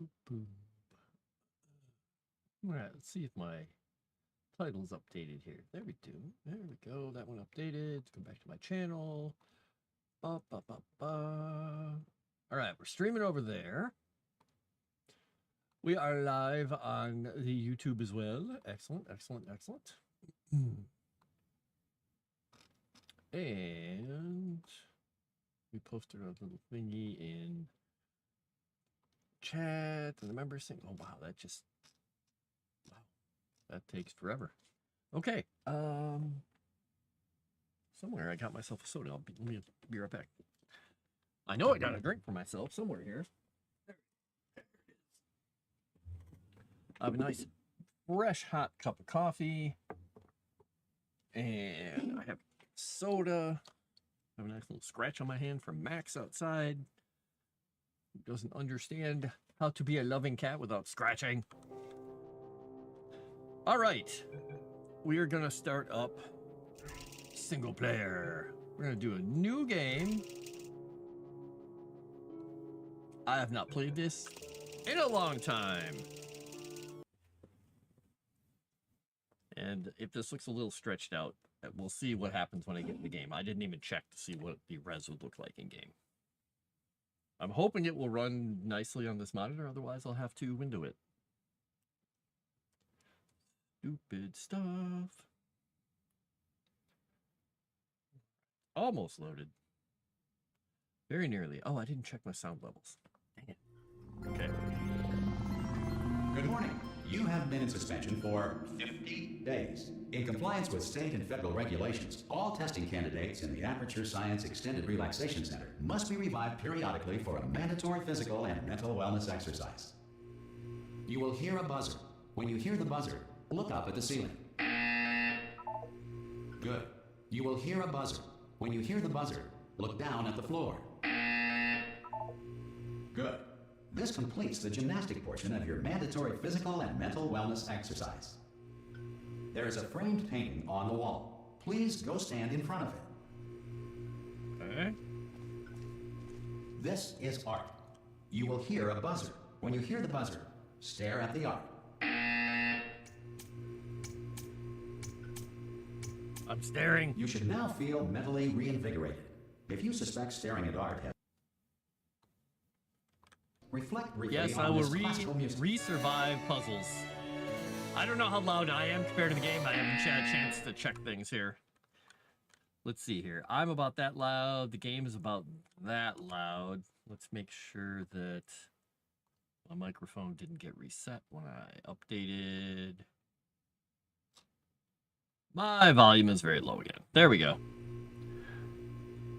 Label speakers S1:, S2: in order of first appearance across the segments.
S1: boop, boop. All right, let's see if my title's updated here. There we do. There we go. That one updated. Let's go back to my channel. Ba, ba, ba, ba. All right, we're streaming over there. We are live on the YouTube as well. Excellent, excellent, excellent. And we posted a little thingy in chat and the members saying, oh wow, that takes forever. Okay. Somewhere I got myself a soda. Let me be right back. I know I got a drink for myself somewhere here. There it is. I have a nice fresh hot cup of coffee. And I have soda. I have a nice little scratch on my hand from Max outside. Who doesn't understand how to be a loving cat without scratching. All right. We are going to start up single player. We're going to do a new game. I have not played this in a long time. And if this looks a little stretched out, we'll see what happens when I get in the game. I didn't even check to see what the res would look like in game. I'm hoping it will run nicely on this monitor, otherwise I'll have to window it. Stupid stuff. Almost loaded. Very nearly. Oh, I didn't check my sound levels. Dang it. Okay.
S2: Good morning. You have been in suspension for 50 days. In compliance with state and federal regulations, all testing candidates in the Aperture Science Extended Relaxation Center must be revived periodically for a mandatory physical and mental wellness exercise. You will hear a buzzer. When you hear the buzzer, look up at the ceiling. Good. You will hear a buzzer. When you hear the buzzer, look down at the floor. Good. This completes the gymnastic portion of your mandatory physical and mental wellness exercise. There is a framed painting on the wall. Please go stand in front of it.
S1: Okay.
S2: This is art. You will hear a buzzer. When you hear the buzzer, stare at the art.
S1: I'm staring.
S2: You should now feel mentally reinvigorated. If you suspect staring at art has reflect briefly
S1: Yes,
S2: on
S1: I will
S2: this classical music.
S1: re-survive puzzles. I don't know how loud I am compared to the game. I haven't had a chance to check things here. Let's see here. I'm about that loud. The game is about that loud. Let's make sure that my microphone didn't get reset when I updated. My volume is very low again. There we go.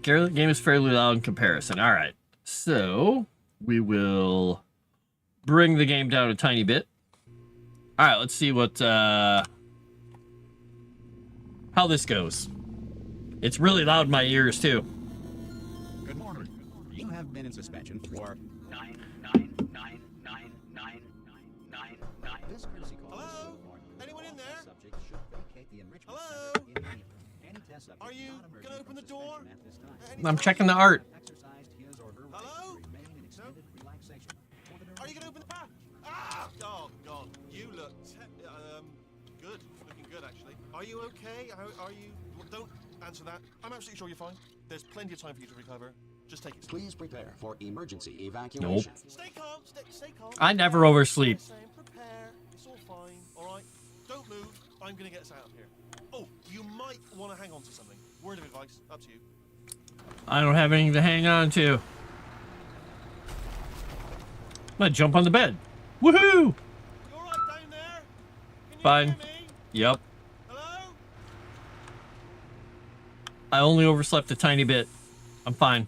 S1: The game is fairly loud in comparison. All right. So we will bring the game down a tiny bit. All right, let's see what how this goes. It's really loud in my ears too.
S2: Good morning. You have been in suspension for 9. This courtesy call.
S3: Hello? Anyone in there?
S2: Subject should vacate the enrichment
S3: Hello?
S2: center immediately. Any test subject
S3: Are you
S2: not emerging
S3: gonna open
S2: from
S3: the door?
S2: suspension at this time
S1: I'm checking the art.
S2: exercised his or her right
S3: Hello?
S2: to remain in extended relaxation for the
S3: Are you gonna open the back? Ah! Oh God, you look good. Looking good actually. Are you okay? Are you? Well, don't answer that. I'm absolutely sure you're fine. There's plenty of time for you to recover. Just take it.
S2: Please prepare for emergency evacuation.
S3: Stay calm. Stay calm.
S1: I never oversleep.
S3: Prepare. It's all fine. All right. Don't move. I'm gonna get us out of here. Oh, you might want to hang on to something. Word of advice. Up to you.
S1: I don't have anything to hang on to. I'm gonna jump on the bed. Woohoo!
S3: You all right down there? Can you
S1: Fine.
S3: hear me?
S1: Yep.
S3: Hello?
S1: I only overslept a tiny bit. I'm fine.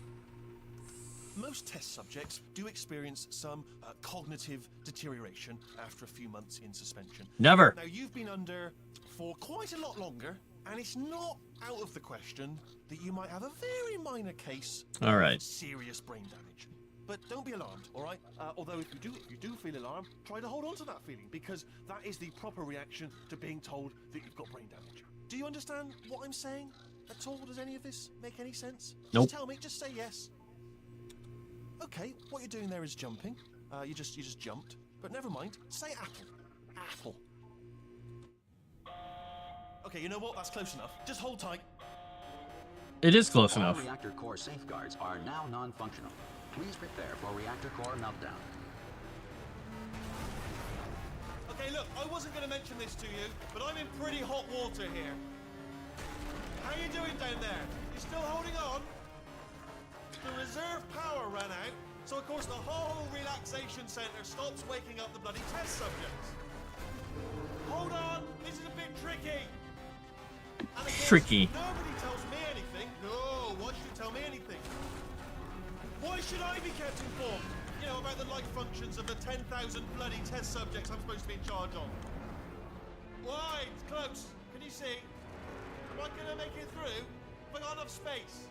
S3: Most test subjects do experience some cognitive deterioration after a few months in suspension.
S1: Never.
S3: Now, you've been under for quite a lot longer, and it's not out of the question that you might have a very minor case
S1: All
S3: of
S1: right.
S3: serious brain damage. But don't be alarmed, all right? Although if you do feel alarmed, try to hold on to that feeling, because that is the proper reaction to being told that you've got brain damage. Do you understand what I'm saying at all? Does any of this make any sense?
S1: Nope.
S3: Just tell me, just say yes. Okay, what you're doing there is jumping. You just jumped. But never mind. Say apple. Apple. Okay, you know what? That's close enough. Just hold tight.
S1: It is close
S2: All
S1: enough.
S2: reactor core safeguards are now non-functional. Please prepare for reactor core meltdown.
S3: Okay, look, I wasn't going to mention this to you, but I'm in pretty hot water here. How you doing down there? You still holding on? The reserve power ran out, so of course the whole relaxation center stops waking up the bloody test subjects. Hold on, this is a bit tricky. And of course,
S1: Tricky.
S3: nobody tells me anything. No, why should you tell me anything? Why should I be kept informed? You know, about the life functions of the 10,000 bloody test subjects I'm supposed to be in charge of. Why? It's close. Can you see? Am I gonna make it through? Have I got enough space?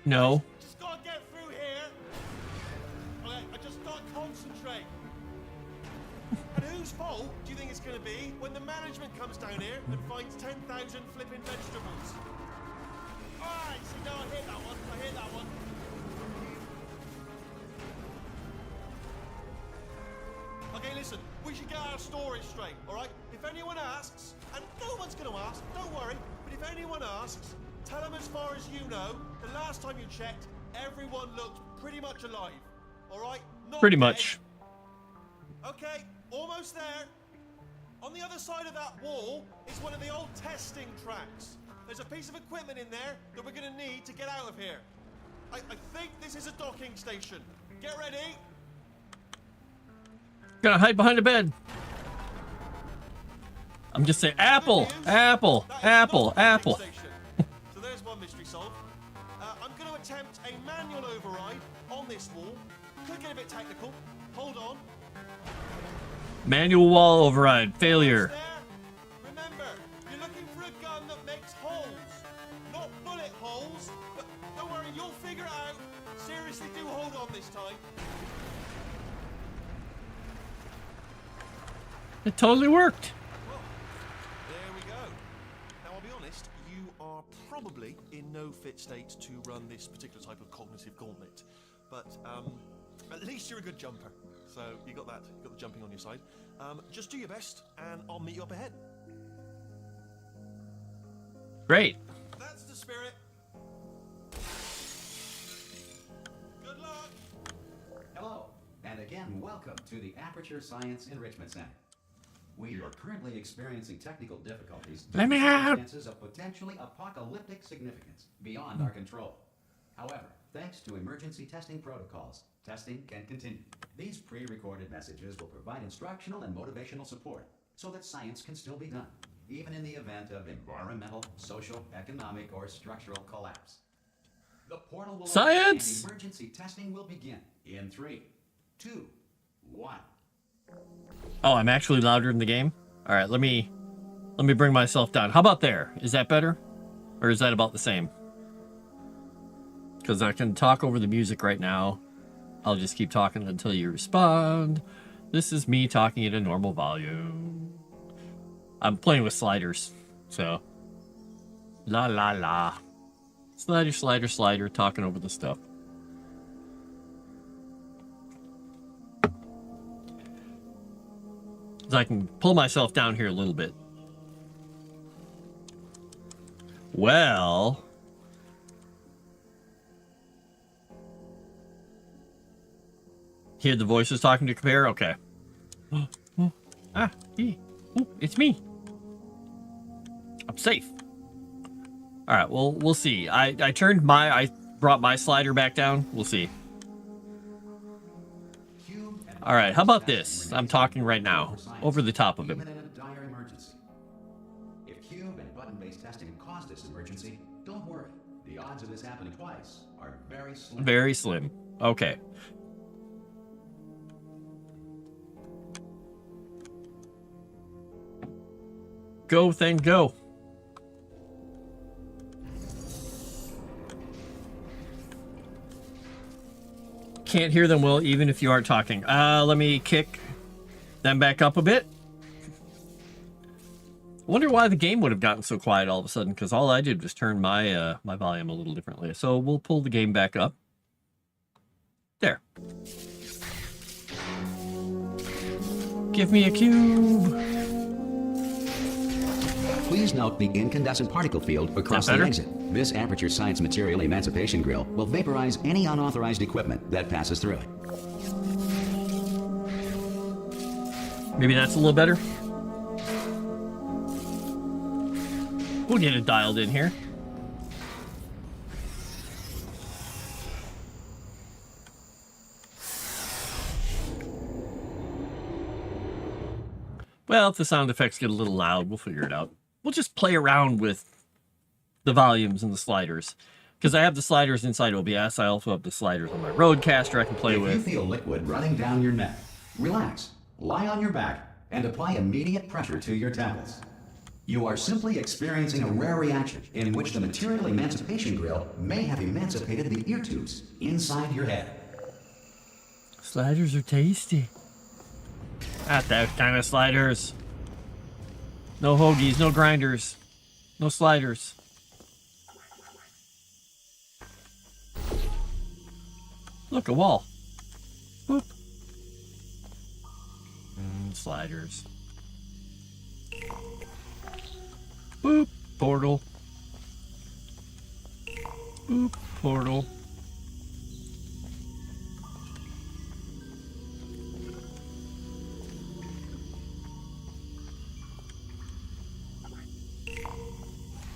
S1: No.
S3: Just gotta get through here. Okay, I just gotta concentrate. And whose fault do you think it's gonna be when the management comes down here and finds 10,000 flipping vegetables? Alright, see, now I hit that one. I hit that one. Okay, listen, we should get our story straight, alright? If anyone asks, and no one's gonna ask, don't worry, but if anyone asks, tell them as far as you know, the last time you checked, everyone looked pretty much alive, alright?
S1: Pretty much.
S3: Okay, almost there. On the other side of that wall is one of the old testing tracks. There's a piece of equipment in there that we're gonna need to get out of here. I think this is a docking station. Get ready.
S1: Gonna hide behind a bed. I'm just saying, apple, apple,
S3: That is
S1: apple,
S3: not a docking
S1: apple.
S3: station. So there's one mystery solved. I'm going to attempt a manual override on this wall. Could get a bit technical. Hold on.
S1: Manual wall override failure.
S3: There. Remember, you're looking for a gun that makes holes, not bullet holes. But don't worry, you'll figure it out. Seriously, do hold on this time.
S1: It totally worked.
S3: Well, there we go. Now, I'll be honest, you are probably in no fit state to run this particular type of cognitive gauntlet. But at least you're a good jumper. So you got that. You got the jumping on your side. Just do your best, and I'll meet you up ahead.
S1: Great.
S3: That's the spirit. Good luck.
S2: Hello, and again, welcome to the Aperture Science Enrichment Center. We are currently experiencing technical difficulties due
S1: Let
S2: to
S1: me out.
S2: circumstances of potentially apocalyptic significance beyond our control. However, thanks to emergency testing protocols, testing can continue. These pre-recorded messages will provide instructional and motivational support so that science can still be done, even in the event of environmental, social, economic, or structural collapse. The portal will
S1: Science!
S2: open and emergency testing will begin in 3, 2, 1.
S1: Oh, I'm actually louder in the game. All right, let me bring myself down. How about there? Is that better, or is that about the same? Because I can talk over the music right now. I'll just keep talking until you respond. This is me talking at a normal volume. I'm playing with sliders, so la la la. Slider, slider, slider, talking over the stuff. So I can pull myself down here a little bit. Well, hear the voices talking to Compare? Okay. It's me. I'm safe. All right, well, we'll see. I brought my slider back down. We'll see. All right, how about this? I'm talking right now, over the top of him.
S2: Even in a dire emergency. If cube and button-based testing caused this emergency, don't worry. The odds of this happening twice are very slim.
S1: Very slim. Okay. Go, thing, go. Can't hear them well, even if you aren't talking. Let me kick them back up a bit. Wonder why the game would have gotten so quiet all of a sudden, because all I did was turn my my volume a little differently. So we'll pull the game back up. There. Give me a cube.
S2: Please note the incandescent particle field across the
S1: better?
S2: exit. This Aperture Science Material Emancipation Grill will vaporize any unauthorized equipment that passes through it.
S1: Maybe that's a little better. We'll get it dialed in here. Well, if the sound effects get a little loud, we'll figure it out. We'll just play around with the volumes and the sliders. Because I have the sliders inside OBS, I also have the sliders on my Rodecaster I can play
S2: If
S1: with.
S2: you feel liquid running down your neck, relax, lie on your back, and apply immediate pressure to your temples. You are simply experiencing a rare reaction in which the Material Emancipation Grill may have emancipated the ear tubes inside your head.
S1: Sliders are tasty. Not those kind of sliders. No hoagies, no grinders, no sliders. Look, a wall. Boop. Sliders. Boop. Portal. Boop. Portal.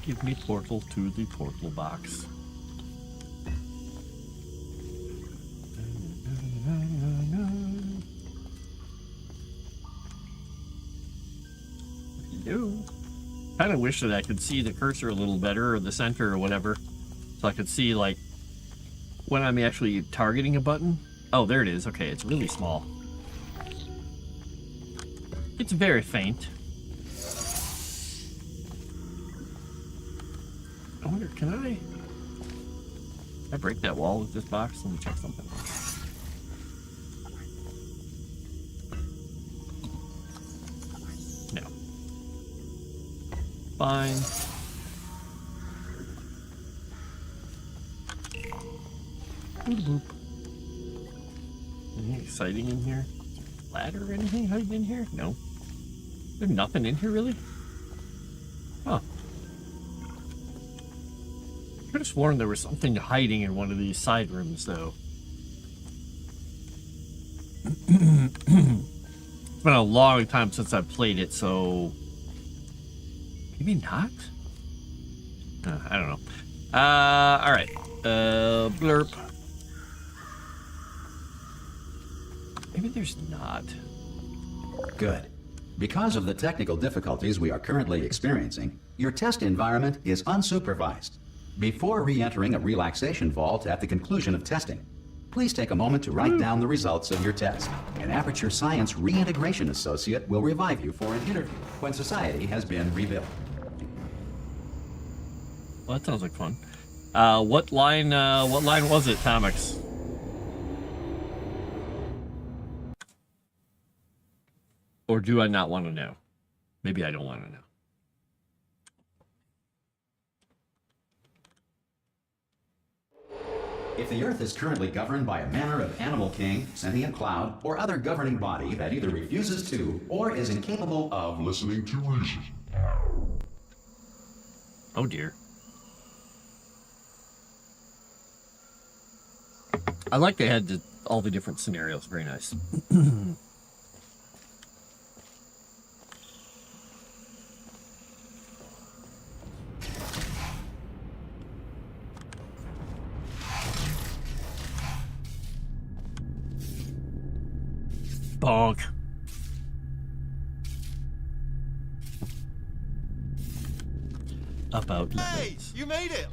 S1: Give me portal to the portal box. Hello. Kind of wish that I could see the cursor a little better, or the center, or whatever, so I could see like when I'm actually targeting a button. Oh, there it is. Okay, it's really small. It's very faint. I wonder, can I break that wall with this box? Let me check something. No. Fine. Boop, boop. Anything exciting in here? Ladder or anything hiding in here? No. There's nothing in here, really? Huh. I could have sworn there was something hiding in one of these side rooms, though. It's been a long time since I've played it, so maybe not. I don't know. All right. Blurp. Maybe there's not.
S2: Good. Because of the technical difficulties we are currently experiencing, your test environment is unsupervised. Before re-entering a relaxation vault at the conclusion of testing, please take a moment to write down the results of your test. An Aperture Science Reintegration Associate will revive you for an interview when society has been rebuilt.
S1: Well, that sounds like fun. What line was it, Tomix? Or do I not want to know? Maybe I don't want to know.
S2: If the Earth is currently governed by a manner of animal king, sentient cloud, or other governing body that either refuses to or is incapable of listening to reason.
S1: Oh dear. I like they had all the different scenarios. Very nice. Bonk. About
S3: Hey,
S1: lemons.
S3: you made it!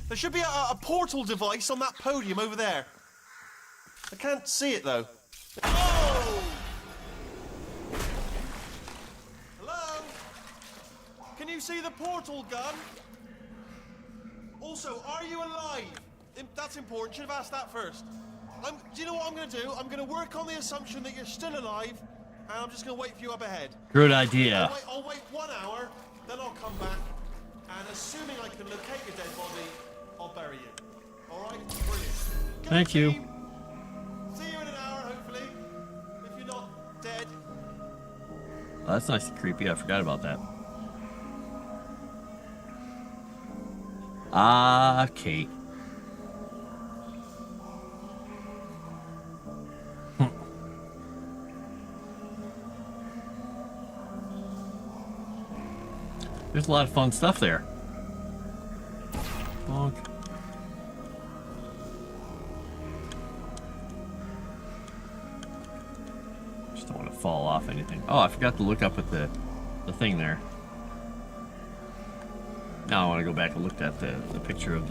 S3: There should be a portal device on that podium over there. I can't see it though. Oh! Hello? Can you see the portal gun? Also, are you alive? That's important. Should have asked that first. Do you know what I'm going to do? I'm going to work on the assumption that you're still alive, and I'm just going to wait for you up ahead.
S1: Good idea.
S3: I'll wait 1 hour, then I'll come back, and assuming I can locate your dead body, I'll bury you. All right? Brilliant. Go
S1: Thank you.
S3: team. See you in an hour, hopefully. If you're not dead
S1: Oh, that's nice and creepy. I forgot about that. Ah, Kate. There's a lot of fun stuff there. Bonk. Just don't want to fall off anything. Oh, I forgot to look up at the thing there. Now I want to go back and look at the picture of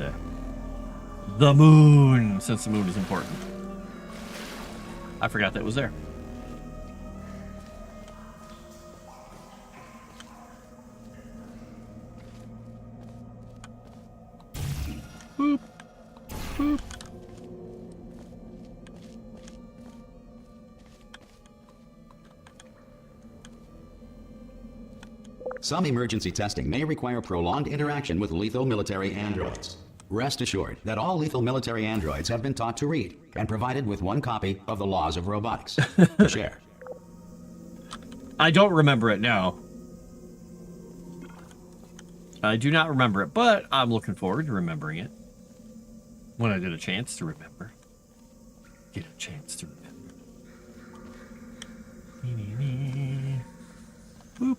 S1: the moon, since the moon is important. I forgot that was there. Boop. Boop.
S2: Some emergency testing may require prolonged interaction with lethal military androids. Rest assured that all lethal military androids have been taught to read and provided with one copy of the Laws of Robotics to share.
S1: I don't remember it now. I do not remember it, but I'm looking forward to remembering it. When I get a chance to remember. Get a chance to remember. Boop.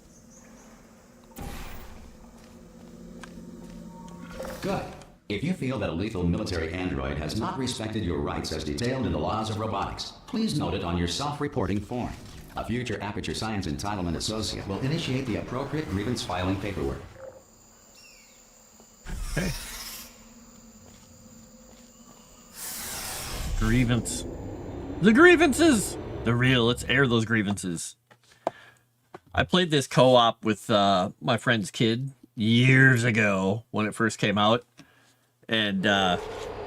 S2: Good. If you feel that a lethal military android has not respected your rights as detailed in the Laws of Robotics, please note it on your self-reporting form. A future Aperture Science Entitlement Associate will initiate the appropriate grievance filing paperwork.
S1: Okay. Grievance. The grievances! The real, let's air those grievances. I played this co-op with my friend's kid years ago when it first came out. And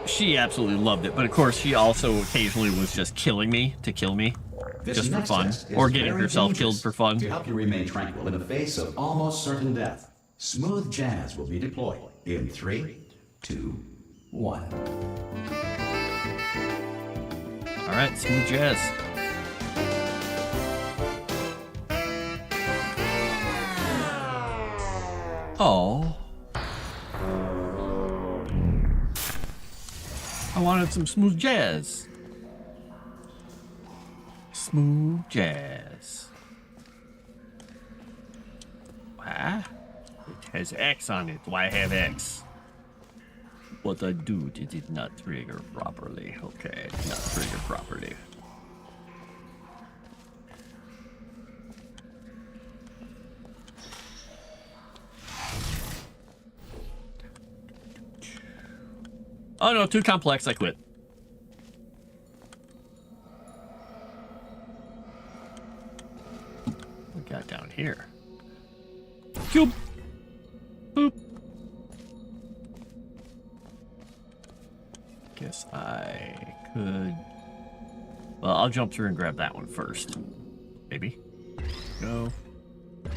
S1: she absolutely loved it. But of course, she also occasionally was just killing me to kill me.
S2: This
S1: just for
S2: next
S1: fun.
S2: test is
S1: Or getting
S2: very
S1: herself
S2: dangerous.
S1: killed for fun.
S2: To help you remain tranquil in the face of almost certain death, Smooth Jazz will be deployed in 3, 2, 1.
S1: Alright, smooth jazz. Oh. I wanted some smooth jazz. Smooth jazz. What? It has X on it. Why have X? What I do, did it not trigger properly? Okay, it did not trigger properly. Oh no, too complex, I quit. What we got down here? Cube! Boop! Guess I could... Well, I'll jump through and grab that one first. Maybe. Go. I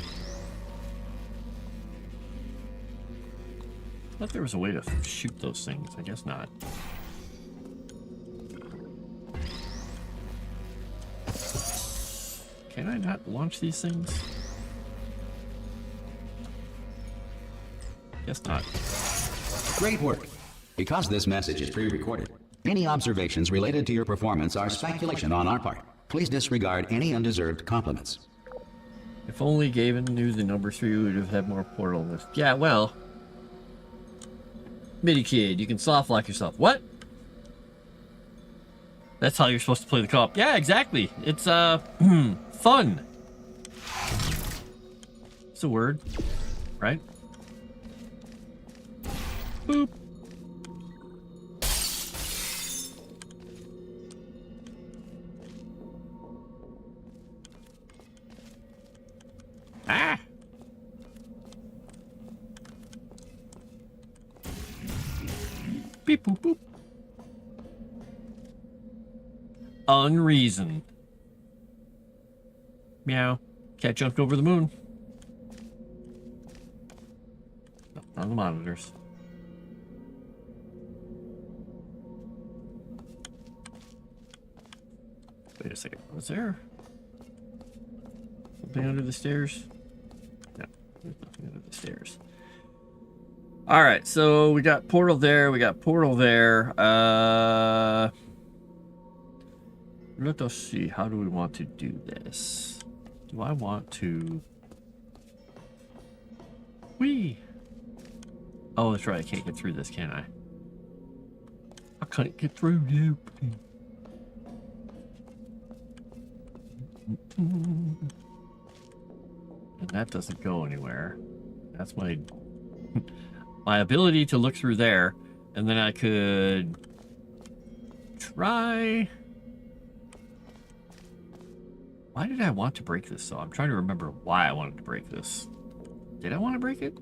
S1: thought there was a way to shoot those things. I guess not. Can I not launch these things? Guess not.
S2: Great work. Because this message is pre-recorded, any observations related to your performance are speculation on our part. Please disregard any undeserved compliments.
S1: If only Gavin knew the number 3, we would have had more portal lift. Yeah, well... Midi kid, you can soft lock yourself. What? That's how you're supposed to play the co-op. Yeah, exactly. It's, fun. It's a word, right? Boop. Ah! Beep boop boop. Unreason. Meow. Cat jumped over the moon. On the monitors. Wait a second. Was there Something under the stairs? No, there's nothing under the stairs. All right, so we got portal there. We got portal there. Let us see. How do we want to do this? Do I want to... Whee! Oh, that's right. I can't get through this, can I? I can't get through you. And that doesn't go anywhere. That's my my ability to look through there, and then I could try. Why did I want to break this? So I'm trying to remember why I wanted to break this. Did I want to break it?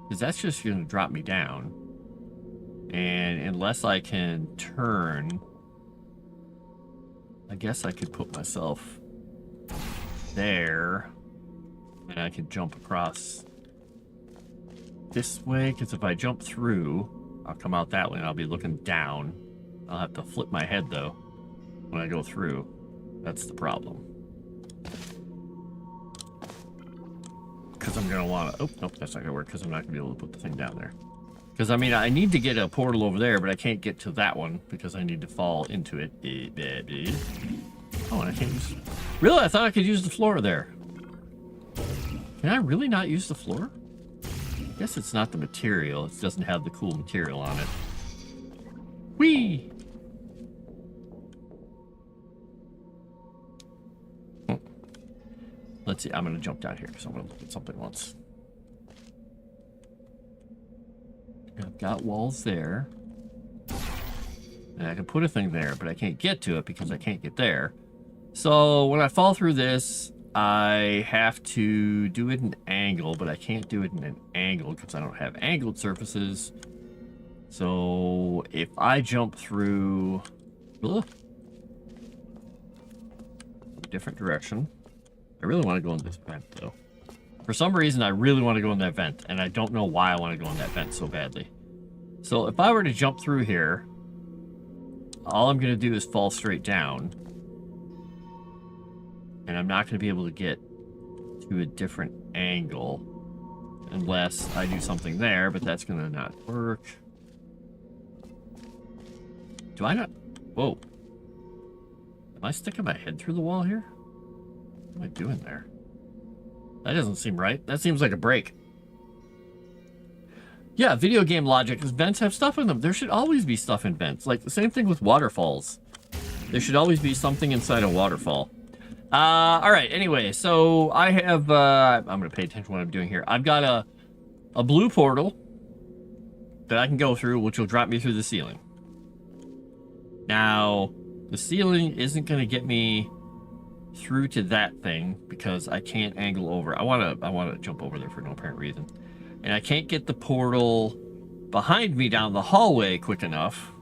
S1: Because that's just going to drop me down, and unless I can turn, I guess I could put myself there, and I can jump across this way, because if I jump through, I'll come out that way, and I'll be looking down. I'll have to flip my head, though, when I go through. That's the problem. Because I'm going to want to... Oh, nope, that's not going to work, because I'm not going to be able to put the thing down there. Because, I mean, I need to get a portal over there, but I can't get to that one, because I need to fall into it. Oh, and I can't use... Really? I thought I could use the floor there. Can I really not use the floor? I guess it's not the material. It doesn't have the cool material on it. Whee! Let's see. I'm going to jump down here because I'm going to look at something once. I've got walls there. And I can put a thing there, but I can't get to it because I can't get there. So when I fall through this, I have to do it in an angle, but I can't do it in an angle because I don't have angled surfaces. So if I jump through a different direction, I really want to go in this vent though. For some reason, I really want to go in that vent, and I don't know why I want to go in that vent so badly. So if I were to jump through here, all I'm going to do is fall straight down. And I'm not going to be able to get to a different angle unless I do something there, but that's going to not work. Do I not? Whoa. Am I sticking my head through the wall here? What am I doing there? That doesn't seem right. That seems like a break. Yeah, video game logic, because vents have stuff in them. There should always be stuff in vents. Like, the same thing with waterfalls. There should always be something inside a waterfall. Alright, anyway, so I have, I'm going to pay attention to what I'm doing here. I've got a blue portal that I can go through, which will drop me through the ceiling. Now, the ceiling isn't going to get me through to that thing because I can't angle over. I want to jump over there for no apparent reason. And I can't get the portal behind me down the hallway quick enough.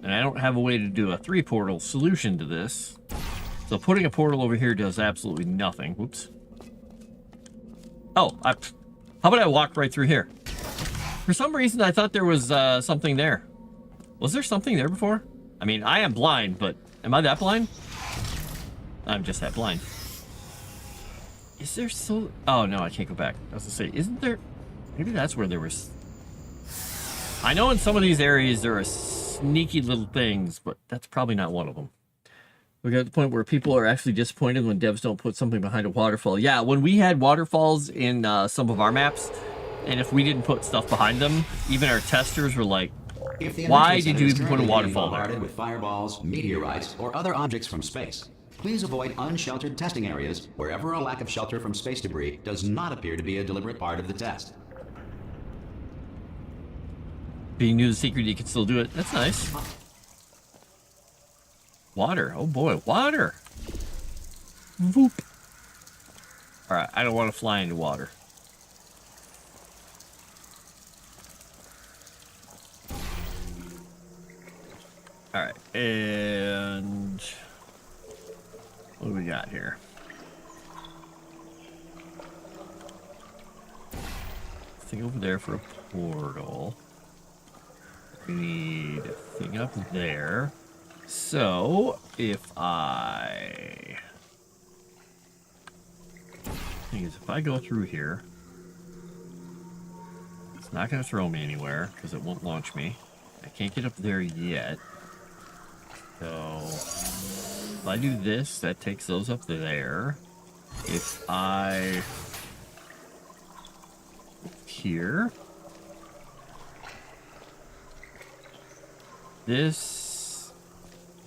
S1: And I don't have a way to do a 3-portal solution to this. So putting a portal over here does absolutely nothing. Whoops. Oh, how about I walk right through here? For some reason, I thought there was something there. Was there something there before? I mean, I am blind, but am I that blind? I'm just that blind. Is there so... Oh, no, I can't go back. I was going to say, isn't there... Maybe that's where there was... I know in some of these areas there are sneaky little things, but that's probably not one of them. We got to the point where people are actually disappointed when devs don't put something behind a waterfall. Yeah, when we had waterfalls in some of our maps, and if we didn't put stuff behind them, even our testers were like, why did you even put a waterfall there?
S2: With fireballs, meteorites, or other objects from space. Please avoid unsheltered testing areas wherever a lack of shelter from space debris does not appear to be a deliberate part of the test.
S1: Being new to the secret, you can still do it. That's nice. Water. Oh boy, water. Voop. Alright, I don't want to fly into water. Alright, and... what do we got here? Thing over there for a portal. We need a thing up there. So, if I thing is, if I go through here, it's not going to throw me anywhere because it won't launch me. I can't get up there yet. So if I do this, that takes those up there. If I here, this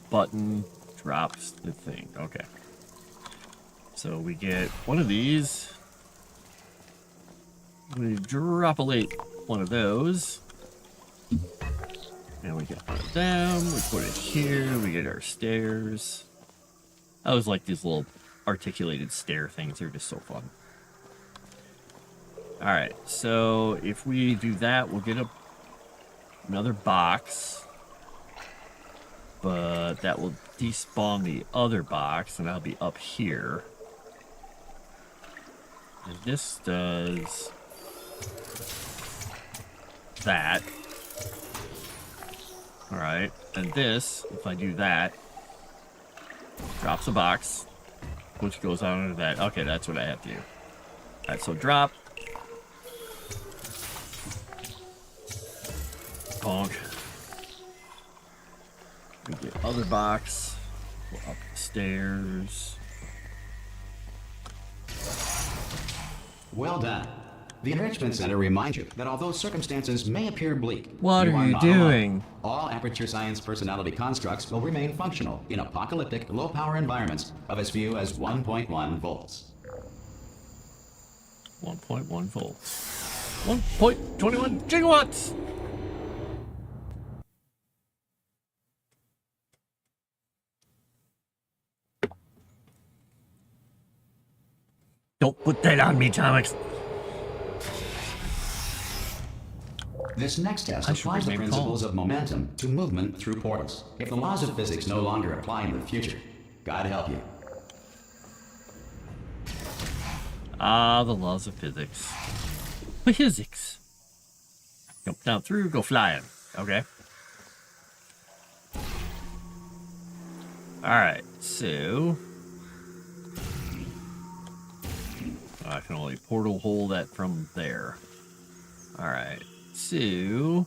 S1: button drops the thing. Okay. So we get one of these. We dropolate one of those. And we get one of them. We put it here. We get our stairs. I always like these little articulated stair things. They're just so fun. Alright, so if we do that, we'll get another box. But that will despawn the other box, and I'll be up here. And this does that. Alright, and this, if I do that, drops a box, which goes on under that. Okay, that's what I have to do. Alright, so drop. Bonk. We get other box. Go up the stairs.
S2: Well done. The Enrichment Center reminds you that although circumstances may appear bleak,
S1: What
S2: you
S1: are you
S2: not alone.
S1: doing?
S2: All Aperture Science personality constructs will remain functional in apocalyptic, low-power environments of as few as 1.1 volts.
S1: 1.1 volts. 1.21 gigawatts! Don't put that on me, Tomix.
S2: This next test
S1: I should
S2: applies the
S1: remain
S2: principles of momentum to movement through portals. If the laws of physics no longer apply in the future, God help you.
S1: Ah, the laws of physics. Physics. Jump down through, go flying. Okay. Alright, so... I can only portal hole that from there. Alright, so...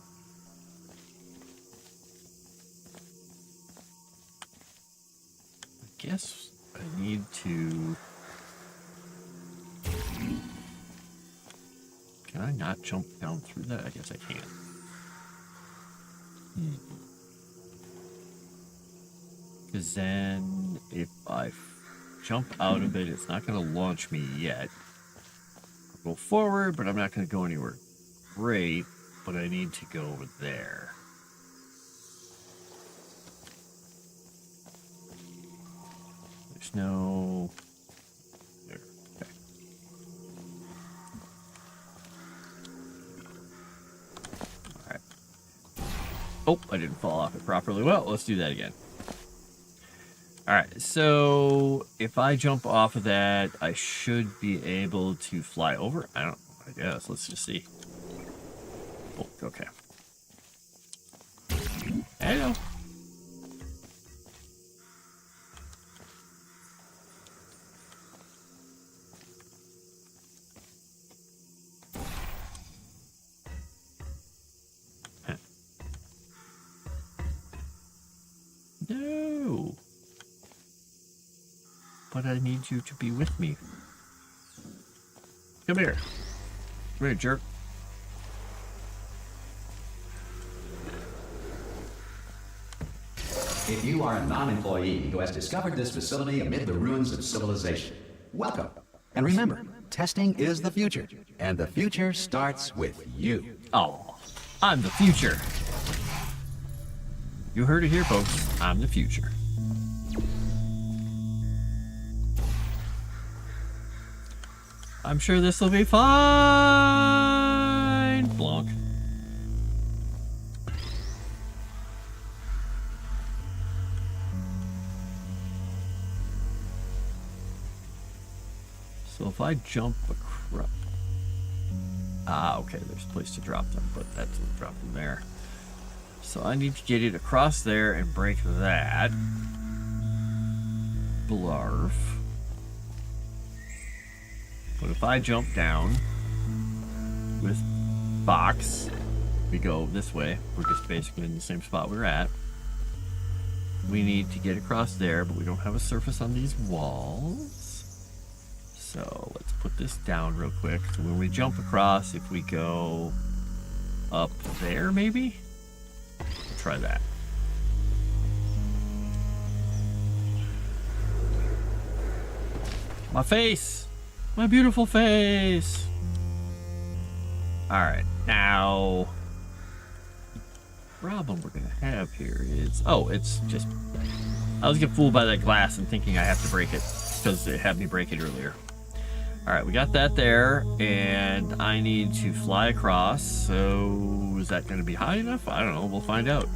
S1: I guess I need to... Can I not jump down through that? I guess I can. Because then if I jump out of it, it's not going to launch me yet. I'll go forward, but I'm not going to go anywhere great, but I need to go over there. There's no... There. Okay. Alright. Oh, I didn't fall off it properly. Well, let's do that again. Alright, so if I jump off of that, I should be able to fly over. I guess. Let's just see. Oh, okay. Hello. Huh. No. But I need you to be with me. Come here. Come here, jerk.
S2: If you are a non-employee who has discovered this facility amid the ruins of civilization, welcome. And remember, testing is the future, and the future starts with you.
S1: Oh, I'm the future. You heard it here, folks. I'm the future. I'm sure this will be fine. Blanc. So if I jump across... Ah, okay, there's a place to drop them, but that doesn't drop them there. So I need to get it across there and break that. Blarf. But if I jump down with box, we go this way. We're just basically in the same spot we're at. We need to get across there, but we don't have a surface on these walls. So let's put this down real quick. So when we jump across, if we go up there, maybe? We'll try that. My face! My beautiful face! Alright, now... problem we're gonna have here is... oh, it's just... I was getting fooled by that glass and thinking I have to break it, because it had me break it earlier. Alright, we got that there, and I need to fly across, so... is that gonna be high enough? I don't know, we'll find out.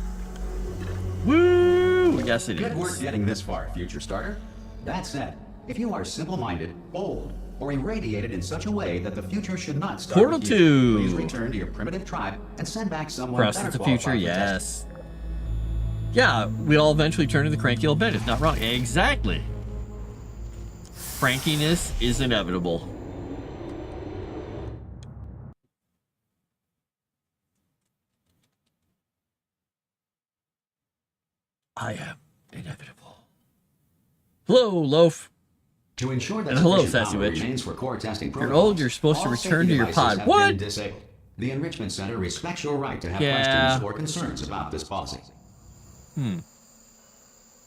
S1: Woo! Yes, it is.
S2: Good work getting this far, future starter. That said, if you are simple-minded, bold, or irradiated in such a way that the future should not start
S1: Portal
S2: with you,
S1: 2.
S2: please return to your primitive tribe and send back someone
S1: Cross
S2: better
S1: into the
S2: qualified
S1: future,
S2: for testing.
S1: yes. Yeah, we all eventually turn to the cranky old bed. It's not wrong. Exactly. Crankiness is inevitable. I am inevitable. Hello, Loaf.
S2: To ensure that
S1: And hello,
S2: sufficient power
S1: Sassuage.
S2: remains for core testing
S1: You're
S2: protocols,
S1: old, you're supposed to
S2: all
S1: return
S2: safety
S1: to your
S2: devices
S1: pod.
S2: have
S1: What?
S2: been disabled. The Enrichment Center respects your right to have
S1: Yeah.
S2: questions or concerns about this policy.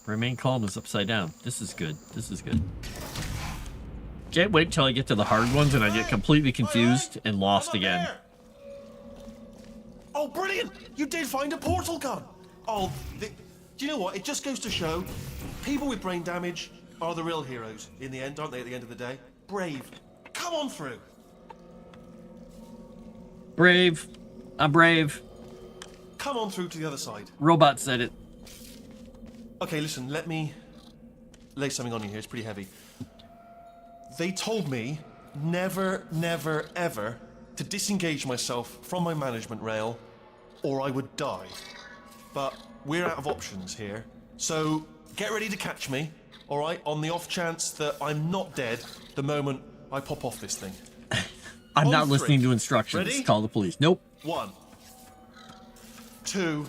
S1: Remain calm is upside down. This is good. This is good. Can't wait till I get to the hard ones and I get completely confused and lost again.
S3: There. Oh, brilliant! You did find a portal gun. Oh, do you know what? It just goes to show, people with brain damage are the real heroes in the end, aren't they? At the end of the day, brave. Come on through.
S1: Brave. I'm brave.
S3: Come on through to the other side.
S1: Robot said it.
S3: Okay, listen. Let me lay something on you here. It's pretty heavy. They told me never, never, ever to disengage myself from my management rail, or I would die. But we're out of options here, so get ready to catch me, all right? On the off chance that I'm not dead the moment I pop off this thing.
S1: I'm
S3: On
S1: not
S3: three.
S1: listening to instructions.
S3: Ready?
S1: Call the police. Nope.
S3: 1, 2,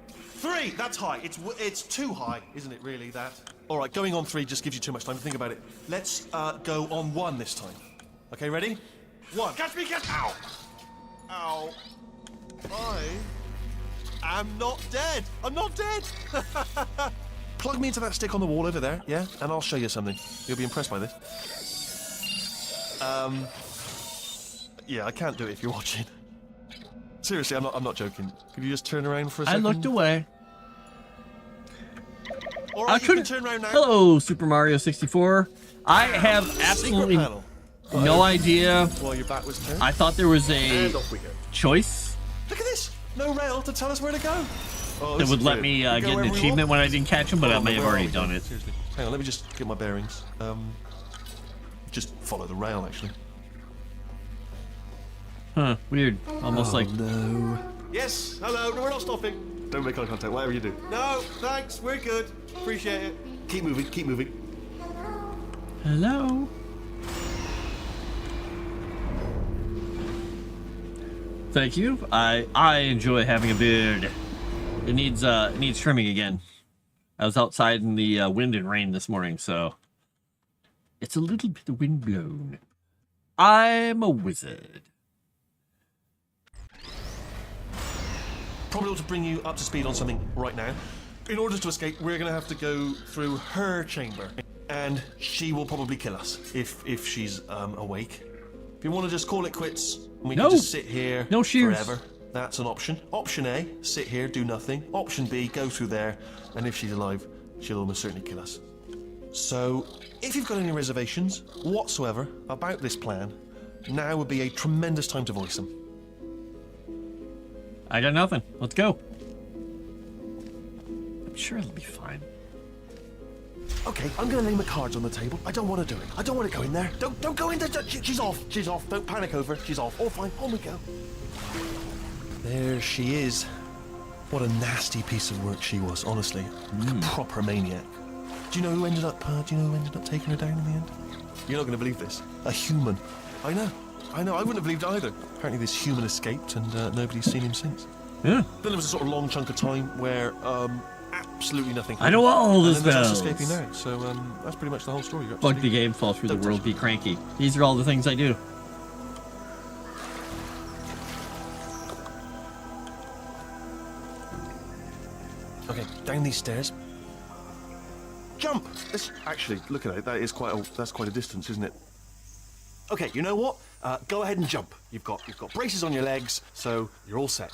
S3: 3. That's high. It's too high, isn't it? Really, that. All right, going on 3 just gives you too much time to think about it. Let's go on 1 this time. Okay, ready? 1. Catch me! Catch! Ow! Ow! I am not dead. I'm not dead. Plug me into that stick on the wall over there, yeah, and I'll show you something. You'll be impressed by this. Yeah, I can't do it if you're watching. Seriously, I'm not joking. Could you just turn around for a
S1: I
S3: second?
S1: looked away.
S3: All
S1: I
S3: right, you
S1: couldn't.
S3: can turn around now.
S1: Hello, Super Mario 64. I have absolutely
S3: Secret panel.
S1: no idea.
S3: While your back was turned.
S1: I thought there was a
S3: And off we go.
S1: choice
S3: Look at this. No rail to tell us where to go. Oh,
S1: that
S3: this
S1: would
S3: is
S1: let
S3: brilliant.
S1: me
S3: We go
S1: get an
S3: wherever we
S1: achievement
S3: want.
S1: when I didn't catch him, but I may have
S3: Where are
S1: already
S3: we
S1: done
S3: going?
S1: it.
S3: Seriously. Hang on, let me just get my bearings. Just follow the rail, actually.
S1: Huh, weird. Almost like...
S3: No. Yes, hello. No, we're not stopping. Don't make eye contact, whatever you do. No, thanks. We're good. Appreciate it. Keep moving, keep moving.
S1: Hello? Thank you. I enjoy having a beard. It needs trimming again. I was outside in the wind and rain this morning, so it's a little bit of wind blown. I'm a wizard.
S3: Probably ought to bring you up to speed on something right now. In order to escape, we're going to have to go through her chamber, and she will probably kill us if she's awake. If you want to just call it quits, and we
S1: No.
S3: can just sit here
S1: No shears.
S3: forever. That's an option. Option A, sit here, do nothing. Option B, go through there, and if she's alive, she'll almost certainly kill us. So, if you've got any reservations whatsoever about this plan, now would be a tremendous time to voice them.
S1: I got nothing. Let's go. I'm sure it'll be fine.
S3: Okay, I'm gonna lay my cards on the table. I don't want to do it. I don't want to go in there. Don't go in there. She's off. She's off. Don't panic over. She's off. All fine. On we go. There she is. What a nasty piece of work she was, honestly. Like a proper maniac. Do you know who ended up? Taking her down in the end? You're not going to believe this. A human. I know. I wouldn't have believed either. Apparently, this human escaped, and nobody's seen him since.
S1: Yeah.
S3: Then there was a sort of long chunk of time where absolutely nothing happened.
S1: I know all
S3: and
S1: the
S3: then there's us
S1: spells.
S3: escaping now. So that's pretty much the whole story. You're
S1: Bug the
S3: absolutely-
S1: game, fall through the
S3: Don't
S1: world,
S3: touch
S1: be cranky. These are all the things I do.
S3: Okay, down these stairs. Jump! Actually, look at it. That's quite a distance, isn't it? Okay, you know what? Go ahead and jump. You've got braces on your legs, so you're all set.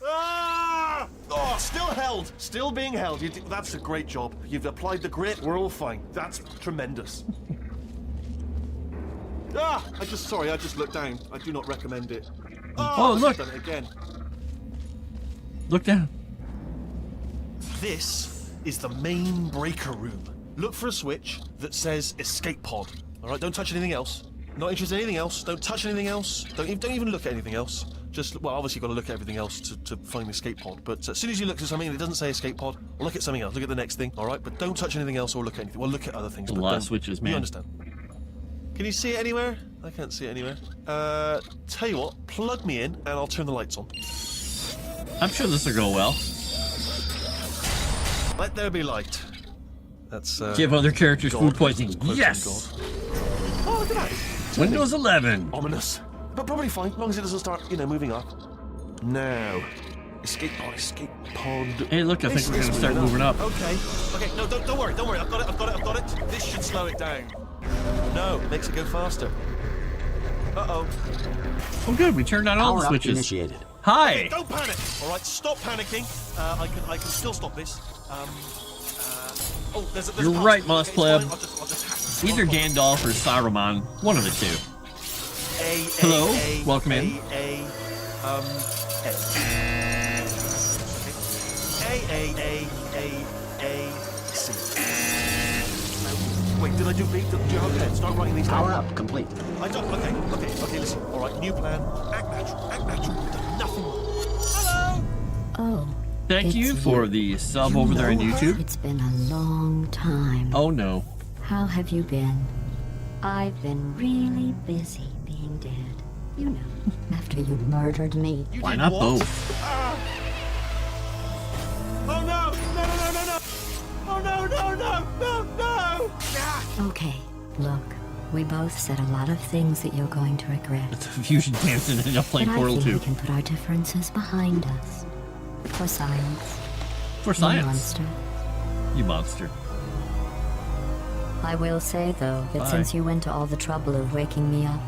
S3: Ah! Oh, still held. Still being held. That's a great job. You've applied the grit. We're all fine. That's tremendous. I just looked down. I do not recommend it.
S1: Oh,
S3: I've
S1: look.
S3: done it again.
S1: Look down.
S3: This is the main breaker room. Look for a switch that says escape pod. All right, don't touch anything else. Not interested in anything else. Don't touch anything else. Don't even look at anything else. Just, well, obviously you've got to look at everything else to find the escape pod. But as soon as you look at something and it doesn't say escape pod, or look at something else. Look at the next thing, all right? But don't touch anything else or look at anything. Well, look at other things.
S1: A
S3: but
S1: lot of
S3: don't-
S1: switches, man.
S3: You understand? Can you see it anywhere? I can't see it anywhere. Tell you what, plug me in and I'll turn the lights on.
S1: I'm sure this will go well.
S3: Let there be light. That's
S1: Give other characters
S3: God.
S1: food poisoning.
S3: Quote from
S1: Yes!
S3: God. Oh, look at that.
S1: Windows 11.
S3: Ominous. But probably fine, as long as it doesn't start, moving up. Now. Escape pod.
S1: Hey, look, I think we're gonna start moving up.
S3: Okay. No, don't worry. I've got it. This should slow it down. No, makes it go faster. Uh-oh.
S1: Oh, good. We turned on all the
S2: Power up
S1: switches.
S2: initiated.
S1: Hi.
S3: Don't panic. All right, stop panicking. I can still stop this. There's
S1: You're
S3: a pass.
S1: right, Moss
S3: Okay,
S1: Pleb.
S3: it's fine. I'll just hack this.
S1: Either Gandalf or Saruman. One of the two. Hello, welcome in.
S3: C. Wait, did I do B? Do you have a pen? Start writing these down.
S2: Power up complete.
S3: I don't. Okay, listen. All right, new plan. Act natural. We've done nothing. Hello!
S4: Oh.
S1: Thank you
S4: It's
S1: for the sub over there on
S4: know her?
S1: YouTube.
S4: It's been a long time.
S1: Oh no.
S4: How have you been? I've been really busy being dead. You know, after you murdered me.
S3: You
S1: Why
S3: did
S1: not
S3: what?
S1: both?
S3: Ah! Oh no! No! Oh no! Ah!
S4: Okay, look. We both said a lot of things that you're going to regret.
S1: It's a fusion dance and ended up playing
S4: But I
S1: Portal
S4: think
S1: 2.
S4: we can put our differences behind us. For science.
S1: For
S4: you
S1: science.
S4: monster.
S1: You monster.
S4: I will say, though, that
S1: Bye.
S4: since you went to all the trouble of waking me up,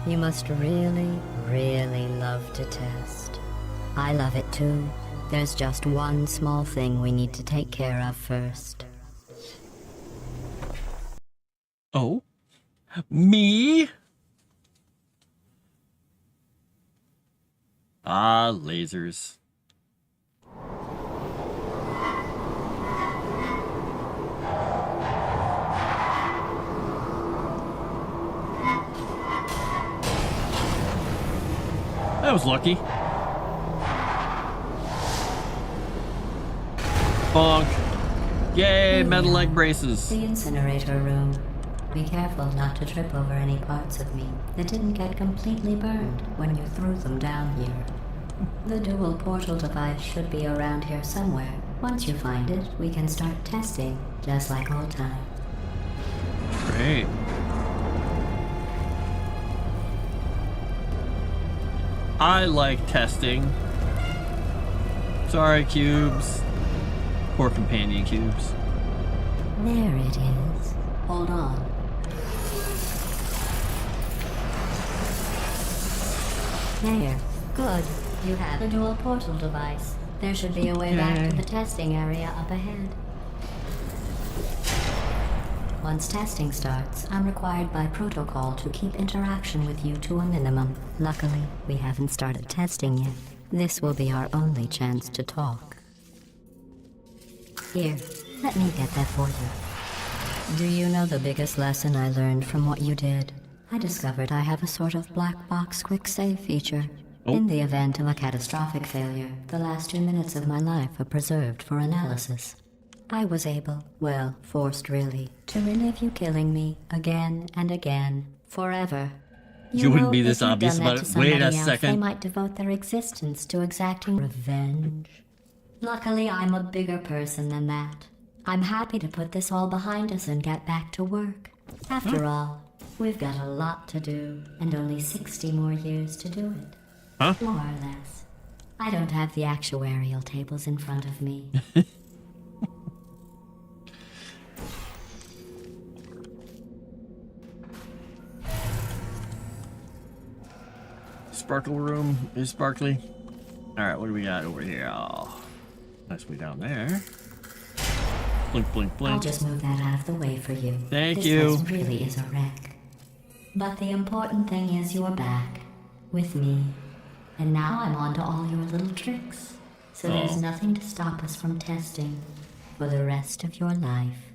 S4: you must really, really love to test. I love it too. There's just one small thing we need to take care of first.
S1: Oh? Me? Ah, lasers. That was lucky. Bonk. Yay, metal leg braces.
S4: The incinerator room. Be careful not to trip over any parts of me that didn't get completely burned when you threw them down here. The dual portal device should be around here somewhere. Once you find it, we can start testing, just like old time.
S1: Great. I like testing. Sorry, cubes. Poor companion cubes.
S4: There it is. Hold on. There. Good. You have the dual portal device. There should be a way back
S1: Okay.
S4: to the testing area up ahead. Once testing starts, I'm required by protocol to keep interaction with you to a minimum. Luckily, we haven't started testing yet. This will be our only chance to talk. Here, let me get that for you. Do you know the biggest lesson I learned from what you did? I discovered I have a sort of black box quick save feature.
S1: Oh.
S4: In the event of a catastrophic failure, the last 2 minutes of my life are preserved for analysis. I was able, well, forced really, to relive you killing me again and again, forever.
S1: You wouldn't
S4: know,
S1: be this
S4: if you'd
S1: obvious
S4: done that
S1: about
S4: to
S1: it. Wait a
S4: somebody else, They
S1: second.
S4: might devote their existence to exacting revenge. Luckily, I'm a bigger person than that. I'm happy to put this all behind us and get back to work. After all, we've got a lot to do, and only 60 more years to do it.
S1: Huh?
S4: More or less. I don't have the actuarial tables in front of me.
S1: Sparkle room is sparkly. Alright, what do we got over here? Oh, nice way down there. Blink, blink,
S4: I'll
S1: blink.
S4: just move that out of the way for you.
S1: Thank
S4: this
S1: you.
S4: This really is a wreck. But the important thing is you're back. With me. And now I'm on to all your little tricks. So there's
S1: Oh.
S4: nothing to stop us from testing. For the rest of your life.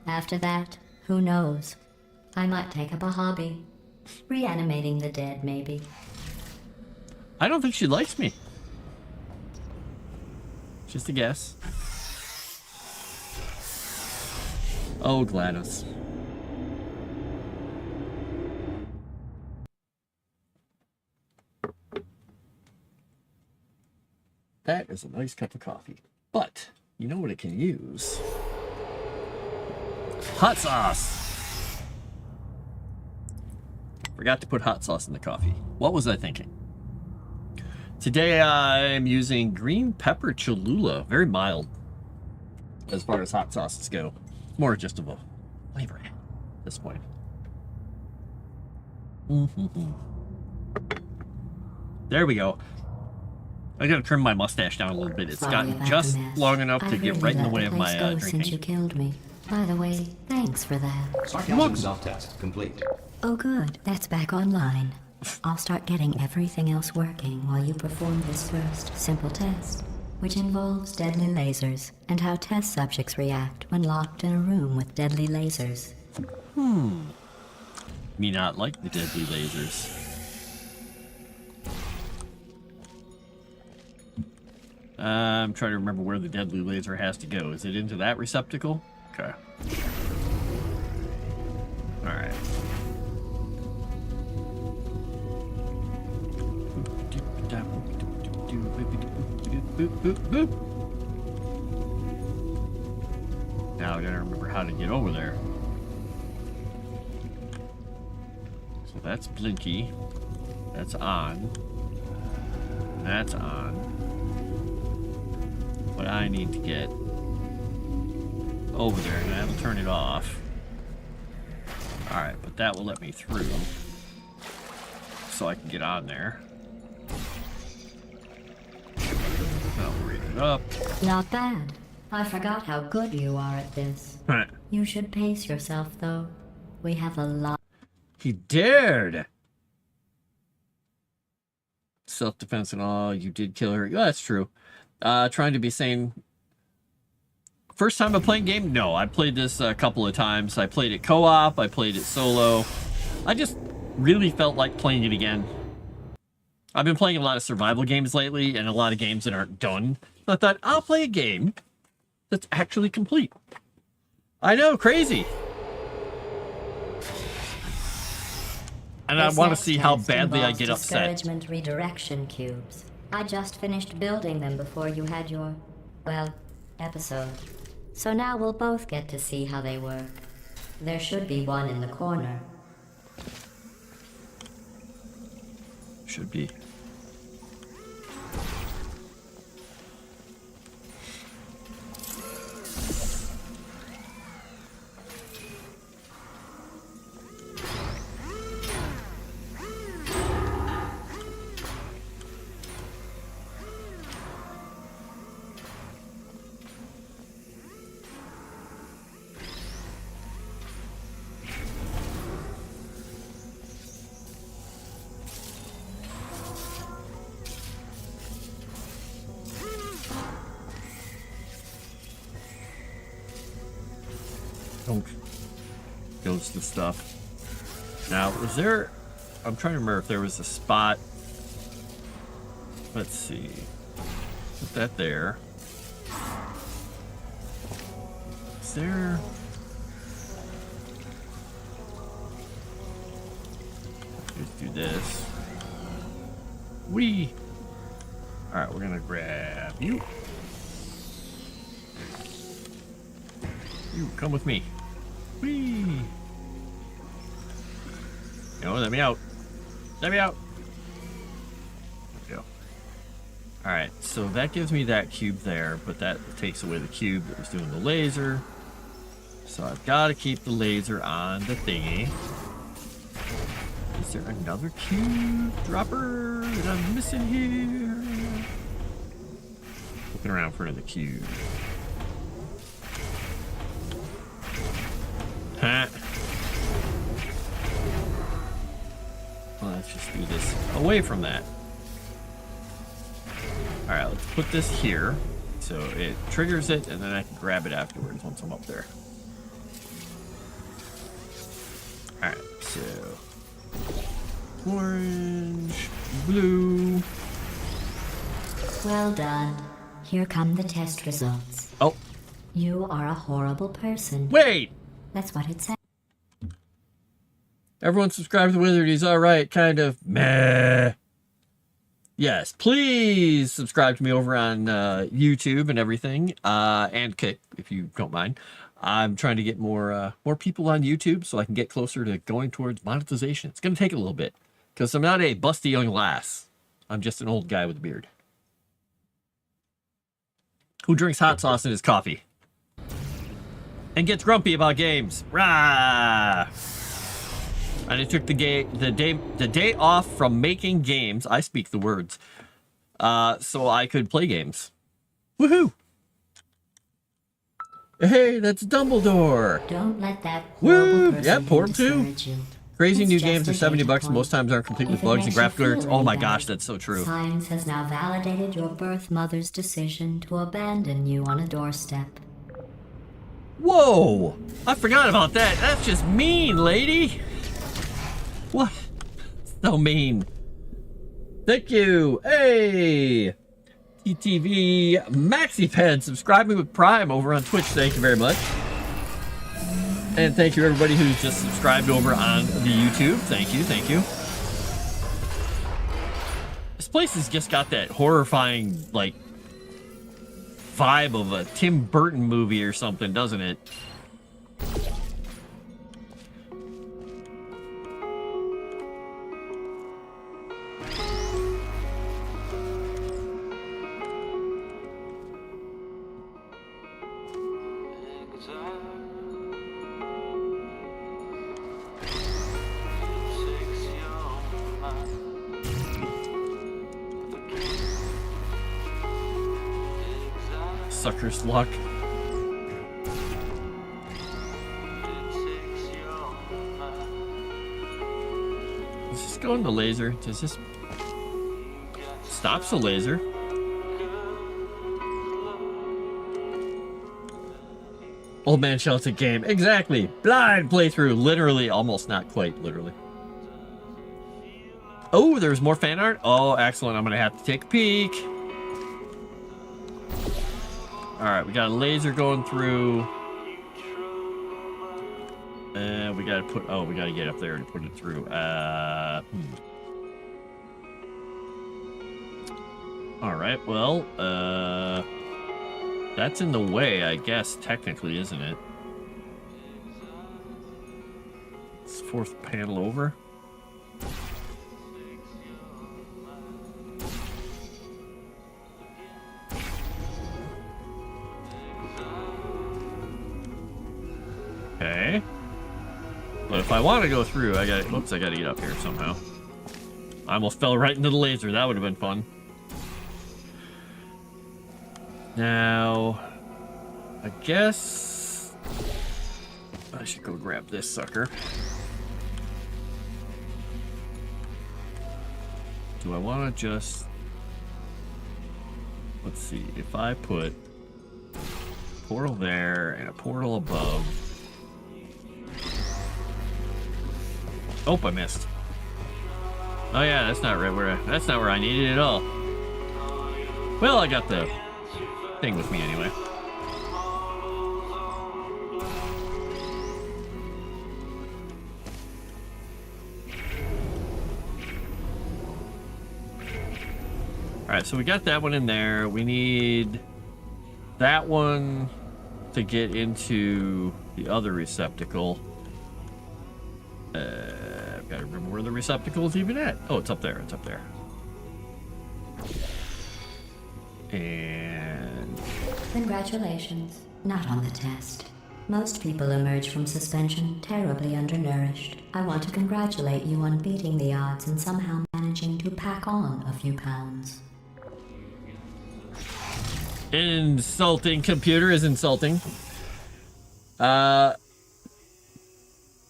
S4: After that, who knows? I might take up a hobby. Reanimating the dead, maybe.
S1: I don't think she likes me. Just a guess. Oh, GLaDOS. That is a nice cup of coffee. But, you know what it can use? Hot sauce! Forgot to put hot sauce in the coffee. What was I thinking? Today I'm using green pepper Cholula. Very mild as far as hot sauces go. It's more just of a flavor at this point. There we go. I gotta trim my mustache down a little bit. It's
S4: Sorry
S1: gotten
S4: about
S1: just
S4: the mess.
S1: long enough to
S4: I've
S1: get
S4: really
S1: right in the
S4: let
S1: way of
S4: place
S1: my
S4: go since you
S1: drinking.
S4: killed me. By the way, thanks for that.
S2: Sarcasm self-test complete.
S4: Oh good, that's back online. I'll start getting everything else working while you perform this first simple test, which involves deadly lasers and how test subjects react when locked in a room with deadly lasers.
S1: Me not like the deadly lasers. I'm trying to remember where the deadly laser has to go. Is it into that receptacle? Okay. Alright. Now I gotta remember how to get over there. So that's blinky. That's on. That's on. But I need to get over there and that'll turn it off. Alright, but that will let me through. So I can get on there. I'll read it up.
S4: Not bad. I forgot how good you are at this. You should pace yourself, though. We have a lot.
S1: He dared! Self-defense and all, you did kill her. Yeah, that's true. Trying to be sane. First time I playing game? No, I played this a couple of times. I played it co-op, I played it solo. I just really felt like playing it again. I've been playing a lot of survival games lately, and a lot of games that aren't done. I thought, I'll play a game that's actually complete. I know, crazy. And I
S4: This
S1: want to
S4: next
S1: see how
S4: test
S1: badly I
S4: involves
S1: get upset.
S4: Discouragement redirection cubes. I just finished building them before you had your, well, episode. So now we'll both get to see how they work. There should be one in the corner.
S1: Should be. Don't goes to stuff. Now, was there... I'm trying to remember if there was a spot... Let's see. Put that there. Is there... Let's do this. Whee! Alright, we're gonna grab you. You, come with me. Whee! No, let me out. Let me out! There we go. Alright, so that gives me that cube there, but that takes away the cube that was doing the laser. So I've got to keep the laser on the thingy. Is there another cube dropper that I'm missing here? Looking around for another cube. Huh. Well, let's just do this away from that. Alright, let's put this here. So it triggers it, and then I can grab it afterwards once I'm up there. Alright, so... orange, blue...
S4: Well done. Here come the test results.
S1: Oh,
S4: You are a horrible person.
S1: wait!
S4: That's what it said.
S1: Everyone subscribe to the Wizard. He's alright, kind of meh. Yes, please subscribe to me over on YouTube and everything, and Kick, if you don't mind. I'm trying to get more people on YouTube so I can get closer to going towards monetization. It's going to take a little bit because I'm not a busty young lass. I'm just an old guy with a beard who drinks hot sauce in his coffee and gets grumpy about games. Rah! And I took the day off from making games. I speak the words, so I could play games. Woohoo! Hey, that's Dumbledore.
S4: Don't let that
S1: Woo!
S4: horrible person
S1: Yeah, Portal 2.
S4: discourage you.
S1: Crazy
S4: It's
S1: new
S4: just
S1: games
S4: a
S1: are $70
S4: data
S1: and
S4: point.
S1: most times aren't complete with
S4: If it
S1: bugs and
S4: makes you
S1: graphic
S4: feel
S1: alerts. Oh
S4: really
S1: my
S4: bad,
S1: gosh, that's so true.
S4: Science has now validated your birth mother's decision to abandon you on a doorstep.
S1: Whoa! I forgot about that. That's just mean, lady. What? So mean. Thank you. Hey! TTV MaxiPed subscribing with Prime over on Twitch. Thank you very much. And thank you everybody who's just subscribed over on the YouTube. Thank you, thank you. This place has just got that horrifying, like, vibe of a Tim Burton movie or something, doesn't it? Sucker's luck. Let's just go in the laser. Does this stops the laser? Old man shouts at game. Exactly. Blind playthrough. Literally, almost not quite literally. Oh, there's more fan art. Oh, excellent. I'm gonna have to take a peek. Alright, we got a laser going through. And we gotta put... oh, we gotta get up there and put it through. Alright, well, that's in the way, I guess, technically, isn't it? It's the fourth panel over. Okay. But if I want to go through, I gotta... oops, I gotta get up here somehow. I almost fell right into the laser. That would have been fun. Now... I guess... I should go grab this sucker. Do I want to just... let's see. If I put... portal there and a portal above... oh, I missed. Oh yeah, that's not right where that's not where I needed it at all. Well, I got the thing with me anyway. Alright, so we got that one in there. We need that one to get into the other receptacle. I've got to remember where the receptacle is even at. Oh, it's up there. It's up there. And...
S4: Congratulations. Not on the test. Most people emerge from suspension terribly undernourished. I want to congratulate you on beating the odds and somehow managing to pack on a few pounds.
S1: Insulting. Computer is insulting.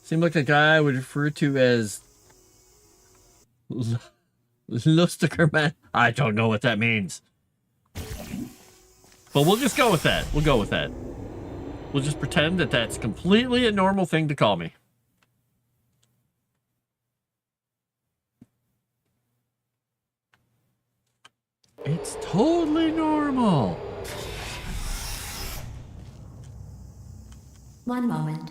S1: Seemed like a guy I would refer to as Lustigerman. I don't know what that means. But we'll just go with that. We'll go with that. We'll just pretend that that's completely a normal thing to call me. It's totally normal.
S4: One moment.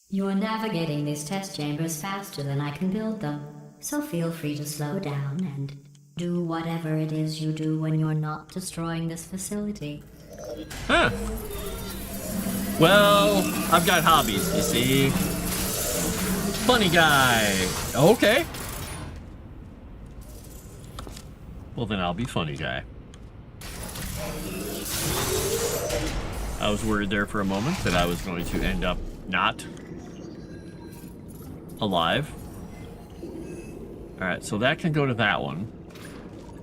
S4: You're navigating these test chambers faster than I can build them, so feel free to slow down and do whatever it is you do when you're not destroying this facility.
S1: Huh. Well, I've got hobbies, you see. Funny guy. Okay. Well, then I'll be funny guy. I was worried there for a moment that I was going to end up not alive. Alright, so that can go to that one.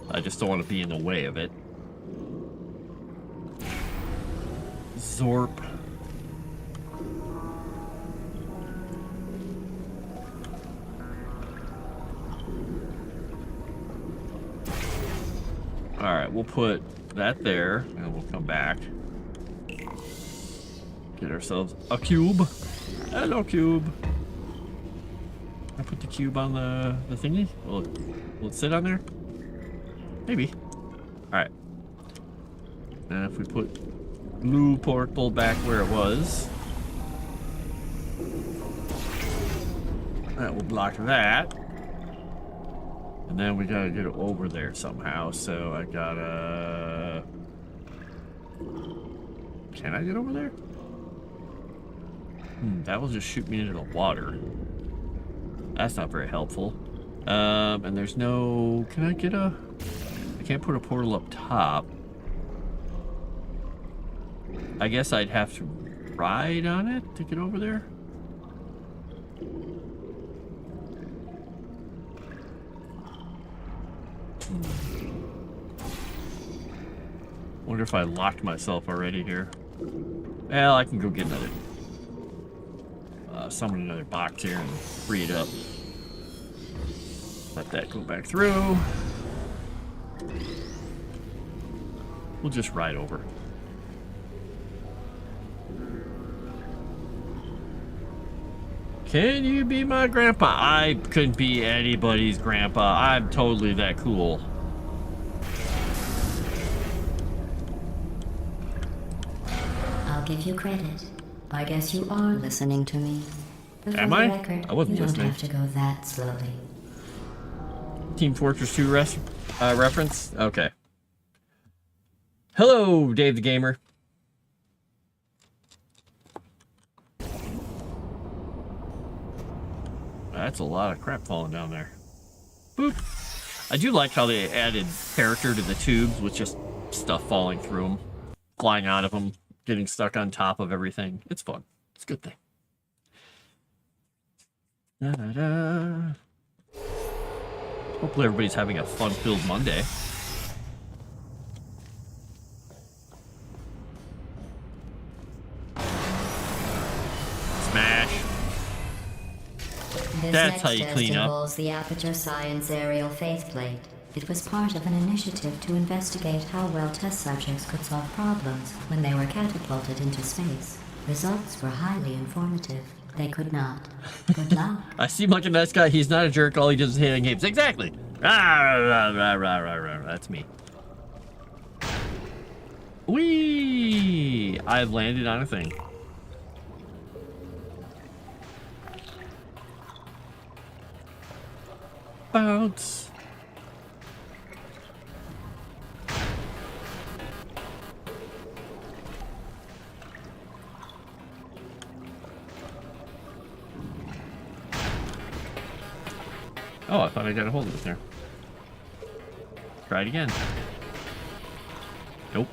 S1: I just don't want to be in the way of it. Zorp. Alright, we'll put that there, and we'll come back. Get ourselves a cube. Hello, cube. I put the cube on the thingy? Will it sit on there? Maybe. Alright. And if we put blue portal back where it was, that will block that. And then we gotta get it over there somehow, so I gotta... Can I get over there? That will just shoot me into the water. That's not very helpful. And there's no... Can I get a... I can't put a portal up top. I guess I'd have to ride on it to get over there. Wonder if I locked myself already here. Well, I can go get another... summon another box here and free it up. Let that go back through. We'll just ride over. Can you be my grandpa? I couldn't be anybody's grandpa. I'm totally that cool.
S4: I'll give you credit. I guess you are listening to me. But
S1: Am
S4: for
S1: I?
S4: the record,
S1: I wasn't
S4: you don't
S1: listening.
S4: have to go that slowly.
S1: Team Fortress 2 reference? Okay. Hello, Dave the Gamer. That's a lot of crap falling down there. Boop. I do like how they added character to the tubes with just stuff falling through them, flying out of them, getting stuck on top of everything. It's fun. It's a good thing. Da-da-da. Hopefully everybody's having a fun-filled Monday. Smash.
S4: This
S1: That's
S4: next
S1: how you
S4: test
S1: clean up.
S4: involves the Aperture Science Aerial Faithplate. It was part of an initiative to investigate how well test subjects could solve problems when they were catapulted into space. Results were highly informative. They could not. Good luck.
S1: I seem like a nice guy. He's not a jerk. All he does is hit on games. Exactly. Rah, rah, rah, rah, rah, rah. That's me. Whee! I've landed on a thing. Bounce. Oh, I thought I got a hold of it there. Try it again. Nope.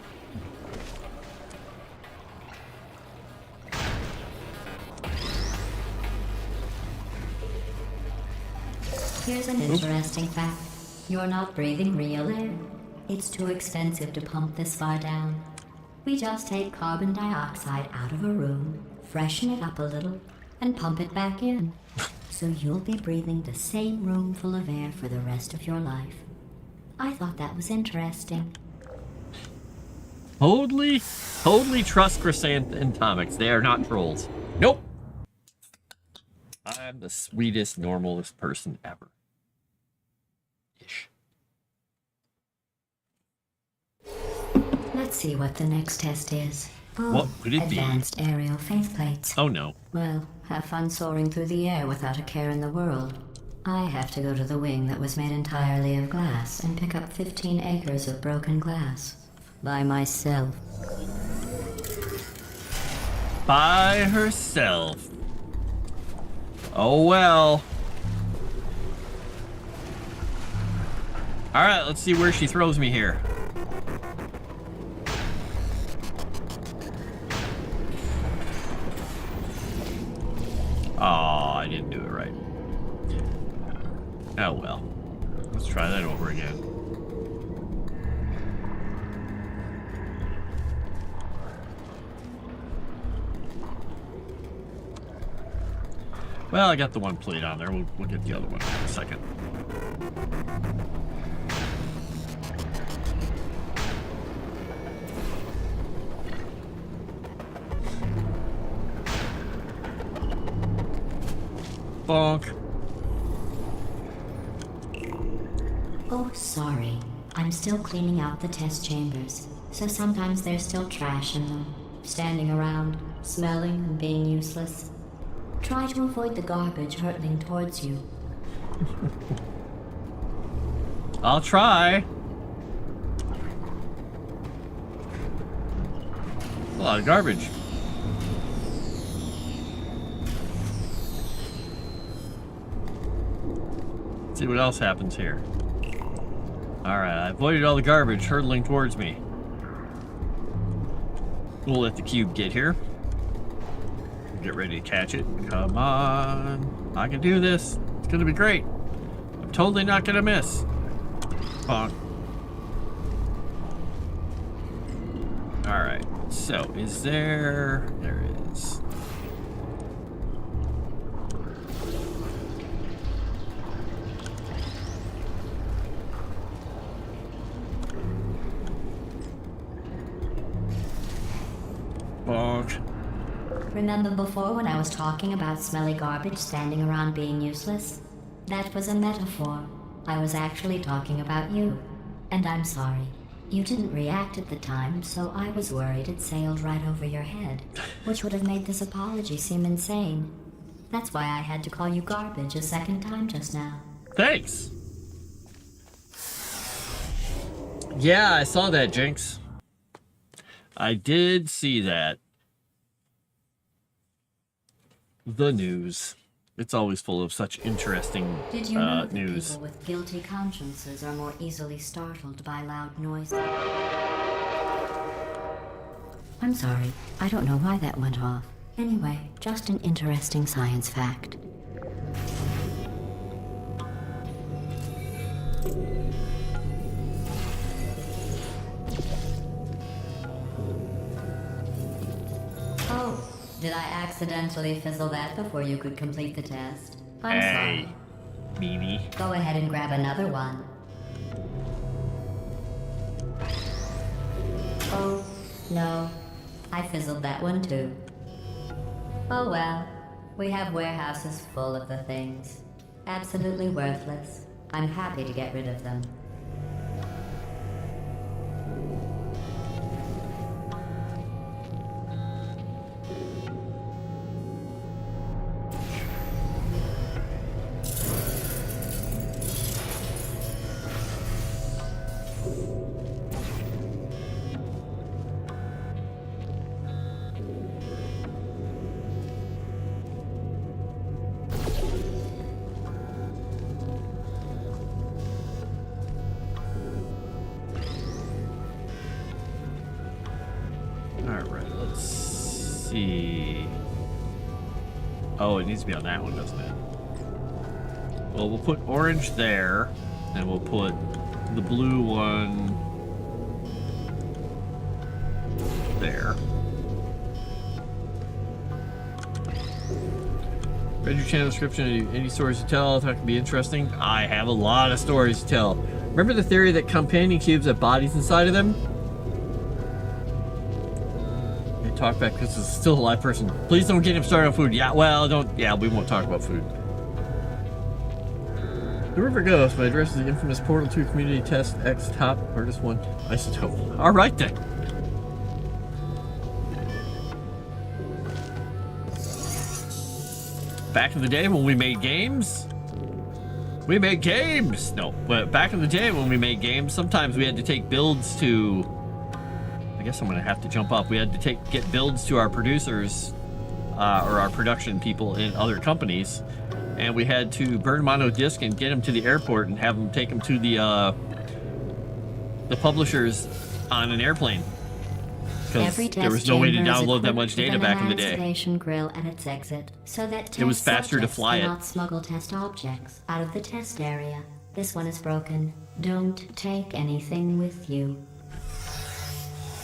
S4: Here's an interesting fact. You're not breathing real air. It's too expensive to pump this far down. We just take carbon dioxide out of a room, freshen it up a little, and pump it back in. So you'll be breathing the same room full of air for the rest of your life. I thought that was interesting.
S1: Totally trust Chrysanthemics. They are not trolls. Nope. I'm the sweetest, normalest person ever. Ish.
S4: Let's see what the next test is. Oh,
S1: What would it be?
S4: advanced aerial faith plates.
S1: Oh no.
S4: Well, have fun soaring through the air without a care in the world. I have to go to the wing that was made entirely of glass and pick up 15 acres of broken glass. By myself.
S1: By herself. Oh well. Alright, let's see where she throws me here. Oh, I didn't do it right. Oh well. Let's try that over again. Well, I got the one plate on there. We'll get the other one in a second. Bonk.
S4: Oh, sorry. I'm still cleaning out the test chambers, so sometimes there's still trash in them, standing around, smelling and being useless. Try to avoid the garbage hurtling towards you.
S1: I'll try. A lot of garbage. Let's see what else happens here. Alright, I avoided all the garbage hurtling towards me. We'll let the cube get here. Get ready to catch it. Come on. I can do this. It's gonna be great. I'm totally not gonna miss. Bonk. Alright, so is there... There is. Bonk.
S4: Remember before when I was talking about smelly garbage standing around being useless? That was a metaphor. I was actually talking about you. And I'm sorry. You didn't react at the time, so I was worried it sailed right over your head, which would have made this apology seem insane. That's why I had to call you garbage a second time just now.
S1: Thanks. Yeah, I saw that, Jinx. I did see that. The news. It's always full of such interesting
S4: Did you know that
S1: news.
S4: people with guilty consciences are more easily startled by loud noises? I'm sorry. I don't know why that went off. Anyway, just an interesting science fact. Oh, did I accidentally fizzle that before you could complete the test? I'm
S1: Hey,
S4: sorry.
S1: meanie.
S4: Go ahead and grab another one. Oh, no. I fizzled that one too. Oh well. We have warehouses full of the things. Absolutely worthless. I'm happy to get rid of them.
S1: red. Let's see. Oh, it needs to be on that one, doesn't it? Well, we'll put orange there, and we'll put the blue one there. Read your channel description. Any stories to tell? That can be interesting. I have a lot of stories to tell. Remember the theory that companion cubes have bodies inside of them? I talk back because it's still a live person. Please don't get him started on food. Yeah, well, don't. Yeah, we won't talk about food. The River Ghost. My address is the infamous Portal 2 Community Test X Top Hardest One Isotope. All right then. Back in the day when we made games, No, but back in the day when we made games, sometimes we had to take builds to. I guess I'm gonna have to jump up. We had to get builds to our producers, or our production people in other companies, and we had to burn them on a disc and get them to the airport and have them take them to the publishers on an airplane. Because there was no way to download that much data back in the day.
S4: Grill at its exit, so that
S1: it was faster to fly it.
S4: Cannot smuggle test objects out of the test area. This one is broken. Don't take anything with you.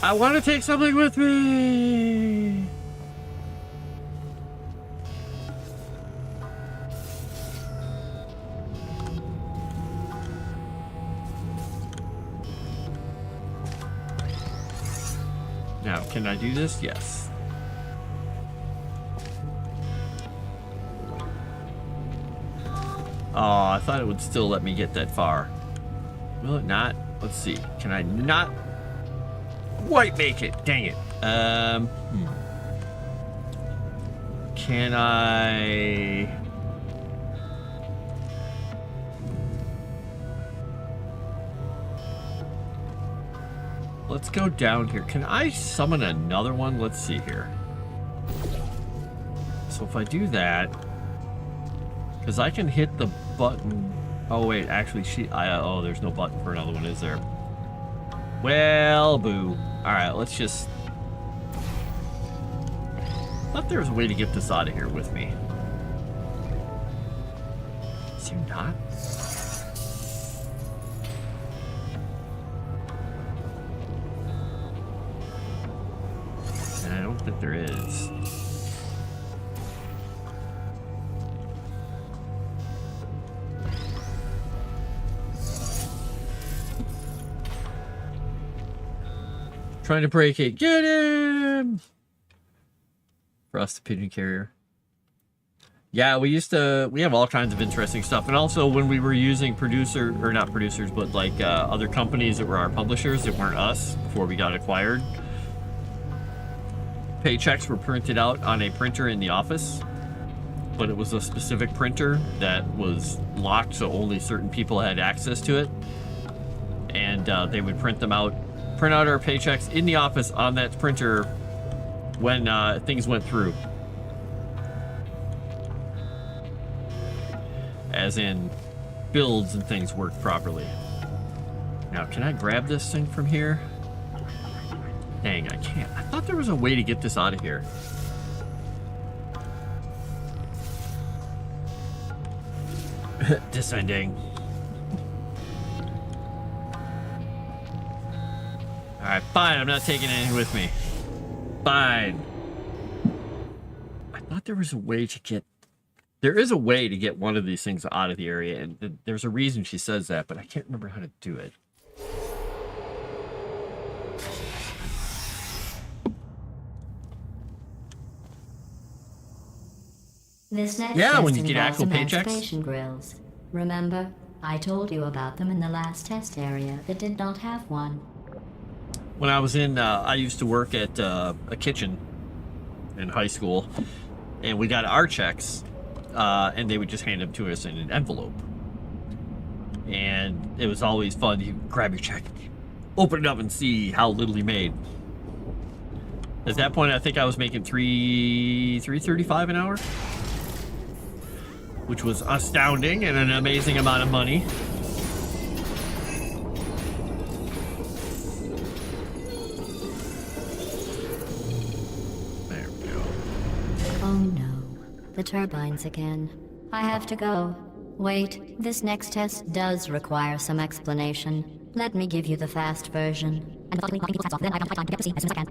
S1: I want to take something with me. Now, can I do this? Yes. Oh, I thought it would still let me get that far. Will it not? Let's see. Can I not quite make it? Dang it. Can I... Let's go down here. Can I summon another one? Let's see here. So if I do that, because I can hit the button. Oh wait, actually, oh, there's no button for another one, is there? Well, boo. All right, let's just. I thought there was a way to get this out of here with me. Is there not? I don't think there is. Trying to break it. Get him! Frost the pigeon carrier. Yeah, we have all kinds of interesting stuff. And also when we were using not producers, but like other companies that were our publishers that weren't us before we got acquired. Paychecks were printed out on a printer in the office, but it was a specific printer that was locked, so only certain people had access to it. And they would print out our paychecks in the office on that printer when things went through. As in, builds and things worked properly. Now, can I grab this thing from here? Dang, I can't. I thought there was a way to get this out of here. Descending. Alright, fine. I'm not taking anything with me. Fine. I thought there was a way to get... There is a way to get one of these things out of the area, and there's a reason she says that, but I can't remember how to do it.
S4: This next
S1: when you
S4: test
S1: get actual
S4: involves
S1: paychecks.
S4: emancipation grills. Remember, I told you about them in the last test area that did not have one.
S1: When I was in, I used to work at a kitchen in high school, and we got our checks, and they would just hand them to us in an envelope. And it was always fun. You grab your check, open it up, and see how little you made. At that point, I think I was making $3.35 an hour, which was astounding and an amazing amount of money.
S4: the turbines again. I have to go. Wait, this next test does require some explanation. Let me give you the fast version.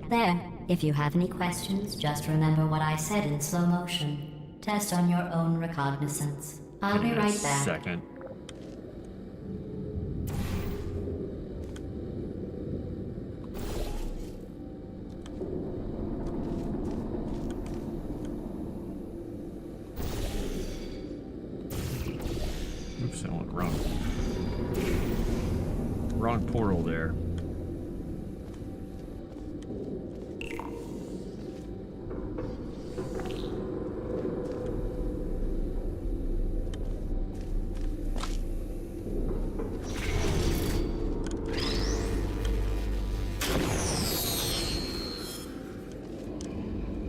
S4: There. If you have any questions, just remember what I said in slow motion. Test on your own recognizance. I'll be right back.
S1: Second. Oops, I went wrong portal there.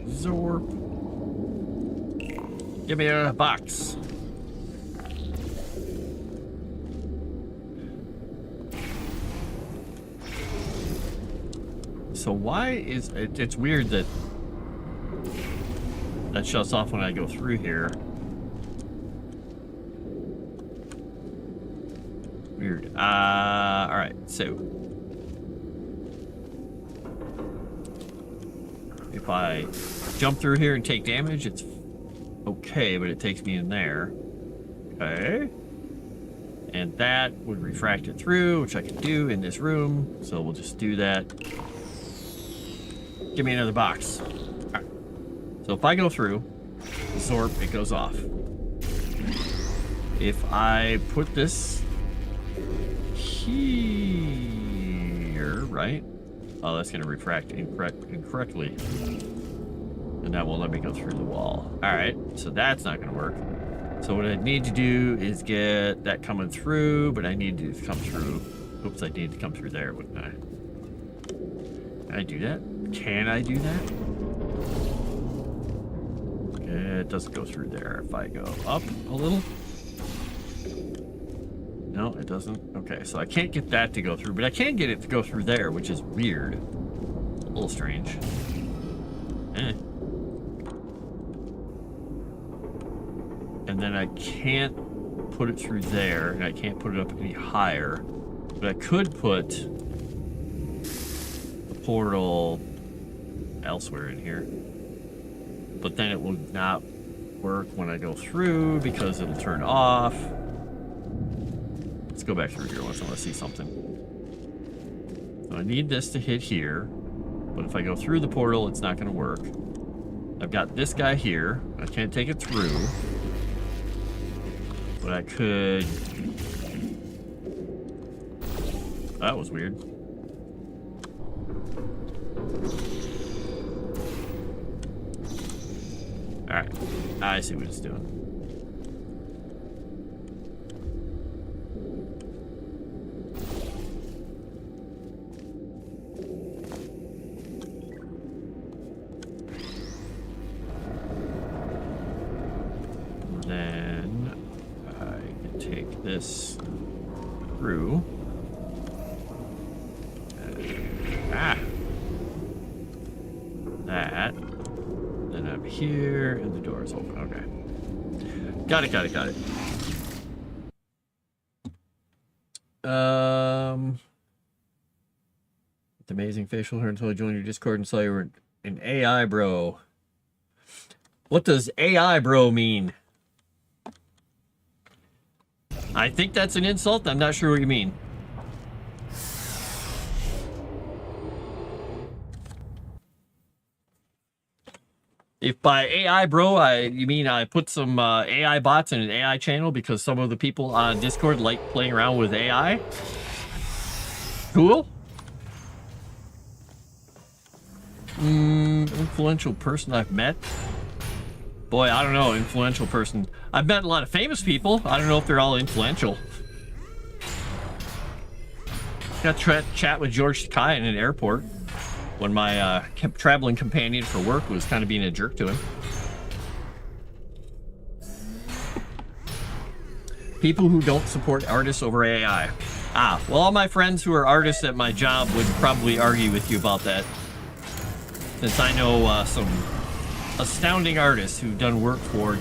S1: Zorp. Give me a box. So why is it? It's weird that that shuts off when I go through here. Weird. All right. So if I jump through here and take damage, it's okay, but it takes me in there. Okay. And that would refract it through, which I can do in this room. So we'll just do that. Give me another box. All right. So if I go through, Zorp, it goes off. If I put this here, right? Oh, that's going to refract incorrectly. And that won't let me go through the wall. All right, so that's not going to work. So what I need to do is get that coming through, but I need to come through. Oops, I need to come through there, wouldn't I? Can I do that? Can I do that? It doesn't go through there. If I go up a little. No, it doesn't. Okay, so I can't get that to go through, but I can get it to go through there, which is weird. A little strange. And then I can't put it through there, and I can't put it up any higher. But I could put the portal elsewhere in here. But then it will not work when I go through because it'll turn off. Let's go back through here once I want to see something. So I need this to hit here, but if I go through the portal, it's not going to work. I've got this guy here. I can't take it through, but I could... That was weird. Alright, I see what it's doing. Then I can take this through. That. Then I'm here, and the door is open. Okay. Got it. It's amazing facial hair until I joined your Discord and saw you were an AI bro. What does AI bro mean? I think that's an insult. I'm not sure what you mean. If by AI bro, you mean I put some AI bots in an AI channel because some of the people on Discord like playing around with AI? Cool. Influential person I've met? Boy, I don't know, influential person. I've met a lot of famous people. I don't know if they're all influential. Got to chat with George Takei in an airport when my traveling companion for work was kind of being a jerk to him. People who don't support artists over AI. Well, all my friends who are artists at my job would probably argue with you about that, since I know some astounding artists who've done work for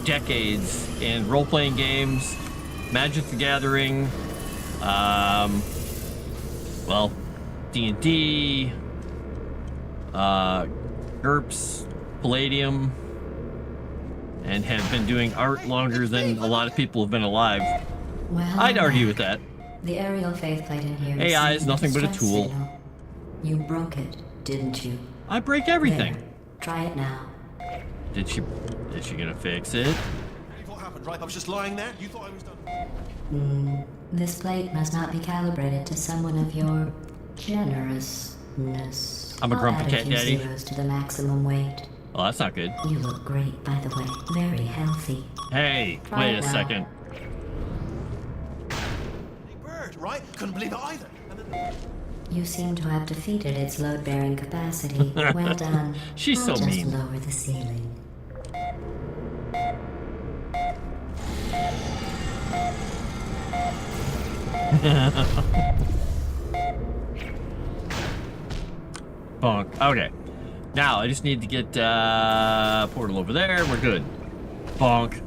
S1: decades in role-playing games, Magic the Gathering, well, D&D, GURPS, Palladium, and have been doing art longer than a lot of people have been alive.
S4: Well,
S1: I'd argue with that.
S4: the aerial faithplate in here.
S1: AI is
S4: sending
S1: nothing but a
S4: distress
S1: tool.
S4: signal. You broke it, didn't you?
S1: I break everything.
S4: There. Try it now.
S1: Is she gonna fix it?
S3: What happened, right? I was just lying there. You thought I was done.
S4: This plate must not be calibrated to someone of your generousness.
S1: I'm a grumpy
S4: I'll add
S1: cat
S4: a few
S1: daddy.
S4: zeros to the maximum weight.
S1: Oh, that's not good.
S4: You look great, by the way. Very healthy.
S1: Hey,
S4: Try
S1: wait
S4: it
S1: a
S4: now.
S1: second.
S3: Hey, bird, right? Couldn't believe it either. And then...
S4: You seem to have defeated its load-bearing capacity. Well done.
S1: She's
S4: I'll
S1: so
S4: just
S1: mean.
S4: lower the ceiling.
S1: Bonk. Okay. Now, I just need to get portal over there. We're good. Bonk.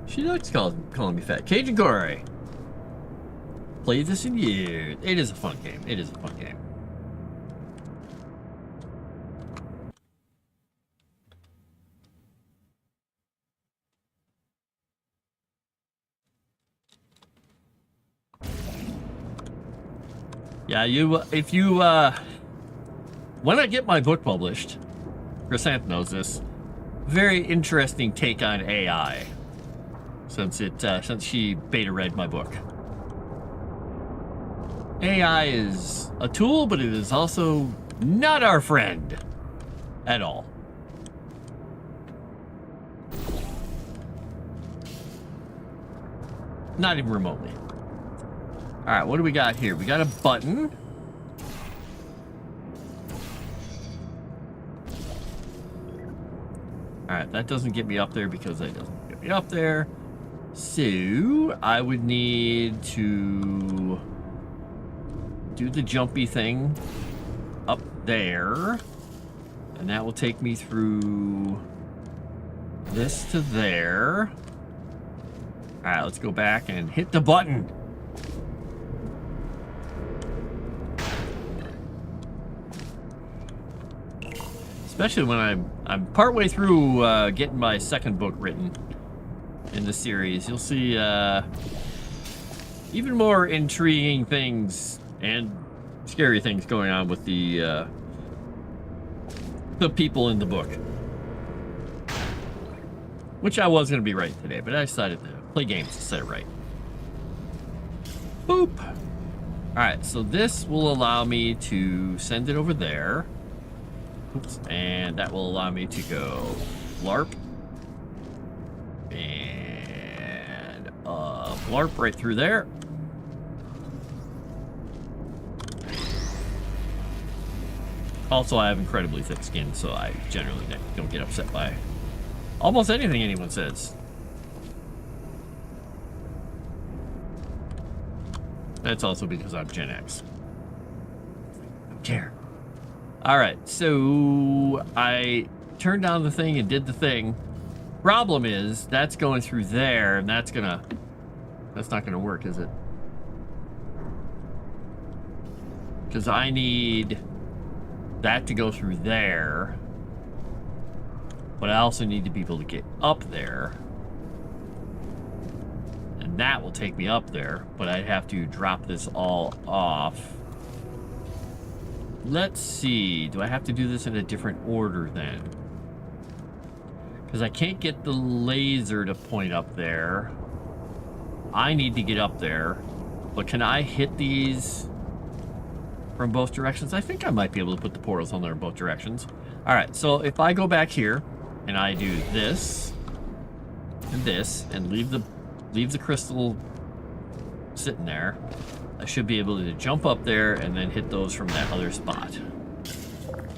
S1: She likes calling me fat. Cajun Gory. Played this in years. It is a fun game. It is a fun game. Yeah, if you, when I get my book published, Chrysanth knows this, very interesting take on AI, since she beta read my book. AI is a tool, but it is also not our friend at all. Not even remotely. All right, what do we got here? We got a button. All right, that doesn't get me up there because that doesn't get me up there. So I would need to do the jumpy thing up there, and that will take me through this to there. All right, let's go back and hit the button. Especially when I'm partway through getting my second book written in the series. You'll see even more intriguing things and scary things going on with the people in the book. Which I was going to be right today, but I decided to play games to set it right. Boop. Alright, so this will allow me to send it over there. Oops. And that will allow me to go LARP. And LARP right through there. Also, I have incredibly thick skin, so I generally don't get upset by almost anything anyone says. That's also because I'm Gen X. Don't care. Alright, so I turned down the thing and did the thing. Problem is, that's going through there, and that's not gonna work, is it? Because I need that to go through there. But I also need to be able to get up there. And that will take me up there, but I'd have to drop this all off. Let's see, do I have to do this in a different order then? Because I can't get the laser to point up there. I need to get up there. But can I hit these from both directions? I think I might be able to put the portals on there in both directions. Alright, so if I go back here, and I do this, and leave the crystal sitting there, I should be able to jump up there and then hit those from that other spot.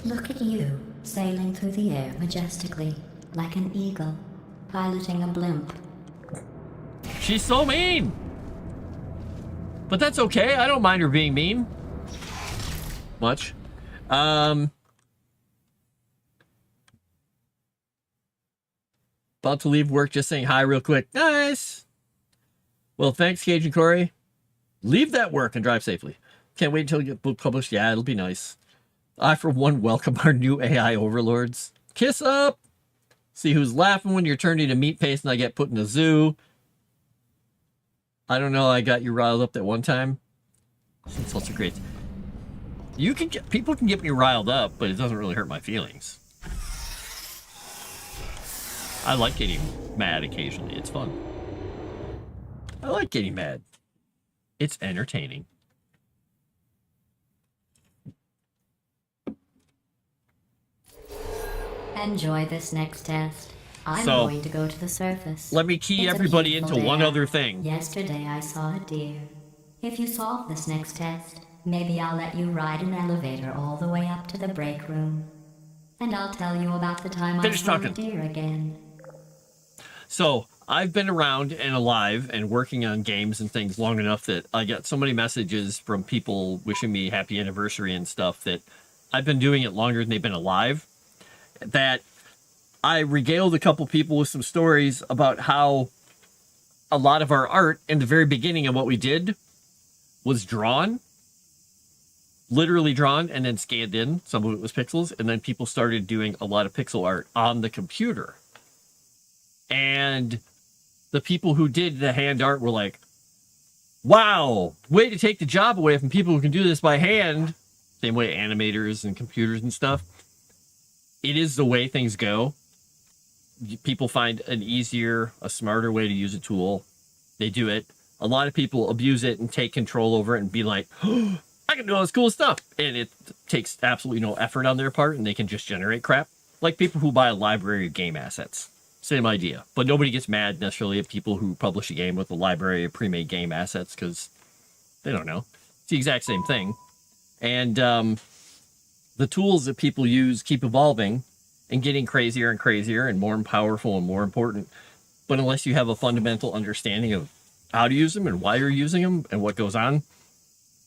S4: Look at you, sailing through the air majestically, like an eagle, piloting a blimp.
S1: She's so mean! But that's okay. I don't mind her being mean. Much. About to leave work, just saying hi real quick. Nice. Well, thanks, Cajun Corey. Leave that work and drive safely. Can't wait until you get book published. Yeah, it'll be nice. I, for one, welcome our new AI overlords. Kiss up. See who's laughing when you're turned into meat paste and I get put in a zoo. I don't know. I got you riled up that one time. Insults are great. You can get, people can get me riled up, but it doesn't really hurt my feelings. I like getting mad occasionally. It's fun. I like getting mad. It's entertaining.
S4: Enjoy this next test. I'm
S1: So,
S4: going to go to the surface.
S1: Let me key
S4: It's a
S1: everybody into
S4: beautiful
S1: one
S4: day
S1: other
S4: out.
S1: thing.
S4: Yesterday I saw a deer. If you solve this next test, maybe I'll let you ride an elevator all the way up to the break room. And I'll tell you about the time
S1: Finish
S4: I saw
S1: talking.
S4: a deer again.
S1: So, I've been around and alive and working on games and things long enough that I got so many messages from people wishing me happy anniversary and stuff that I've been doing it longer than they've been alive. That I regaled a couple people with some stories about how a lot of our art in the very beginning of what we did was drawn, literally drawn and then scanned in. Some of it was pixels, and then people started doing a lot of pixel art on the computer. And the people who did the hand art were like, wow, way to take the job away from people who can do this by hand. Same way animators and computers and stuff. It is the way things go. People find an easier, a smarter way to use a tool. They do it. A lot of people abuse it and take control over it and be like, oh, I can do all this cool stuff. And it takes absolutely no effort on their part and they can just generate crap. Like people who buy a library of game assets. Same idea. But nobody gets mad necessarily at people who publish a game with a library of pre-made game assets because they don't know. It's the exact same thing. And the tools that people use keep evolving and getting crazier and crazier and more powerful and more important. But unless you have a fundamental understanding of how to use them and why you're using them and what goes on,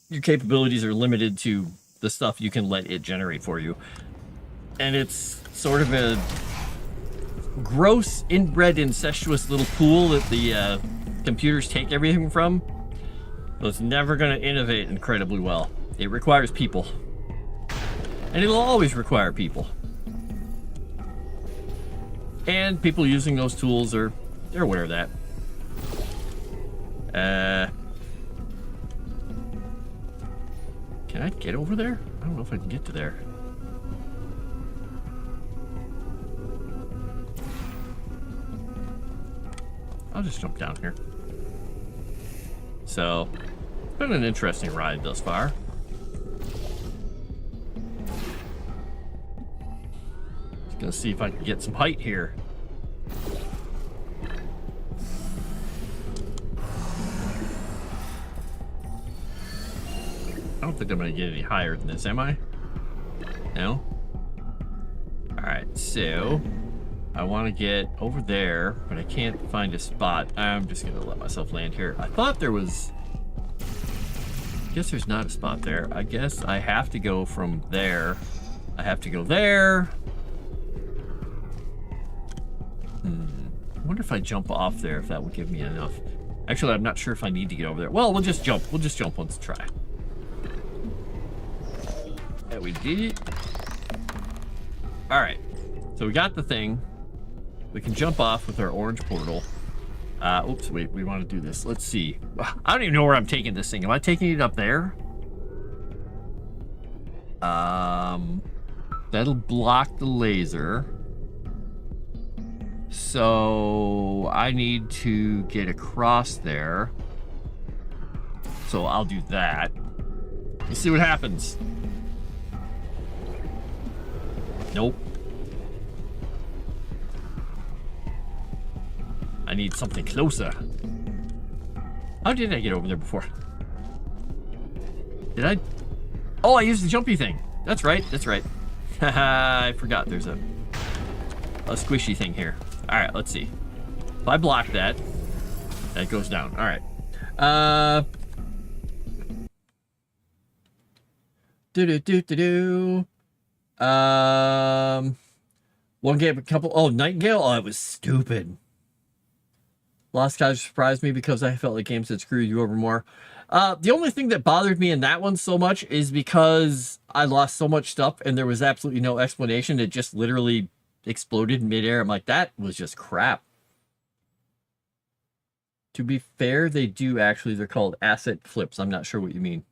S1: your capabilities are limited to the stuff you can let it generate for you. And it's sort of a gross, inbred, incestuous little pool that the computers take everything from. But it's never going to innovate incredibly well. It requires people. And it'll always require people. And people using those tools they're aware of that. Can I get over there? I don't know if I can get to there. I'll just jump down here. So, it's been an interesting ride thus far. Just gonna see if I can get some height here. I don't think I'm gonna get any higher than this, am I? No? Alright, so I want to get over there, but I can't find a spot. I'm just gonna let myself land here. I thought there was... I guess there's not a spot there. I guess I have to go from there. I have to go there. I wonder if I jump off there, if that would give me enough. Actually, I'm not sure if I need to get over there. Well, we'll just jump. We'll just jump once and try. Yeah, we did it. All right. So we got the thing. We can jump off with our orange portal. Oops, wait, we want to do this. Let's see. I don't even know where I'm taking this thing. Am I taking it up there? That'll block the laser. So I need to get across there. So I'll do that. Let's see what happens. Nope. I need something closer. How did I get over there before? Did I? Oh, I used the jumpy thing. That's right. That's right. Haha, I forgot there's a squishy thing here. All right, let's see. If I block that, that goes down. All right. One game, a couple. Oh, Nightingale. Oh, it was stupid. Lost Cause surprised me because I felt like games that screwed you over more. The only thing that bothered me in that one so much is because I lost so much stuff and there was absolutely no explanation. It just literally exploded in midair. I'm like, that was just crap. To be fair, they do actually. They're called asset flips. I'm not sure what you mean.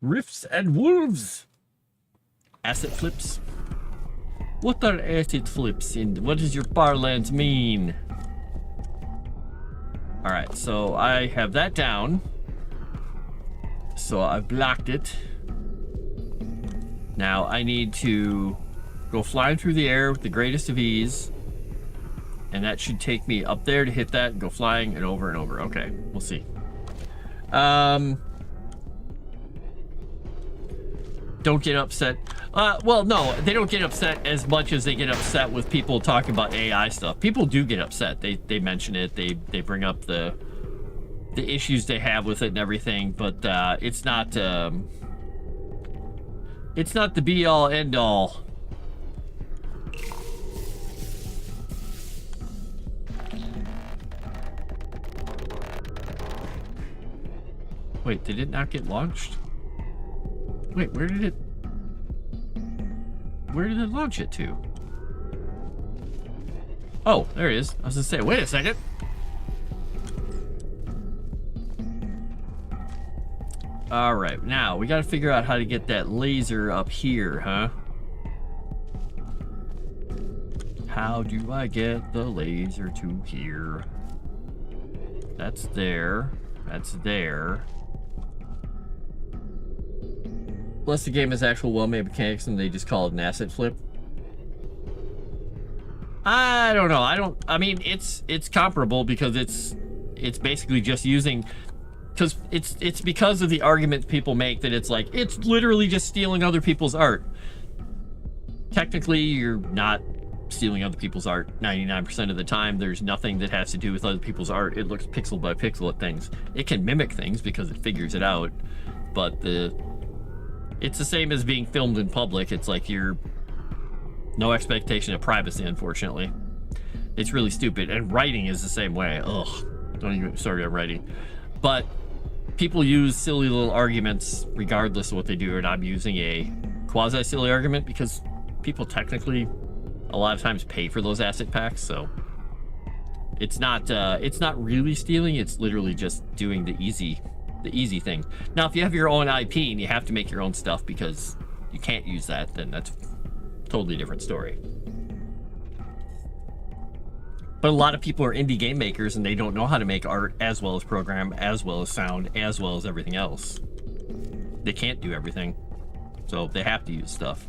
S1: Rifts and wolves. Asset flips. What are asset flips and what does your parlance mean? Alright, so I have that down. So I've blocked it. Now I need to go flying through the air with the greatest of ease. And that should take me up there to hit that and go flying and over and over. Okay, we'll see. Don't get upset. Well, no, they don't get upset as much as they get upset with people talking about AI stuff. People do get upset. They mention it. They bring up the issues they have with it and everything. But it's not the be all end all. Wait, did it not get launched? Wait, where did it launch it to? Oh, there it is. I was gonna say, wait a second. All right, now we gotta figure out how to get that laser up here, huh? How do I get the laser to here? That's there. That's there. Unless the game has actual well-made mechanics and they just call it an asset flip. I don't know. I mean, it's comparable because it's basically just using, because it's because of the argument people make that it's like it's literally just stealing other people's art. Technically, you're not stealing other people's art 99% of the time. There's nothing that has to do with other people's art. It looks pixel by pixel at things. It can mimic things because it figures it out, but it's the same as being filmed in public. It's like you're no expectation of privacy, unfortunately. It's really stupid. And writing is the same way. Ugh, don't even start on writing. But people use silly little arguments regardless of what they do, and I'm using a quasi-silly argument because people technically a lot of times pay for those asset packs, so it's not really stealing. It's literally just doing the easy thing. Now, if you have your own IP and you have to make your own stuff because you can't use that, then that's a totally different story. But a lot of people are indie game makers and they don't know how to make art as well as program, as well as sound, as well as everything else. They can't do everything, so they have to use stuff.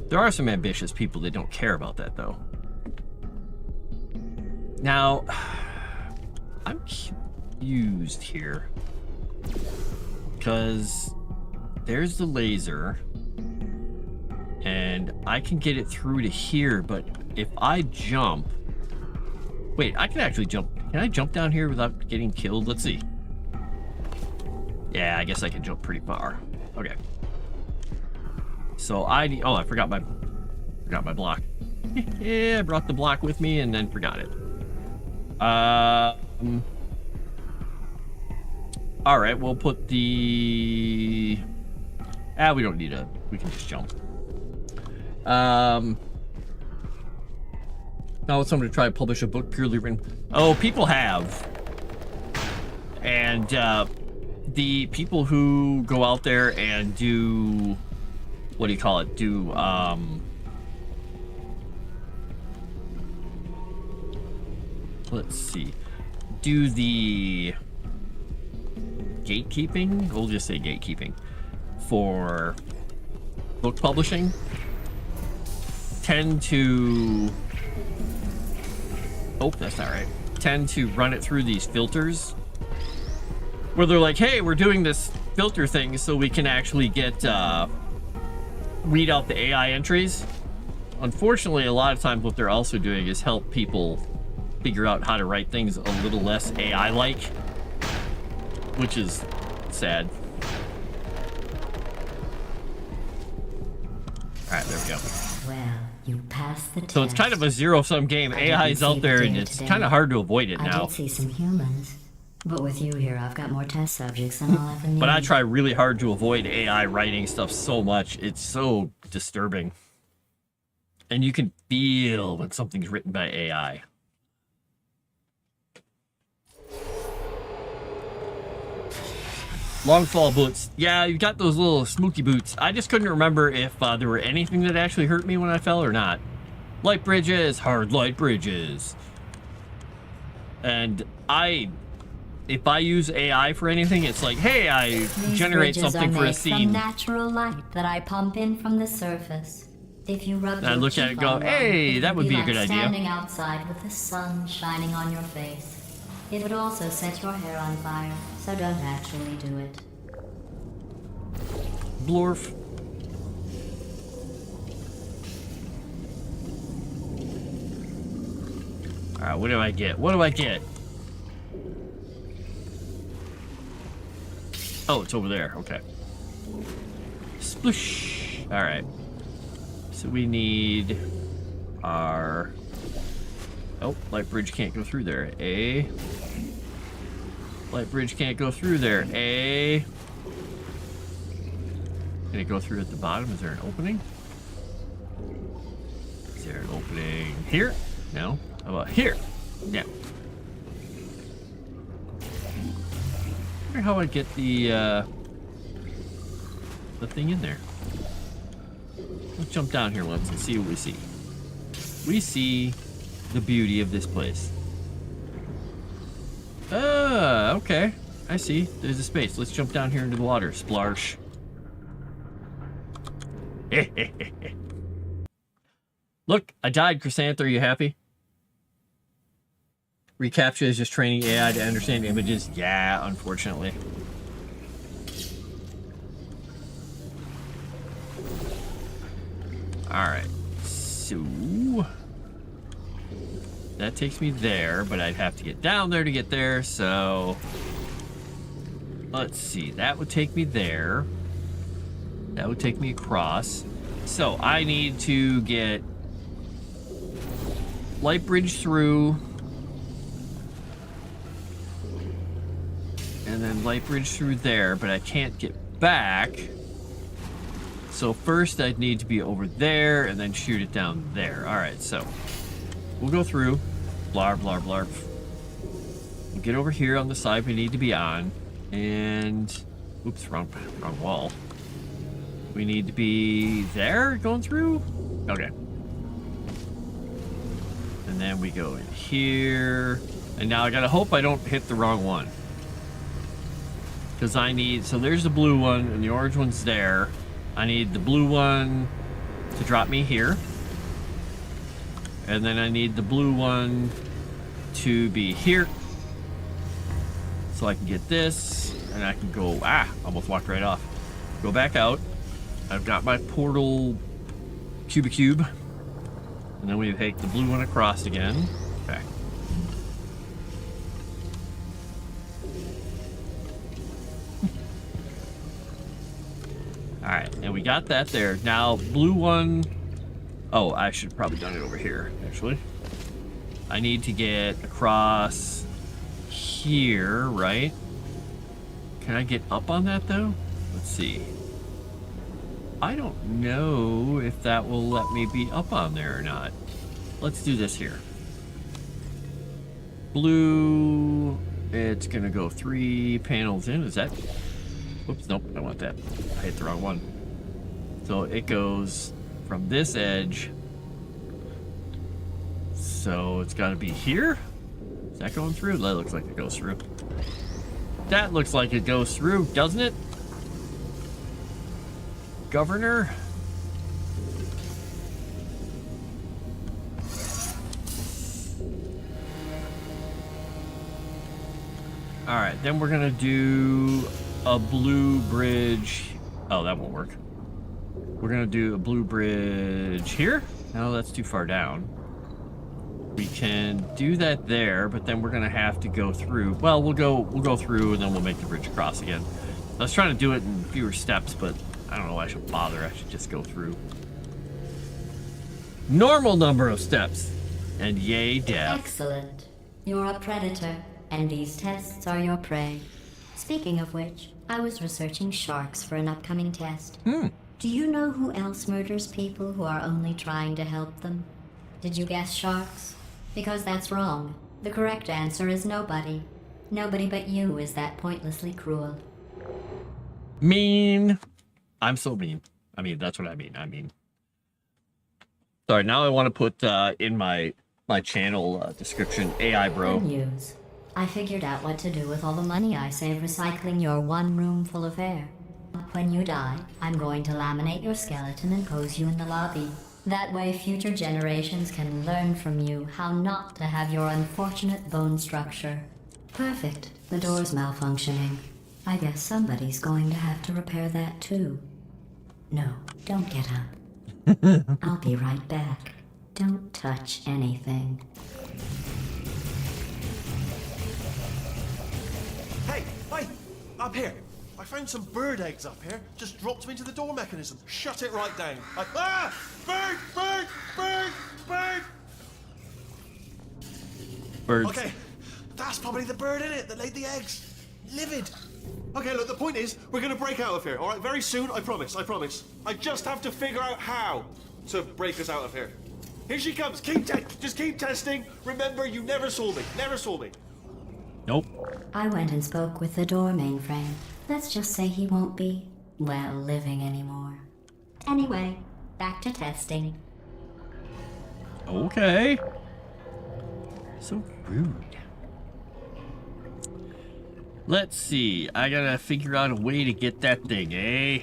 S1: There are some ambitious people that don't care about that, though. Now, I'm confused here because there's the laser and I can get it through to here, but if I jump, wait, I can actually jump. Can I jump down here without getting killed? Let's see. Yeah, I guess I can jump pretty far. Okay, so I need, oh, I forgot my block. Yeah, I brought the block with me and then forgot it. All right, we'll put the... we don't need a... We can just jump. Now it's someone to try to publish a book purely written... Oh, people have. And, the people who go out there and do... What do you call it? Do, let's see. Do the... gatekeeping, we'll just say gatekeeping, for book publishing tend to, oh, that's not right, tend to run it through these filters where they're like, hey, we're doing this filter thing so we can actually get weed out the AI entries. Unfortunately, a lot of times what they're also doing is help people figure out how to write things a little less AI-like, which is sad. All right, there we go.
S4: Well, you passed the test.
S1: So it's kind of a zero-sum game. AI is out there, and it's kind of hard to avoid it
S4: I
S1: now.
S4: did see some humans, but with you here, I've got more test subjects than I'll ever need.
S1: But I try really hard to avoid AI writing stuff so much. It's so disturbing. And you can feel when something's written by AI. Long fall boots. Yeah, you got those little smooky boots. I just couldn't remember if there were anything that actually hurt me when I fell or not. Light bridges, hard light bridges. And if I use AI for anything, it's like, hey, I
S4: These
S1: generate
S4: bridges
S1: something
S4: are
S1: for a
S4: made
S1: scene.
S4: From natural light that I pump in from the surface. If you rub
S1: And I
S4: your
S1: look at it
S4: cheek
S1: and go,
S4: on one,
S1: hey,
S4: it
S1: that would be a
S4: like
S1: good idea.
S4: Standing outside with the sun shining on your face. It would also set your hair on fire, so don't actually do it.
S1: Blorf. Alright, what do I get? What do I get? Oh, it's over there. Okay. Sploosh. Alright. So we need our... Oh, light bridge can't go through there. A. Light bridge can't go through there. A. Can it go through at the bottom? Is there an opening? Is there an opening here? No. How about here? Yeah. I wonder how I get the thing in there. Let's jump down here once and see what we see. We see the beauty of this place. Okay. I see. There's a space. Let's jump down here into the water. Splarsh. Look, I died, Chrysanth. Are you happy? ReCAPTCHA is just training AI to understand images. Yeah, unfortunately. Alright. So... that takes me there, but I'd have to get down there to get there, so... let's see. That would take me there. That would take me across. So, I need to get... light bridge through... and then light bridge through there, but I can't get back. So first I'd need to be over there and then shoot it down there. Alright, so we'll go through. Blarb, blarb, blarb. We'll get over here on the side we need to be on. And oops, wrong wall. We need to be there going through? Okay. And then we go in here. And now I gotta hope I don't hit the wrong one. Because I need, so there's the blue one and the orange one's there. I need the blue one to drop me here. And then I need the blue one to be here. So I can get this and I can go, almost walked right off. Go back out. I've got my portal cube. And then we take the blue one across again. Okay. Alright, and we got that there. Now, blue one... oh, I should have probably done it over here, actually. I need to get across here, right? Can I get up on that, though? Let's see. I don't know if that will let me be up on there or not. Let's do this here. Blue... it's gonna go 3 panels in. Is that... oops, nope, I want that. I hit the wrong one. So it goes from this edge. So it's got to be here? Is that going through? That looks like it goes through. That looks like it goes through, doesn't it? Governor? Alright, then we're gonna do a blue bridge. Oh, that won't work. We're gonna do a blue bridge here. No, that's too far down. We can do that there, but then we're gonna have to go through. Well, we'll go through, and then we'll make the bridge across again. I was trying to do it in fewer steps, but I don't know why I should bother. I should just go through. Normal number of steps, and yay, death.
S4: Excellent. You're a predator, and these tests are your prey. Speaking of which, I was researching sharks for an upcoming test. Do you know who else murders people who are only trying to help them? Did you guess sharks? Because that's wrong. The correct answer is nobody. Nobody but you is that pointlessly cruel.
S1: Mean. I'm so mean. I mean, that's what I mean. Sorry, now I want to put in my channel description, AI bro.
S4: Good news. I figured out what to do with all the money I save recycling your one room full of air. When you die, I'm going to laminate your skeleton and pose you in the lobby. That way future generations can learn from you how not to have your unfortunate bone structure. Perfect. The door's malfunctioning. I guess somebody's going to have to repair that too. No, don't get up. I'll be right back. Don't touch anything.
S3: Hey, up here. I found some bird eggs up here. Just dropped them into the door mechanism. Shut it right down. Bird!
S1: Birds.
S3: Okay, that's probably the bird in it that laid the eggs. Livid. Okay, look, the point is, we're gonna break out of here, all right? Very soon, I promise. I just have to figure out how to break us out of here. Here she comes. Just keep testing. Remember, you never saw me.
S1: Nope.
S4: I went and spoke with the door mainframe. Let's just say he won't be, well, living anymore. Anyway, back to testing.
S1: Okay. So rude. Let's see. I gotta figure out a way to get that thing, eh?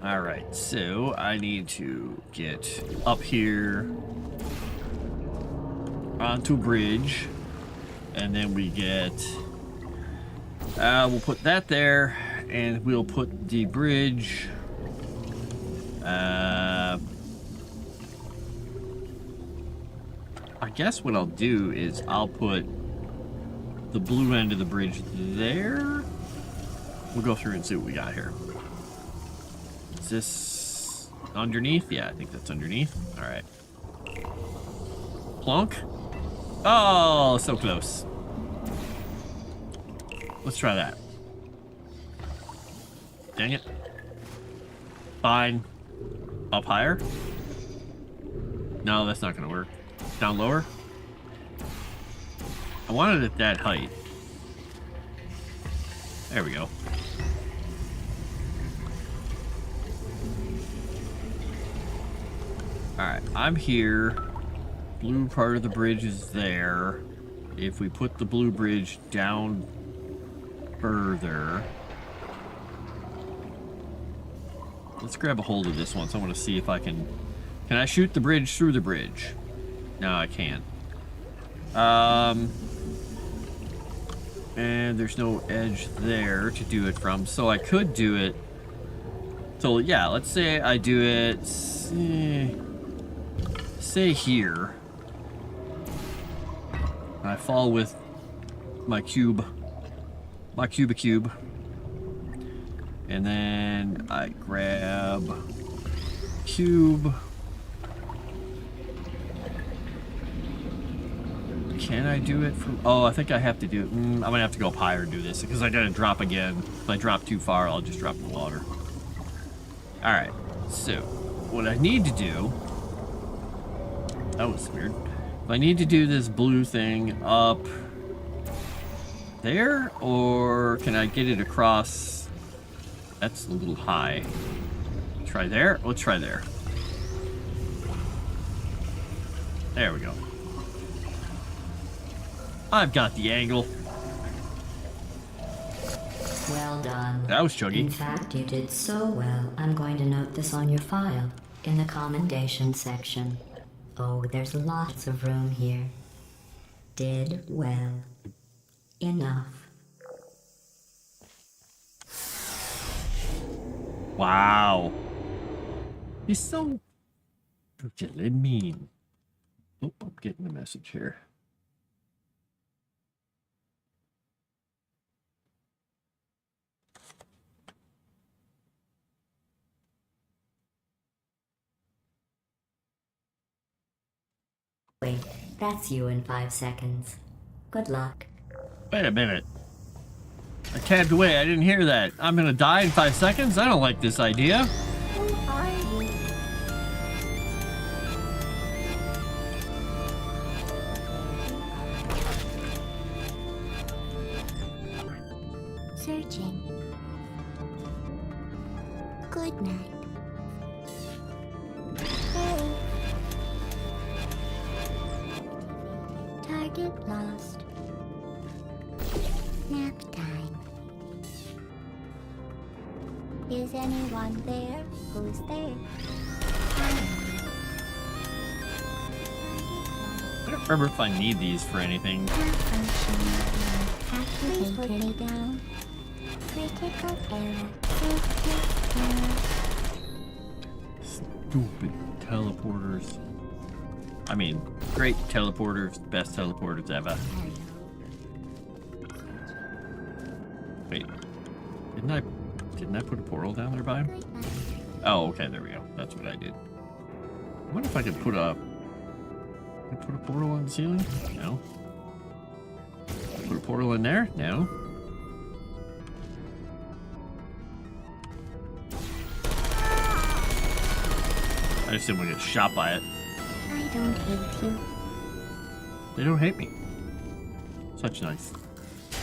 S1: Alright, so I need to get up here onto a bridge. And then we get... we'll put that there. And we'll put the bridge... I guess what I'll do is I'll put the blue end of the bridge there. We'll go through and see what we got here. Is this underneath? Yeah, I think that's underneath. All right. Plonk. Oh, so close. Let's try that. Dang it. Fine. Up higher? No, that's not gonna work. Down lower? I wanted it at that height. There we go. Alright, I'm here. Blue part of the bridge is there. If we put the blue bridge down further... Let's grab a hold of this one. So I want to see if I can... Can I shoot the bridge through the bridge? No, I can't. And there's no edge there to do it from. So I could do it... So yeah, let's say I do it... Say here. I fall with my cube. My cube. And then I grab cube. Can I do it from... Oh, I think I have to do... I'm gonna have to go up higher and do this because I gotta drop again. If I drop too far, I'll just drop in the water. Alright, so what I need to do... That was weird. If I need to do this blue thing up there, or can I get it across? That's a little high. Try there. Let's try there. There we go. I've got the angle.
S4: Well done.
S1: That was chuggy.
S4: In fact, you did so well, I'm going to note this on your file, in the commendation section. Oh, there's lots of room here. Did well. Enough.
S1: Wow. He's so brutally mean. Oh, I'm getting the message here.
S4: Wait, that's you in 5 seconds. Good luck.
S1: Wait a minute. I tabbed away. I didn't hear that. I'm gonna die in 5 seconds? I don't like this idea.
S4: Who are you? Searching. Good night. Hey. Target lost. Nap time. Is anyone there? Who's there?
S1: I don't remember if I need these for anything.
S4: Please put me down. Critical error.
S1: Stupid teleporters. I mean, great teleporters, best teleporters ever. Wait, didn't I put a portal down there by him? Oh, okay, there we go. That's what I did. I wonder if I could put a portal on the ceiling? No. Put a portal in there? No. I just didn't want to get shot by it.
S4: I don't hate you.
S1: They don't hate me. Such nice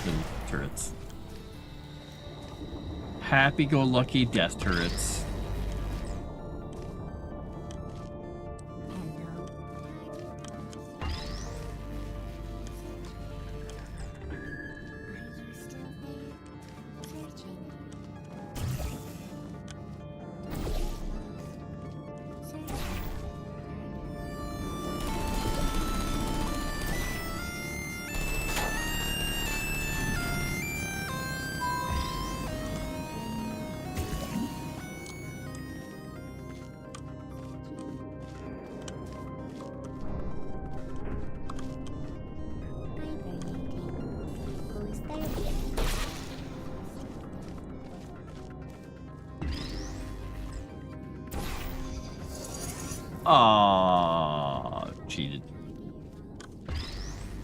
S1: little turrets. Happy-go-lucky death turrets. Aww, cheated.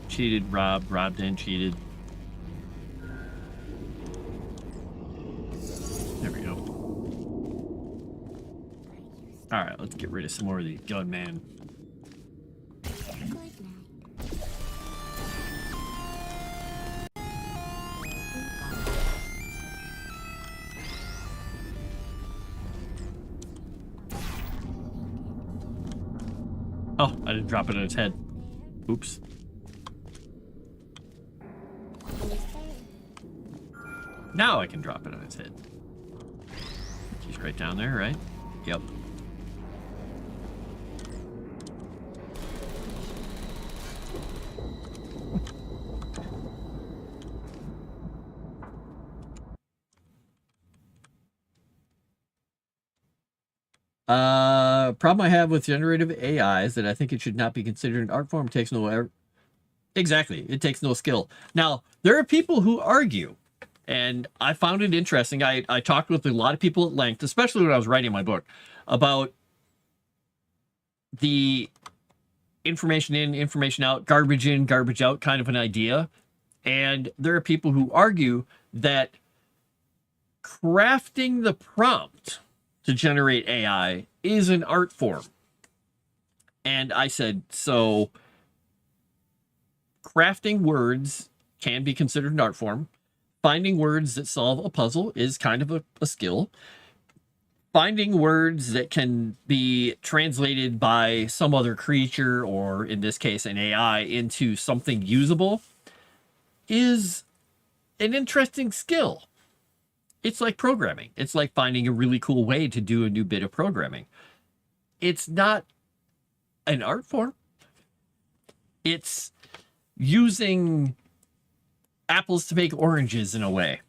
S1: Cheated, robbed and cheated. There we go. Alright, let's get rid of some more of these gunman. Oh, I didn't drop it on its head. Oops. Now I can drop it on its head. He's right down there, right? Yep. Problem I have with generative AI is that I think it should not be considered an art form. It takes no exactly. It takes no skill. Now, there are people who argue, and I found it interesting. I talked with a lot of people at length, especially when I was writing my book, about the information in, information out, garbage in, garbage out kind of an idea. And there are people who argue that crafting the prompt to generate AI is an art form. And I said, so crafting words can be considered an art form. Finding words that solve a puzzle is kind of a skill. Finding words that can be translated by some other creature, or in this case, an AI, into something usable is an interesting skill. It's like programming. It's like finding a really cool way to do a new bit of programming. It's not an art form. It's using apples to make oranges in a way.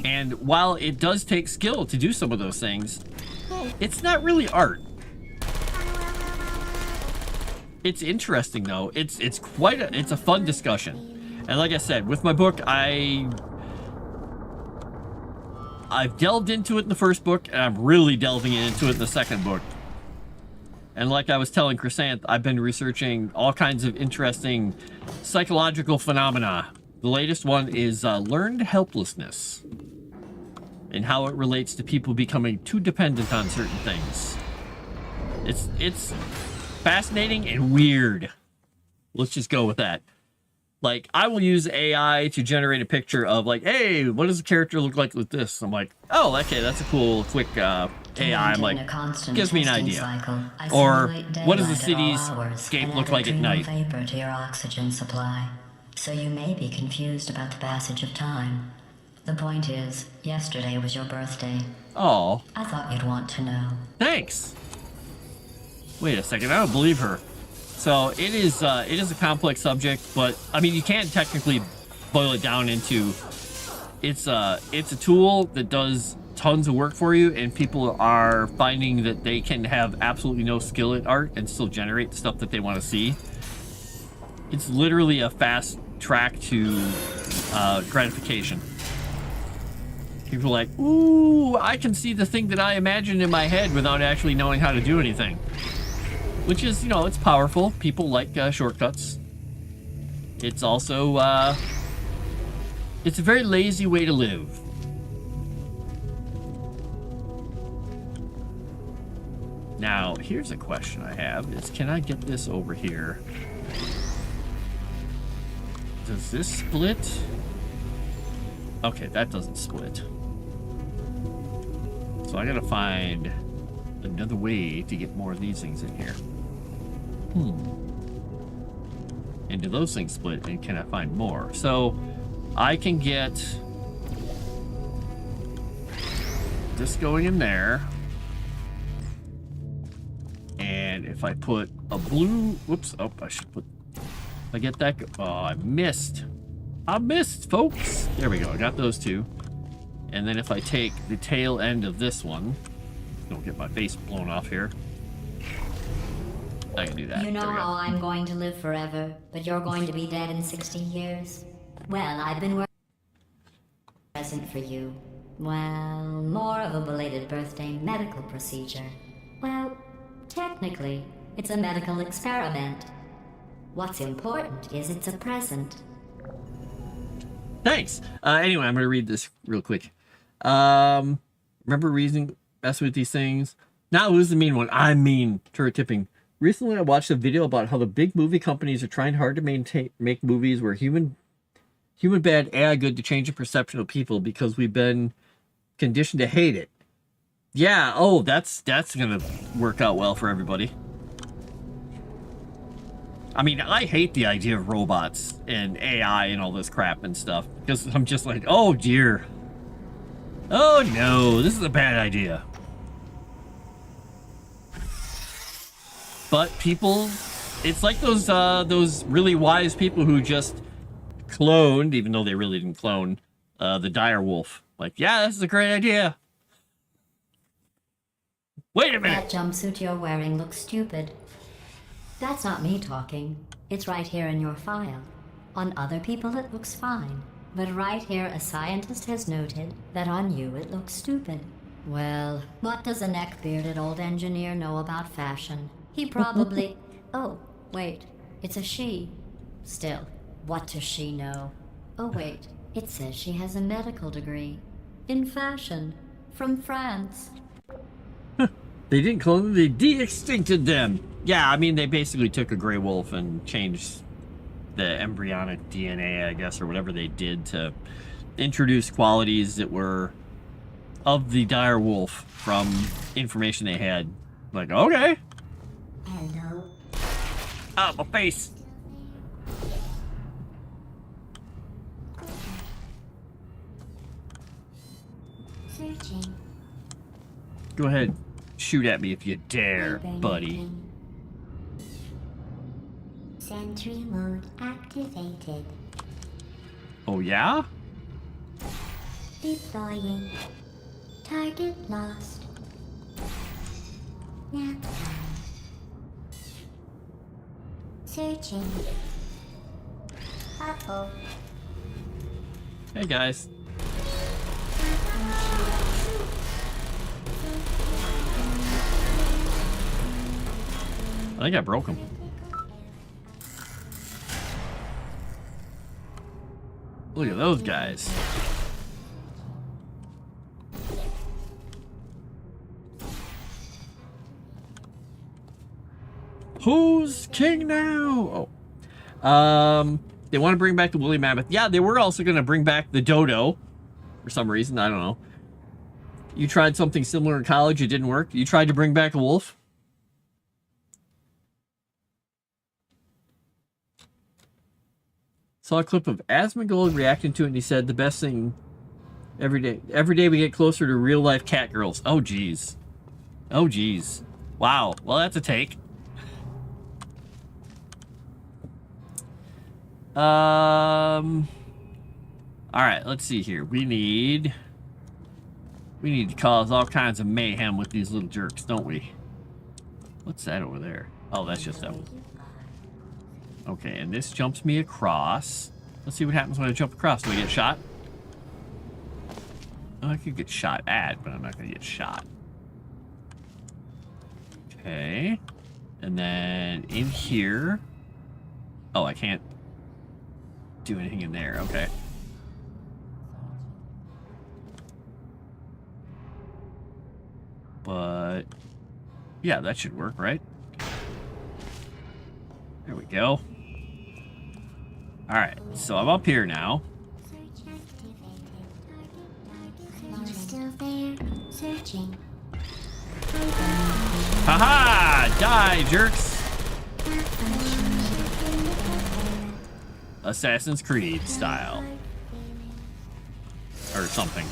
S1: And while it does take skill to do some of those things, it's not really art. It's interesting though. It's it's a fun discussion. And like I said, with my book, I've delved into it in the first book, and I'm really delving into it in the second book. And like I was telling Chrysanth, I've been researching all kinds of interesting psychological phenomena. The latest one is learned helplessness and how it relates to people becoming too dependent on certain things. It's fascinating and weird. Let's just go with that. Like, I will use AI to generate a picture of like, hey, what does a character look like with this? I'm like, oh, okay, that's a cool, quick AI. I'm like, gives me an idea. Or what does the cityscape look like at night?
S4: Vapor to your oxygen supply, so you may be confused about the passage of time. The point is, yesterday was your birthday.
S1: Oh.
S4: I thought you'd want to know.
S1: Thanks. Wait a second, I don't believe her. So it is a complex subject, but I mean, you can't technically boil it down into it's a tool that does tons of work for you, and people are finding that they can have absolutely no skill at art and still generate the stuff that they want to see. It's literally a fast track to gratification. People are like, ooh, I can see the thing that I imagined in my head without actually knowing how to do anything. Which is, you know, it's powerful. People like shortcuts. It's also, it's a very lazy way to live. Now, here's a question I have, is can I get this over here? Does this split? Okay, that doesn't split. So I gotta find another way to get more of these things in here. And do those things split, and can I find more? So I can get this going in there, and if I put a blue, whoops, oh, I should put, if I get that, oh, I missed, folks. There we go, I got those two. And then if I take the tail end of this one, don't get my face blown off here, I can do that.
S4: You know how I'm going to live forever, but you're going to be dead in 60 years? Well, I've been working present for you. Well, more of a belated birthday medical procedure. Well, technically, it's a medical experiment. What's important is it's a present.
S1: Thanks. Anyway, I'm going to read this real quick. Remember messing with these things? Not who's the mean one. I mean turret tipping. Recently, I watched a video about how the big movie companies are trying hard to make movies where human bad, AI good to change the perception of people because we've been conditioned to hate it. Yeah, oh, that's gonna work out well for everybody. I mean, I hate the idea of robots and AI and all this crap and stuff because I'm just like, oh dear. Oh no, this is a bad idea. But people, it's like those really wise people who just cloned, even though they really didn't clone, the dire wolf. Like, yeah, this is a great idea. Wait a minute.
S4: That jumpsuit you're wearing looks stupid. That's not me talking. It's right here in your file. On other people it looks fine. But right here a scientist has noted that on you it looks stupid. Well, what does a neck-bearded old engineer know about fashion? He probably... Oh, wait. It's a she. Still, what does she know? Oh, wait. It says she has a medical degree. In fashion. From France.
S1: They didn't clone them, they de-extincted them. Yeah, I mean, they basically took a gray wolf and changed the embryonic DNA, I guess, or whatever they did to introduce qualities that were of the dire wolf from information they had. Like, okay.
S4: Hello.
S1: Ah, my face.
S4: Searching.
S1: Go ahead. Shoot at me if you dare,
S4: Open
S1: buddy.
S4: open. Sentry mode activated.
S1: Oh, yeah?
S4: Deploying. Target lost. Nap time. Searching. Uh-oh.
S1: Hey guys. I think I broke him. Look at those guys. Who's king now? Oh. They want to bring back the woolly mammoth. Yeah, they were also going to bring back the dodo. For some reason, I don't know. You tried something similar in college, it didn't work. You tried to bring back a wolf. Saw a clip of Asmongold reacting to it, and he said the best thing every day we get closer to real life cat girls. Oh geez. Oh geez. Wow. Well, that's a take. All right, let's see here. We need to cause all kinds of mayhem with these little jerks, don't we? What's that over there? Oh, that's just them. Okay, and this jumps me across. Let's see what happens when I jump across. Do I get shot? Oh, I could get shot at, but I'm not gonna get shot. Okay. And then in here. Oh, I can't do anything in there. Okay. But yeah, that should work, right? There we go. All right, so I'm up here now.
S4: Are you still there? Searching.
S1: Haha! Die, jerks! Assassin's Creed style. Or something.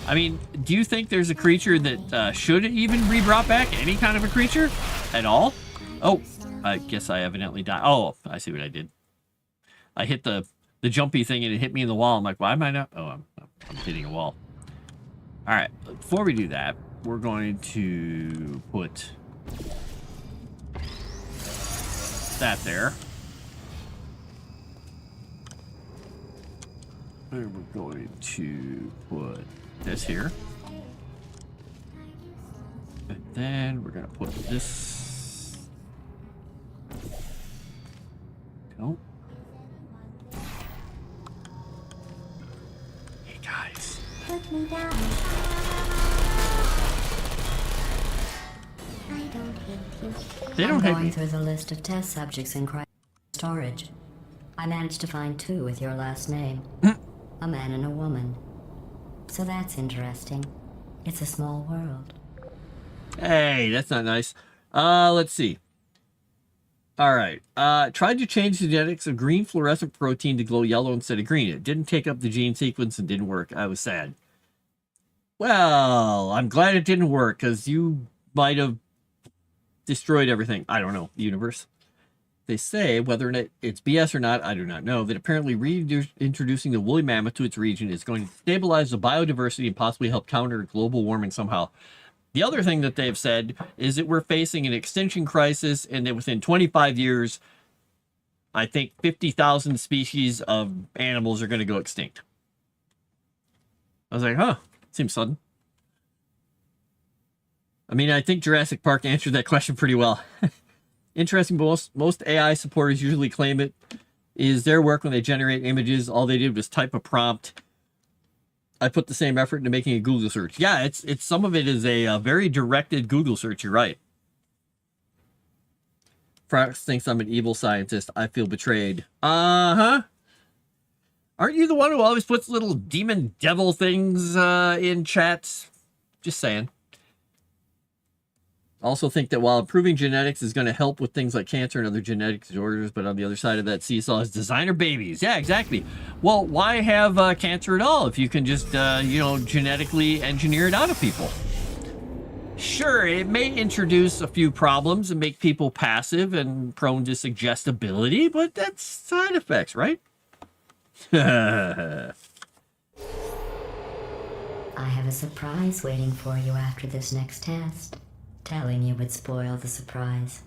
S1: I mean, do you think there's a creature that should even be brought back? Any kind of a creature? At all? Oh, I guess I evidently died. Oh, I see what I did. I hit the jumpy thing and it hit me in the wall. I'm like, why am I not? Oh, I'm hitting a wall. All right, before we do that, we're going to put that there. And we're going to put this here. And then we're going to put this. Nope. Hey guys.
S4: Put me down. I don't hate you.
S1: They don't
S4: I'm
S1: hate
S4: going
S1: me.
S4: through the list of test subjects in storage. I managed to find 2 with your last name. A man and a woman. So that's interesting. It's a small world.
S1: Hey, that's not nice. Let's see. All right. Tried to change the genetics of green fluorescent protein to glow yellow instead of green. It didn't take up the gene sequence and didn't work. I was sad. Well, I'm glad it didn't work because you might have destroyed everything. I don't know. The universe. They say, whether or not it's BS or not, I do not know, that apparently reintroducing the woolly mammoth to its region is going to stabilize the biodiversity and possibly help counter global warming somehow. The other thing that they've said is that we're facing an extinction crisis and that within 25 years, I think 50,000 species of animals are going to go extinct. I was like, huh, seems sudden. I mean, I think Jurassic Park answered that question pretty well. Interesting, but most AI supporters usually claim it is their work when they generate images. All they did was type a prompt. I put the same effort into making a Google search. Yeah, it's some of it is a very directed Google search. You're right. Frost thinks I'm an evil scientist. I feel betrayed. Uh-huh. Aren't you the one who always puts little demon devil things in chats? Just saying. Also think that while improving genetics is going to help with things like cancer and other genetic disorders, but on the other side of that seesaw is designer babies. Yeah, exactly. Well, why have cancer at all if you can just, genetically engineer it out of people? Sure, it may introduce a few problems and make people passive and prone to suggestibility, but that's side effects, right?
S4: I have a surprise waiting for you after this next test. Telling you would spoil the surprise.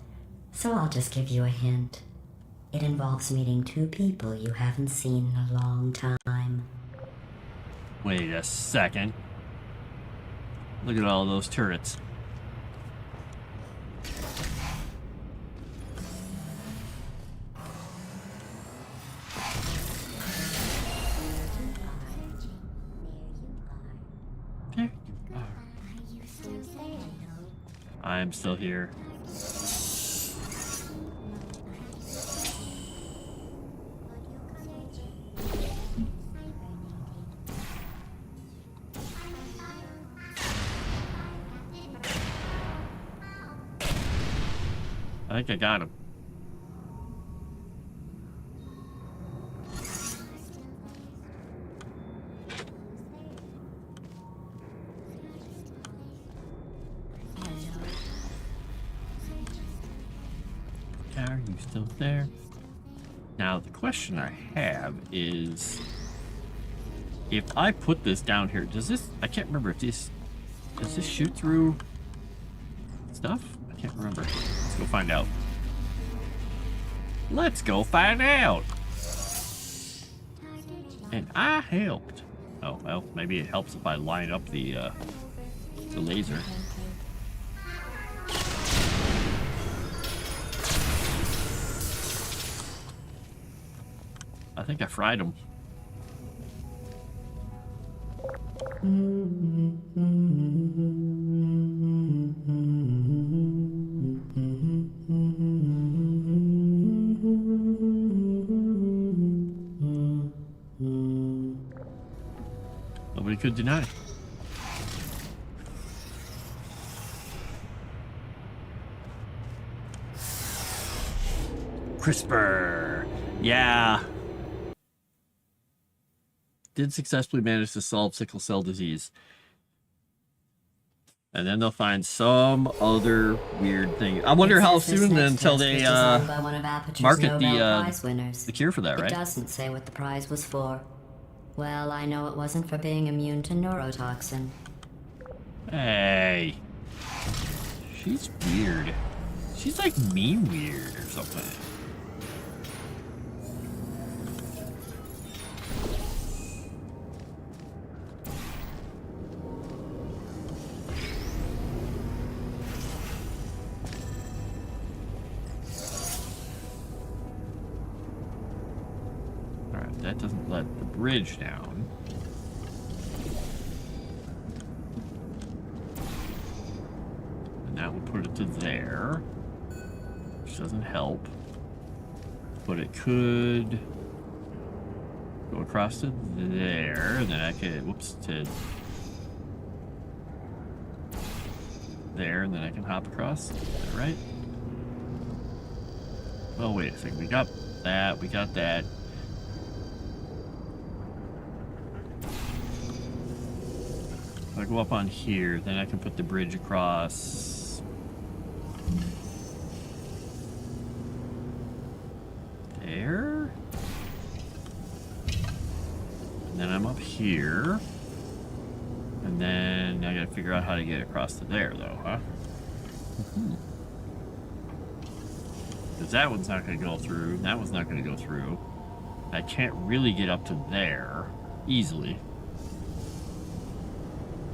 S4: So I'll just give you a hint. It involves meeting two people you haven't seen in a long time.
S1: Wait a second. Look at all those turrets. There you are. I'm still here. I think I got him. Are you still there? Now the question I have is, if I put this down here, does this? I can't remember if this does this shoot through stuff? I can't remember. Let's go find out. Let's go find out. And I helped. Oh well, maybe it helps if I line up the laser. I think I fried him. Nobody could deny. CRISPR. Yeah. Did successfully manage to solve sickle cell disease. And then they'll find some other weird thing. I wonder how soon until they market the cure for that, right?
S4: It doesn't say what the prize was for. Well, I know it wasn't for being immune to neurotoxin.
S1: Hey. She's weird. She's like mean weird or something. That doesn't let the bridge down. And that would put it to there, which doesn't help. But it could go across to there, and then I could, whoops, to there, and then I can hop across. Is that right? Well, wait a second. We got that. We got that. If I go up on here, then I can put the bridge across. There. And then I'm up here. And then I gotta figure out how to get across to there, though, huh? Because that one's not gonna go through. That one's not gonna go through. I can't really get up to there easily.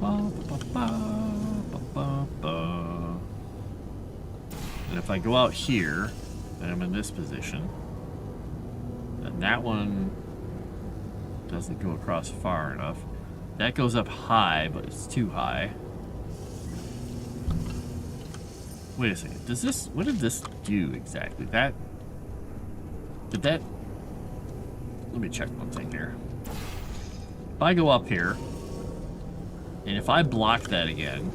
S1: And if I go out here, then I'm in this position. And that one doesn't go across far enough. That goes up high, but it's too high. Wait a second. Does this... What did this do exactly? That... Did that... Let me check one thing here. If I go up here... And if I block that again,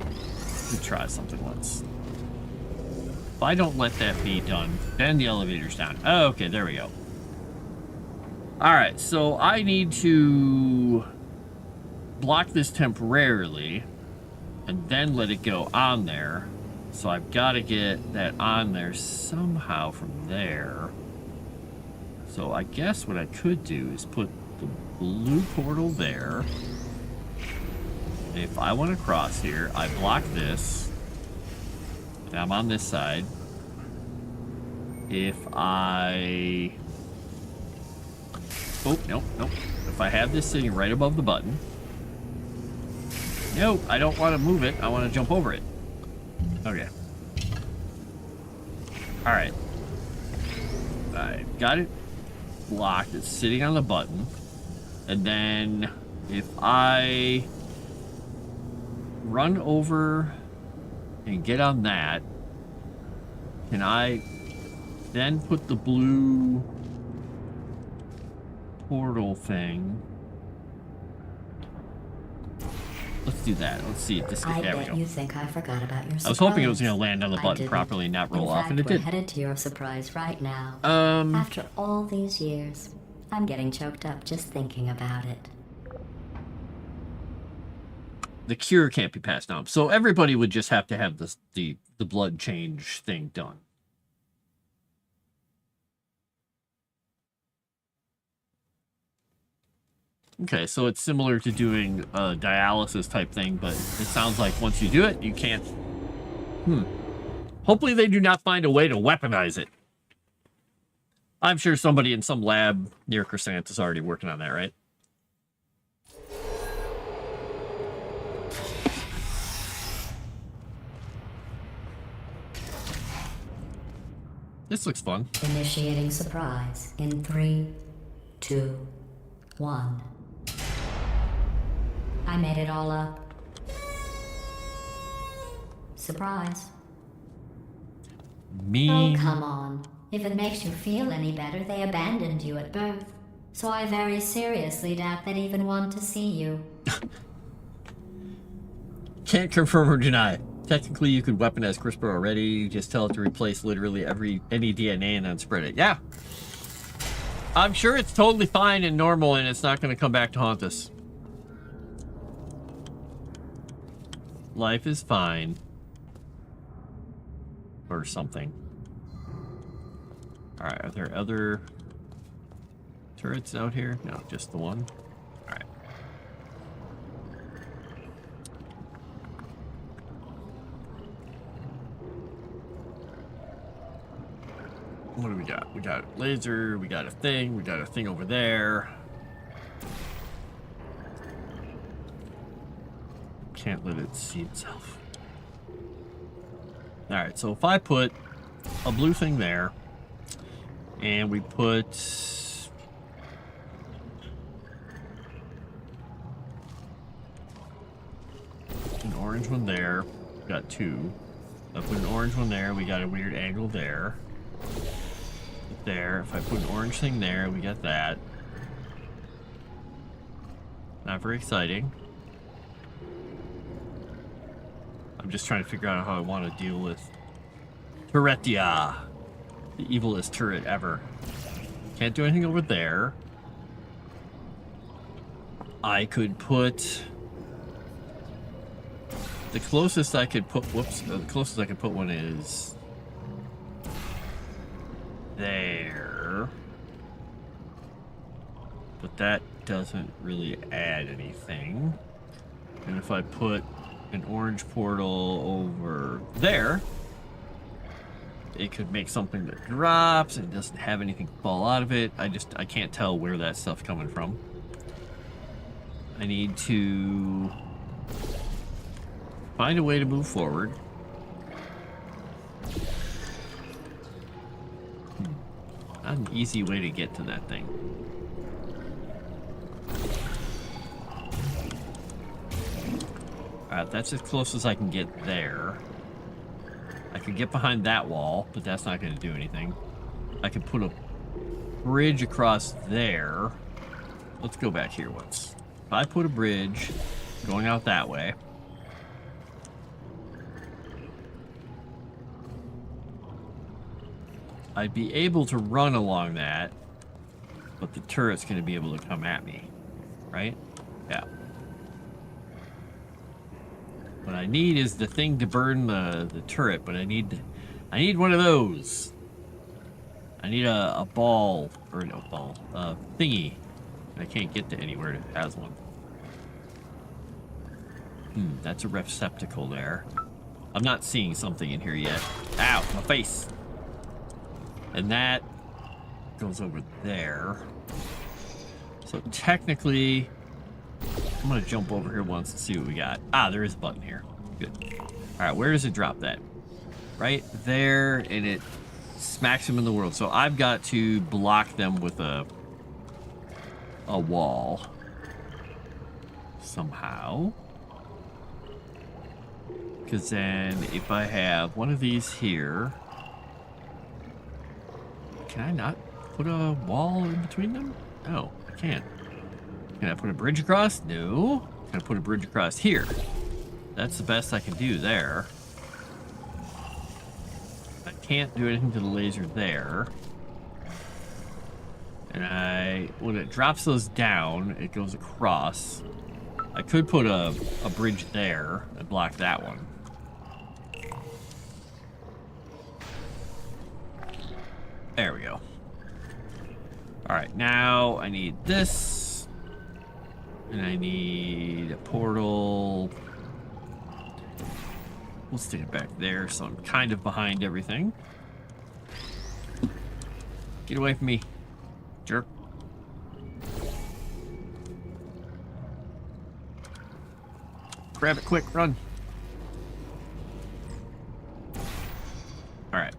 S1: let's try something once. If I don't let that be done, then the elevator's down. Oh, okay, there we go. Alright, so I need to block this temporarily and then let it go on there. So I've got to get that on there somehow from there. So I guess what I could do is put the blue portal there. If I want to cross here, I block this, and I'm on this side, if I... Oh, nope. If I have this sitting right above the button... Nope, I don't want to move it. I want to jump over it. Okay. Alright. I got it locked. It's sitting on the button. And then if I run over and get on that, can I then put the blue portal thing? Let's do that. Let's see if this
S4: I
S1: there we
S4: bet
S1: go.
S4: you think I forgot about your surprise.
S1: I was hoping it was going to land on the
S4: I
S1: button
S4: didn't.
S1: properly and not roll
S4: In
S1: off,
S4: fact,
S1: and it
S4: we're
S1: did.
S4: headed to your surprise right now. After all these years, I'm getting choked up just thinking about it.
S1: The cure can't be passed down, so everybody would just have to have the blood change thing done. Okay, so it's similar to doing a dialysis type thing, but it sounds like once you do it, you can't... Hopefully they do not find a way to weaponize it. I'm sure somebody in some lab near Crescent is already working on that, right? This looks fun.
S4: Initiating surprise in 3, 2, 1. I made it all up. Surprise.
S1: Me.
S4: Oh, come on. If it makes you feel any better, they abandoned you at birth. So I very seriously doubt they'd even want to see you.
S1: Can't confirm or deny. Technically, you could weaponize CRISPR already. You just tell it to replace literally any DNA and then spread it. Yeah. I'm sure it's totally fine and normal and it's not going to come back to haunt us. Life is fine. Or something. Alright, are there other turrets out here? No, just the one. Alright. What do we got? We got a laser, we got a thing over there. Can't let it see itself. Alright, so if I put a blue thing there, and we put an orange one there, we got two. If I put an orange one there, we got a weird angle there. There. If I put an orange thing there, we got that. Not very exciting. I'm just trying to figure out how I want to deal with Turretia, the evilest turret ever. Can't do anything over there. I could put the closest I could put. Whoops! The closest I could put one is there, but that doesn't really add anything. And if I put an orange portal over there, it could make something that drops and doesn't have anything fall out of it. I can't tell where that stuff's coming from. I need to find a way to move forward. Not an easy way to get to that thing. Alright, that's as close as I can get there. I could get behind that wall, but that's not going to do anything. I could put a bridge across there. Let's go back here once. If I put a bridge going out that way, I'd be able to run along that, but the turret's going to be able to come at me, right? Yeah. What I need is the thing to burn the turret, but I need one of those. I need a ball, or no ball, thingy. I can't get to anywhere that has one. That's a receptacle there. I'm not seeing something in here yet. Ow, my face. And that goes over there. So technically, I'm gonna jump over here once and see what we got. Ah, there is a button here. Good. All right, where does it drop that? Right there, and it smacks them in the world. So I've got to block them with a wall somehow. Because then if I have one of these here, can I not put a wall in between them? No, I can't. Can I put a bridge across? No. Can I put a bridge across here? That's the best I can do there. I can't do anything to the laser there. And when it drops those down, it goes across. I could put a bridge there and block that one. There we go. All right, now I need this. And I need a portal. We'll stick it back there so I'm kind of behind everything. Get away from me, jerk. Grab it quick, run. All right.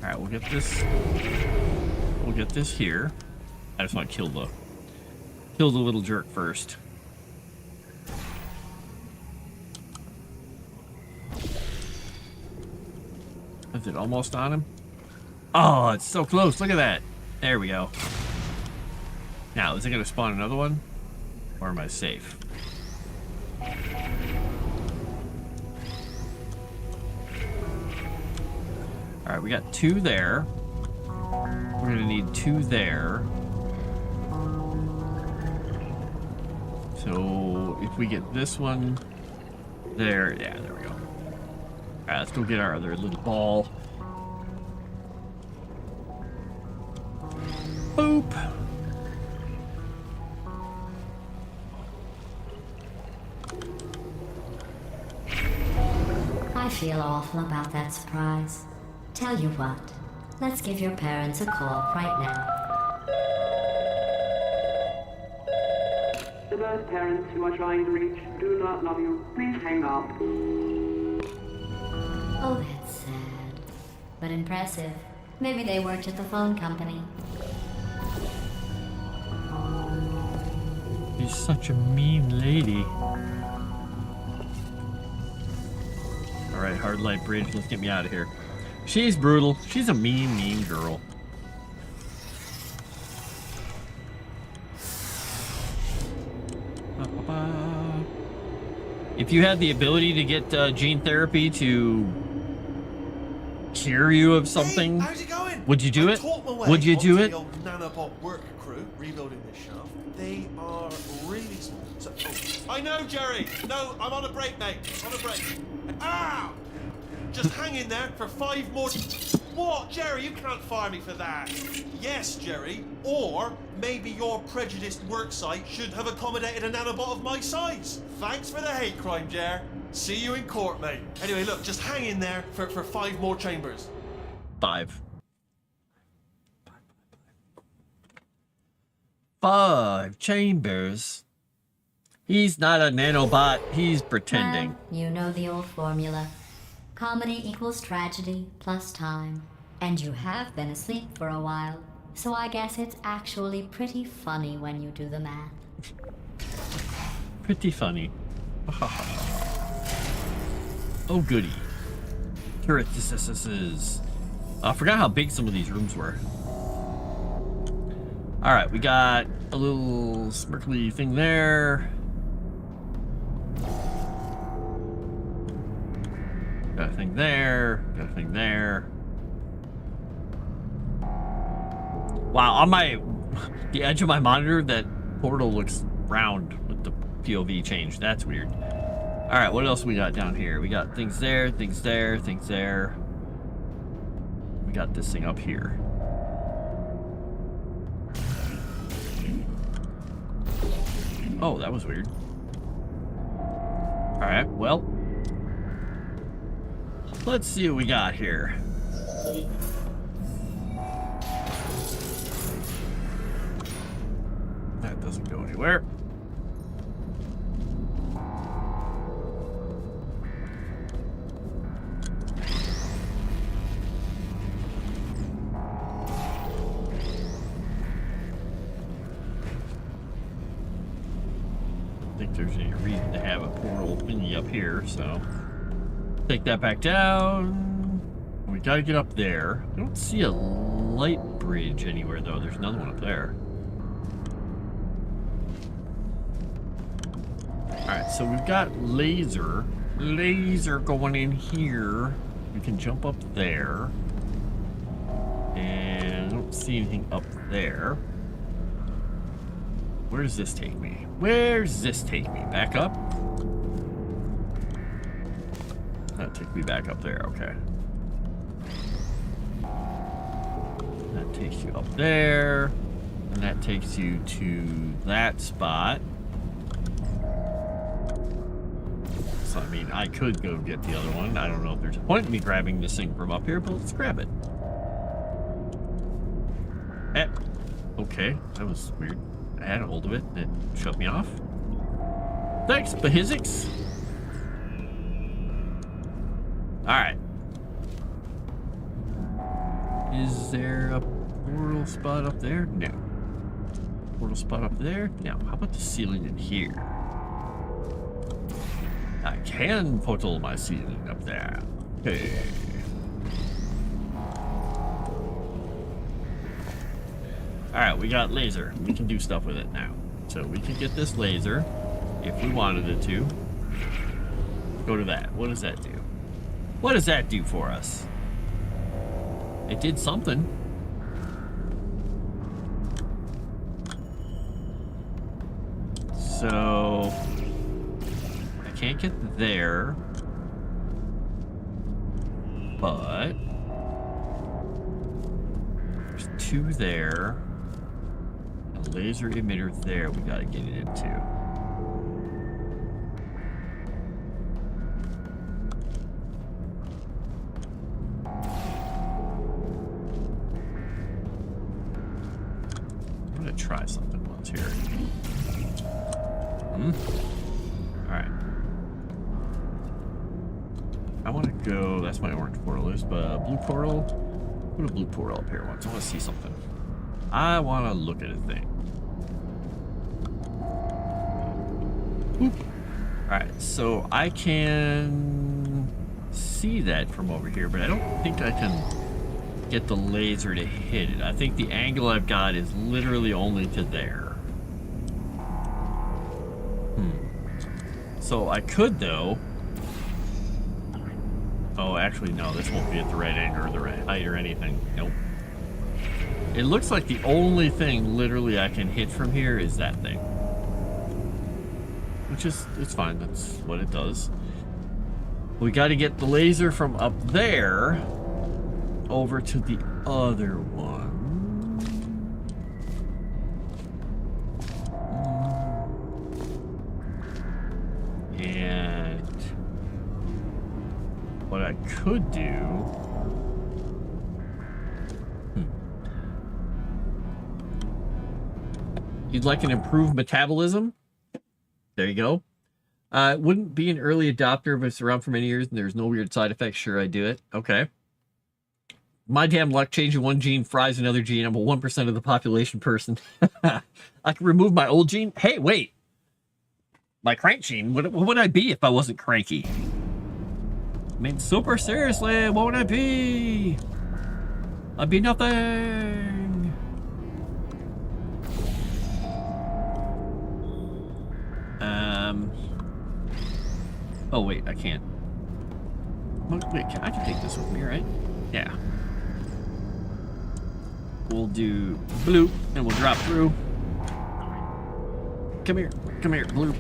S1: All right, we'll get this. We'll get this here. I just want to kill the little jerk first. Is it almost on him? Oh, it's so close. Look at that. There we go. Now, is it going to spawn another one? Or am I safe? Alright, we got 2 there. We're going to need 2 there. So, if we get this one there, yeah, there we go. Alright, let's go get our other little ball. Boop!
S4: I feel awful about that surprise. Tell you what, let's give your parents a call right now.
S5: To those parents you are trying to reach do not love you. Please hang up.
S4: Oh, that's sad. But impressive. Maybe they worked at the phone company.
S1: She's such a mean lady. Alright, hard light bridge, let's get me out of here. She's brutal. She's a mean girl. If you had the ability to get gene therapy to cure you of something,
S3: Hey, how's it going?
S1: would you do
S3: I
S1: it?
S3: talked my way
S1: Would you do
S3: onto
S1: it?
S3: the old nanobot work crew rebuilding this shaft. They are really small. So, I know, Jerry. No, I'm on a break, mate. On a break. Ah! Just hang in there for 5 more. What, Jerry? You can't fire me for that. Yes, Jerry. Or maybe your prejudiced worksite should have accommodated a nanobot of my size. Thanks for the hate crime, Jer. See you in court, mate. Anyway, look, just hang in there for 5 more chambers.
S1: 5. 5 chambers. He's not a nanobot. He's pretending.
S4: Well, you know the old formula. Comedy equals tragedy plus time. And you have been asleep for a while, so I guess it's actually pretty funny when you do the math.
S1: Pretty funny. Oh, goody. Turret distances. I forgot how big some of these rooms were. Alright, we got a little sparkly thing there. Got a thing there. Got a thing there. Wow, on the edge of my monitor, that portal looks round with the POV change. That's weird. All right, what else we got down here? We got things there, things there, things there. We got this thing up here. Oh, that was weird. All right, well, Let's see what we got here. That doesn't go anywhere. I think there's any reason to have a portal thingy up here, so take that back down. We gotta get up there. I don't see a light bridge anywhere though. There's another one up there. Alright, so we've got laser going in here. We can jump up there. And I don't see anything up there. Where does this take me? Where's this take me? Back up? That takes me back up there, okay. That takes you up there. And that takes you to that spot. So, I mean, I could go get the other one. I don't know if there's a point in me grabbing this thing from up here, but let's grab it. Eh. Okay, that was weird. I had a hold of it and it shut me off. Thanks, Behizix. Alright. Is there a portal spot up there? No. Portal spot up there? No. How about the ceiling in here? I can portal my ceiling up there. Okay. Alright, we got laser. We can do stuff with it now. So we can get this laser if we wanted it to. Go to that. What does that do? What does that do for us? It did something. So I can't get there. But there's two there. A laser emitter there we gotta get it into. I'm gonna try something once here. Alright. I wanna go, that's my orange portal is, but blue portal. Put a blue portal up here once. I wanna see something. I wanna look at a thing. Alright, so I can see that from over here, but I don't think I can get the laser to hit it. I think the angle I've got is literally only to there. So I could, though. Oh, actually, no, this won't be at the right angle or the right height or anything. Nope. It looks like the only thing literally I can hit from here is that thing. Which is, it's fine, that's what it does. We got to get the laser from up there over to the other one. And what I could do... You'd like an improved metabolism? There you go. Wouldn't be an early adopter if it's around for many years and there's no weird side effects. Sure, I do it. Okay. My damn luck, changing one gene fries another gene. I'm a 1% of the population person. I can remove my old gene. Hey, wait. My crank gene. What would I be if I wasn't cranky? I mean, super seriously, what would I be? I'd be nothing. Oh wait, I can't. Wait, I can take this with me, right? Yeah. We'll do blue, and we'll drop through. Come here, blue.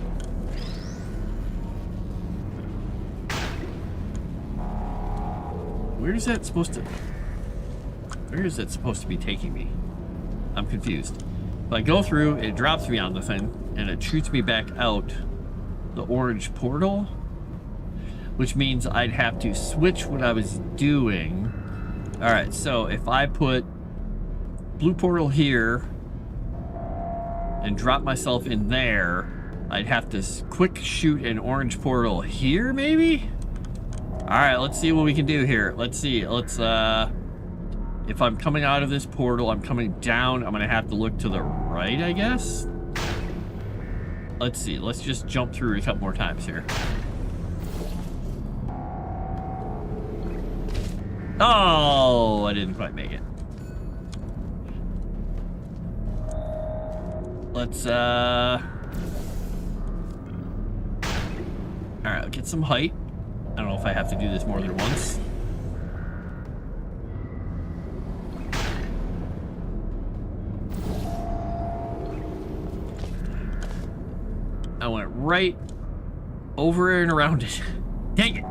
S1: Where is that supposed to be taking me? I'm confused. If I go through, it drops me on the thing, and it shoots me back out the orange portal. which means I'd have to switch what I was doing. All right, so if I put blue portal here and drop myself in there, I'd have to quick shoot an orange portal here, maybe? All right, let's see what we can do here. Let's see. Let's, if I'm coming out of this portal, I'm coming down. I'm gonna have to look to the right, I guess. Let's see. Let's just jump through a couple more times here. Oh, I didn't quite make it. Let's, all right, I'll get some height. I don't know if I have to do this more than once. I went right over and around it. Dang it.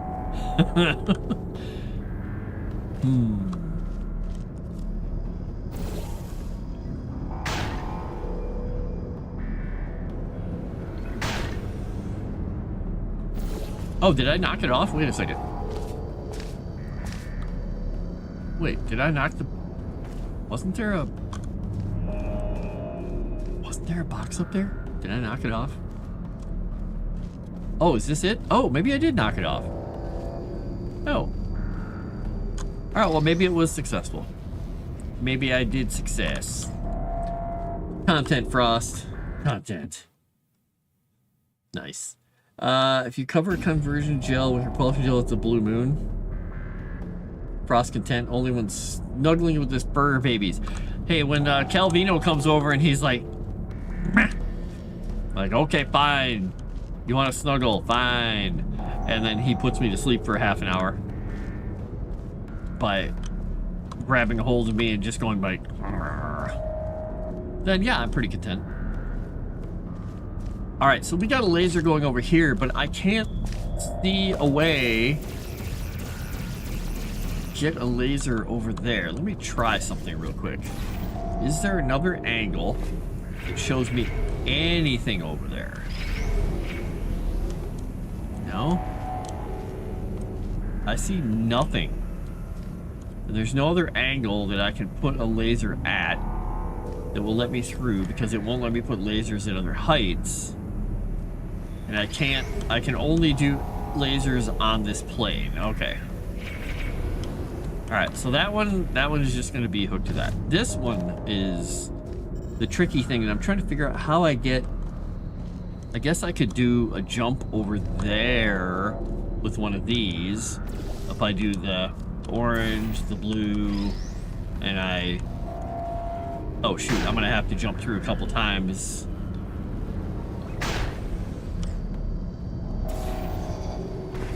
S1: Oh, did I knock it off? Wait a second. Wait, did I knock the... Wasn't there a box up there? Did I knock it off? Oh, is this it? Oh, maybe I did knock it off. Oh. Alright, well, maybe it was successful. Maybe I did success. Content, Frost. Content. Nice. If you cover conversion gel with repulsion gel, it's a blue moon. Frost content only when snuggling with this fur babies. Hey, when Calvino comes over and he's like, meh. Like, okay, fine. You want to snuggle? Fine. And then he puts me to sleep for half an hour by grabbing a hold of me and just going like, then yeah, I'm pretty content. All right, so we got a laser going over here, but I can't see a way to get a laser over there. Let me try something real quick. Is there another angle that shows me anything over there? No? I see nothing. There's no other angle that I can put a laser at that will let me through, because it won't let me put lasers at other heights. And I can only do lasers on this plane. Okay. Alright, so that one is just gonna be hooked to that. This one is the tricky thing, and I'm trying to figure out how I guess I could do a jump over there with one of these. If I do the orange, the blue, and oh shoot, I'm gonna have to jump through a couple times.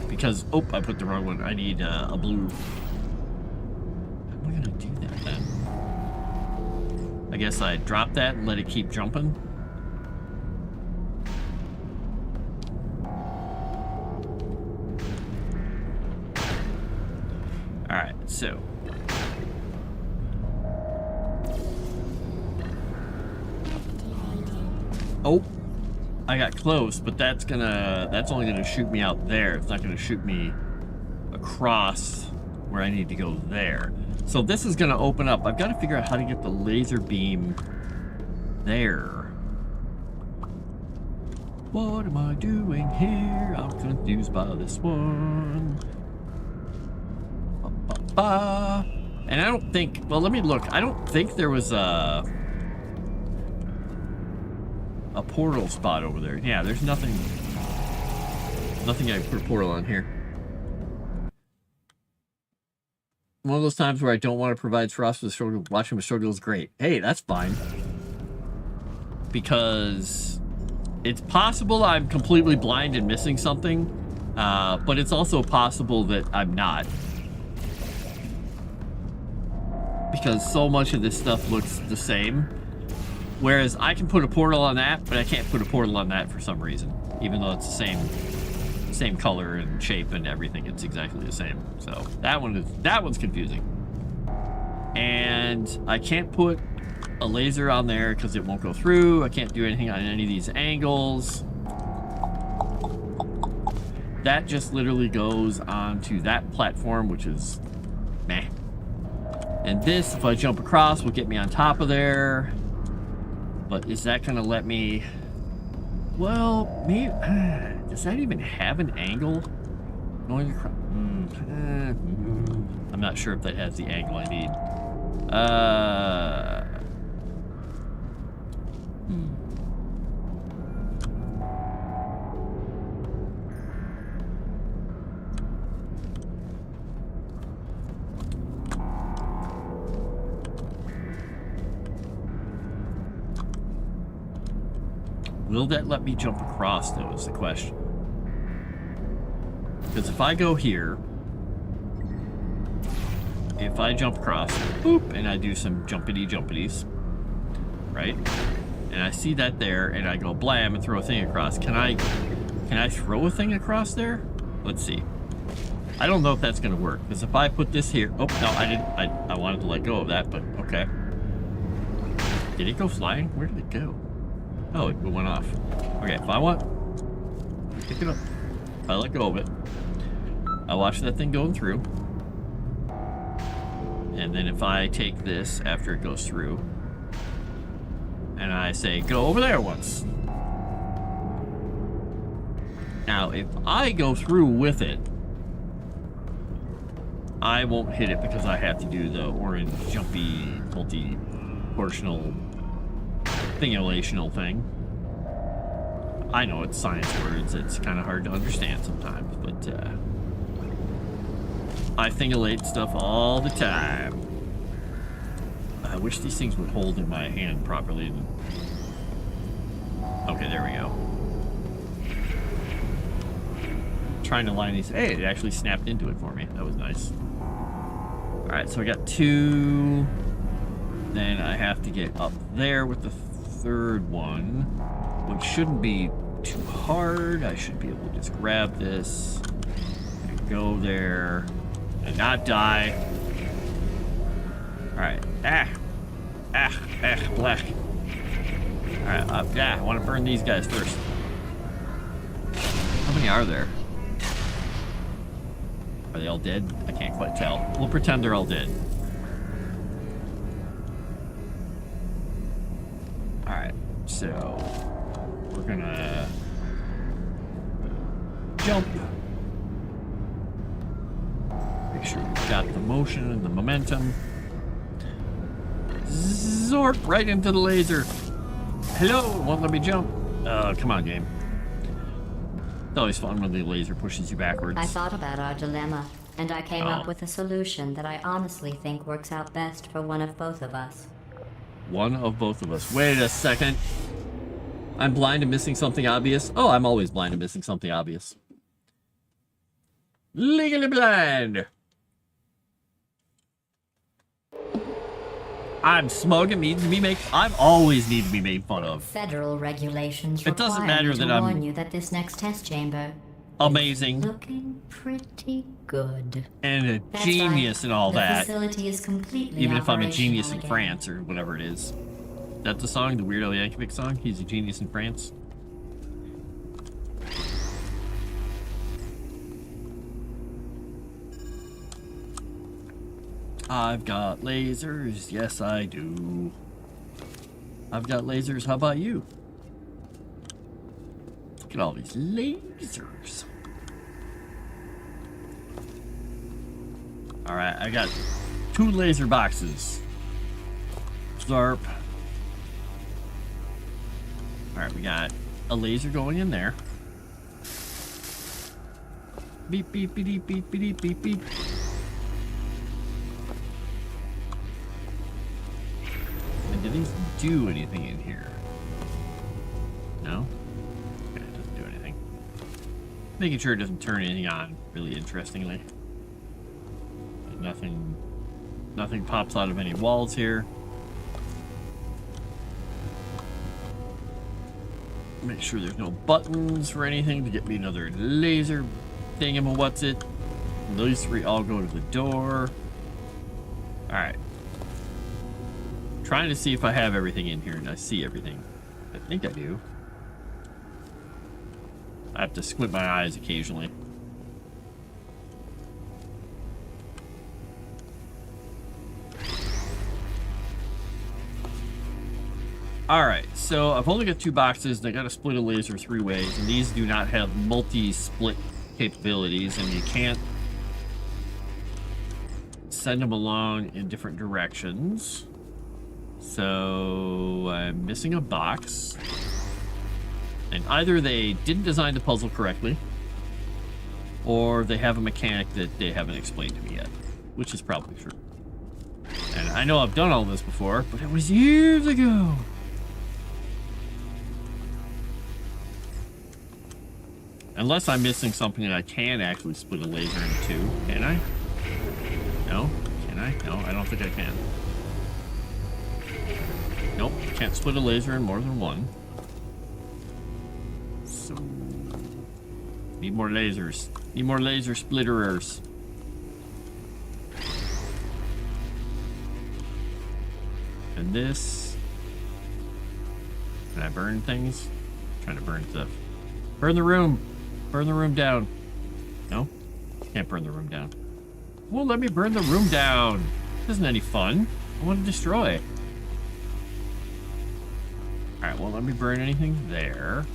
S1: Because, oh, I put the wrong one. I need a blue. How am I gonna do that then? I guess I drop that and let it keep jumping. Alright, so. Oh, I got close, but that's only gonna shoot me out there. It's not gonna shoot me across where I need to go there. So this is gonna open up. I've got to figure out how to get the laser beam there. What am I doing here? I'm confused by this one. And I don't think, well, let me look. I don't think there was a portal spot over there. Yeah, there's nothing I can put a portal on here. One of those times where I don't want to provide Frost with a struggle. Watching him struggle is great. Hey, that's fine. Because it's possible I'm completely blind and missing something, but it's also possible that I'm not. Because so much of this stuff looks the same. Whereas I can put a portal on that, but I can't put a portal on that for some reason. Even though it's the same color and shape and everything, it's exactly the same. So that one's confusing. And I can't put a laser on there because it won't go through. I can't do anything on any of these angles. that just literally goes onto that platform, which is meh. And this, if I jump across, will get me on top of there. But is that gonna let me? Well, maybe. Does that even have an angle? Going across? I'm not sure if that has the angle I need. Will that let me jump across, though, is the question. Because if I go here, if I jump across, boop, and I do some jumpity-jumpities, right? And I see that there, and I go blam and throw a thing across. Can I throw a thing across there? Let's see. I don't know if that's going to work, because if I put this here... Oh, no, I didn't. I wanted to let go of that, but okay. Did it go flying? Where did it go? Oh, it went off. Okay, if I want... Pick it up. If I let go of it, I watch that thing going through. And then if I take this after it goes through, and I say, go over there once. Now, if I go through with it, I won't hit it because I have to do the orange, jumpy, multi-portional thingulational thing. I know it's science words, it's kind of hard to understand sometimes, but I thingulate stuff all the time. I wish these things would hold in my hand properly. Okay, there we go. Trying to line these. Hey, it actually snapped into it for me. That was nice. Alright, so I got 2. Then I have to get up there with the third one, which shouldn't be too hard. I should be able to just grab this and go there and not die. Alright. Black. Alright, yeah, I want to burn these guys first. How many are there? Are they all dead? I can't quite tell. We'll pretend they're all dead. Alright, so we're gonna jump. Make sure we've got the motion and the momentum. Zorp right into the laser. Hello, won't let me jump. Come on, game. It's always fun when the laser pushes you backwards.
S4: I thought about our dilemma, and I came up with a solution that I honestly think works out best for one of both of us.
S1: One of both of us. Wait a second. I'm blind and missing something obvious. Oh, I'm always blind and missing something obvious. Legally blind. I'm smug and needs to be made. I'm always need to be made fun of.
S4: Federal regulations
S1: It doesn't
S4: require
S1: matter
S4: me
S1: that
S4: to
S1: I'm
S4: warn you that this next test chamber
S1: amazing
S4: is looking pretty good.
S1: and a
S4: That's
S1: genius
S4: right.
S1: and all
S4: the
S1: that.
S4: facility is completely
S1: Even if I'm a genius in
S4: operational again.
S1: France or whatever it is. That's the song, the Weird Al Yankovic song. He's a genius in France. I've got lasers, yes I do. I've got lasers, how about you? Look at all these lasers. Alright, I got 2 laser boxes. Zarp. Alright, we got a laser going in there. Beep, beep, beep, beep, beep, beep, beep, beep. And do these do anything in here? No? Okay, it doesn't do anything. Making sure it doesn't turn anything on, really interestingly. Nothing pops out of any walls here. Make sure there's no buttons for anything to get me another laser thingamawhat's-it. Those 3 all go to the door. Alright. Trying to see if I have everything in here, and I see everything. I think I do. I have to squint my eyes occasionally. Alright, so I've only got 2 boxes. They got to split a laser 3 ways, and these do not have multi-split capabilities, and you can't send them along in different directions. So I'm missing a box. And either they didn't design the puzzle correctly, or they have a mechanic that they haven't explained to me yet, which is probably true. And I know I've done all this before, but it was years ago. Unless I'm missing something that I can actually split a laser in 2. Can I? No? Can I? No, I don't think I can. Nope, can't split a laser in more than 1. So... need more lasers. Need more laser splitterers. And this... can I burn things? I'm trying to burn stuff. Burn the room! Burn the room down. No? Can't burn the room down. Well, let me burn the room down. This isn't any fun. I want to destroy. Alright, well, let me burn anything there.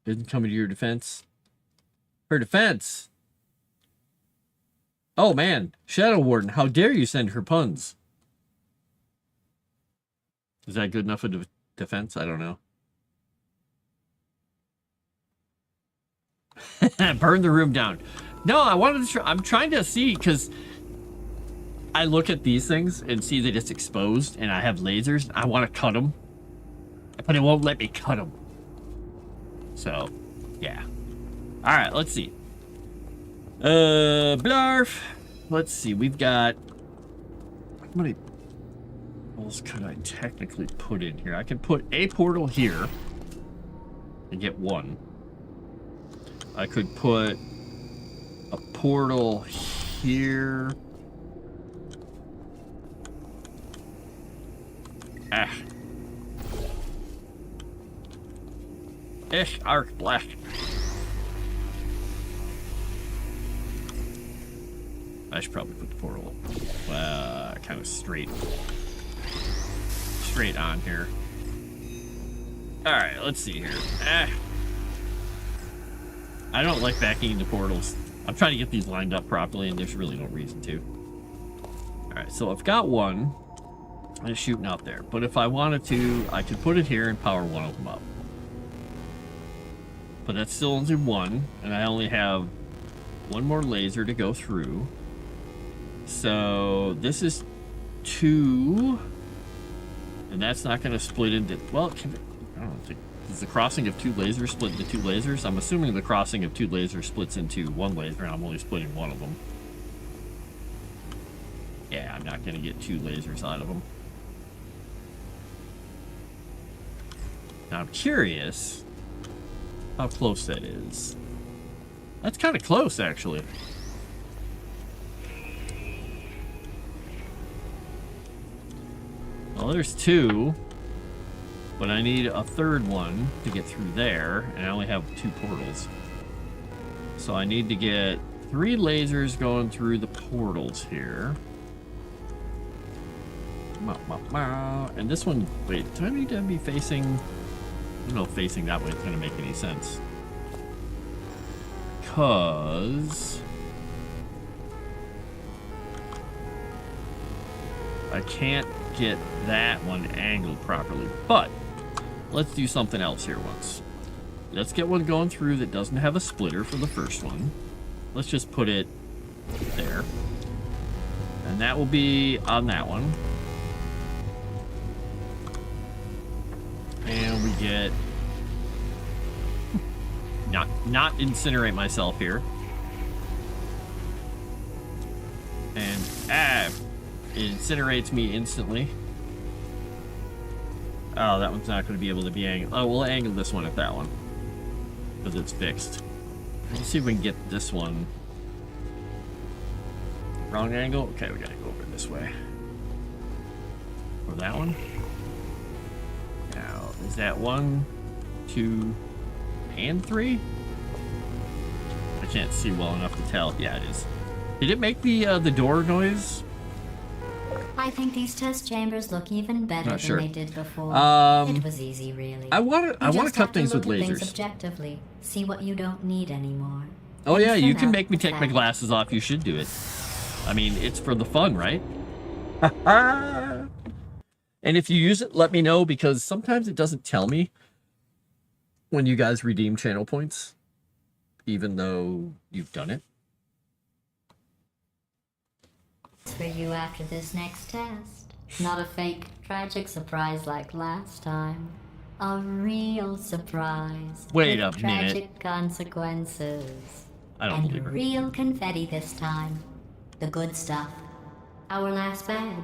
S1: Didn't come to your defense. Her defense! Oh man, Shadow Warden, how dare you send her puns? Is that good enough of a defense? I don't know. Burn the room down. No, I wanted to I'm trying to see, because I look at these things and see that it's exposed and I have lasers. I want to cut them, but it won't let me cut them. So, yeah. All right, let's see. Blarf. Let's see, we've got... how many portals could I technically put in here? I can put a portal here and get 1. I could put a portal here. Arc black. I should probably put the portal kind of straight on here. All right, let's see here. I don't like backing into portals. I'm trying to get these lined up properly, and there's really no reason to. All right, so I've got 1. It's shooting out there, but if I wanted to, I could put it here and power 1 of them up. But that's still only 1, and I only have 1 more laser to go through. So this is 2, and that's not going to split into... well, I don't think... is the crossing of 2 lasers split into 2 lasers? I'm assuming the crossing of 2 lasers splits into 1 laser, and I'm only splitting 1 of them. Yeah, I'm not going to get 2 lasers out of them. Now I'm curious how close that is. That's kind of close, actually. Well, there's 2, but I need a 3rd one to get through there, and I only have 2 portals. So I need to get 3 lasers going through the portals here. And this one, wait, do I need to be facing... I don't know if facing that way is going to make any sense. Because... I can't get that one angled properly. But let's do something else here once. Let's get one going through that doesn't have a splitter for the first one. Let's just put it there. And that will be on that one. And we get... not incinerate myself here. And it incinerates me instantly. Oh, that one's not going to be able to be angled. Oh, we'll angle this one at that one, because it's fixed. Let's see if we can get this one. Wrong angle? Okay, we gotta go over this way. Or that one. Now, is that 1, 2, and 3? I can't see well enough to tell. Yeah, it is. Did it make the door noise?
S4: I think these test chambers look even better
S1: Not
S4: than
S1: sure.
S4: they did before.
S1: Um,
S4: It was easy, really.
S1: I want to
S4: just
S1: cut
S4: have
S1: things with
S4: look at things
S1: lasers.
S4: objectively, see what you don't need anymore.
S1: Oh
S4: And
S1: yeah,
S4: for
S1: you can
S4: that,
S1: make me take my
S4: fact.
S1: glasses off. You should do it. I mean, it's for the fun, right? And if you use it, let me know, because sometimes it doesn't tell me when you guys redeem channel points, even though you've done it.
S4: For you after this next test. Not a fake, tragic surprise like last time. A real surprise.
S1: Wait
S4: with
S1: a minute.
S4: Tragic consequences.
S1: I don't
S4: And
S1: believe her.
S4: real confetti this time. The good stuff. Our last bag.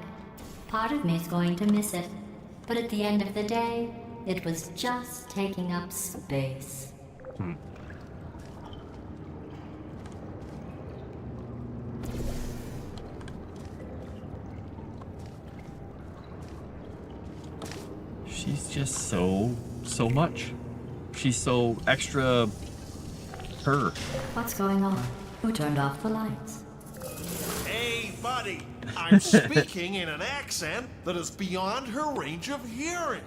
S4: Part of me's going to miss it. But at the end of the day, it was just taking up space.
S1: She's just so much. She's so extra her.
S4: What's going on? Who turned off the lights?
S3: Hey, buddy, I'm speaking in an accent that is beyond her range of hearing.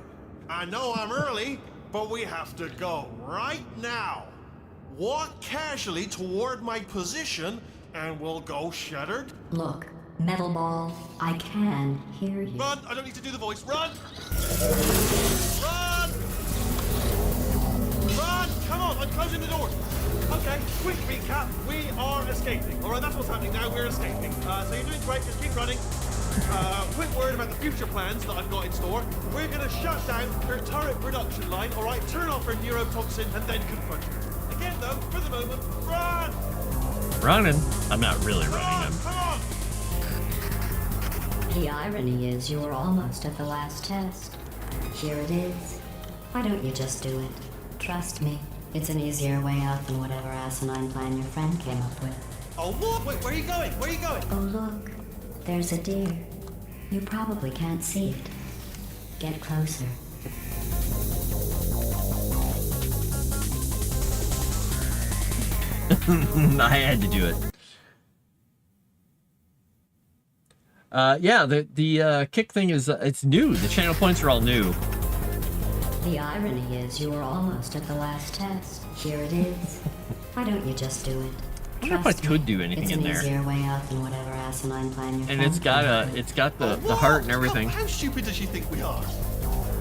S3: I know I'm early, but we have to go right now. Walk casually toward my position, and we'll go shuttered.
S4: Look, Metal Ball, I can hear you.
S3: Run! I don't need to do the voice. Run! Run! Run! Come on, I'm closing the door. Okay, quick recap. We are escaping. All right, that's what's happening now. We're escaping. So you're doing great. Just keep running. Quick word about the future plans that I've got in store. We're going to shut down her turret production line. All right, turn off her neurotoxin and then confront her. Again, though, for the moment, run!
S1: Running. I'm not really running.
S3: Run!
S1: I'm
S3: Come on!
S4: The irony is you were almost at the last test. Here it is. Why don't you just do it? Trust me, it's an easier way out than whatever asinine plan your friend came up with.
S3: Oh, look! Wait, where are you going? Where are you going?
S4: Oh look, there's a deer. You probably can't see it. Get closer.
S1: I had to do it. Yeah, the kick thing is it's new. The channel points are all new.
S4: The irony is you were almost at the last test. Here it is. Why don't you just do it?
S1: I wonder if I
S4: Trust me,
S1: could do anything
S4: it's
S1: in
S4: an
S1: there.
S4: easier way out than whatever asinine plan your
S1: And
S4: friend
S1: it's got
S4: came up with.
S1: it's got the
S3: Whoa,
S1: heart and everything.
S3: How stupid does she think we are?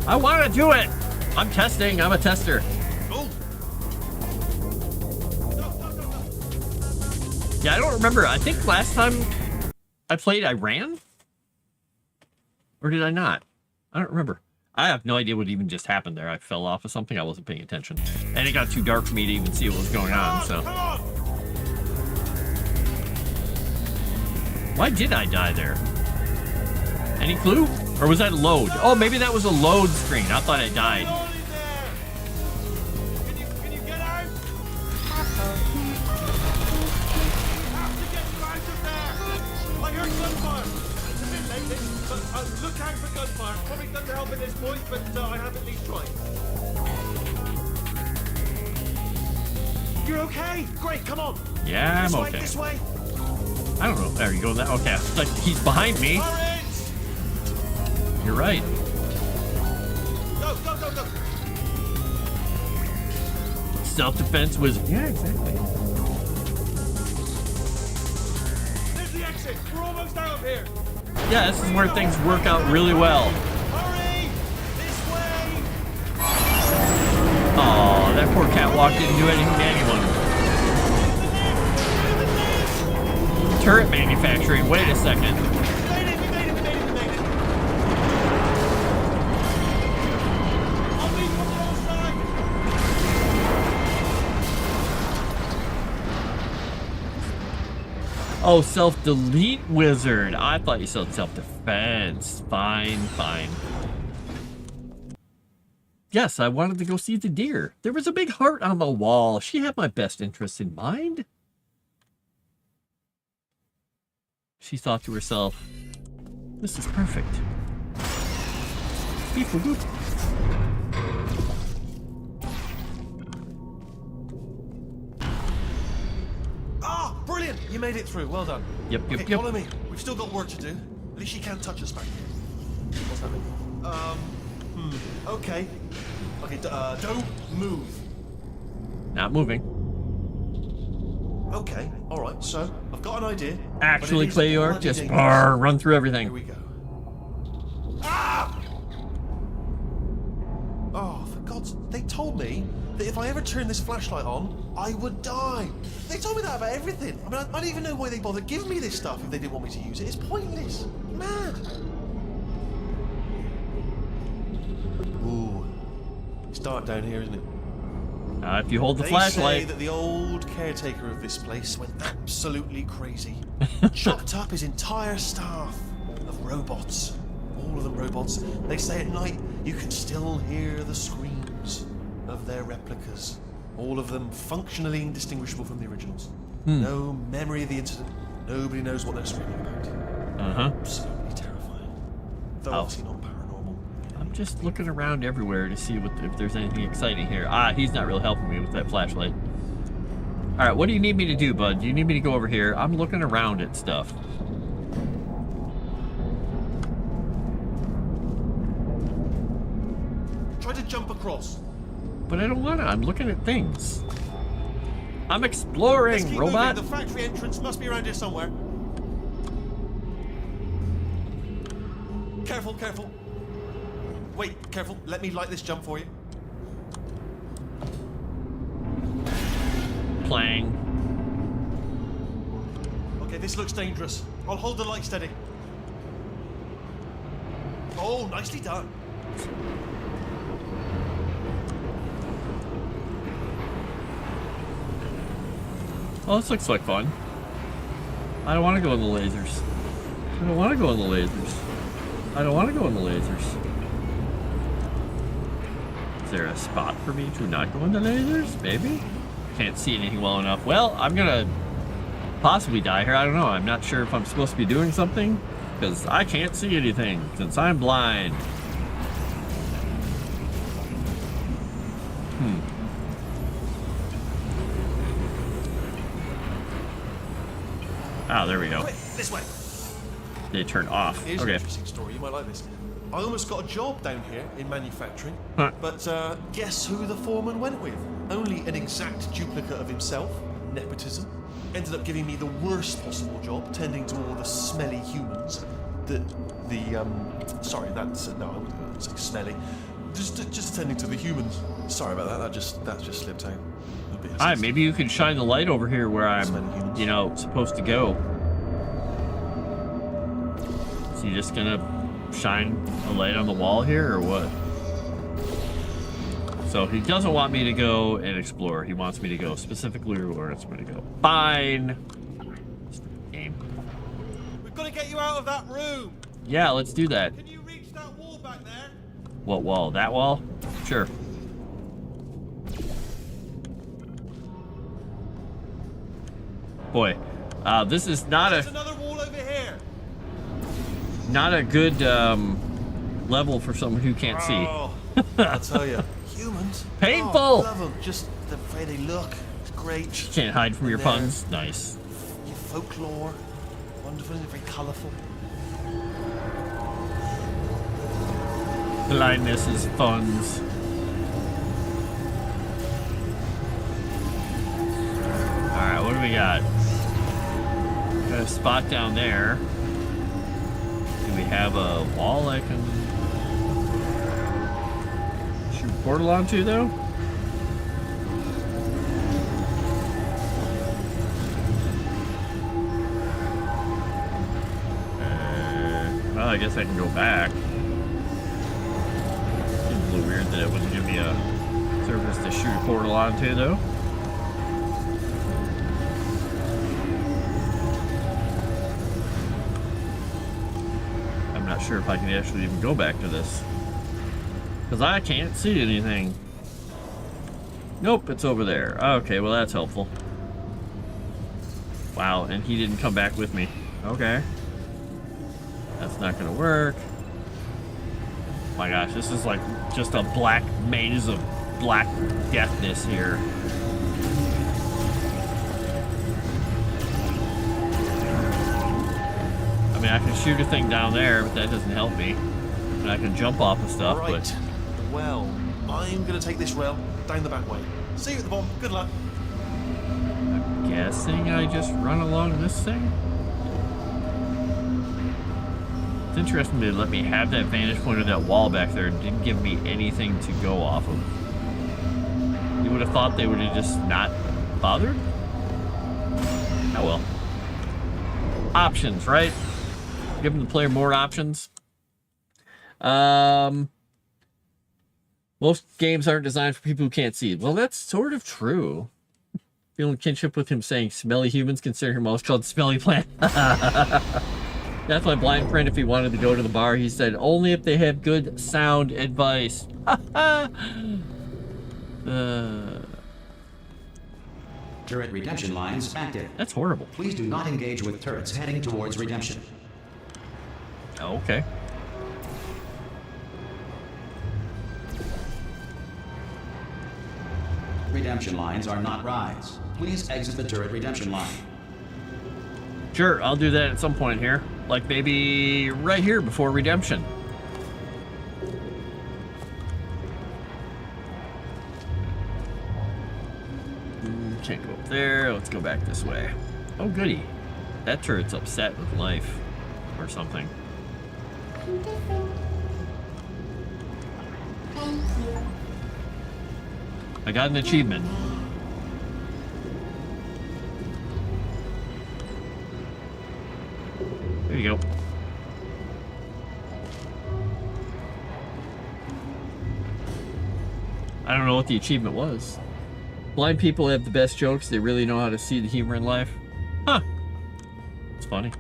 S1: I want to do it. I'm testing. I'm a tester.
S3: Oh! No, no, no, no.
S1: Yeah, I don't remember. I think last time I played, I ran, or did I not? I don't remember. I have no idea what even just happened there. I fell off of something. I wasn't paying attention, and it got too dark for me to even see what was going on. So
S3: Come on!
S1: why did I die there? Any clue? Or was that a load? Oh, maybe that was a load screen. I thought I died.
S3: Hold it there! Can you get out? We have to get you out of there! I heard gunfire! It's a bit late, but look out for gunfire. Probably done to help at this point, but I have at least tried. You're okay? Great, come on!
S1: Yeah, I'm
S3: This way,
S1: okay.
S3: this way!
S1: I don't know. There you go. That okay. It's like he's behind me.
S3: Turrets!
S1: You're right.
S3: Go, go, go, go!
S1: Self-defense wizard. Yeah, exactly.
S3: There's the exit! We're almost out of here!
S1: Yeah, this is where things work out really well.
S3: Hurry! This way!
S1: Oh, that poor catwalk didn't do anything to anyone. Turret manufacturing. Wait a second.
S3: We made it, we made it, we made it, we made it! I'll be from the other side!
S1: Oh, self-delete wizard. I thought you said self-defense. Fine, fine. Yes, I wanted to go see the deer. There was a big heart on the wall. She had my best interests in mind. She thought to herself, this is perfect. Beep boop boop.
S3: You made it through. Well done.
S1: Yep, yep,
S3: Okay,
S1: yep.
S3: follow me. We've still got work to do. At least you can't touch us back here. What's happening? Okay. Okay, don't move.
S1: Not moving.
S3: Okay, alright, so I've got an idea.
S1: Actually,
S3: but it is
S1: Clayyork,
S3: bloody
S1: just
S3: dangerous.
S1: run through
S3: Here
S1: everything.
S3: we go. Ah! Oh, for God's... They told me that if I ever turned this flashlight on, I would die. They told me that about everything. I mean, I don't even know why they bothered giving me this stuff if they didn't want me to use it. It's pointless. Mad. Ooh. It's dark down here, isn't it?
S1: If you hold the
S3: They say
S1: flashlight.
S3: that the old caretaker of this place went absolutely crazy. Chopped up his entire staff of robots. All of them robots. They say at night you can still hear the screams of their replicas. All of them functionally indistinguishable from the originals. No memory of the incident. Nobody knows what they're screaming about. Absolutely terrifying. Though obviously not paranormal.
S1: I'm just looking around everywhere to see if there's anything exciting here. He's not really helping me with that flashlight. All right, what do you need me to do, bud? Do you need me to go over here? I'm looking around at stuff.
S3: Try to jump across.
S1: But I don't wanna. I'm looking at things. I'm
S3: Let's
S1: exploring,
S3: keep
S1: robot.
S3: moving. The factory entrance must be around here somewhere. Careful, careful. Wait, careful. Let me light this jump for you.
S1: Playing.
S3: Okay, this looks dangerous. I'll hold the light steady. Oh, nicely done.
S1: Oh, this looks like fun. I don't want to go in the lasers. I don't want to go in the lasers. I don't want to go in the lasers. Is there a spot for me to not go in the lasers? Maybe? Can't see anything well enough. Well, I'm gonna possibly die here. I don't know. I'm not sure if I'm supposed to be doing something because I can't see anything since I'm blind. Oh, there we go.
S3: Quick, this way.
S1: They turn off.
S3: Here's an
S1: Okay.
S3: interesting story. You might like this. I almost got a job down here in manufacturing,
S1: Huh.
S3: but guess who the foreman went with? Only an exact duplicate of himself. Nepotism. Ended up giving me the worst possible job, tending to all the smelly humans. Sorry, that's no, I wouldn't say smelly. Just tending to the humans. Sorry about that. That just slipped out. A bit of
S1: Hi, maybe you could shine the light over here where I'm,
S3: Smelly humans.
S1: you know, supposed to go. So you just gonna shine a light on the wall here or what? So he doesn't want me to go and explore. He wants me to go specifically where he wants me to go. Fine. Game.
S3: We've got to get you out of that room.
S1: Yeah, let's do that.
S3: Can you reach that wall back there?
S1: What wall? That wall? Sure. Boy, this is not
S3: There's another wall over here.
S1: a good level for someone who can't see.
S3: Oh, I tell you, humans.
S1: Painful.
S3: Oh, love them. Just the way they look. It's great.
S1: Can't hide from your
S3: There.
S1: puns. Nice.
S3: Your folklore. Wonderful and very colourful.
S1: Blindness is funds. Alright, what do we got? Got a spot down there. Do we have a wall I can shoot a portal onto though? Well, I guess I can go back. Seems a little weird that it wouldn't give me a surface to shoot a portal onto, though. I'm not sure if I can actually even go back to this. Because I can't see anything. Nope, it's over there. Okay, well that's helpful. Wow, and he didn't come back with me. Okay. That's not gonna work. My gosh, this is like just a black maze of black deathness here. I mean, I can shoot a thing down there, but that doesn't help me. And I can jump off of stuff,
S3: Right.
S1: but...
S3: Well, I'm going to take this rail down the back way. See you at the bomb. Good luck.
S1: Guessing I just run along this thing? It's interesting they let me have that vantage point of that wall back there. It didn't give me anything to go off of. You would have thought they would have just not bothered? Oh well. Options, right? Giving the player more options. Most games aren't designed for people who can't see. Well, that's sort of true. Feeling kinship with him saying smelly humans, consider her mouse called Smelly Plant. That's my blind friend. If he wanted to go to the bar, he said only if they have good sound advice.
S2: Turret redemption lines active.
S1: That's horrible.
S2: Please do not engage with turrets heading towards redemption.
S1: Oh, okay.
S2: Redemption lines are not rides. Please exit the turret redemption line.
S1: Sure, I'll do that at some point here. Like maybe right here before redemption. Can't go up there. Let's go back this way. Oh, goody. That turret's upset with life or something. I got an achievement. There you go. I don't know what the achievement was. Blind people have the best jokes. They really know how to see the humor in life. Huh. It's funny.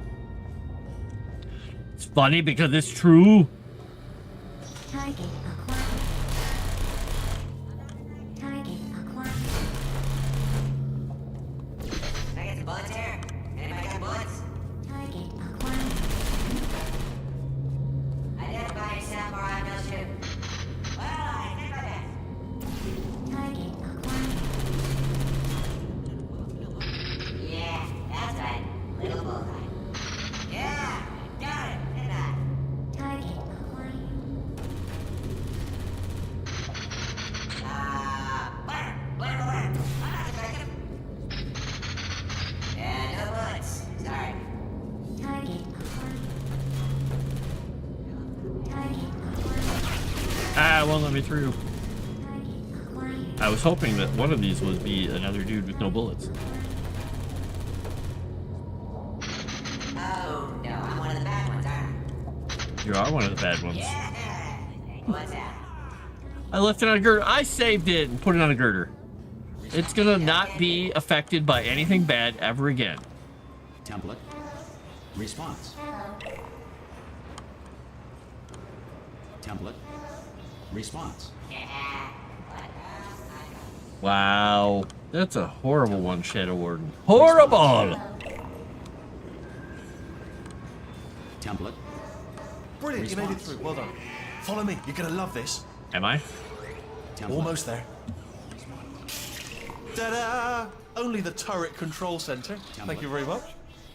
S1: It's funny because it's true.
S4: Target acquired. Target acquired.
S6: Can I get some bullets here? Anybody got bullets?
S4: Target acquired.
S6: Identify yourself or I will shoot. Well, I did my best.
S4: Target acquired.
S6: Yeah, that's right. Little bullseye. Yeah, got it, didn't I?
S4: Target acquired.
S6: Butter, butter, butter. I'm not effective. Yeah, no bullets. Sorry.
S4: Target acquired. Target acquired.
S1: Ah, it won't let me through.
S4: Target acquired.
S1: I was hoping that one of these would be another dude with no bullets.
S6: Oh, no, I'm one of the bad ones, aren't
S1: You are one of the bad ones.
S6: I? Yeah. What's that?
S1: I left it on a girder. I saved it and put it on a girder. It's gonna not be affected by anything bad ever again.
S2: Template. Response. Template. Response.
S1: Wow. That's a horrible one, Shadow Warden. Horrible!
S2: Template.
S3: Brilliant, you made it
S2: Response.
S3: through. Well done. Follow me. You're going to love this.
S1: Am I?
S2: Template.
S3: Almost there. Ta-da! Only the turret control center. Thank you very much.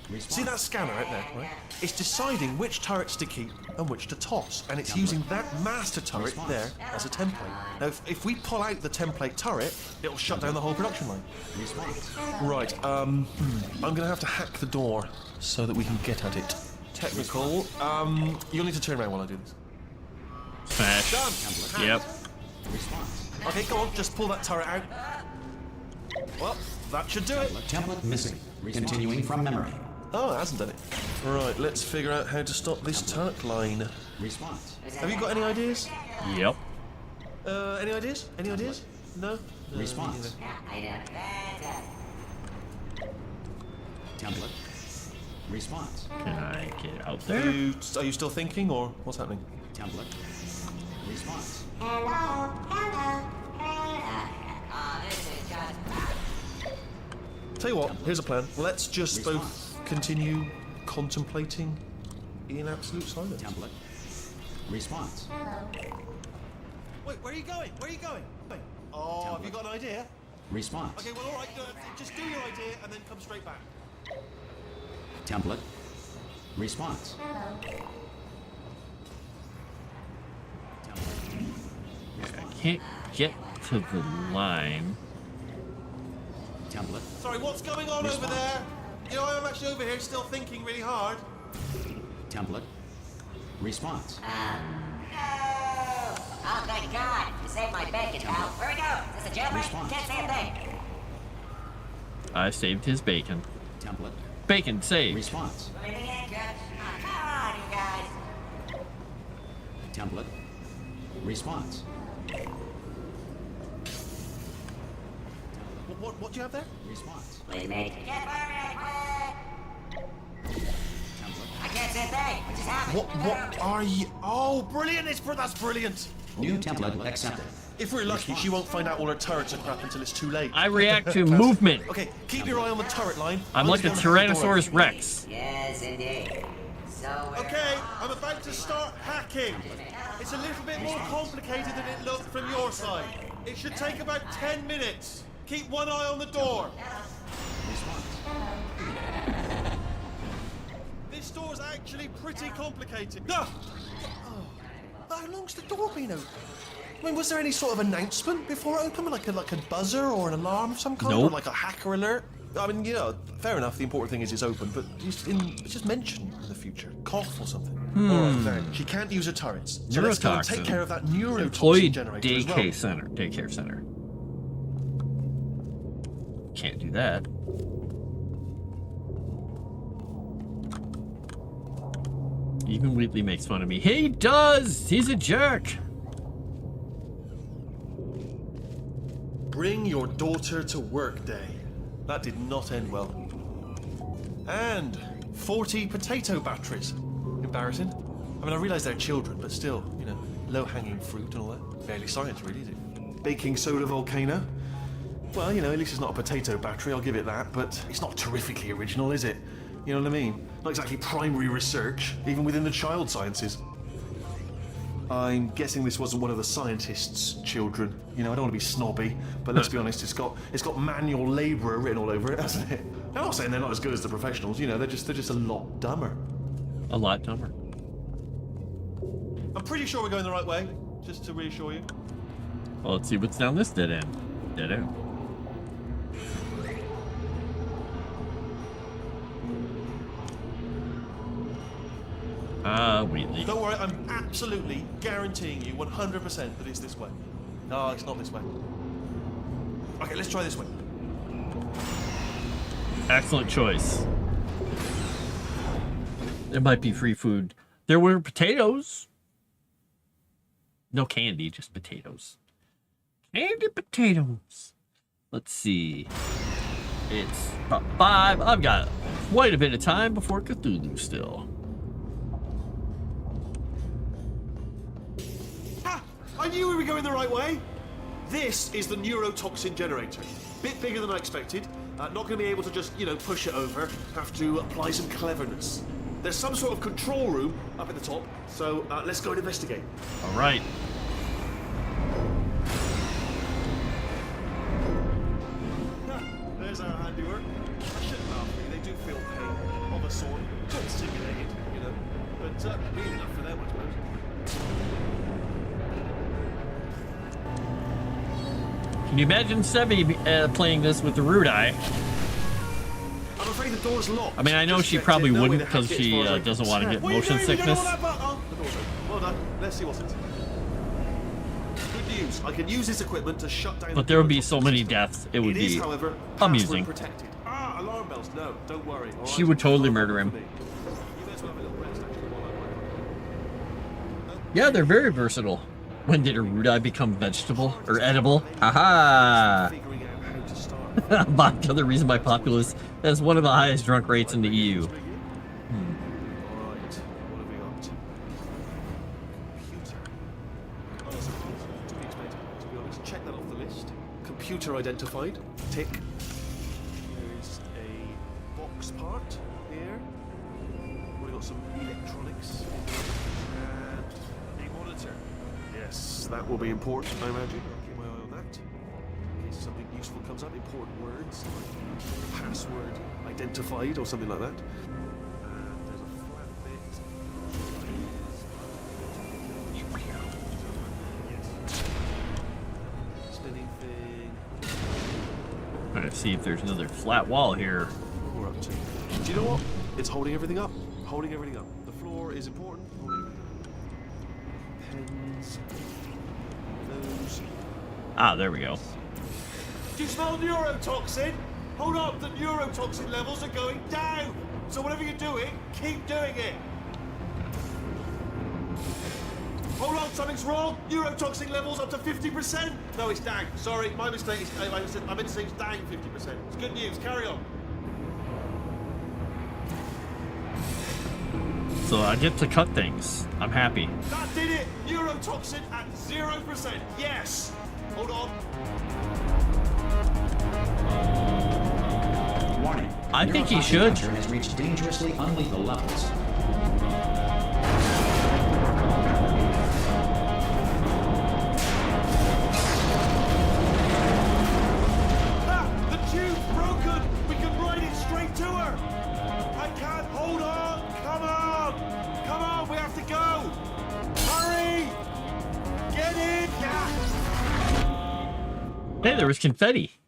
S2: Response.
S3: See that scanner out there, right? It's deciding which turrets to keep and which to toss, and it's using that master turret
S2: Response.
S3: there as a template. Now, if we pull out the template turret, it'll shut down the whole production line.
S2: Response.
S3: Right, I'm gonna have to hack the door so that we can get at it. Technical, you'll need to turn around while I do this.
S1: Smash.
S3: Done!
S1: Yep.
S2: Response.
S3: Okay, go on, just pull that turret out. Well, that should do it.
S2: Template missing. Continuing from memory.
S3: Oh, it hasn't done it. Right, let's figure out how to stop this turret line.
S2: Response.
S3: Have you got any ideas?
S1: Yep.
S3: Any ideas? Any ideas? No?
S2: Response.
S6: I know.
S2: Template. Response.
S1: Can I get out
S3: Are
S1: there?
S3: you still thinking, or what's happening?
S2: Template. Response.
S6: Hello, hello, hello. This is just...
S3: Tell you what, here's a plan. Let's just both continue contemplating in absolute silence.
S2: Template. Response.
S3: Wait, where are you going? Where are you going? Wait. Oh, have you got an idea?
S2: Response.
S3: Okay, well, all right. Just do your idea and then come straight back.
S2: Template. Response.
S1: I can't get to the line.
S2: Template.
S3: Sorry, what's going on over there? You know, I'm actually over here still thinking really hard.
S2: Template. Response.
S6: No! Oh, thank God! You saved my bacon, pal. Where we go? Is this a jailbreak?
S2: Response.
S6: Can't say a thing.
S1: I saved his bacon.
S2: Template.
S1: Bacon saved.
S2: Response.
S6: Anything in, Coach? Oh, come on, you guys.
S2: Template. Response.
S3: What do you have there?
S2: Response.
S6: Lady mate. Get fired, quick! I can't say a thing. What just happened?
S3: What are you? Oh, brilliant! That's brilliant.
S2: New template accepted.
S3: If we're lucky, she won't find out all her turrets are crap until it's too late.
S1: I react to movement.
S3: Okay, keep your eye on the turret line.
S1: I'm like a Tyrannosaurus Rex.
S6: Yes, indeed. So
S3: Okay, I'm about to start hacking. It's a little bit more complicated than it looked from your side. It should take about 10 minutes. Keep one eye on the door. This door's actually pretty complicated. Ah! Oh, how long's the door been open? I mean, was there any sort of announcement before it opened? Like a buzzer or an alarm of some kind? Or
S1: Nope.
S3: like a hacker alert? I mean, you know, fair enough, the important thing is it's open, but just mention in the future. Cough or something. Alright, then. She can't use her turrets. So let's go and
S1: Neurotoxin.
S3: take care of that neurotoxin
S1: Employee
S3: generator as well.
S1: daycare center. Can't do that. Even Wheatley makes fun of me. He does! He's a jerk!
S3: Bring your daughter to work day. That did not end well. And 40 potato batteries. Embarrassing. I mean, I realise they're children, but still, you know, low-hanging fruit and all that. Barely science, really, is it? Baking soda volcano. Well, you know, at least it's not a potato battery, I'll give it that, but it's not terrifically original, is it? You know what I mean? Not exactly primary research, even within the child sciences. I'm guessing this wasn't one of the scientists' children. You know, I don't want to be snobby, but let's be honest, it's got manual labourer written all over it, hasn't it? I'm not saying they're not as good as the professionals, you know, they're just a lot dumber.
S1: A lot dumber.
S3: I'm pretty sure we're going the right way, just to reassure you.
S1: Well, let's see what's down this dead end. Dead end. Wheatley.
S3: Don't worry, I'm absolutely guaranteeing you 100% that it's this way. No, it's not this way. Okay, let's try this way.
S1: Excellent choice. There might be free food. There were potatoes. No candy, just potatoes. Candy potatoes. Let's see. It's about 5. I've got quite a bit of time before Cthulhu still.
S3: Ha! I knew we were going the right way. This is the neurotoxin generator. Bit bigger than I expected. Not going to be able to just, you know, push it over. Have to apply some cleverness. There's some sort of control room up at the top, so let's go and investigate.
S1: All right.
S3: There's our handiwork. I shouldn't laugh, really. They do feel pain of a sort. Sort of simulated, you know. But really enough for them, I suppose.
S1: Can you imagine Sebi playing this with the root eye?
S3: I'm afraid the door's locked.
S1: I mean, I know she
S3: Just
S1: probably
S3: no way
S1: wouldn't
S3: to hack
S1: because
S3: it as
S1: she
S3: far as I can
S1: doesn't want to
S3: tell.
S1: get
S3: What are you
S1: motion
S3: doing? You don't
S1: sickness.
S3: know what that button? The door's open. Well done. Let's see what's it. Good news. I can use this equipment to shut down.
S1: But
S3: the
S1: there would be
S3: neurotoxin
S1: so many
S3: system.
S1: deaths, it would
S3: It is,
S1: be
S3: however,
S1: amusing.
S3: password protected. Ah, alarm bells. No, don't worry. all
S1: She
S3: right?
S1: would totally
S3: Alarm
S1: murder him.
S3: for me. You may as well have a little rest, actually, while I'm working.
S1: Yeah, they're very versatile. When did a root eye become vegetable or edible? Aha!
S3: Figuring out how to start.
S1: Vodka, the reason by populace has one of the highest drunk rates in the EU.
S3: Alright, what have we got? Computer. Oh, that's to be expected, to be honest. Check that off the list. Computer identified. Tick. There's a box part here. We've got some electronics. And a monitor. Yes, that will be important, I imagine. I'll keep my eye on that. In case something useful comes up, important words, like password identified or something like that. And there's a flat
S1: see if there's another flat wall here.
S3: What we're up to. Do you know what? It's holding everything up. Holding everything up. The floor is important. Holding everything up. Pens. Those.
S1: Ah, there we go.
S3: Do you smell neurotoxin? Hold up, the neurotoxin levels are going down. So whatever you're doing, keep doing it. Hold on, something's wrong. Neurotoxin levels up to 50%. No, it's down. Sorry, my mistake. I meant to say it's down 50%. It's good news. Carry on.
S1: So I get to cut things. I'm happy.
S3: That did it. Neurotoxin at 0%. Yes. Hold on.
S2: Warning.
S1: I think he
S2: neurotoxin
S1: should.
S2: pressure has reached dangerously unlethal levels.
S3: Ah, the tube's broken. We can ride it straight to her. I can't. Hold on. Come on. Come on. We have to go. Hurry. Get in. Yeah.
S1: Hey, there was confetti.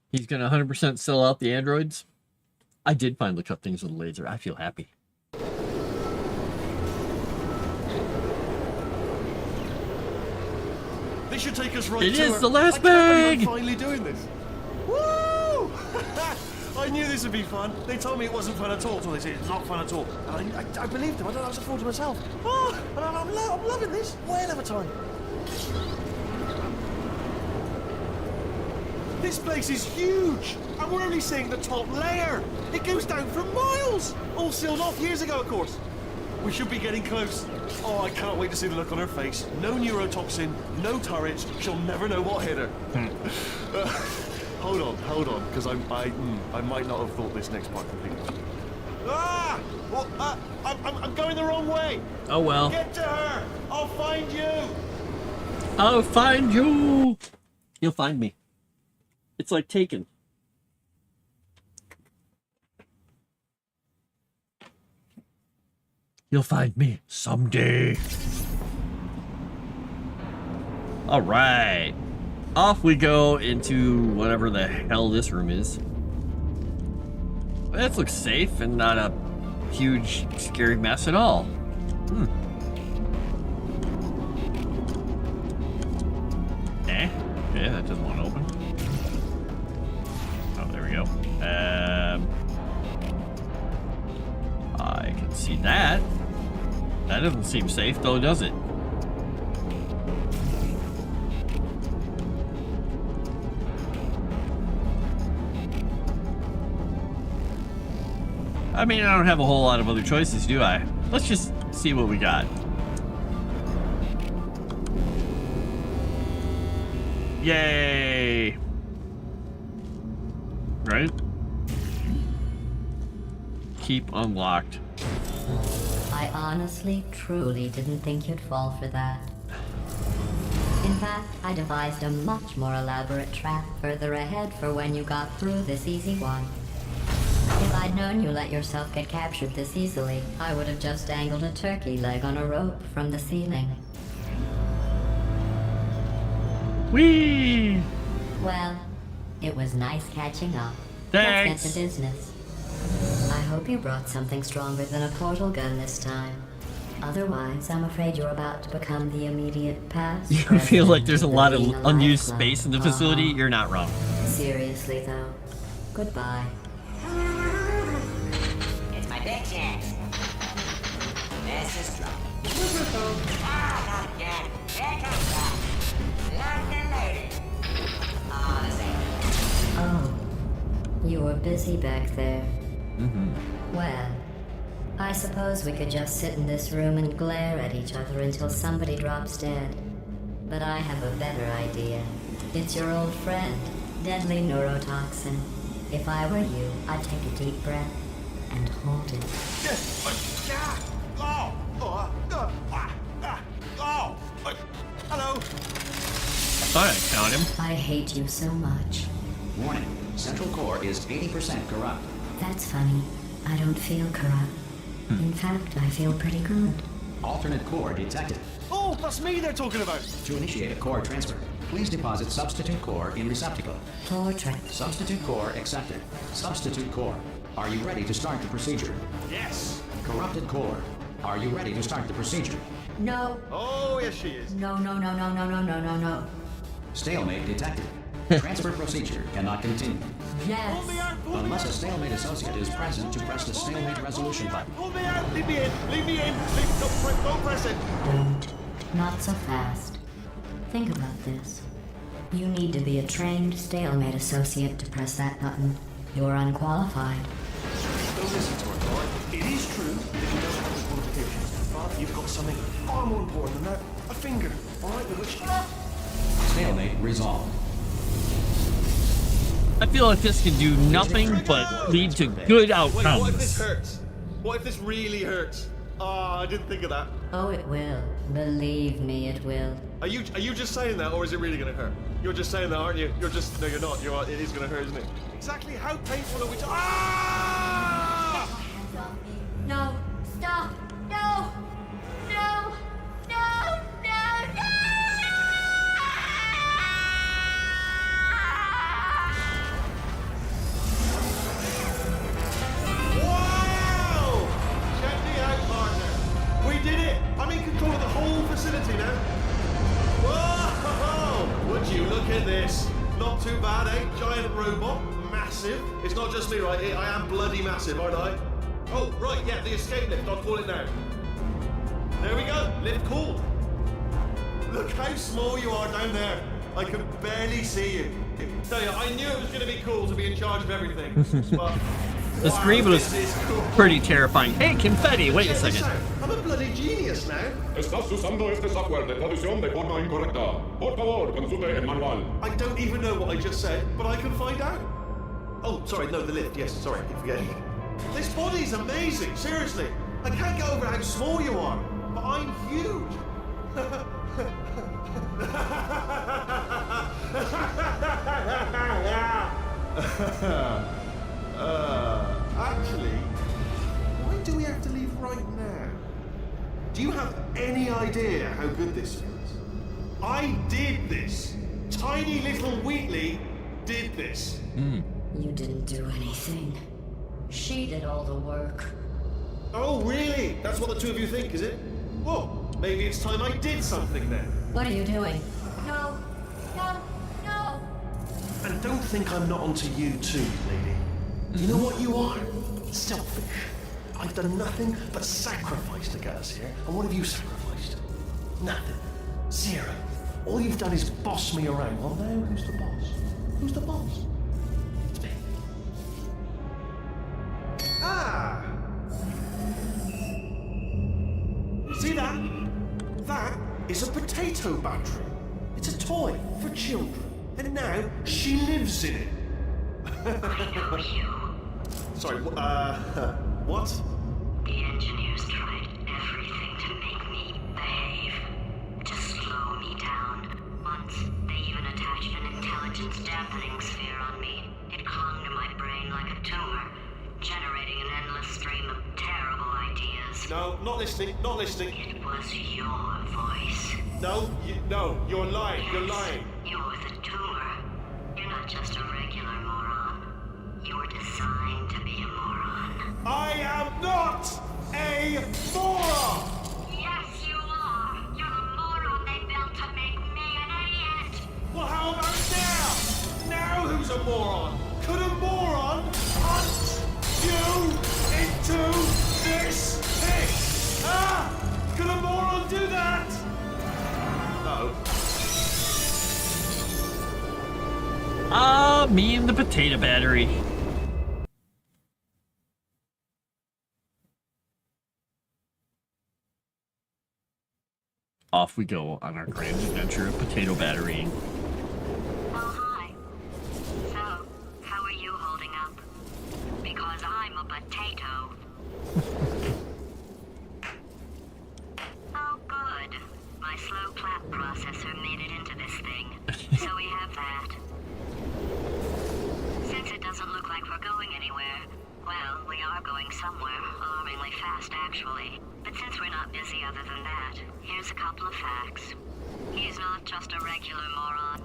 S1: He's gonna 100% sell out the androids. I did finally cut things with a laser. I feel happy.
S3: This should take us right
S1: It
S3: to
S1: is
S3: her.
S1: the last
S3: I can't believe
S1: bag!
S3: I'm finally doing this. Woo! I knew this would be fun. They told me it wasn't fun at all. So they said it's not fun at all. And I believed them. I don't know. I was a fool to myself. Oh, and I'm loving this. Whale of a time. This place is huge, and we're only seeing the top layer. It goes down for miles. All sealed off years ago, of course. We should be getting close. Oh, I can't wait to see the look on her face. No neurotoxin, no turrets. She'll never know what hit her. Hold on, because I might not have thought this next part completely. Ah! Well, I'm going the wrong way.
S1: Oh well.
S3: Get to her. I'll find you.
S1: I'll find you. You'll find me. It's like Taken. You'll find me someday. All right. Off we go into whatever the hell this room is. That looks safe and not a huge, scary mess at all. Yeah, that doesn't want to open. Oh, there we go. I can see that. That doesn't seem safe, though, does it? I mean, I don't have a whole lot of other choices, do I? Let's just see what we got. Yay! Right? Keep unlocked.
S4: I honestly, truly didn't think you'd fall for that. In fact, I devised a much more elaborate trap further ahead for when you got through this easy one. If I'd known you let yourself get captured this easily, I would have just dangled a turkey leg on a rope from the ceiling.
S1: Whee!
S4: Well, it was nice catching up.
S1: Thanks.
S4: Let's get to business. I hope you brought something stronger than a portal gun this time. Otherwise, I'm afraid you're about to become the immediate past.
S1: You feel like there's a lot of
S4: being a
S1: unused
S4: lifeline.
S1: space in the facility? You're not wrong.
S4: Seriously, though. Goodbye.
S6: It's my big chance. This is trouble. Ah, not again. Here comes that. Locked and loaded. Oh, this ain't
S4: Oh, you were busy back there.
S1: Mm-hmm.
S4: Well, I suppose we could just sit in this room and glare at each other until somebody drops dead. But I have a better idea. It's your old friend, deadly neurotoxin. If I were you, I'd take a deep breath and hold it.
S3: Hello.
S1: Thought I found him.
S4: I hate you so much.
S2: Warning. Central core is 80% corrupt.
S4: That's funny. I don't feel corrupt. In fact, I feel pretty good.
S2: Alternate core detected.
S3: Oh, that's me they're talking about.
S2: To initiate a core transfer, Please deposit substitute core in receptacle.
S4: Portrait.
S2: Substitute core accepted. Substitute core. Are you ready to start the procedure?
S3: Yes.
S2: Corrupted core. Are you ready to start the procedure?
S4: No.
S3: Oh, yes, she is.
S4: No, no, no, no, no, no, no, no, no.
S2: Stalemate detected. Transfer procedure cannot continue.
S4: Yes.
S3: Pull me out, pull me
S2: Unless a
S3: out.
S2: stalemate associate is present to press the stalemate resolution button.
S3: Pull me out. Leave me in. Leave me in. Don't press it.
S4: Don't. Not so fast. Think about this. You need to be a trained stalemate associate to press that button. You're unqualified.
S3: Don't listen to her, all right? It is true that you don't have the qualifications, but you've got something far more important than that. A finger, all right, with which...
S2: Stalemate resolved.
S1: I feel like this can do nothing but lead to good
S3: Wait, what if this
S1: outcomes.
S3: hurts? What if this really hurts? Ah, I didn't think of that.
S4: Oh, it will. Believe me, it will.
S3: Are you just saying that, or is it really going to hurt? You're just saying that, aren't you? You're just... No, you're not. It is going to hurt, isn't it? Exactly how painful are we... Ah!
S4: No. Stop. No. No. No. No. No.
S3: Wow! Check me out, partner. We did it! I'm in control of the whole facility now. Whoa! Would you look at this? Not too bad, eh? Giant robot, massive. It's not just me, right? I am bloody massive, aren't I? Oh, right, yeah, the escape lift. I'll call it now. There we go. Lift called. Look how small you are down there. I can barely see you. Tell you, I knew it was going to be cool to be in charge of everything. But
S1: The
S3: wow,
S1: scream was
S3: this is cool.
S1: pretty terrifying. Hey, confetti! Wait a
S3: Check this
S1: second.
S3: out. I'm a bloody genius now.
S7: Estás usando este software de traducción de forma incorrecta. Por favor, consulte el manual.
S3: I don't even know what I just said, but I can find out. Oh, sorry, no, the lift. Yes, sorry, I keep forgetting. This body's amazing, seriously. I can't get over how small you are, but I'm huge. Actually, why do we have to leave right now? Do you have any idea how good this feels? I did this. Tiny little Wheatley did this.
S4: You didn't do anything. She did all the work.
S3: Oh, really? That's what the two of you think, is it? Well, maybe it's time I did something then.
S4: What are you doing? No. No. No.
S3: And don't think I'm not onto you too, lady. You know what you are? Selfish. I've done nothing but sacrifice to get us here. And what have you sacrificed? Nothing. Zero. All you've done is boss me around. Well, now who's the boss? Who's the boss? It's me. Ah! See that? That is a potato battery. It's a toy for children. And now she lives in it.
S8: I know you.
S3: Sorry, what?
S8: The engineers tried everything to make me behave, to slow me down. Once, they even attached an intelligence dampening sphere on me. It clung to my brain like a tumor, generating an endless stream of terrible ideas.
S3: No, not listening, not listening.
S8: It was your voice.
S3: No, you're lying, you're lying.
S8: You're the tumor. You're not just a regular moron. You're designed to be a moron.
S3: I am not a moron!
S8: Yes, you are. You're the moron they built to make me an idiot.
S3: Well, how about now? Now who's a moron? Could a moron hunt you into this pit? Ah! Could a moron do that? No.
S1: Me and the potato battery. Off we go on our grand adventure of potato batterying.
S8: Oh, hi. So, how are you holding up? Because I'm a potato. Oh, good. My slow clap processor made it into this thing. So we have that. Since it doesn't look like we're going anywhere, well, we are going somewhere, alarmingly fast, actually. But since we're not busy other than that, here's a couple of facts. He's not just a regular moron.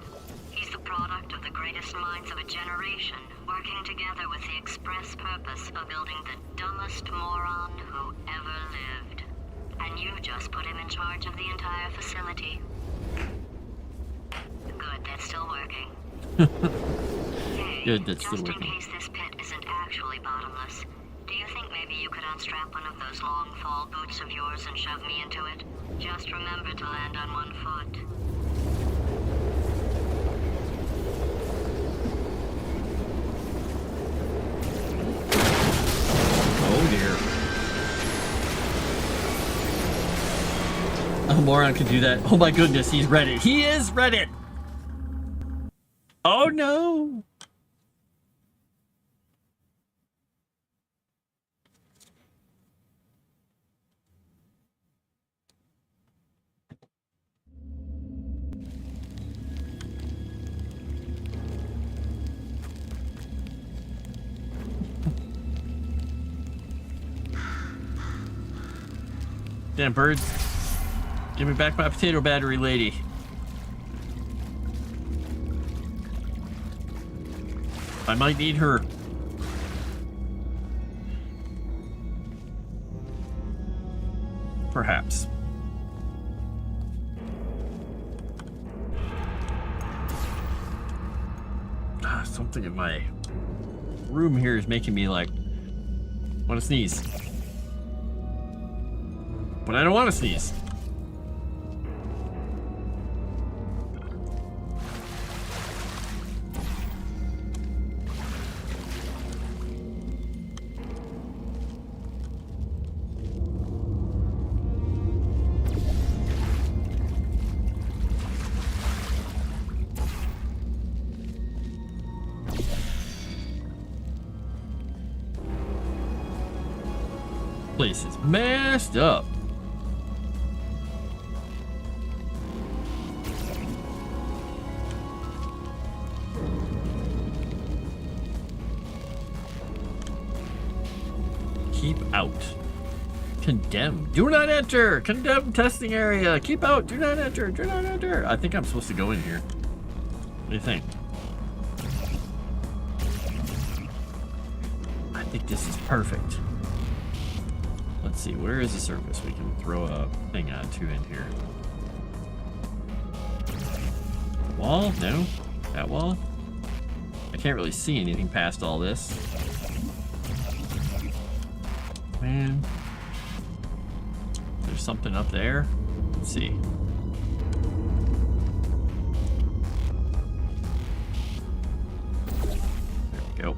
S8: He's the product of the greatest minds of a generation, working together with the express purpose of building the dumbest moron who ever lived. And you just put him in charge of the entire facility. Good, that's still working. Hey,
S1: Good, that's still
S8: just in
S1: working.
S8: case this pit isn't actually bottomless, do you think maybe you could unstrap one of those long fall boots of yours and shove me into it? Just remember to land on one foot.
S1: Oh dear. A moron can do that. Oh my goodness, he's Reddit. He is Reddit! Oh no! Damn birds. Give me back my potato battery, lady. I might need her. Perhaps. Something in my room here is making me like want to sneeze. But I don't want to sneeze. Place is messed up. Keep out. Condemn. Do not enter. Condemn testing area. Keep out. Do not enter. Do not enter. I think I'm supposed to go in here. What do you think? I think this is perfect. Let's see. Where is the surface we can throw a thing onto in here? Wall? No. That wall? I can't really see anything past all this. Man. There's something up there. Let's see. There we go.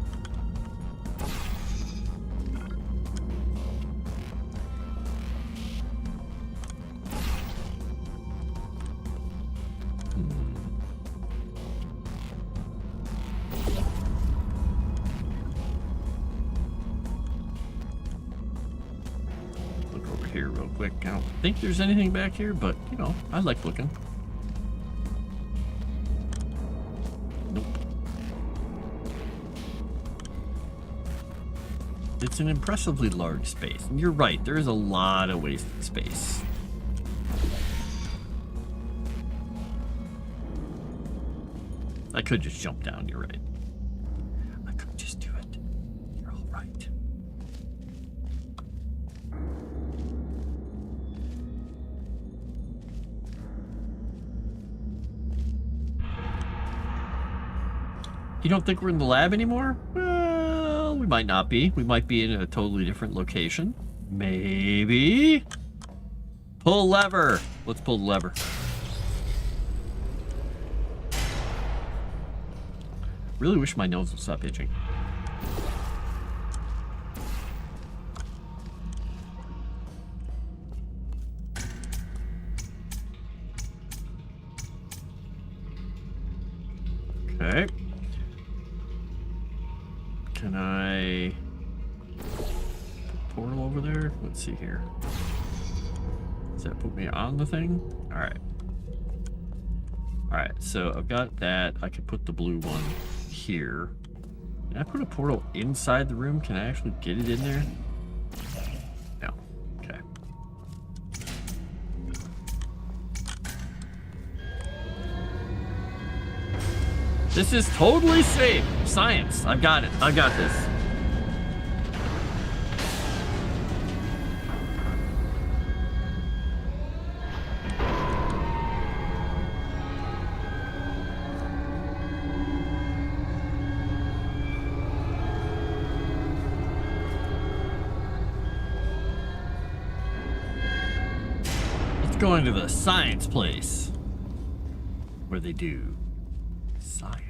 S1: Here real quick. I don't think there's anything back here, but you know, I like looking. Nope. It's an impressively large space. And you're right, there is a lot of wasted space. I could just jump down, you're right. I could just do it. You're all right. You don't think we're in the lab anymore? Well, we might not be. We might be in a totally different location. Maybe. Pull lever. Let's pull the lever. Really wish my nose would stop itching. Okay. Can I put a portal over there? Let's see here. Does that put me on the thing? Alright. Alright, so I've got that. I could put the blue one here. Can I put a portal inside the room? Can I actually get it in there? No. Okay. This is totally safe. Science. I've got it. I got this. Let's go into the science place where they do science.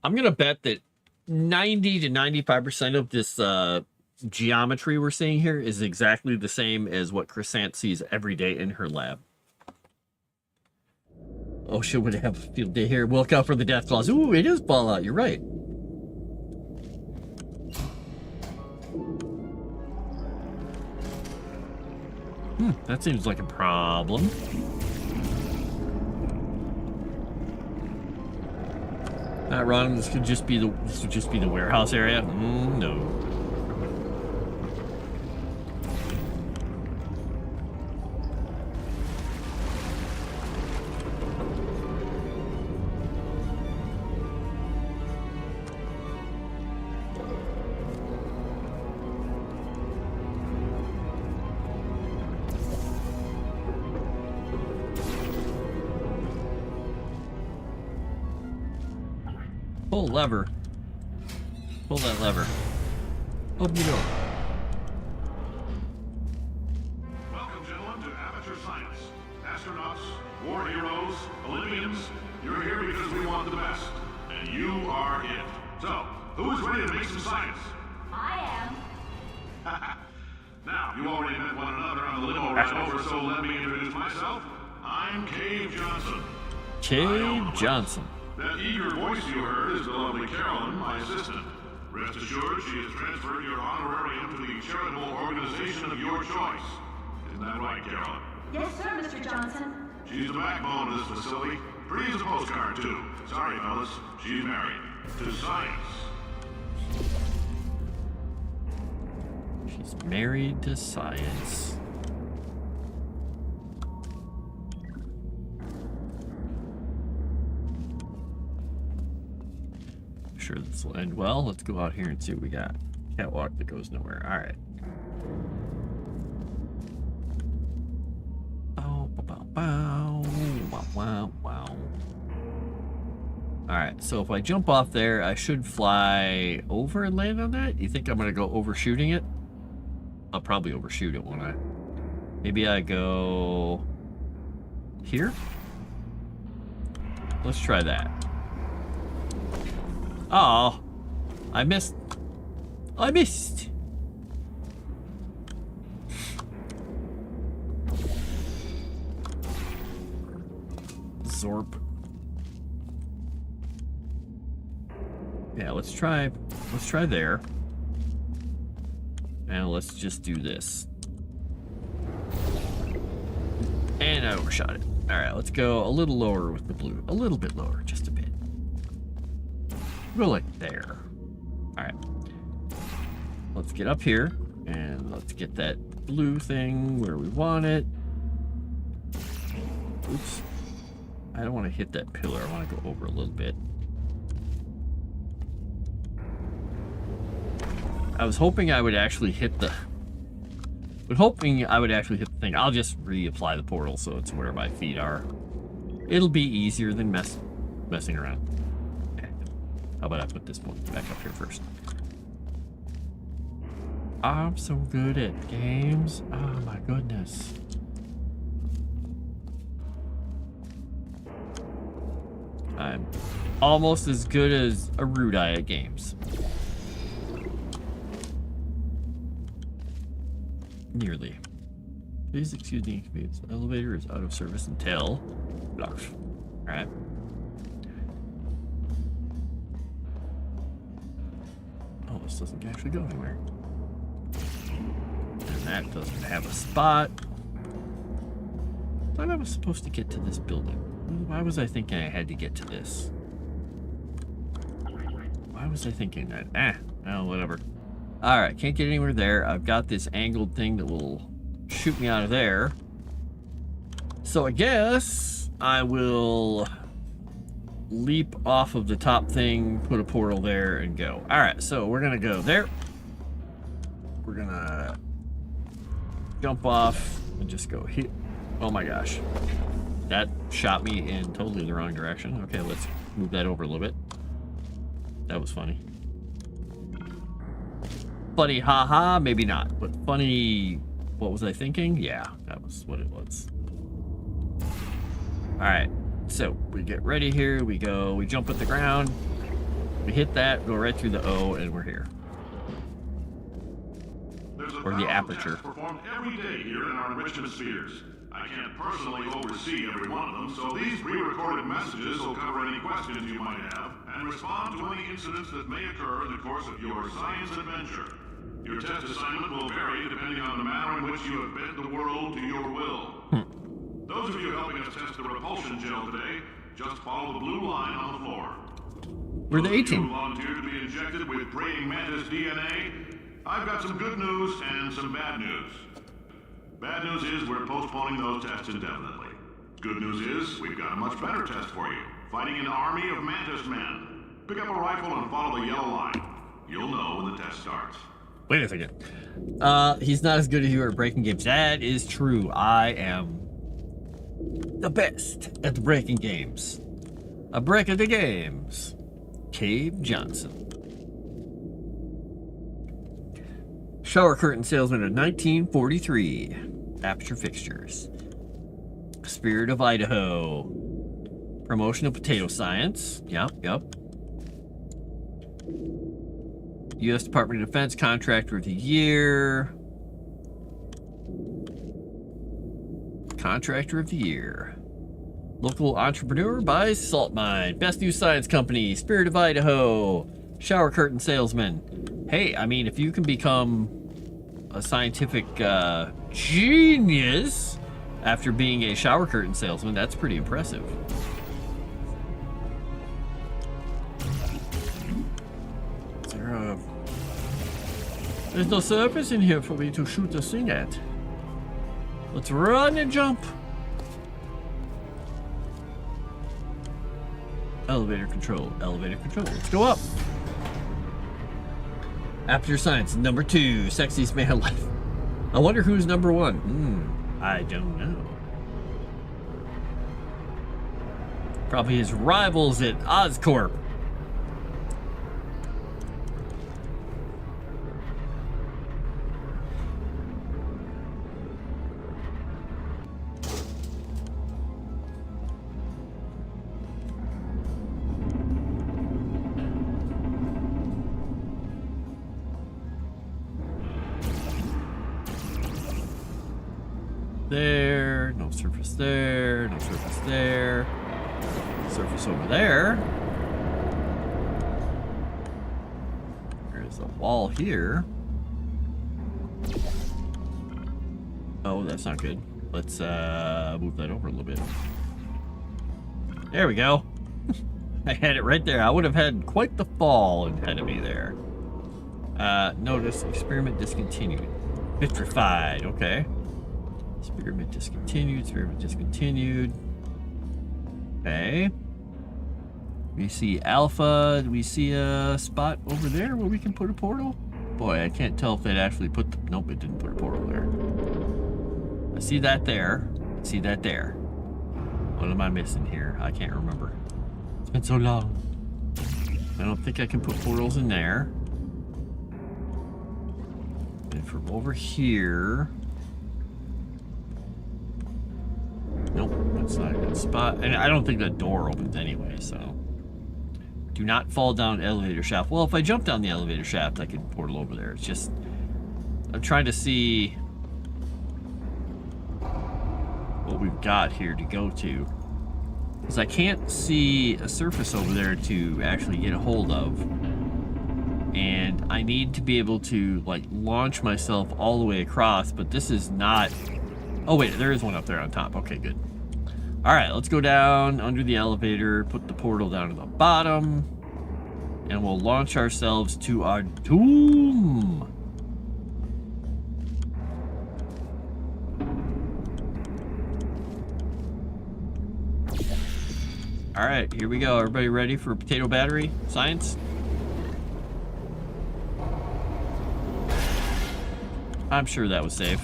S1: I'm gonna bet that 90 to 95% of this geometry we're seeing here is exactly the same as what Chrysant sees every day in her lab. Oh, she would have a field day here. Look out for the death claws. Ooh, it is Fallout. You're right. That seems like a problem. Ron, this would just be the warehouse area. No. Pull lever. Pull that lever. Open the door.
S7: Welcome, gentlemen, to Amateur Science. Astronauts, war heroes, Olympians, you're here because we want the best. And you are it. So, who is ready to make some science?
S8: I am.
S7: Now, you already met one another on the limo ride over, so let me introduce myself. I'm Cave Johnson.
S1: Cave Johnson.
S7: That eager voice you heard is the lovely Carolyn, my assistant. Rest assured, she has transferred your honorarium to the charitable organization of your choice. Isn't that right, Carolyn?
S8: Yes, sir, Mr. Johnson.
S7: She's the backbone of this facility. Pretty as a postcard, too. Sorry, fellas. She's married. To science.
S1: She's married to science. Sure this will end well. Let's go out here and see what we got. Catwalk that goes nowhere. All right. Oh, bow, bow, wow, wow, wow. All right. So if I jump off there, I should fly over and land on that. You think I'm gonna go overshooting it? I'll probably overshoot it, won't I? Maybe I go here. Let's try that. Oh, I missed. I missed. Zorp. Yeah, let's try there. And let's just do this. And I overshot it. All right, let's go a little lower with the blue. A little bit lower, just a bit. Go like there. All right. Let's get up here and let's get that blue thing where we want it. Oops. I don't want to hit that pillar. I want to go over a little bit. I was hoping I would actually hit the... thing. I'll just reapply the portal so it's where my feet are. It'll be easier than messing around. How about I put this one back up here first? I'm so good at games. Oh my goodness. I'm almost as good as a Rudai at games. Nearly. Please excuse the inconvenience. The elevator is out of service until... Alright. Oh, this doesn't actually go anywhere. And that doesn't have a spot. I thought I was supposed to get to this building. Why was I thinking I had to get to this? Why was I thinking that? Oh, whatever. Alright, can't get anywhere there. I've got this angled thing that will shoot me out of there. So I guess I will leap off of the top thing, put a portal there, and go. All right, so we're gonna go there. We're gonna jump off and just go here. Oh my gosh, that shot me in totally the wrong direction. Okay, let's move that over a little bit. That was funny. Funny, haha, maybe not, but funny. What was I thinking? Yeah, that was what it was. All right, so we get ready here. We go, we jump at the ground. We hit that, go right through the O, and we're here. Or the aperture.
S7: Performed every day here in our enrichment spheres. I can't personally oversee every one of them, so these pre-recorded messages will cover any questions you might have and respond to any incidents that may occur in the course of your science adventure. Your test assignment will vary depending on the manner in which you have bent the world to your will. Those of you helping us test the repulsion gel today, just follow the blue line on the floor.
S1: We're the
S7: Those of you
S1: 18.
S7: who volunteered to be injected with praying mantis DNA, I've got some good news and some bad news. Bad news is we're postponing those tests indefinitely. Good news is we've got a much better test for you. Fighting an army of mantis men. Pick up a rifle and follow the yellow line. You'll know when the test starts.
S1: Wait a second. He's not as good as you at breaking games. That is true. I am the best at the breaking games. A break of the games. Cave Johnson. Shower curtain salesman of 1943. Aperture fixtures. Spirit of Idaho. Promotion of potato science. Yep. U.S. Department of Defense Contractor of the Year. Contractor of the Year. Local entrepreneur by Salt Mine. Best new science company. Spirit of Idaho. Shower curtain salesman. Hey, I mean, if you can become a scientific genius after being a shower curtain salesman, that's pretty impressive. Is there a... There's no surface in here for me to shoot the thing at. Let's run and jump. Elevator control, elevator control. Let's go up. Aperture Science, number 2, sexiest man alive. I wonder who's number 1. I don't know. Probably his rivals at Oscorp. There, no surface there, no surface there, surface over there. There's a wall here. Oh, that's not good. Let's move that over a little bit. There we go. I had it right there. I would have had quite the fall ahead of me there. Notice experiment discontinued. Vitrified, okay. Experiment discontinued, experiment discontinued. Okay. We see Alpha. Do we see a spot over there where we can put a portal? Boy, I can't tell if it actually put the... Nope, it didn't put a portal there. I see that there. I see that there. What am I missing here? I can't remember. It's been so long. I don't think I can put portals in there. And from over here... Nope, that's not a good spot. And I don't think that door opens anyway, so. Do not fall down elevator shaft. Well, if I jump down the elevator shaft, I could portal over there. It's just, I'm trying to see what we've got here to go to. Because I can't see a surface over there to actually get a hold of. And I need to be able to, like, launch myself all the way across, but this is not... Oh wait, there is one up there on top. Okay, good. All right, let's go down under the elevator, put the portal down to the bottom, and we'll launch ourselves to our doom. All right, here we go. Everybody ready for potato battery science? I'm sure that was safe.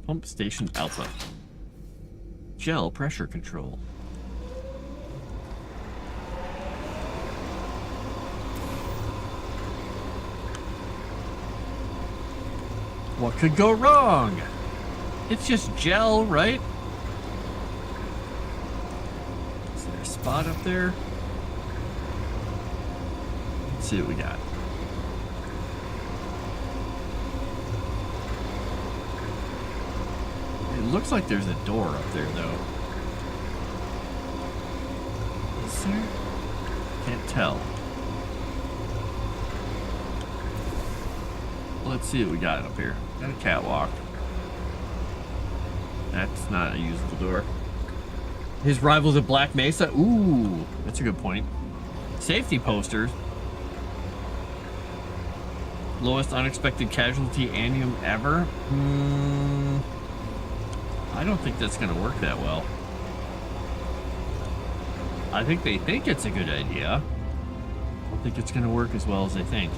S1: Pump station alpha. Gel pressure control. What could go wrong? It's just gel, right? Is there a spot up there? Let's see what we got. It looks like there's a door up there, though. Is there? Can't tell. Let's see what we got up here. Got a catwalk. That's not a usable door. His rivals at Black Mesa? Ooh, that's a good point. Safety posters. Lowest unexpected casualty annuum ever? I don't think that's going to work that well. I think they think it's a good idea. I don't think it's going to work as well as they think.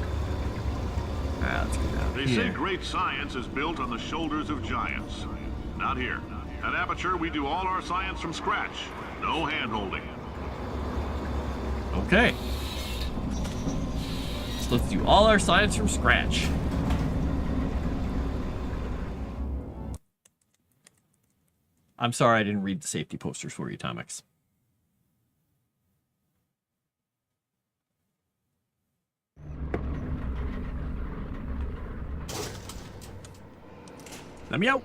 S1: Let's get out
S7: They say great science is built on the shoulders of giants. Not here. At Aperture, we do all our science from scratch. No hand-holding.
S1: Okay. So let's do all our science from scratch. I'm sorry I didn't read the safety posters for you, Tomix. Let me out.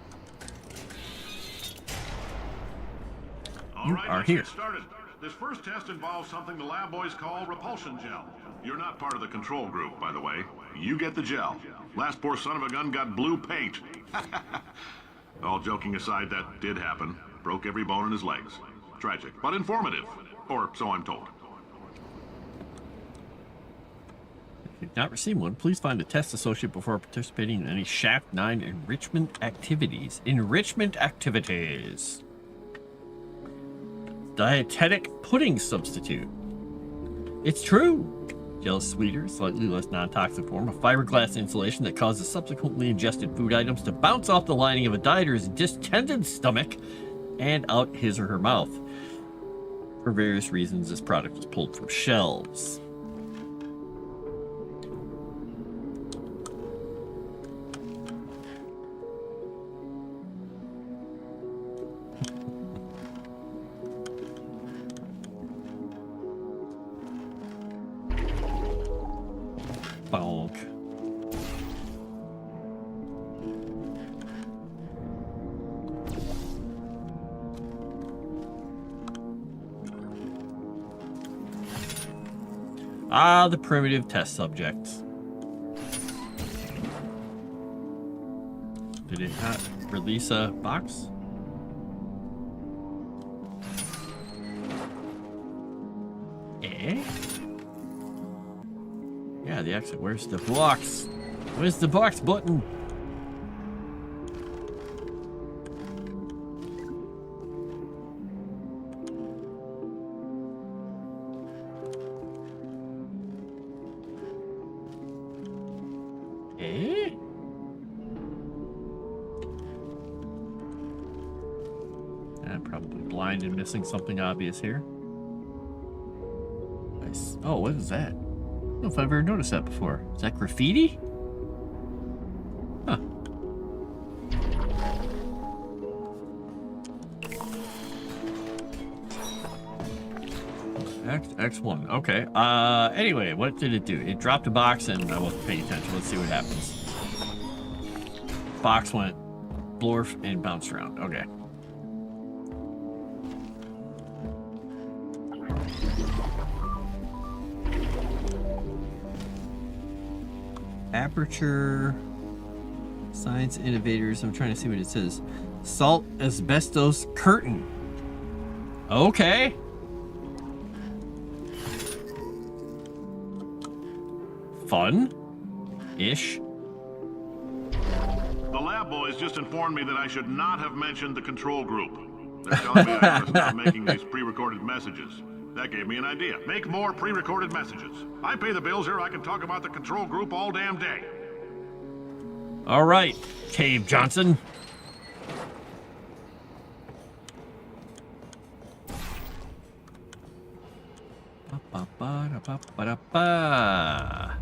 S7: All
S1: You
S7: right,
S1: are
S7: let's
S1: here.
S7: get started. This first test involves something the lab boys call repulsion gel. You're not part of the control group, by the way. You get the gel. Last poor son of a gun got blue paint. All joking aside, that did happen. Broke every bone in his legs. Tragic, but informative. Or so I'm told.
S1: If you've not received one, please find a test associate before participating in any Shaft 9 enrichment activities. Enrichment activities. Dietetic pudding substitute. It's true. Gel is sweeter, slightly less non-toxic form of fiberglass insulation that causes subsequently ingested food items to bounce off the lining of a dieter's distended stomach and out his or her mouth. For various reasons, this product was pulled from shelves. Bonk. Ah, the primitive test subjects. Did it not release a box? Eh? Yeah, the exit. Where's the box? Where's the box button? Eh? I'm probably blind and missing something obvious here. Nice. Oh, what is that? I don't know if I've ever noticed that before. Is that graffiti? Huh. X1. Okay. Anyway, what did it do? It dropped a box and I wasn't paying attention. Let's see what happens. Box went blorf and bounced around. Okay. Aperture Science Innovators. I'm trying to see what it says. Salt asbestos curtain. Okay. Fun-ish.
S7: The lab lab boys just informed me that I should not have mentioned the control group. They're telling me I ought to stop making these pre-recorded messages. That gave me an idea. Make more pre-recorded messages. I pay the bills here. I can talk about the control group all damn day.
S1: All right, Cave Johnson. Ba-ba-da-ba-ba-da-ba.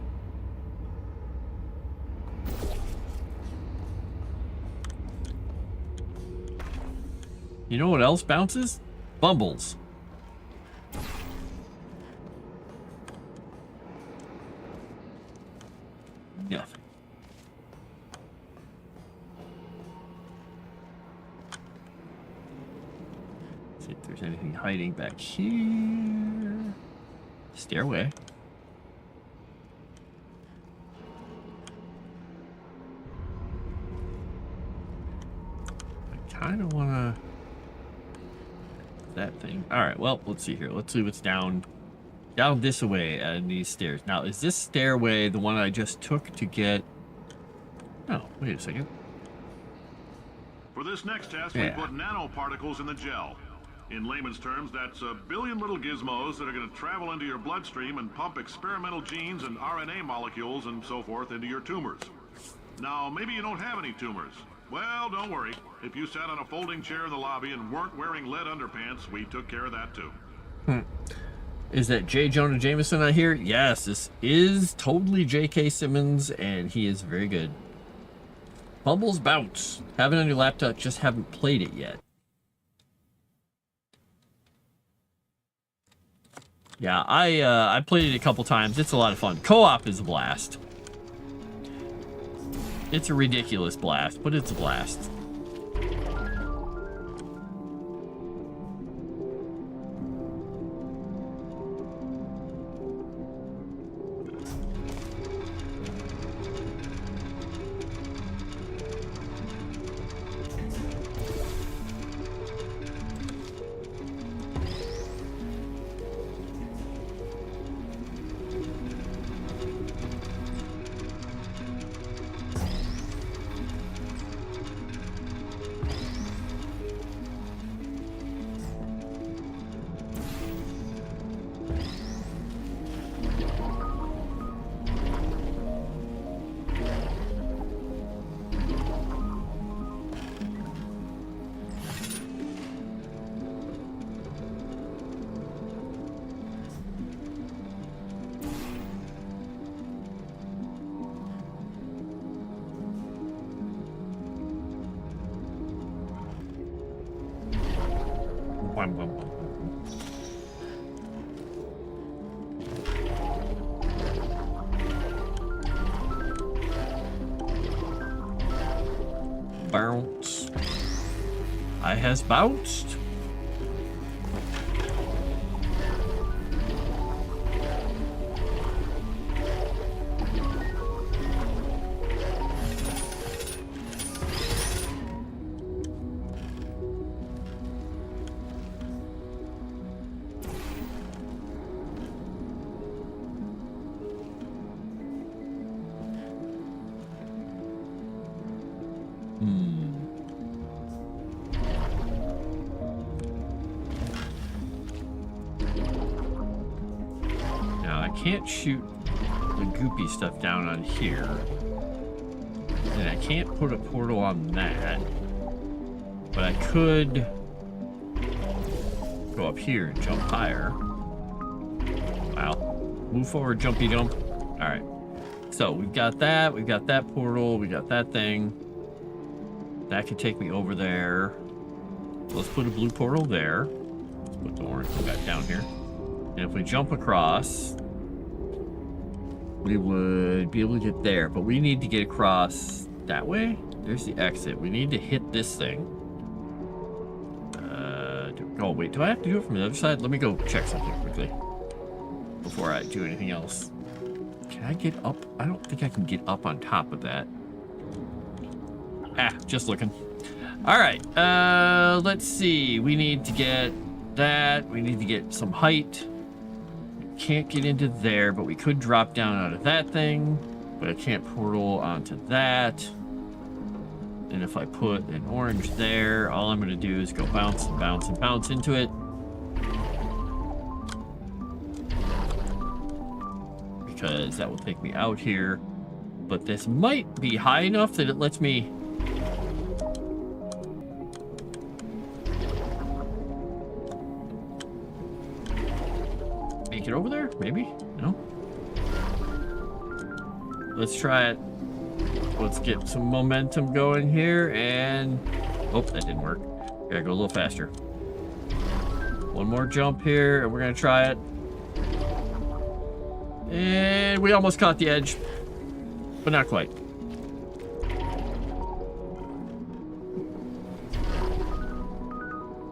S1: You know what else bounces? Bumbles. Nothing. See if there's anything hiding back here. Stairway. I kind of want to... that thing. All right, well, let's see here. Let's see what's down this way on these stairs. Now, is this stairway the one I just took to get... oh, wait a second.
S7: For this next test,
S1: Yeah.
S7: we put nanoparticles in the gel. In layman's terms, that's a billion little gizmos that are going to travel into your bloodstream and pump experimental genes and RNA molecules and so forth into your tumors. Now, maybe you don't have any tumors. Well, don't worry. If you sat on a folding chair in the lobby and weren't wearing lead underpants, we took care of that too.
S1: Is that J. Jonah Jameson I hear? Yes, this is totally J.K. Simmons, and he is very good. Bumbles Bounce. Have it on your laptop, just haven't played it yet. Yeah, I played it a couple times. It's a lot of fun. Co-op is a blast. It's a ridiculous blast, but it's a blast. Bounce. I has bounced. Can't shoot the goopy stuff down on here, and I can't put a portal on that, but I could go up here and jump higher. Wow. Move forward, jumpy jump. All right, so we've got that portal, we got that thing that could take me over there. Let's put a blue portal there. Let's put the orange one back down here, and if we jump across, we would be able to get there, but we need to get across that way. There's the exit. We need to hit this thing. Oh, wait, do I have to do it from the other side? Let me go check something quickly before I do anything else. Can I get up? I don't think I can get up on top of that. Ah, just looking. All right, let's see. We need to get that. We need to get some height. Can't get into there, but we could drop down out of that thing, but I can't portal onto that. And if I put an orange there, all I'm going to do is go bounce and bounce and bounce into it. Because that will take me out here. But this might be high enough that it lets me... make it over there? Maybe? No? Let's try it. Let's get some momentum going here, and... oh, that didn't work. Gotta go a little faster. One more jump here, and we're gonna try it. And we almost caught the edge, but not quite.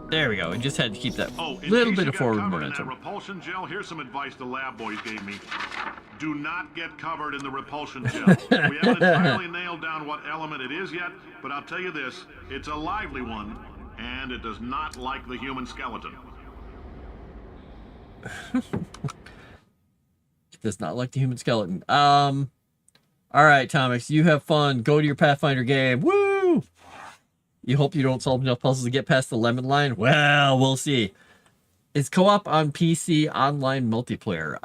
S1: There we go. We just had to keep that little bit of forward momentum.
S7: Repulsion gel. Here's some advice the lab boys gave me. Do not get covered in the repulsion gel. We haven't entirely nailed down what element it is yet, but I'll tell you this, it's a lively one, and it does not like the human skeleton.
S1: It does not like the human skeleton. All right, Tomix, you have fun. Go to your Pathfinder game. Woo! You hope you don't solve enough puzzles to get past the lemon line? Well, we'll see. Is co-op on PC online multiplayer?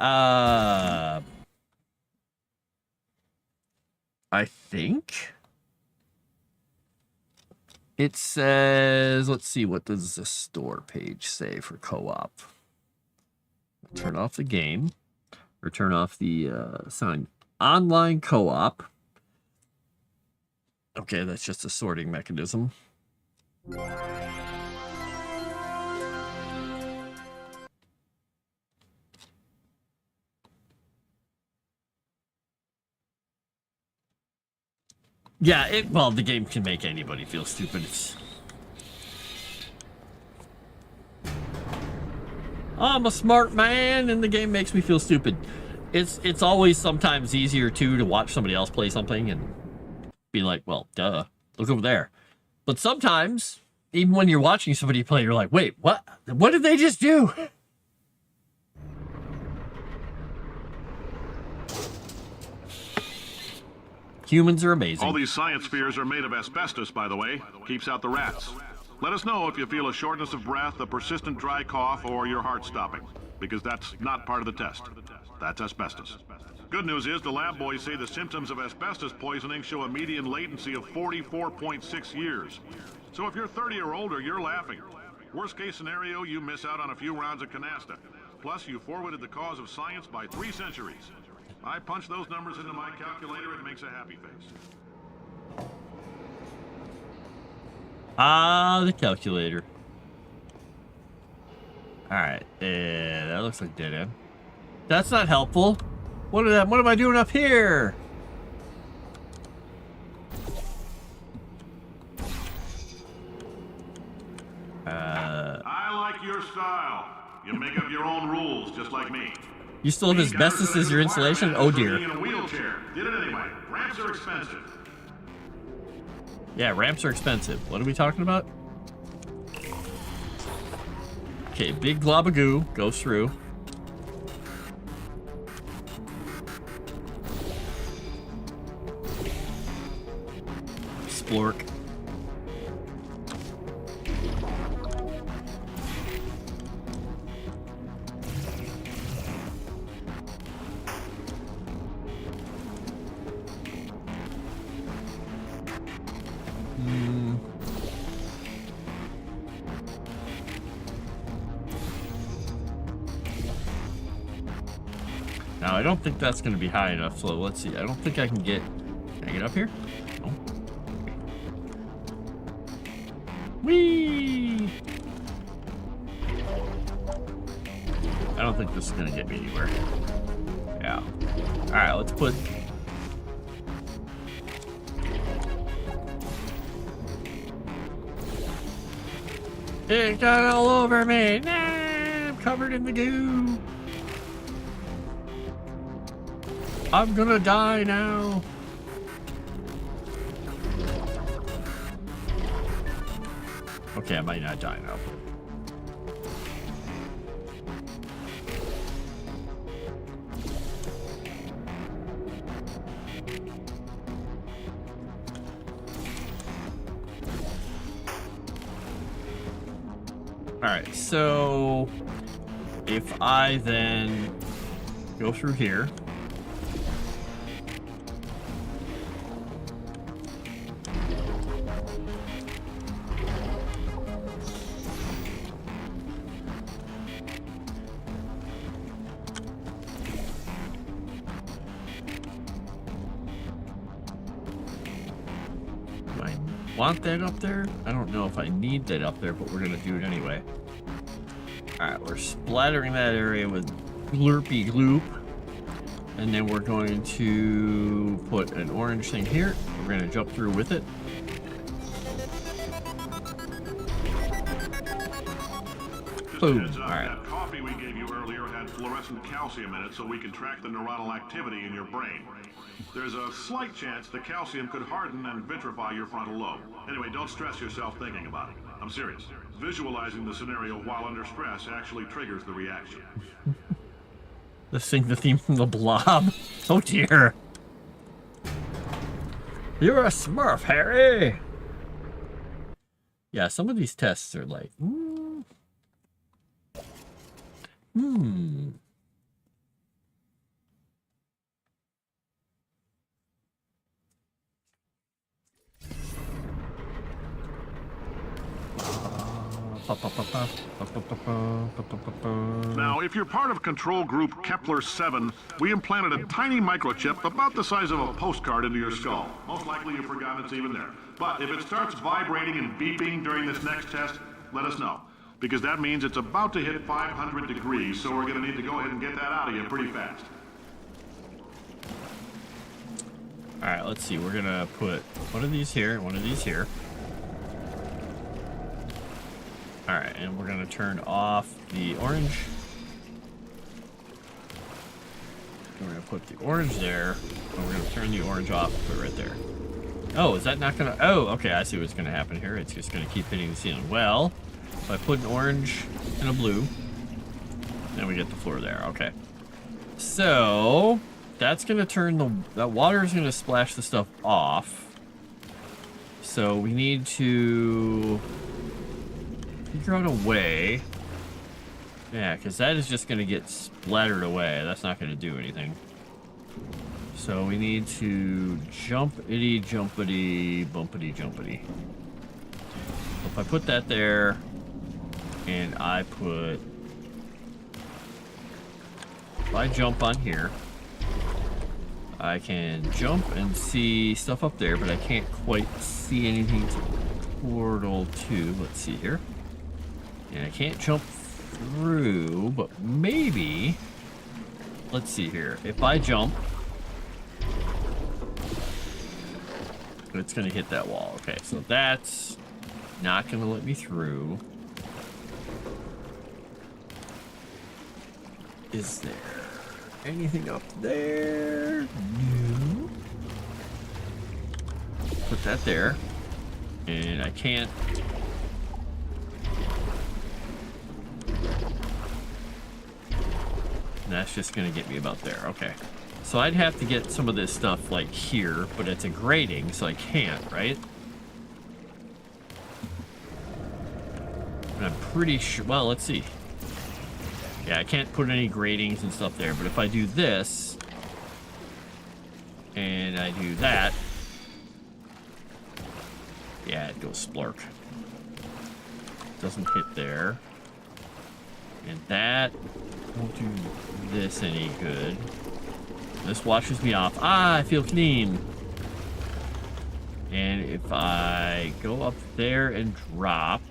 S1: I think it says, let's see, what does the store page say for co-op? Turn off the game, or turn off the sign. Online co-op. Okay, that's just a sorting mechanism. Yeah, well, the game can make anybody feel stupid. I'm a smart man, and the game makes me feel stupid. It's always sometimes easier, too, to watch somebody else play something and be like, well, duh, look over there. But sometimes, even when you're watching somebody play, you're like, wait, what? What did they just do? Humans are amazing.
S7: All these science spheres are made of asbestos, by the way. Keeps out the rats. Let us know if you feel a shortness of breath, a persistent dry cough, or your heart stopping, because that's not part of the test. That's asbestos. Good news is the lab boys say the symptoms of asbestos poisoning show a median latency of 44.6 years. So if you're 30 or older, you're laughing. Worst case scenario, you miss out on a few rounds of canasta. Plus, you forwarded the cause of science by 3 centuries. I punch those numbers into my calculator, it makes a happy face.
S1: Ah, the calculator. Alright, that looks like dead end. That's not helpful. What am I doing up here?
S7: I like your style. You make up your own rules, just like me.
S1: You still have asbestos as your insulation? Oh dear.
S7: In a wheelchair. Did it anyway. Ramps are expensive.
S1: Yeah, ramps are expensive. What are we talking about? Okay, big glob of goo goes through. Splork. Now, I don't think that's going to be high enough, so let's see. I don't think I can get... Can I get up here? No. Whee! I don't think this is going to get me anywhere. Yeah. Alright, let's put... It got all over me! Nah, I'm covered in the goo! I'm gonna die now. Okay, I might not die now. Alright, so if I then go through here. Do I want that up there? I don't know if I need that up there, but we're gonna do it anyway. Alright, we're splattering that area with Glurpy Gloop. And then we're going to put an orange thing here. We're going to jump through with it. Boom.
S7: Heads up,
S1: Alright.
S7: that coffee we gave you earlier had fluorescent calcium in it so we can track the neuronal activity in your brain. There's a slight chance the calcium could harden and vitrify your frontal lobe. Anyway, don't stress yourself thinking about it. I'm serious. Visualizing the scenario while under stress actually triggers the reaction.
S1: Let's sing the theme from the Blob. Oh dear. You're a Smurf, Harry. Yeah, some of these tests are like,
S7: Now, if you're part of Control Group Kepler-7, we implanted a tiny microchip about the size of a postcard into your skull. Most likely you've forgotten it's even there. But if it starts vibrating and beeping during this next test, let us know. Because that means it's about to hit 500 degrees, so we're going to need to go ahead and get that out of you pretty fast.
S1: Alright, let's see. We're gonna put one of these here and one of these here. Alright, and we're gonna turn off the orange. We're gonna put the orange there, and we're gonna turn the orange off and put it right there. Oh, is that not gonna... Oh, okay, I see what's gonna happen here. It's just gonna keep hitting the ceiling. Well, if I put an orange and a blue, then we get the floor there. Okay. So... that's gonna turn that water is gonna splash the stuff off. So we need to figure out a way. Yeah, because that is just gonna get splattered away. That's not gonna do anything. So we need to jumpity jumpity bumpity jumpity. So if I put that there, and I put, if I jump on here, I can jump and see stuff up there, but I can't quite see anything to portal to. Let's see here. And I can't jump through, but maybe... let's see here. If I jump... it's going to hit that wall. Okay, so that's not going to let me through. Is there anything up there? No. Put that there. And I can't... that's just gonna get me about there. Okay. So I'd have to get some of this stuff like here, but it's a grating, so I can't, right? And I'm pretty sure... well, let's see. Yeah, I can't put any gratings and stuff there, but if I do this, and I do that, yeah, it goes splurk. Doesn't hit there. And that won't do this any good. This washes me off. Ah, I feel clean. And if I go up there and drop,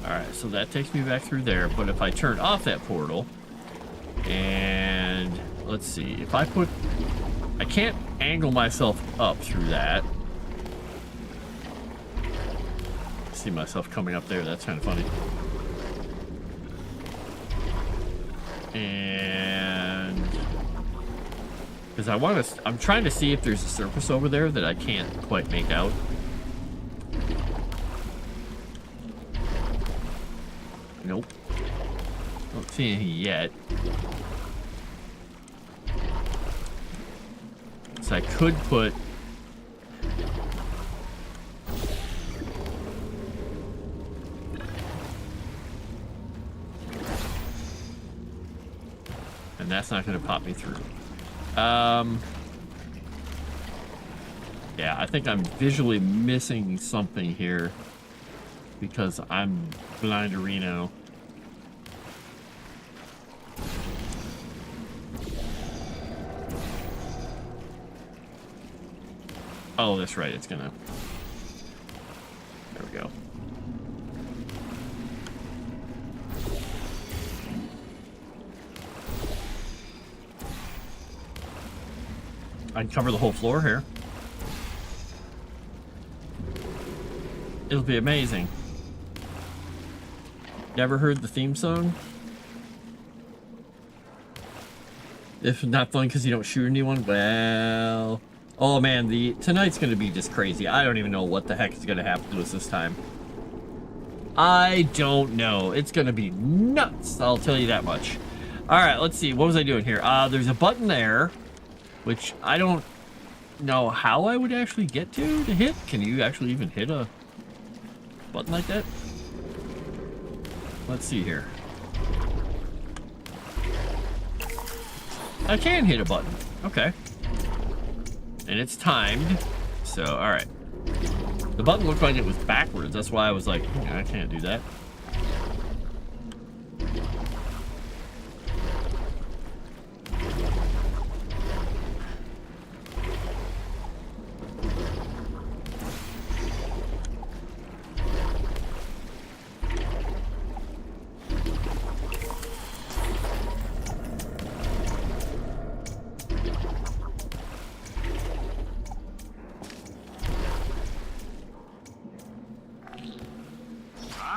S1: alright, so that takes me back through there, but if I turn off that portal, and let's see, if I put... I can't angle myself up through that. See myself coming up there, that's kind of funny. And... because I want to... I'm trying to see if there's a surface over there that I can't quite make out. Nope. Don't see anything yet. So I could put... And that's not going to pop me through. Yeah, I think I'm visually missing something here because I'm blind to Reno. Oh, that's right. It's gonna... There we go. I can cover the whole floor here. It'll be amazing. Never heard the theme song? If not fun because you don't shoot anyone, well... Oh man, tonight's gonna be just crazy. I don't even know what the heck is gonna happen to us this time. I don't know. It's gonna be nuts, I'll tell you that much. Alright, let's see. What was I doing here? There's a button there, which I don't know how I would actually get to hit. Can you actually even hit a button like that? Let's see here. I can hit a button. Okay. And it's timed. So, alright. The button looked like it was backwards. That's why I was like, I can't do that.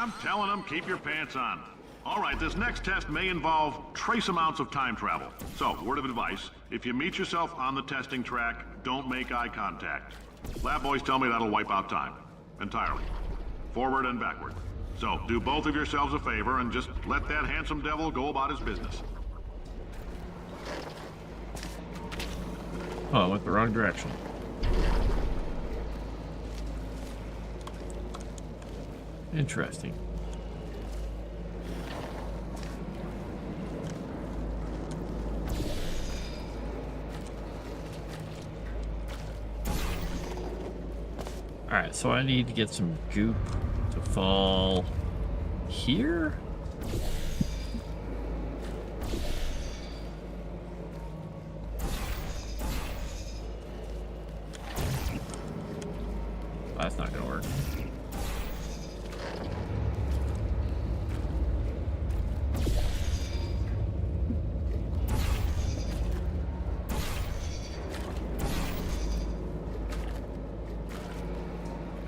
S7: I'm telling them, keep your pants on. All right, this next test may involve trace amounts of time travel. So, word of advice, if you meet yourself on the testing track, don't make eye contact. Lab boys tell me that'll wipe out time. Entirely. Forward and backward. So, do both of yourselves a favor and just let that handsome devil go about his business.
S1: Oh, I went the wrong direction. Interesting. Alright, so I need to get some goop to fall here? That's not gonna work.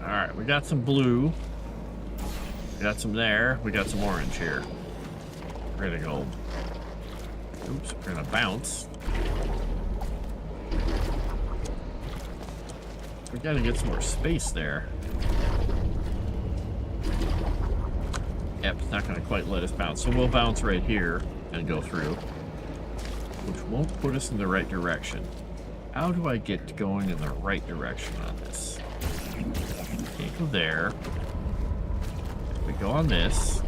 S1: Alright, we got some blue. We got some there. We got some orange here. We're gonna go. Oops, we're gonna bounce. We gotta get some more space there. Yep, it's not gonna quite let us bounce. So we'll bounce right here and go through, which won't put us in the right direction. How do I get going in the right direction on this? Can't go there. If we go on this.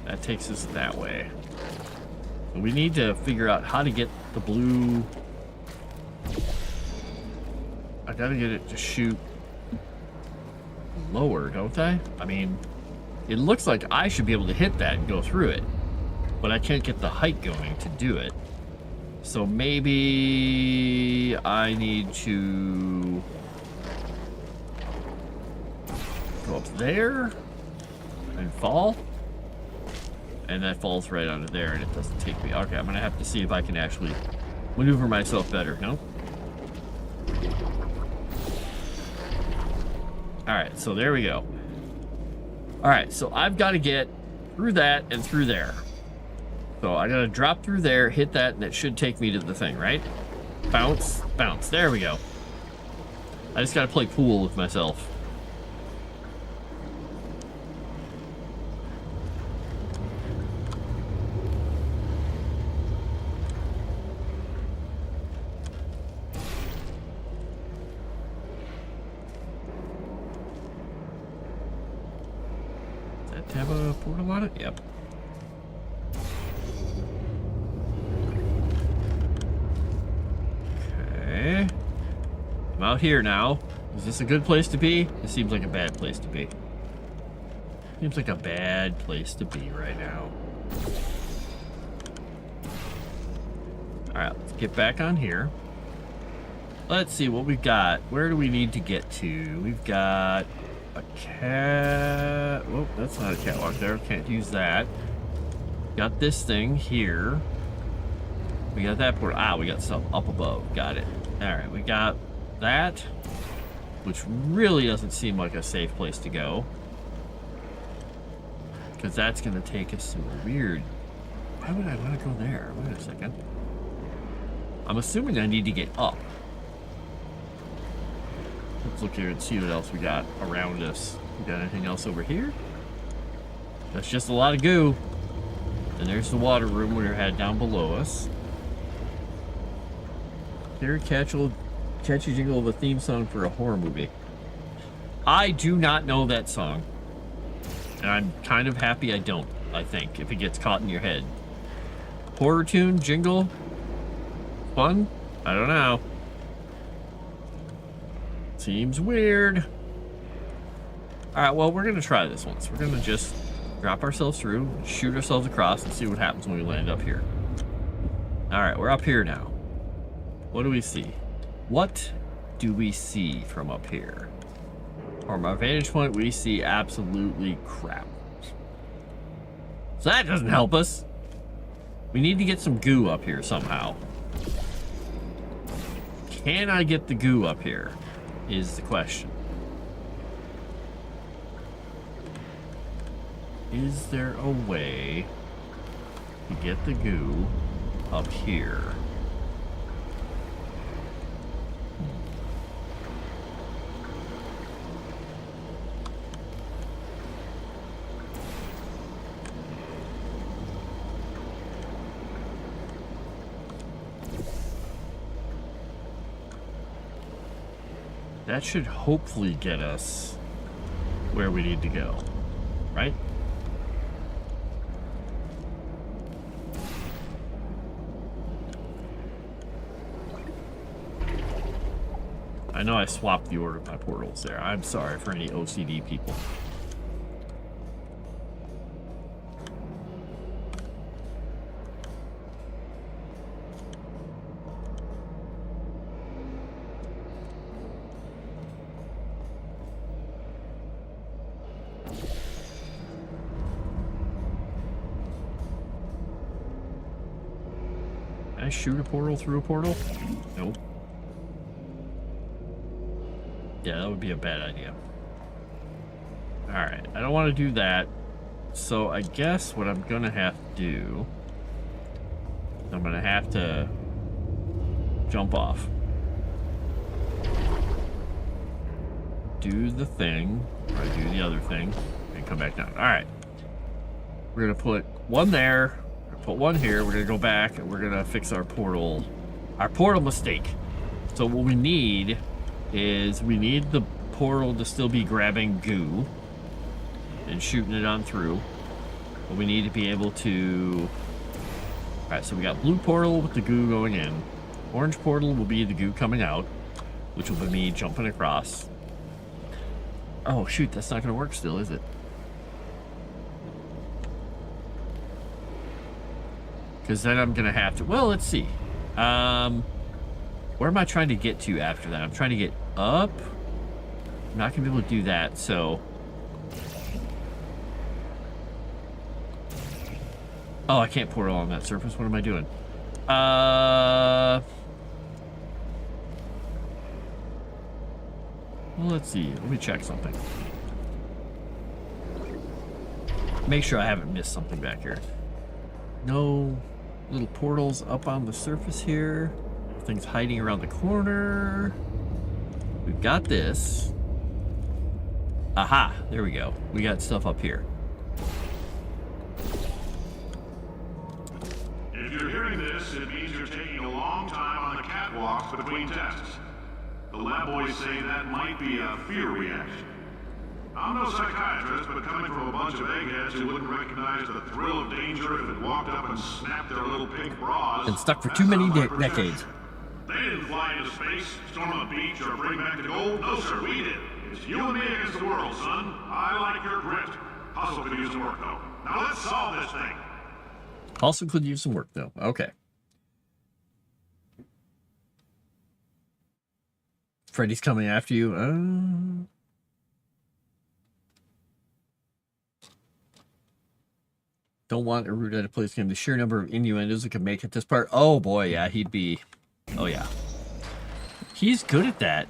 S1: That takes us that way. So we need to figure out how to get the blue. I gotta get it to shoot lower, don't I? I mean, it looks like I should be able to hit that and go through it, but I can't get the height going to do it. So maybe I need to go up there and fall. And that falls right onto there and it doesn't take me. Okay, I'm gonna have to see if I can actually maneuver myself better, no? Alright, so there we go. Alright, so I've got to get through that and through there. So I gotta drop through there, hit that, and it should take me to the thing, right? Bounce, bounce. There we go. I just gotta play pool with myself. That have a portal on it? Yep. Okay. I'm out here now. Is this a good place to be? It seems like a bad place to be. Seems like a bad place to be right now. Alright, let's get back on here. Let's see what we've got. Where do we need to get to? We've got a cat. Oh, that's not a catwalk there. Can't use that. Got this thing here. We got that port. Ah, we got stuff up above. Got it. Alright, we got that, which really doesn't seem like a safe place to go. Because that's going to take us to a weird... Why would I want to go there? Wait a second. I'm assuming I need to get up. Let's look here and see what else we got around us. We got anything else over here? That's just a lot of goo. And there's the water room we had down below us. Here, catchy jingle of a theme song for a horror movie. I do not know that song. And I'm kind of happy I don't, I think, if it gets caught in your head. Horror tune, jingle? Fun? I don't know. Seems weird. Alright, well, we're going to try this once. We're going to just drop ourselves through, shoot ourselves across, and see what happens when we land up here. Alright, we're up here now. What do we see? What do we see from up here? From our vantage point, we see absolutely crap. So that doesn't help us. We need to get some goo up here somehow. Can I get the goo up here? Is the question. Is there a way to get the goo up here? That should hopefully get us where we need to go, right? I know I swapped the order of my portals there. I'm sorry for any OCD people. Can I shoot a portal through a portal? Nope. Yeah, that would be a bad idea. Alright, I don't want to do that. So I guess what I'm going to have to do... I'm going to have to jump off. Do the thing, or do the other thing, and come back down. Alright. We're going to put one there, put one here, we're going to go back, and we're going to fix our portal mistake. So what we need is we need the portal to still be grabbing goo and shooting it on through, but we need to be able to... Alright, so we got blue portal with the goo going in, orange portal will be the goo coming out, which will be me jumping across. Oh shoot, that's not gonna work still, is it? Because then I'm gonna have to... Well, let's see. Where am I trying to get to after that? I'm trying to get up. I'm not gonna be able to do that, so... Oh, I can't portal on that surface. What am I doing? Well, let's see. Let me check something. Make sure I haven't missed something back here. No little portals up on the surface here. Things hiding around the corner. We've got this. Aha, there we go. We got stuff up here.
S7: If you're hearing this, it means you're taking a long time on the catwalks between tests. The lab boys say that might be a fear reaction. I'm no psychiatrist, but coming from a bunch of eggheads who wouldn't recognize the thrill of danger if it walked up and snapped their little pink bras...
S1: Been stuck for
S7: that's
S1: too many
S7: not my
S1: decades.
S7: protection. They didn't fly into space, storm a beach, or bring back the gold. No, sir, we did. It's you and me against the world, son. I like your grit. Hustle could use some work, though. Now let's solve this thing.
S1: Also could use some work, though. Okay. Freddy's coming after you. Don't want Aruda to play this game. The sheer number of innuendos that could make it this part. Oh boy, yeah, he'd be... Oh yeah. He's good at that.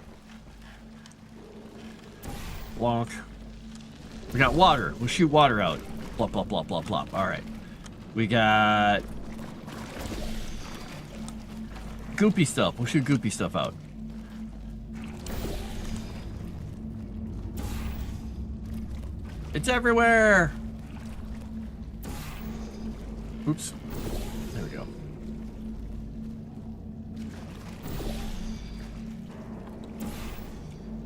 S1: Wonk. We got water. We'll shoot water out. Plop, plop, plop, plop, plop. Alright. We got... goopy stuff. We'll shoot goopy stuff out. It's everywhere! Oops. There we go.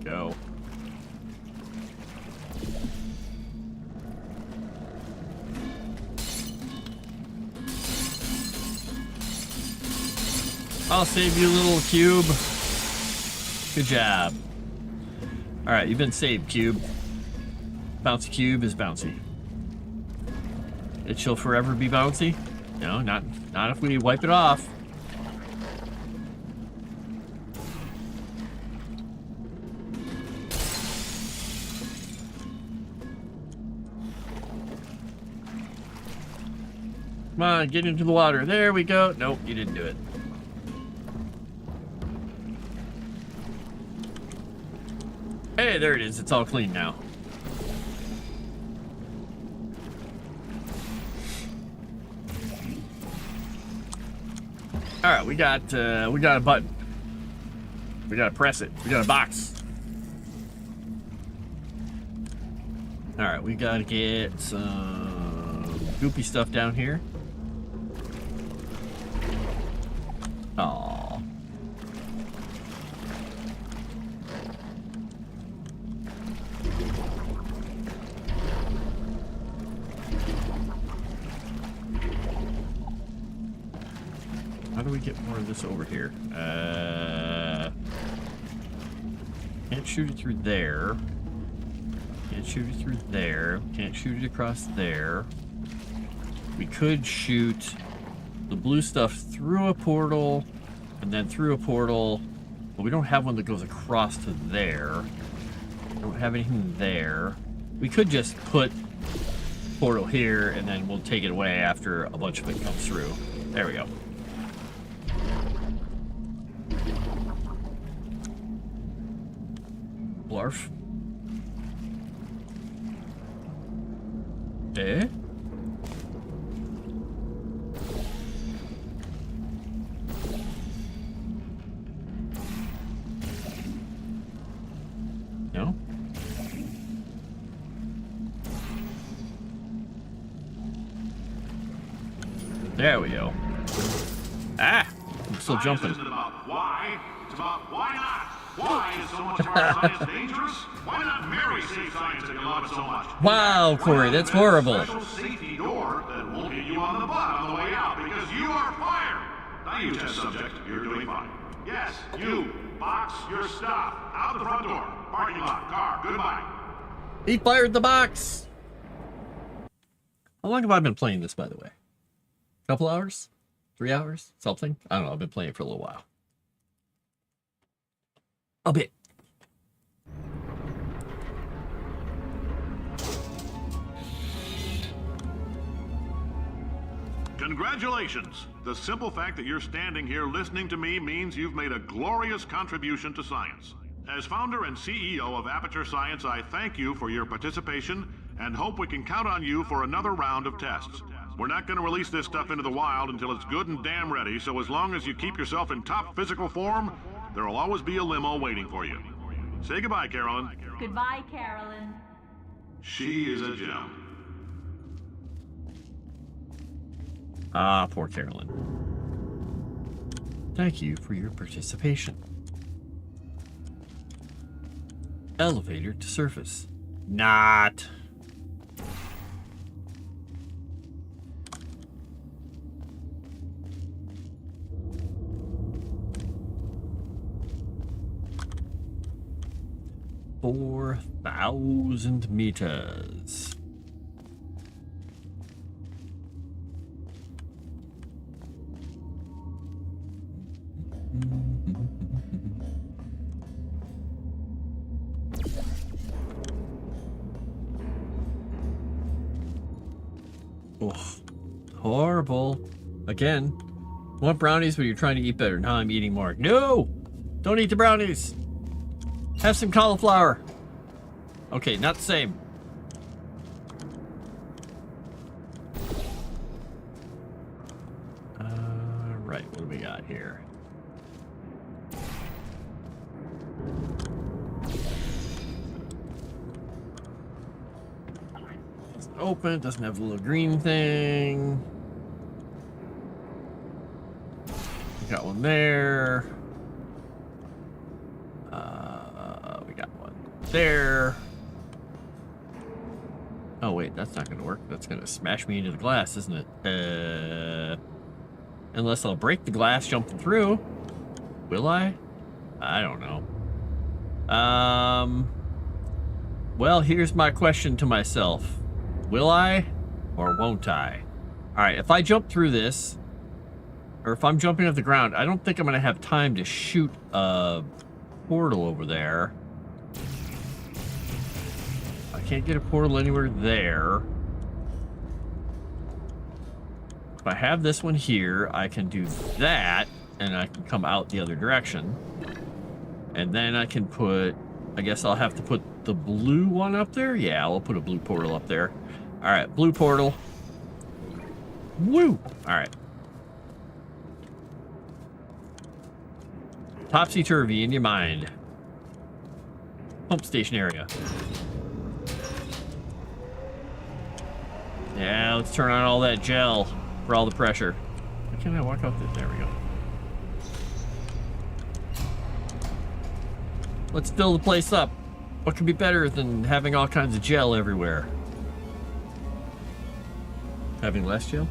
S1: Go. I'll save you, little cube. Good job. Alright, you've been saved, cube. Bouncy cube is bouncy. It shall forever be bouncy? No, not if we wipe it off. Come on, get into the water. There we go. Nope, you didn't do it. Hey, there it is. It's all clean now. All right, we got a button. We gotta press it. We got a box. All right, we gotta get some goopy stuff down here. Aww. How do we get more of this over here? Can't shoot it through there. Can't shoot it through there. Can't shoot it across there. We could shoot the blue stuff through a portal and then through a portal, but we don't have one that goes across to there. We don't have anything there. We could just put portal here and then we'll take it away after a bunch of it comes through. There we go. Blarf. Eh? No? There we go. Ah! I'm still jumping.
S7: Isn't about why, it's about why not. Why is so much of our science dangerous? Why not Mary save science if you love it so much?
S1: Wow, Corey, that's horrible.
S7: A special safety door that won't hit you on the butt on the way out because you are fired. Now you test subject, you're doing fine. Yes, you. Box your stuff. Out the front door. Parking lot. Car. Goodbye.
S1: He fired the box! How long have I been playing this, by the way? Couple hours? 3 hours? Something? I don't know, I've been playing for a little while. A bit.
S7: Congratulations! The simple fact that you're standing here listening to me means you've made a glorious contribution to science. As founder and CEO of Aperture Science, I thank you for your participation and hope we can count on you for another round of tests. We're not going to release this stuff into the wild until it's good and damn ready, so as long as you keep yourself in top physical form, there will always be a limo waiting for you. Say goodbye, Carolyn.
S9: Goodbye, Carolyn.
S7: She is a gem.
S1: Ah, poor Carolyn. Thank you for your participation. Elevator to surface. not. $4,000 meters. Oh, horrible. Again, want brownies when you're trying to eat better. Now I'm eating more. No! Don't eat the brownies! Have some cauliflower. Okay, not the same. Right, what do we got here? It's open, it doesn't have the little green thing. We got one there. We got one there. Oh wait, that's not gonna work. That's gonna smash me into the glass, isn't it? Unless I'll break the glass jumping through. Will I? I don't know. Well, here's my question to myself. Will I or won't I? Alright, if I jump through this, or if I'm jumping off the ground, I don't think I'm going to have time to shoot a portal over there. I can't get a portal anywhere there. If I have this one here, I can do that, and I can come out the other direction. And then I can put, I guess I'll have to put the blue one up there? Yeah, I'll put a blue portal up there. Alright, blue portal. Woo! Alright. Topsy-turvy in your mind. Pump station area. Yeah, let's turn on all that gel for all the pressure. Why can't I walk out there? There we go. Let's fill the place up. What could be better than having all kinds of gel everywhere? Having less gel?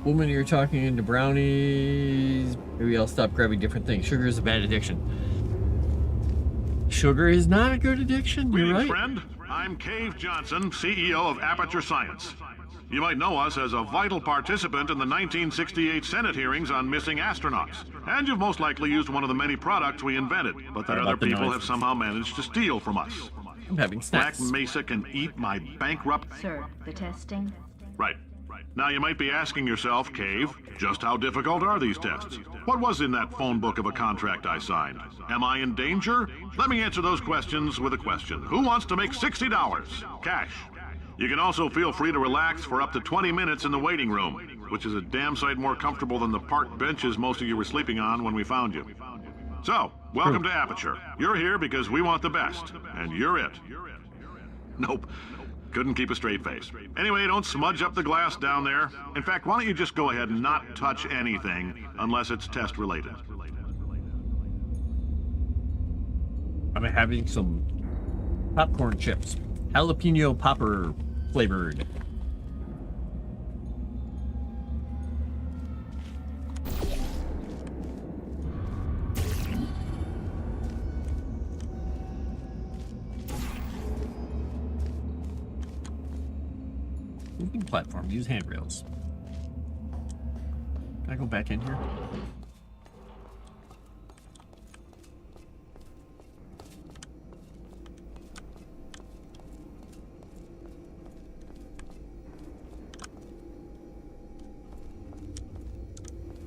S1: Woman, you're talking into brownies. Maybe I'll stop grabbing different things. Sugar is a bad addiction. Sugar is not a good addiction. You're right.
S7: Friend, I'm Cave Johnson, CEO of Aperture Science. You might know us as a vital participant in the 1968 Senate hearings on missing astronauts. And you've most likely used one of the many products we invented, but that other people have somehow managed to steal from us.
S1: I'm having snacks.
S7: Black Mesa can eat my bankrupt...
S9: Sir, the testing?
S7: Right. Now you might be asking yourself, Cave, just how difficult are these tests? What was in that phone book of a contract I signed? Am I in danger? Let me answer those questions with a question. Who wants to make $60? Cash. You can also feel free to relax for up to 20 minutes in the waiting room, which is a damn sight more comfortable than the park benches most of you were sleeping on when we found you. So, welcome to Aperture. You're here because we want the best, and you're it. Nope. Couldn't keep a straight face. Anyway, don't smudge up the glass down there. In fact, why don't you just go ahead and not touch anything unless it's test related.
S1: I'm having some popcorn chips. Jalapeno popper flavored. Moving platform, use handrails. Can I go back in here?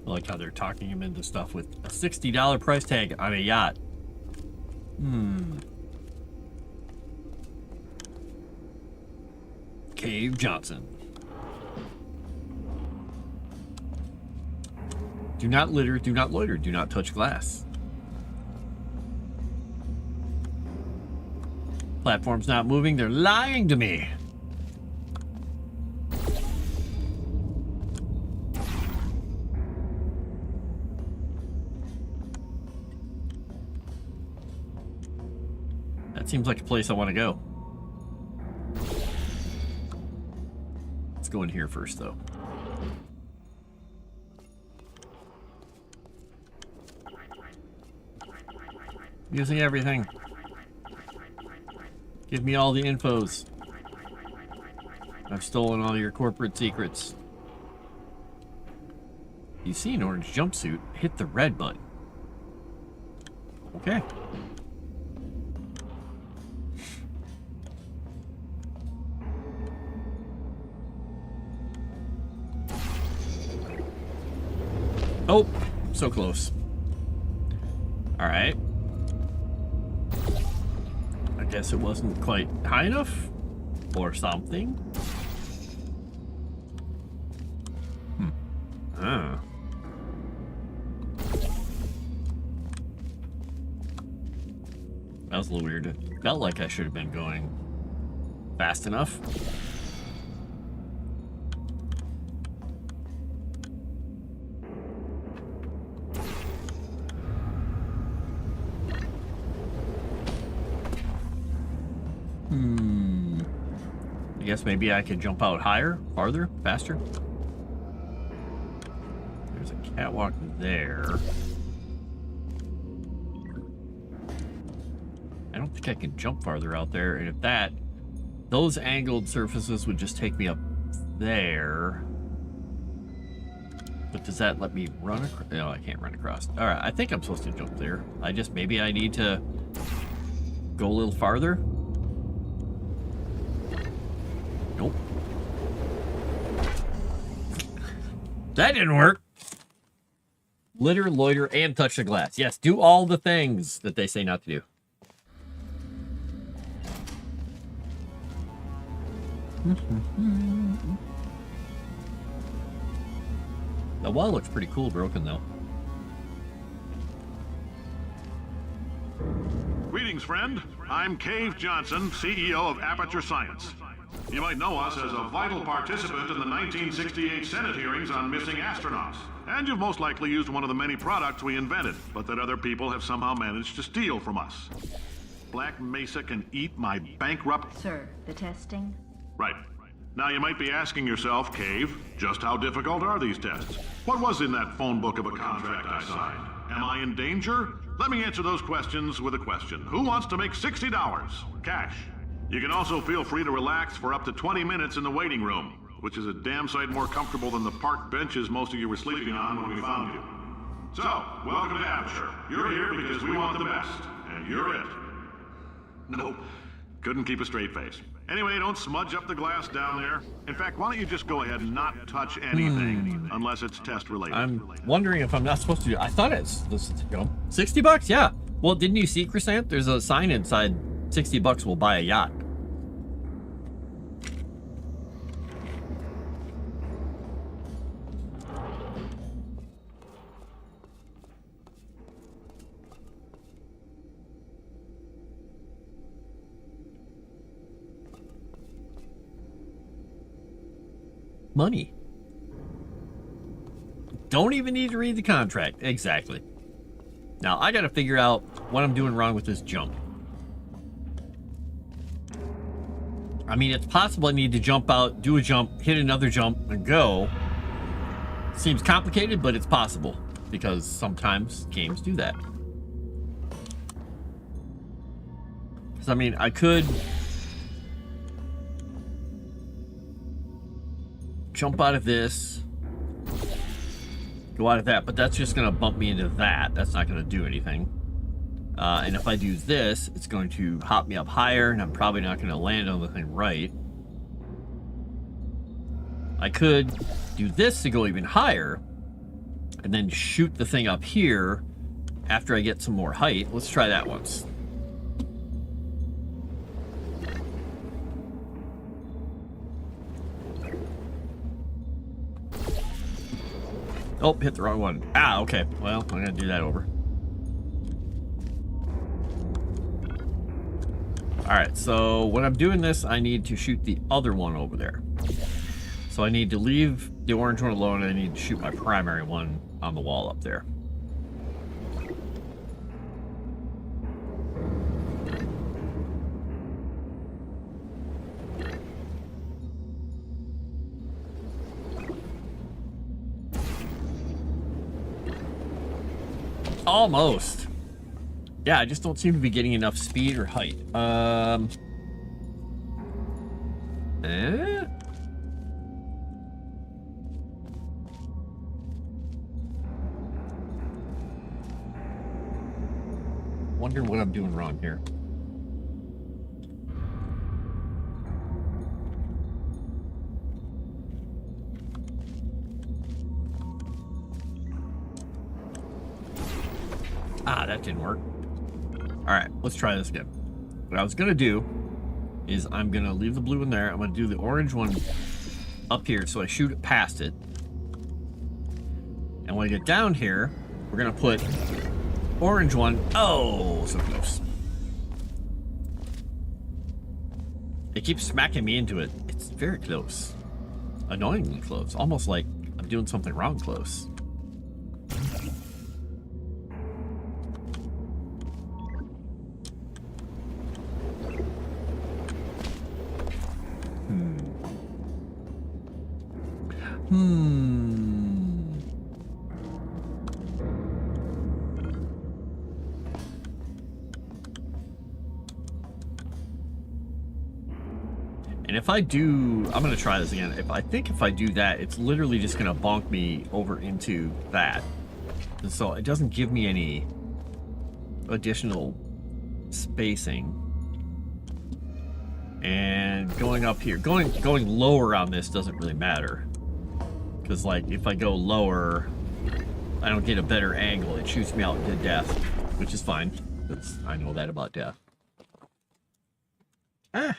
S1: I like how they're talking him into stuff with a $60 price tag on a yacht. Cave Johnson. Do not litter, do not loiter, do not touch glass. Platform's not moving, they're lying to me. That seems like a place I want to go. Let's go in here first, though. Using everything. Give me all the infos. I've stolen all your corporate secrets. You see an orange jumpsuit, hit the red button. Okay. Oh, so close. All right. I guess it wasn't quite high enough or something. That was a little weird. It felt like I should have been going fast enough. I guess maybe I could jump out higher, farther, faster. There's a catwalk there. I don't think I can jump farther out there, and if that, those angled surfaces would just take me up there. But does that let me run across? No, I can't run across. All right, I think I'm supposed to jump there. Maybe I need to go a little farther. Nope. That didn't work. Litter, loiter, and touch the glass. Yes, do all the things that they say not to do. The wall looks pretty cool broken, though.
S7: Greetings, friend. I'm Cave Johnson, CEO of Aperture Science. You might know us as a vital participant in the 1968 Senate hearings on missing astronauts. And you've most likely used one of the many products we invented, but that other people have somehow managed to steal from us. Black Mesa can eat my bankrupt...
S9: Sir, the testing?
S7: Right. Now you might be asking yourself, Cave, just how difficult are these tests? What was in that phone book of a contract I signed? Am I in danger? Let me answer those questions with a question. Who wants to make $60? Cash. You can also feel free to relax for up to 20 minutes in the waiting room, which is a damn sight more comfortable than the park benches most of you were sleeping on when we found you. So, welcome to Aperture. You're here because we want the best, and you're it. Nope. Couldn't keep a straight face. Anyway, don't smudge up the glass down there. In fact, why don't you just go ahead and not touch anything unless it's test related.
S1: I'm wondering if I'm not supposed to do. I thought it's $60. Yeah. Well, didn't you see, Chrysanth? There's a sign inside. $60 will buy a yacht. Money. Don't even need to read the contract. Exactly. Now, I gotta figure out what I'm doing wrong with this jump. I mean, it's possible I need to jump out, do a jump, hit another jump, and go. Seems complicated, but it's possible. Because sometimes games do that. Because, I mean, I could... jump out of this, go out of that, but that's just going to bump me into that. That's not going to do anything. And if I do this, it's going to hop me up higher, and I'm probably not going to land on the thing right. I could do this to go even higher, and then shoot the thing up here after I get some more height. Let's try that once. Oh, hit the wrong one. Ah, okay. Well, I'm gonna do that over. Alright, so when I'm doing this, I need to shoot the other one over there. So I need to leave the orange one alone, and I need to shoot my primary one on the wall up there. Almost. Yeah, I just don't seem to be getting enough speed or height. Wondering what I'm doing wrong here. Ah, that didn't work. All right, let's try this again. What I was gonna do is I'm gonna leave the blue in there. I'm gonna do the orange one up here, so I shoot it past it. And when I get down here, we're gonna put orange one. Oh, so close. It keeps smacking me into it. It's very close. Annoyingly close. Almost like I'm doing something wrong close. And if I do, I'm going to try this again. If I do that, it's literally just going to bonk me over into that. And so it doesn't give me any additional spacing. And going up here, going lower on this doesn't really matter. Because like if I go lower, I don't get a better angle. It shoots me out into death, which is fine. I know that about death. Ah.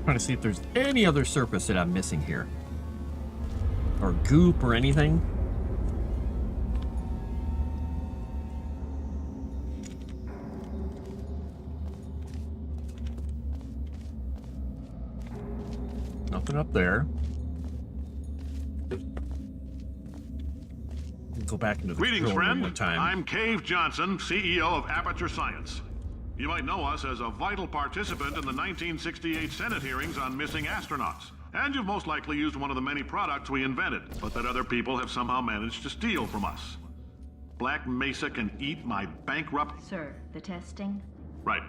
S1: Trying to see if there's any other surface that I'm missing here. Or goop or anything. Nothing up there. Go back into the
S7: Greetings,
S1: control room
S7: friend.
S1: one time.
S7: I'm Cave Johnson, CEO of Aperture Science. You might know us as a vital participant in the 1968 Senate hearings on missing astronauts. And you've most likely used one of the many products we invented, but that other people have somehow managed to steal from us. Black Mesa can eat my bankrupt...
S9: Sir, the testing?
S7: Right.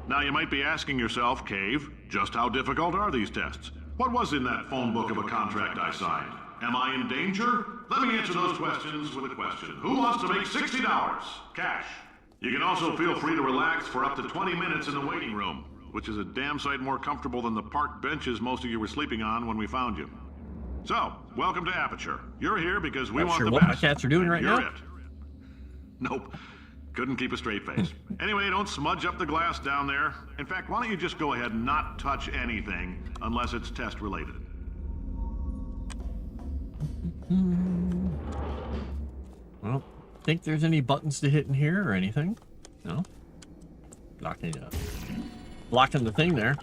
S7: Now you might be asking yourself, Cave, just how difficult are these tests? What was in that phone book of a contract I signed? Am I in danger? Let me answer those questions with a question. Who wants to make $60? Cash. You can also feel free to relax for up to 20 minutes in the waiting room, which is a damn sight more comfortable than the park benches most of you were sleeping on when we found you. So, welcome to Aperture. You're here because we want the
S1: what
S7: best.
S1: my cats are doing right
S7: You're
S1: now?
S7: it. Nope. Couldn't keep a straight face. Anyway, don't smudge up the glass down there. In fact, why don't you just go ahead and not touch anything unless it's test related?
S1: Well, think there's any buttons to hit in here or anything? No? Blocking the thing there.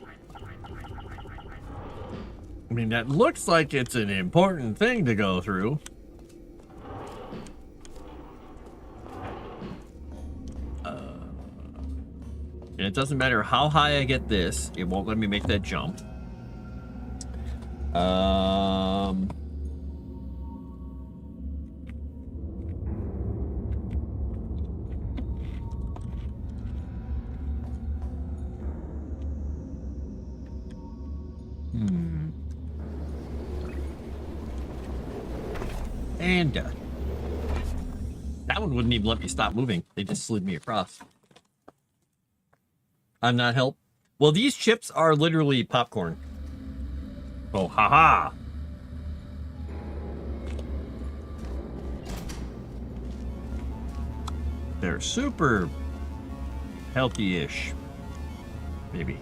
S1: I mean, that looks like it's an important thing to go through. And it doesn't matter how high I get this, it won't let me make that jump. And that one wouldn't even let me stop moving. They just slid me across. I'm not help. Well, these chips are literally popcorn. Oh, haha. They're super healthy-ish. Maybe.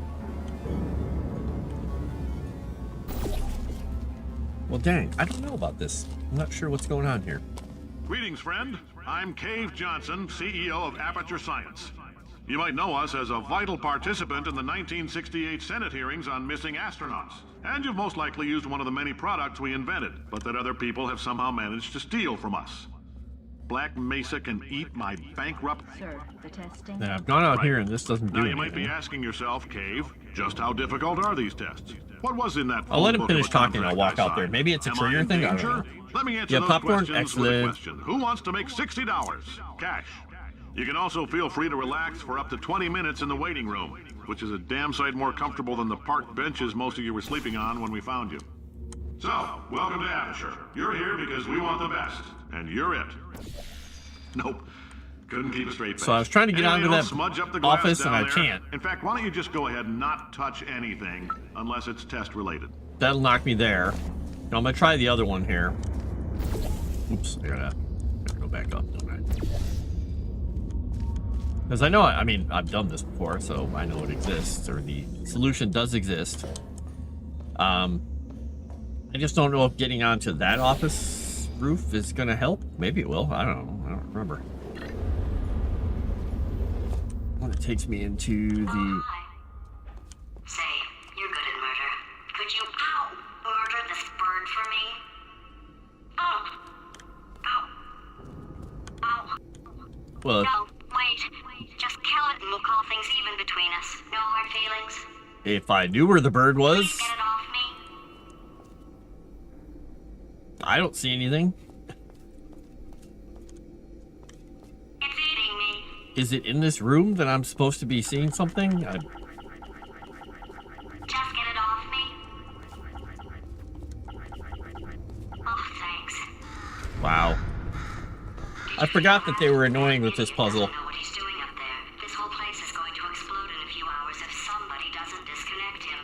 S1: Well, dang, I don't know about this. I'm not sure what's going on here.
S7: Greetings, friend. I'm Cave Johnson, CEO of Aperture Science. You might know us as a vital participant in the 1968 Senate hearings on missing astronauts. And you've most likely used one of the many products we invented, but that other people have somehow managed to steal from us. Black Mesa can eat my bankrupt...
S9: Sir, the testing.
S1: Now, I've gone out here and this doesn't do
S7: Now you might be
S1: anything.
S7: asking yourself, Cave, just how difficult are these tests? What was in that
S1: I'll let him
S7: phone book of
S1: finish
S7: a
S1: talking. I'll
S7: contract
S1: walk
S7: I
S1: out there.
S7: signed?
S1: Maybe it's a
S7: Am I
S1: trigger
S7: in
S1: thing. I don't
S7: danger?
S1: know.
S7: Let me answer
S1: Yeah,
S7: those
S1: popcorn,
S7: questions with a
S1: excellent.
S7: question. Who wants to make $60 cash? You can also feel free to relax for up to 20 minutes in the waiting room, which is a damn sight more comfortable than the park benches most of you were sleeping on when we found you. So, welcome to Aperture. You're here because we want the best, and you're it. Nope. Couldn't keep a straight face.
S1: So I was trying to get
S7: Anyway,
S1: onto
S7: don't
S1: that
S7: smudge up the glass
S1: office and
S7: down
S1: I
S7: there.
S1: can't.
S7: In fact, why don't you just go ahead and not touch anything unless it's test related?
S1: That'll knock me there. Now I'm gonna try the other one here. Oops, I gotta go back up, don't I? Because I know, I mean, I've done this before, so I know it exists, or the solution does exist. I just don't know if getting onto that office roof is gonna help. Maybe it will. I don't know. I don't remember. Well, it takes me into the...
S8: Say, you're good at murder. Could you, murder this bird for me?
S1: Well,
S8: No, wait. Just kill it and we'll call things even between us. No hard feelings.
S1: if I knew where the bird was,
S8: Please get it off me.
S1: I don't see anything.
S8: It's eating me.
S1: Is it in this room that I'm supposed to be seeing something?
S8: Just get it off me. Oh, thanks.
S1: Wow. I forgot that they were annoying with this puzzle.
S8: I don't know what he's doing up there. This whole place is going to explode in a few hours if somebody doesn't disconnect him.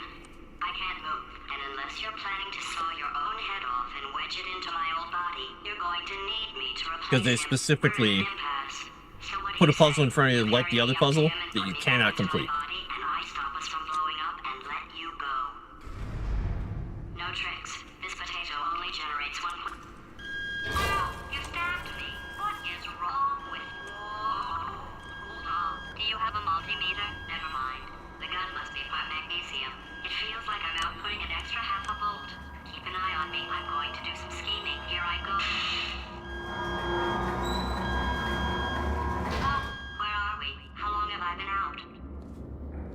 S8: I can't move, and unless you're planning to saw your own head off and wedge it into my old body, you're going to need me to replace
S1: Because they
S8: him.
S1: specifically
S8: We're at an impasse. So what do
S1: put a
S8: you
S1: puzzle
S8: say?
S1: in front of you like the other
S8: Carry
S1: puzzle
S8: up him and
S1: that you
S8: put me
S1: cannot
S8: back into my
S1: complete.
S8: body, and I stop us from blowing up and let you go. No tricks. This potato only generates one. Oh, you stabbed me. What is wrong with you? Oh, do you have a multimeter? Never mind. The gun must be part magnesium. It feels like I'm outputting an extra half a volt. Keep an eye on me. I'm going to do some scheming. Here I go. Oh, where are we? How long have I been out?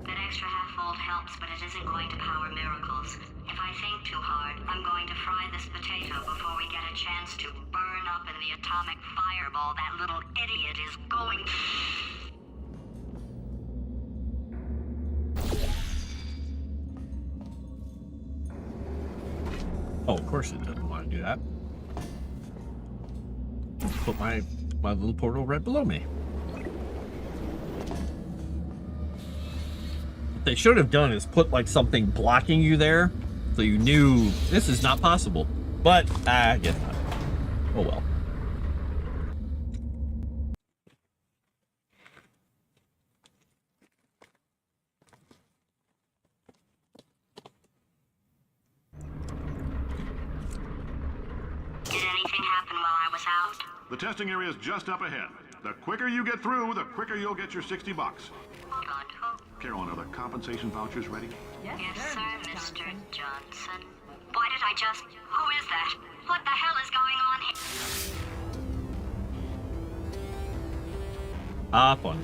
S8: That extra half volt helps, but it isn't going to power miracles. If I think too hard, I'm going to fry this potato before we get a chance to burn up in the atomic fireball that little idiot is going.
S1: Oh, of course it doesn't want to do that. Put my little portal right below me. What they should have done is put like something blocking you there, so you knew this is not possible. But I guess not. Oh well.
S8: Did anything happen while I was out?
S7: The testing area is just up ahead. The quicker you get through, the quicker you'll get your $60.
S8: Hold on. Who?
S7: Carolyn, are the compensation vouchers ready?
S9: Yes,
S8: Yes,
S9: sir,
S8: sir,
S9: Mr.
S8: Mr.
S9: Johnson.
S8: Johnson. Why did I just... Who is that? What the hell is going on here?
S1: Ah, fun.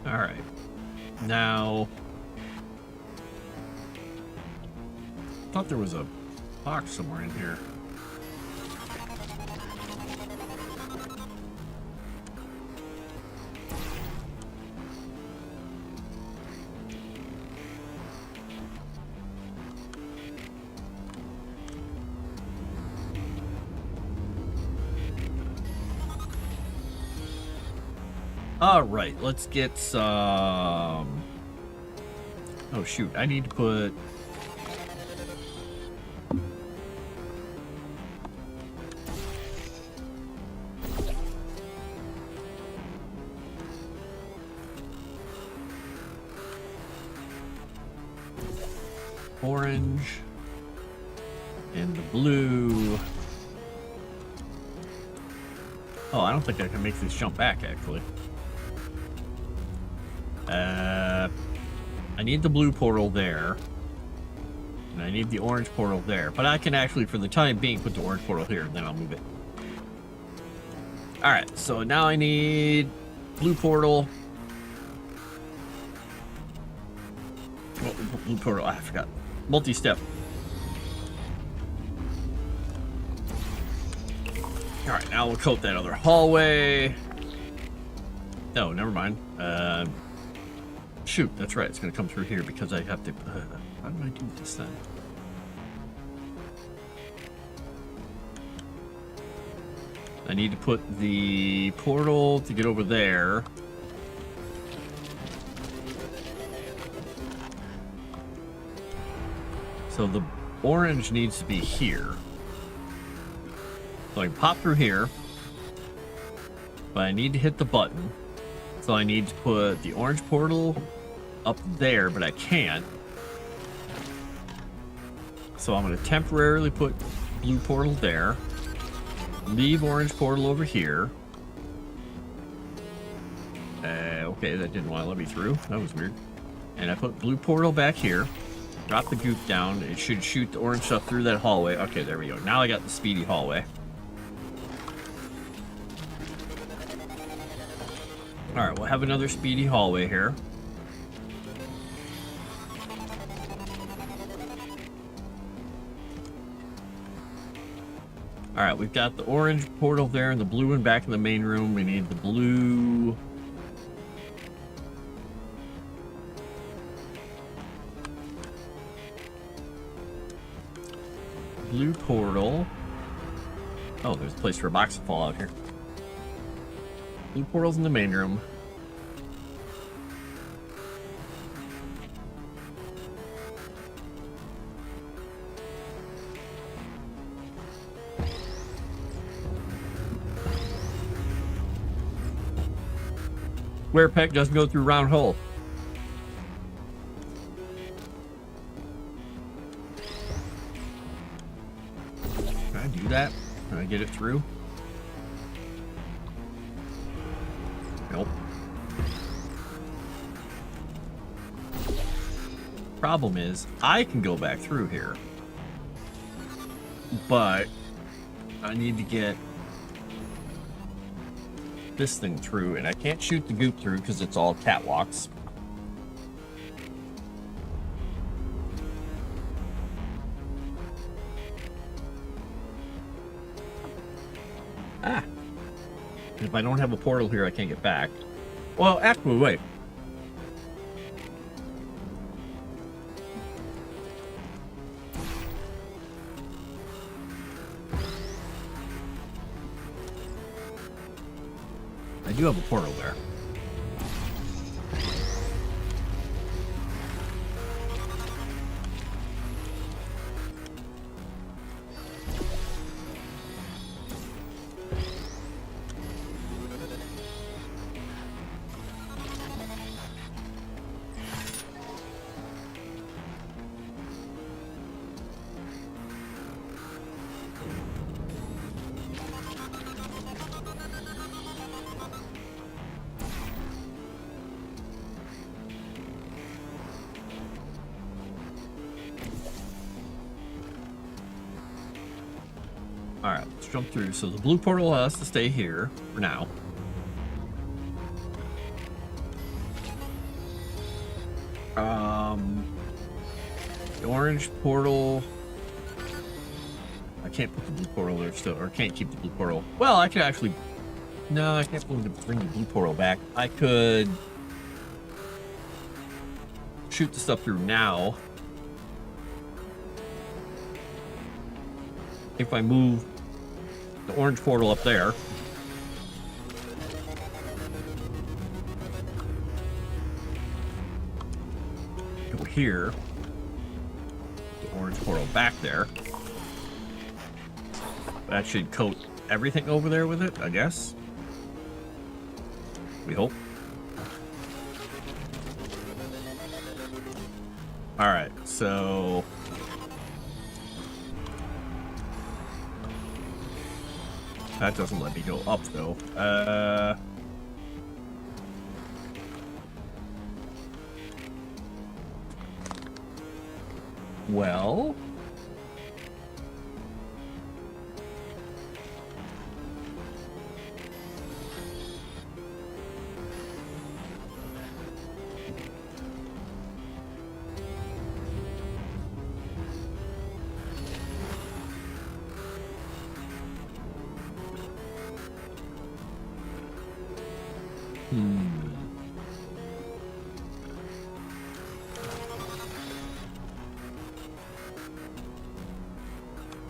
S1: All right. Now, I thought there was a box somewhere in here. All right, let's get some. Oh shoot, I need to put. orange and the blue. Oh, I don't think I can make this jump back, actually. I need the blue portal there. And I need the orange portal there. But I can actually, for the time being, put the orange portal here, and then I'll move it. Alright, so now I need blue portal. Oh, blue portal, I forgot. Multi-step. Alright, now we'll coat that other hallway. No, never mind. Shoot, that's right. It's going to come through here because I have to... how do I do this then? I need to put the portal to get over there. So the orange needs to be here. So I can pop through here. But I need to hit the button. So I need to put the orange portal up there, but I can't. So I'm going to temporarily put blue portal there. Leave orange portal over here. Okay, that didn't want to let me through. That was weird. And I put blue portal back here. Drop the goop down. It should shoot the orange stuff through that hallway. Okay, there we go. Now I got the speedy hallway. Alright, we'll have another speedy hallway here. Alright, we've got the orange portal there and the blue one back in the main room. We need the blue... blue portal. Oh, there's a place for a box to fall out here. Blue portal's in the main room. Square peg doesn't go through round hole. Can I do that? Can I get it through? Nope. Problem is, I can go back through here. But I need to get this thing through, and I can't shoot the goop through because it's all catwalks. Ah. If I don't have a portal here, I can't get back. Well, actually, wait. I do have a portal there. Alright, let's jump through. So the blue portal has to stay here for now. The orange portal... I can't put the blue portal there still, or can't keep the blue portal. Well, I could actually... No, I can't bring the blue portal back. I could... shoot the stuff through now. If I move the orange portal up there. Go here. The orange portal back there. That should coat everything over there with it, I guess. We hope. Alright, so... That doesn't let me go up, though. Well...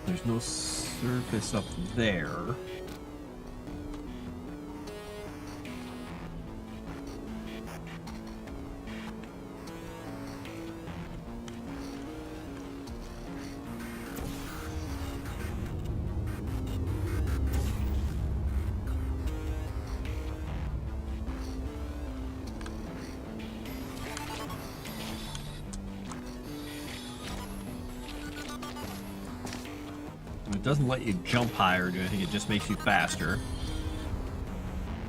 S1: There's no surface up there. It doesn't let you jump higher or do anything, it just makes you faster.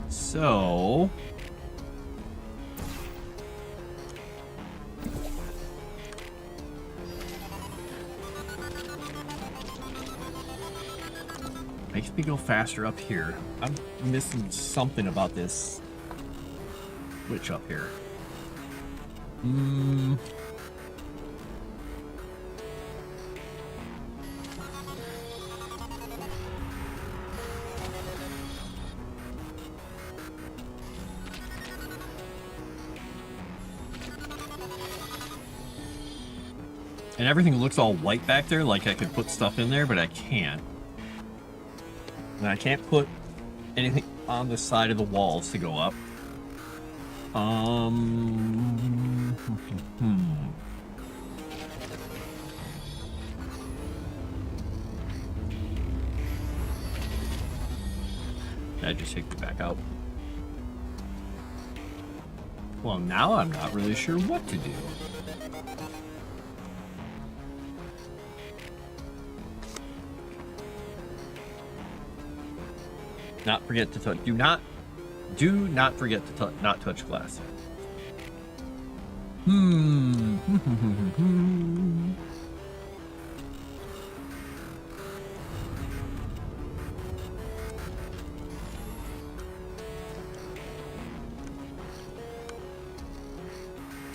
S1: So... makes me go faster up here. I'm missing something about this switch up here. And everything looks all white back there, like I could put stuff in there, but I can't. And I can't put anything on the side of the walls to go up. That just take me back out. Well, now I'm not really sure what to do. Not forget to touch. Do not forget to not touch glass. So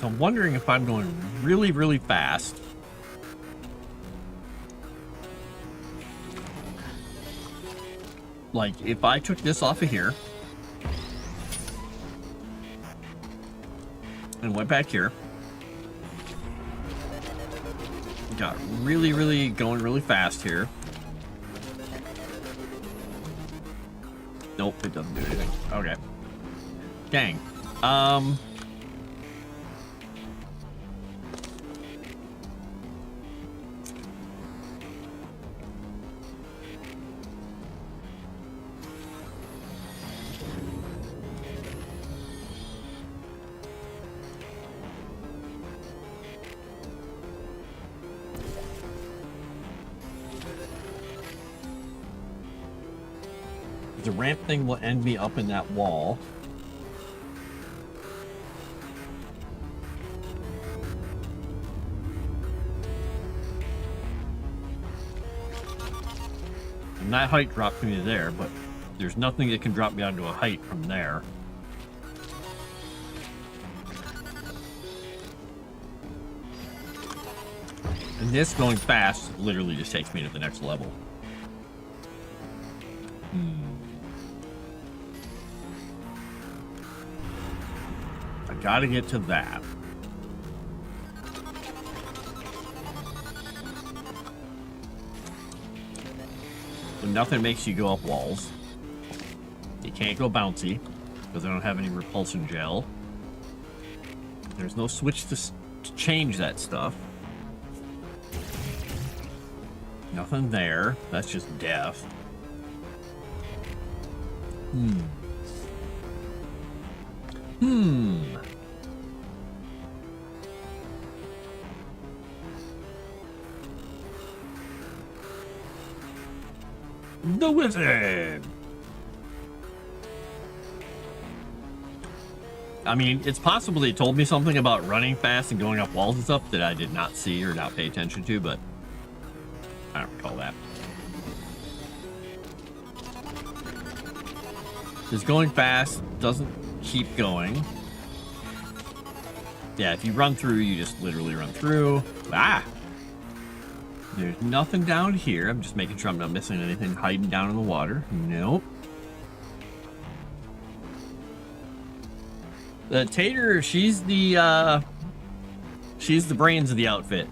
S1: I'm wondering if I'm going really, really fast. Like, if I took this off of here and went back here, got really, really going really fast here. Nope, it doesn't do anything. Okay. Dang. The ramp thing will end me up in that wall. And that height dropped me to there, but there's nothing that can drop me onto a height from there. And this going fast literally just takes me to the next level. I gotta get to that. So nothing makes you go up walls. You can't go bouncy because I don't have any repulsion gel. There's no switch to change that stuff. Nothing there. That's just death. The wizard. I mean, it's possible they told me something about running fast and going up walls and stuff that I did not see or not pay attention to, but I don't recall that. Just going fast doesn't keep going. Yeah, if you run through, you just literally run through. Ah! There's nothing down here. I'm just making sure I'm not missing anything hiding down in the water. Nope. The Tater, she's the brains of the outfit.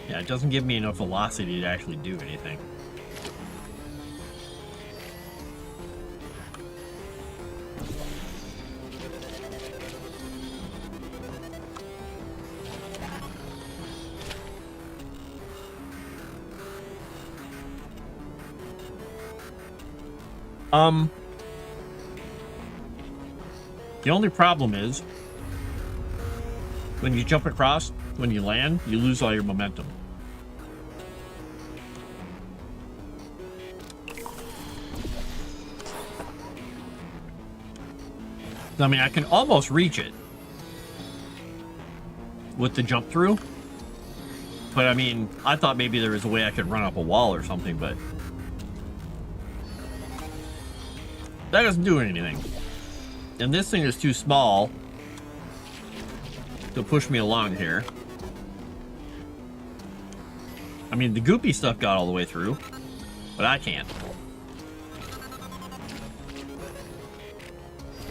S1: Yeah, it doesn't give me enough velocity to actually do anything. The only problem is when you jump across, when you land, you lose all your momentum. I mean, I can almost reach it with the jump through, but I mean, I thought maybe there was a way I could run up a wall or something, but that doesn't do anything. And this thing is too small to push me along here. I mean, the goopy stuff got all the way through, but I can't.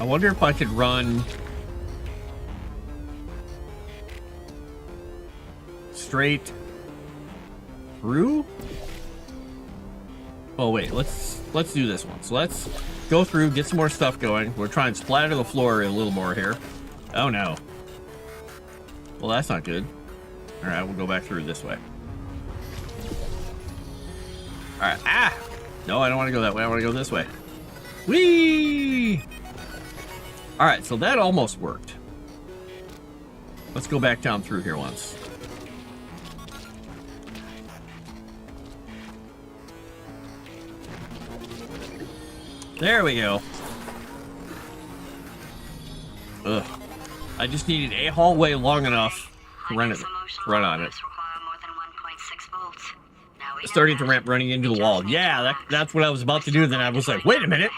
S1: I wonder if I could run straight through. Oh wait, let's do this one. So let's go through, get some more stuff going. We're trying to splatter the floor a little more here. Oh no. Well, that's not good. All right, we'll go back through this way. All right. Ah! No, I don't want to go that way. I want to go this way. Whee! All right, so that almost worked. Let's go back down through here once. There we go. Ugh. I just needed a hallway long enough to run on it. Starting to ramp running into the wall. Yeah, that's what I was about to do. Then I was like, wait a minute.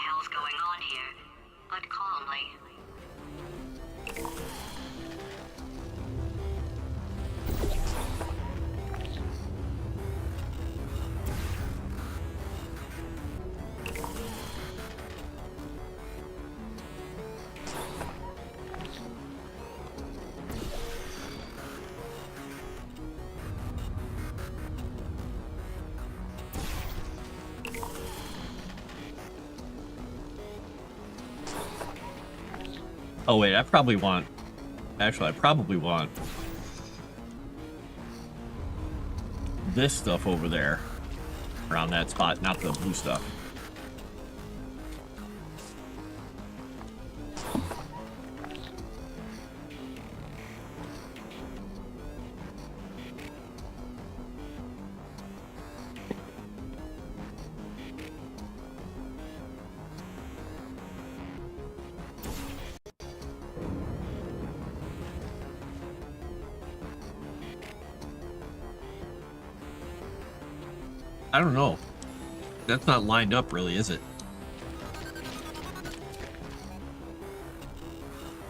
S1: Oh wait, I probably want this stuff over there around that spot, not the blue stuff. I don't know. That's not lined up really, is it?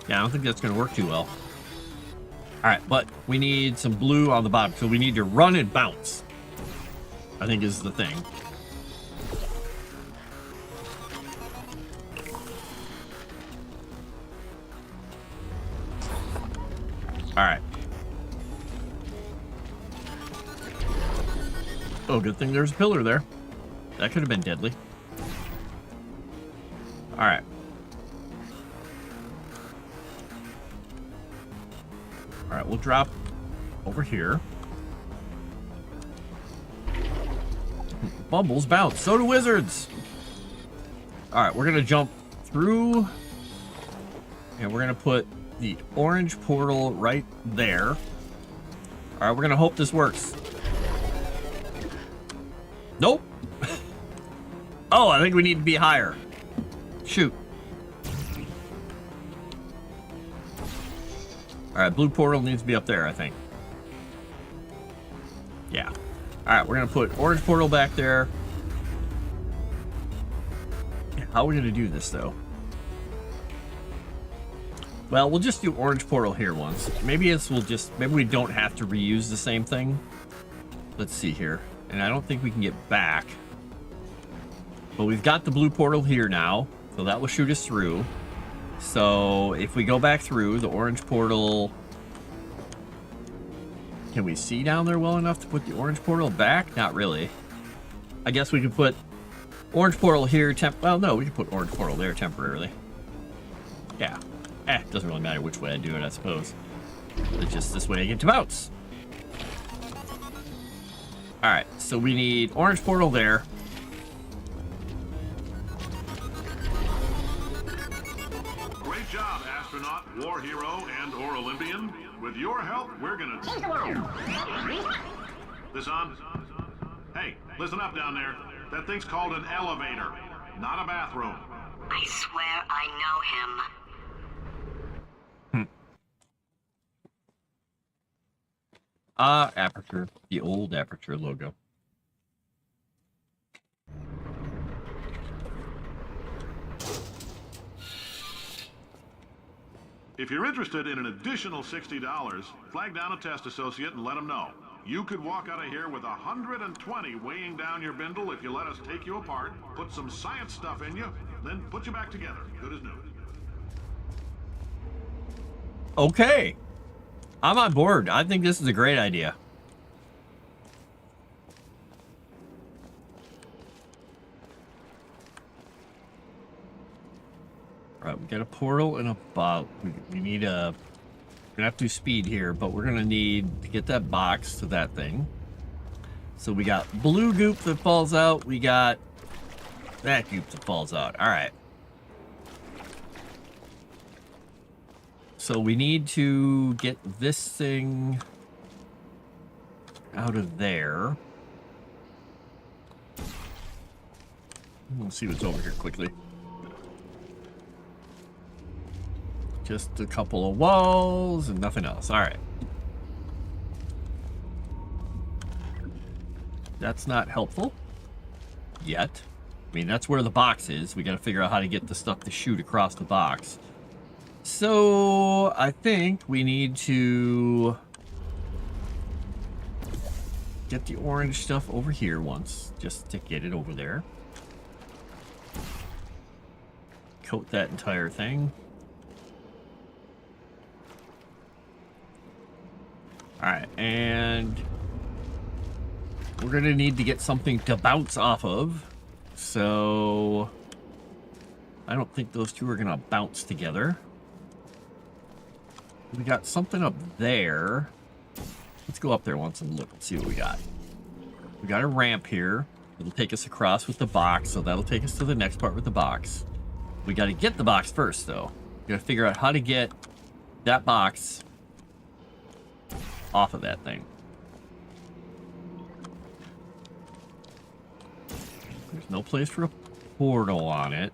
S1: Yeah, I don't think that's going to work too well. All right, but we need some blue on the bottom, so we need to run and bounce, I think is the thing. All right. Oh, good thing there's a pillar there. That could have been deadly. All right. All right, we'll drop over here. Bumbles bounce. So do wizards. All right, we're going to jump through. And we're going to put the orange portal right there. All right, we're going to hope this works. Nope. Oh, I think we need to be higher. Shoot. All right, blue portal needs to be up there, I think. Yeah. All right, we're going to put orange portal back there. How are we going to do this, though? Well, we'll just do orange portal here once. Maybe maybe we don't have to reuse the same thing. Let's see here. And I don't think we can get back. But we've got the blue portal here now, so that will shoot us through. So if we go back through the orange portal, can we see down there well enough to put the orange portal back? Not really. I guess we could put orange portal here. Well, no, we could put orange portal there temporarily. Yeah. Doesn't really matter which way I do it, I suppose. It's just this way I get to bounce. Alright, so we need orange portal there.
S7: Great job, astronaut, war hero, and or Olympian. With your help, we're gonna... This on? Hey, listen up down there. That thing's called an elevator, not a bathroom.
S8: I swear I know him.
S1: Aperture. The old Aperture logo.
S7: If you're interested in an additional $60, flag down a test associate and let them know. You could walk out of here with 120 weighing down your bindle if you let us take you apart, put some science stuff in you, then put you back together. Good as new.
S1: Okay. I'm on board. I think this is a great idea. All right, we got a portal and a bot. We need a... We're gonna have to do speed here, but we're gonna need to get that box to that thing. So we got blue goop that falls out. We got that goop that falls out. All right. So we need to get this thing out of there. We'll see what's over here quickly. Just a couple of walls and nothing else. All right. That's not helpful yet. I mean, that's where the box is. We got to figure out how to get the stuff to shoot across the box. So I think we need to get the orange stuff over here once, just to get it over there. Coat that entire thing. Alright, and we're going to need to get something to bounce off of. So I don't think those two are going to bounce together. We got something up there. Let's go up there once and look and see what we got. We got a ramp here. It'll take us across with the box, so that'll take us to the next part with the box. We got to get the box first, though. We got to figure out how to get that box off of that thing. There's no place for a portal on it,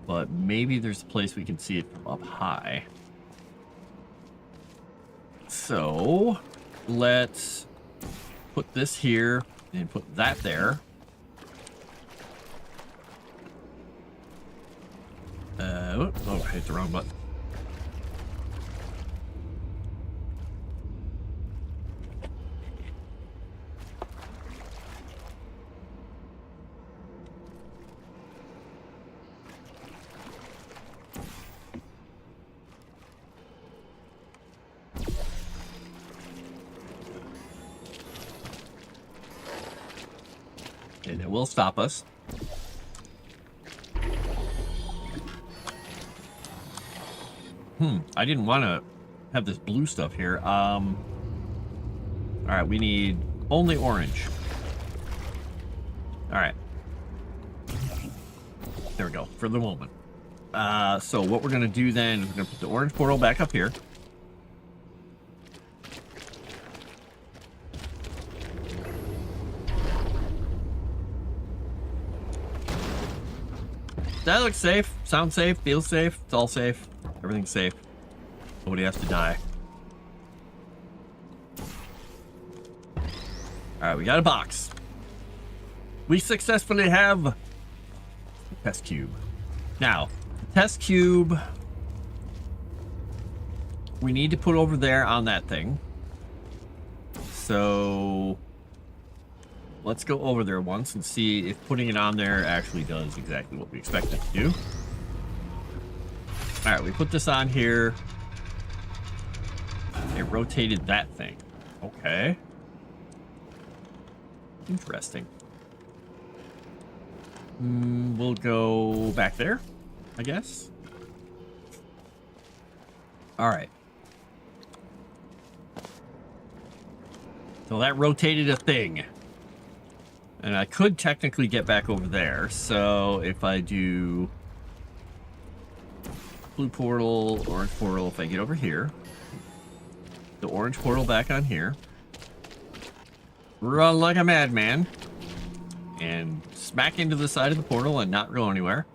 S1: but maybe there's a place we can see it from up high. So let's put this here. And put that there. Oh, I hit the wrong button. And it will stop us. I didn't want to have this blue stuff here. All right, we need only orange. All right. There we go, for the moment. So what we're going to do then, we're going to put the orange portal back up here. That looks safe, sounds safe, feels safe, it's all safe. Everything's safe. Nobody has to die. Alright, we got a box. We successfully have the test cube. Now, the test cube we need to put over there on that thing. So let's go over there once and see if putting it on there actually does exactly what we expect it to do. All right, we put this on here. It rotated that thing. Okay. Interesting. We'll go back there, I guess. All right. So that rotated a thing. And I could technically get back over there. So if I do blue portal, orange portal, if I get over here, the orange portal back on here, run like a madman, and smack into the side of the portal and not go anywhere.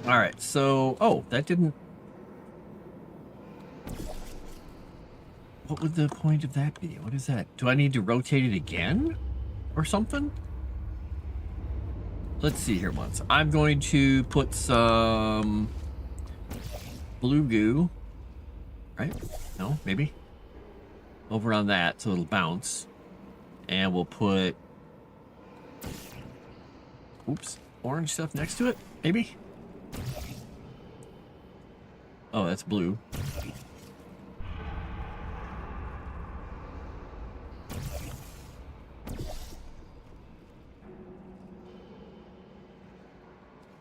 S1: All right, so, oh, that didn't... What would the point of that be? What is that? Do I need to rotate it again? Or something? Let's see here once. I'm going to put some blue goo. Right? No, maybe? Over on that so it'll bounce. And we'll put... Oops. Orange stuff next to it? Maybe? Oh, that's blue.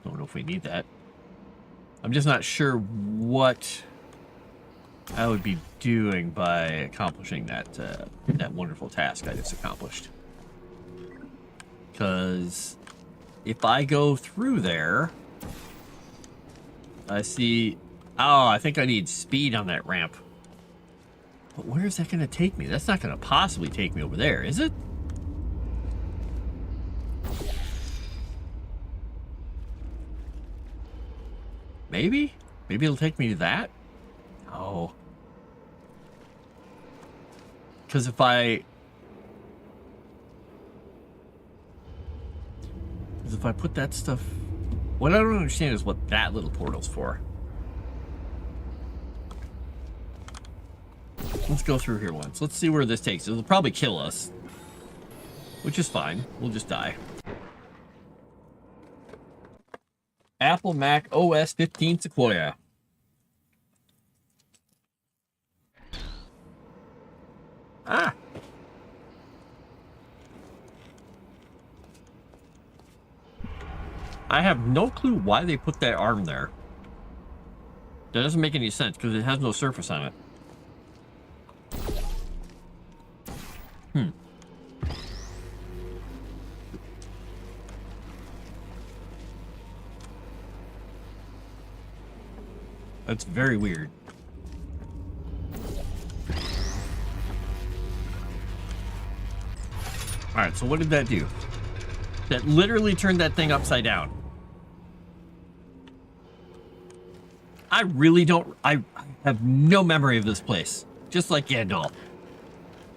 S1: Don't know if we need that. I'm just not sure what I would be doing by accomplishing that that wonderful task I just accomplished. Because if I go through there, I see... Oh, I think I need speed on that ramp. But where is that going to take me? That's not going to possibly take me over there, is it? Maybe? Maybe it'll take me to that? Oh. Because if I put that stuff... What I don't understand is what that little portal's for. Let's go through here once. Let's see where this takes us. It'll probably kill us. Which is fine. We'll just die. Apple Mac OS 15 Sequoia. Ah! I have no clue why they put that arm there. That doesn't make any sense because it has no surface on it. That's very weird. Alright, so what did that do? That literally turned that thing upside down. I really don't. I have no memory of this place. Just like Gandalf.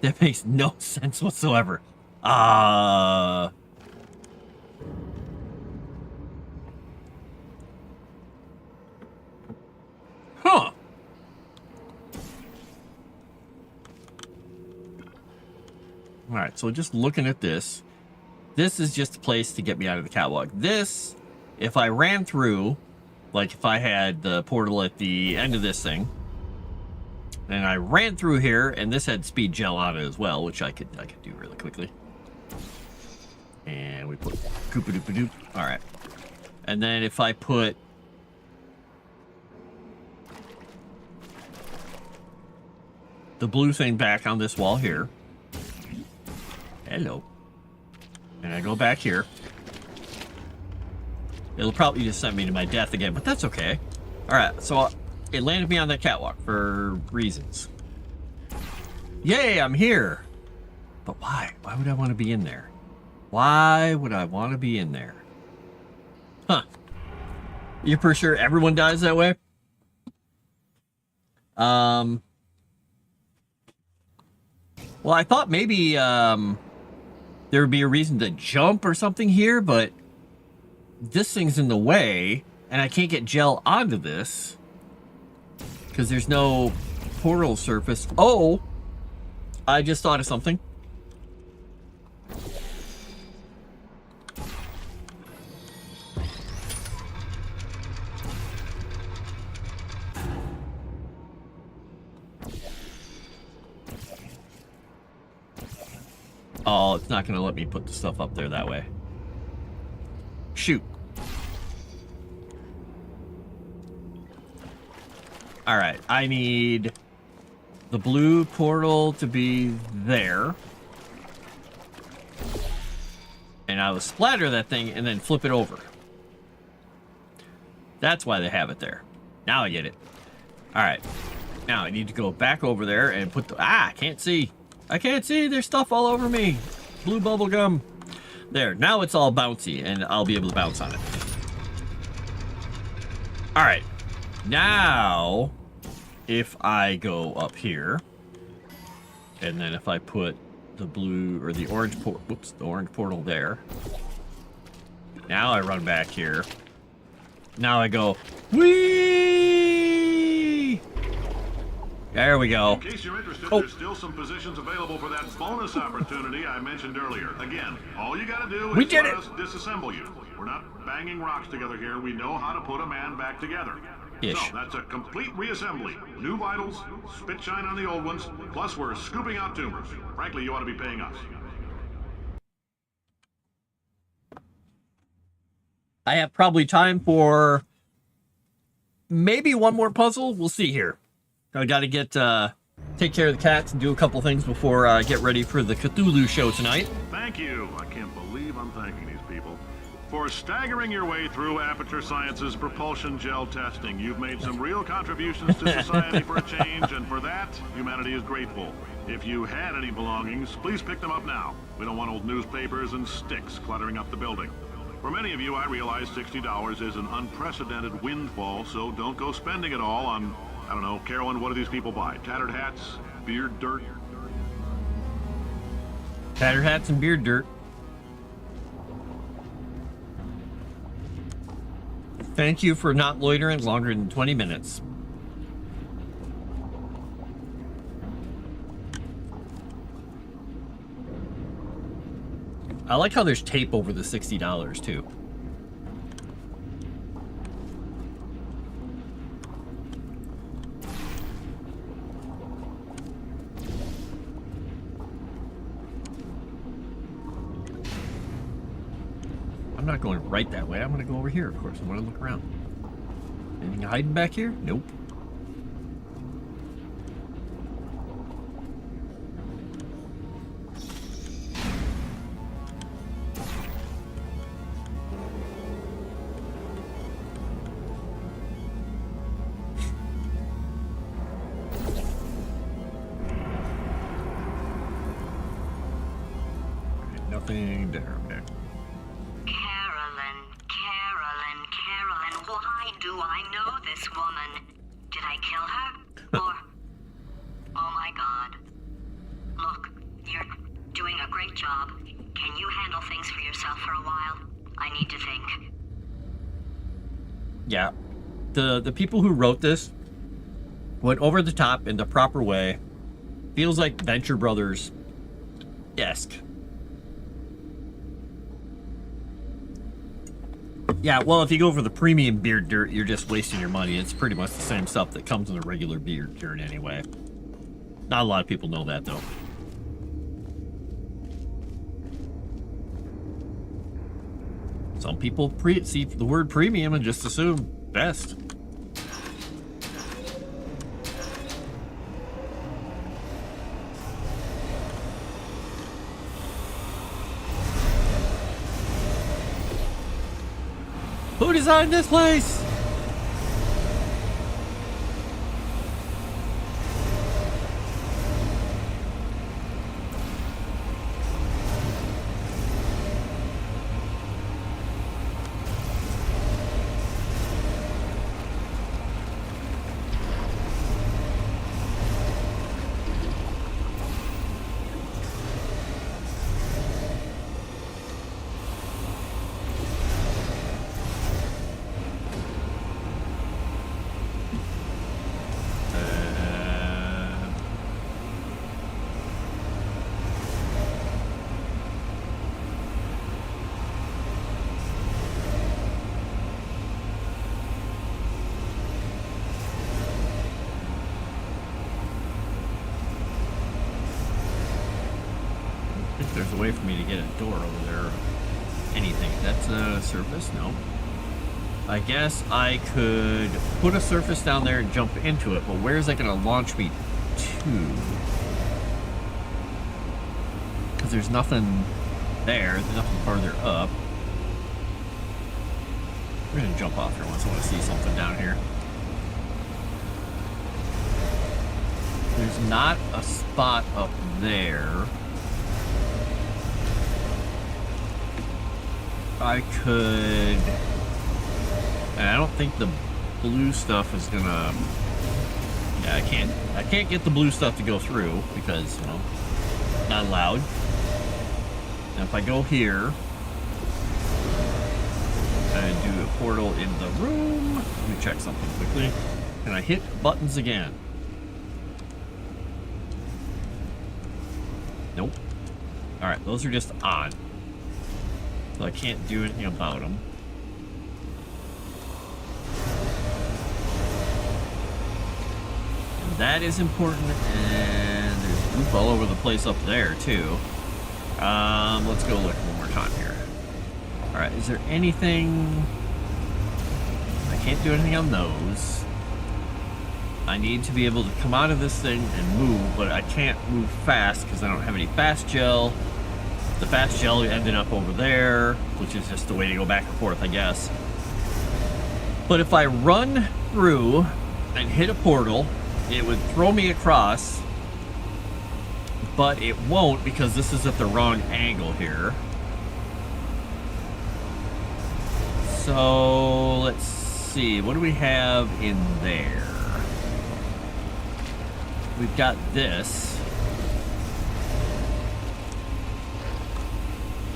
S1: That makes no sense whatsoever. Huh. All right, so just looking at this, this is just a place to get me out of the catwalk. This, if I ran through, like if I had the portal at the end of this thing, and I ran through here, and this had speed gel on it as well, which I could do really quickly. And we put Koopa-Doopa-Doop. All right. And then if I put the blue thing back on this wall here. Hello. And I go back here. It'll probably just send me to my death again, but that's okay. All right, so it landed me on that catwalk for reasons. Yay, I'm here. But why? Why would I want to be in there? Why would I want to be in there? Huh. You're for sure everyone dies that way? Well, I thought maybe there would be a reason to jump or something here, but this thing's in the way, and I can't get gel onto this because there's no portal surface. Oh, I just thought of something. Oh, it's not going to let me put the stuff up there that way. Shoot. All right, I need the blue portal to be there. And I will splatter that thing and then flip it over. That's why they have it there. Now I get it. All right. Now I need to go back over there and put the... I can't see. I can't see. There's stuff all over me. Blue bubble gum. There. Now it's all bouncy, and I'll be able to bounce on it. All right. Now, if I go up here, and then if I put the blue or the orange the orange portal there. Now I run back here. Now I go, whee! There we go.
S7: In case you're interested, there's still some positions available for that bonus opportunity I mentioned earlier. Again, all you gotta do is let us disassemble you. We're not banging rocks together here. We know how to put a man back together. So that's a complete reassembly. New vitals, spit shine on the old ones, plus we're scooping out tumors. Frankly, you ought to be paying us.
S1: I have probably time for maybe one more puzzle. We'll see here. I got to get take care of the cats and do a couple things before I get ready for the Cthulhu show tonight.
S7: Thank you. I can't believe I'm thanking these people for staggering your way through Aperture Science's propulsion gel testing. You've made some real contributions to society for a change, and for that, humanity is grateful. If you had any belongings, please pick them up now. We don't want old newspapers and sticks cluttering up the building. For many of you, I realize $60 is an unprecedented windfall, so don't go spending it all on, I don't know, Carolyn, what do these people buy? Tattered hats? Beard dirt?
S1: Tattered hats and beard dirt. Thank you for not loitering longer than 20 minutes. I like how there's tape over the $60 too. I'm not going right that way. I'm going to go over here, of course. I want to look around. Anything hiding back here? Nope. Nothing there. Okay.
S8: Carolyn, why Do I know this woman? Did I kill her? Or... Oh my god. Look, you're doing a great job. Can you handle things for yourself for a while? I need to think.
S1: Yeah. The people who wrote this went over the top in the proper way. Feels like Venture Brothers-esque. Yeah, well, if you go for the premium beard dirt, you're just wasting your money. It's pretty much the same stuff that comes in a regular beard dirt anyway. Not a lot of people know that, though. Some people see the word premium and just assume best. Who designed this place? There's a way for me to get a door over there. Anything. That's a surface? No. I guess I could put a surface down there and jump into it, but where is that going to launch me to? Because there's nothing there. There's nothing farther up. We're going to jump off here once I want to see something down here. There's not a spot up there. I could... And I don't think the blue stuff is gonna... Yeah, I can't get the blue stuff to go through because, you know, not allowed. And if I go here and do a portal in the room, let me check something quickly. Can I hit buttons again? Nope. Alright, those are just on. So I can't do anything about them. And that is important, and there's goop all over the place up there too. Let's go look one more time here. Alright, is there anything... I can't do anything on those. I need to be able to come out of this thing and move, but I can't move fast because I don't have any fast gel. The fast gel ended up over there, which is just a way to go back and forth, I guess. But if I run through and hit a portal, it would throw me across, but it won't because this is at the wrong angle here. So let's see, what do we have in there? We've got this.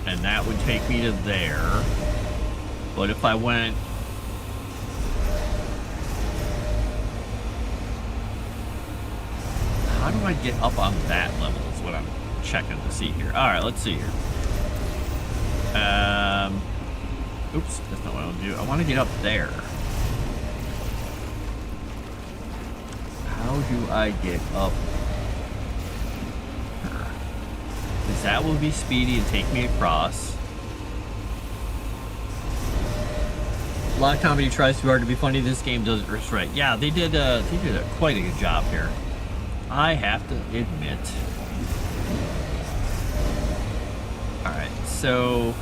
S1: And that would take me to there. But if I went... How do I get up on that level is what I'm checking to see here. Alright, let's see here. Oops, that's not what I want to do. I want to get up there. How do I get up? Because that will be speedy and take me across. A lot of comedy tries too hard to be funny. This game does it just right. Yeah, they did quite a good job here. I have to admit. Alright, so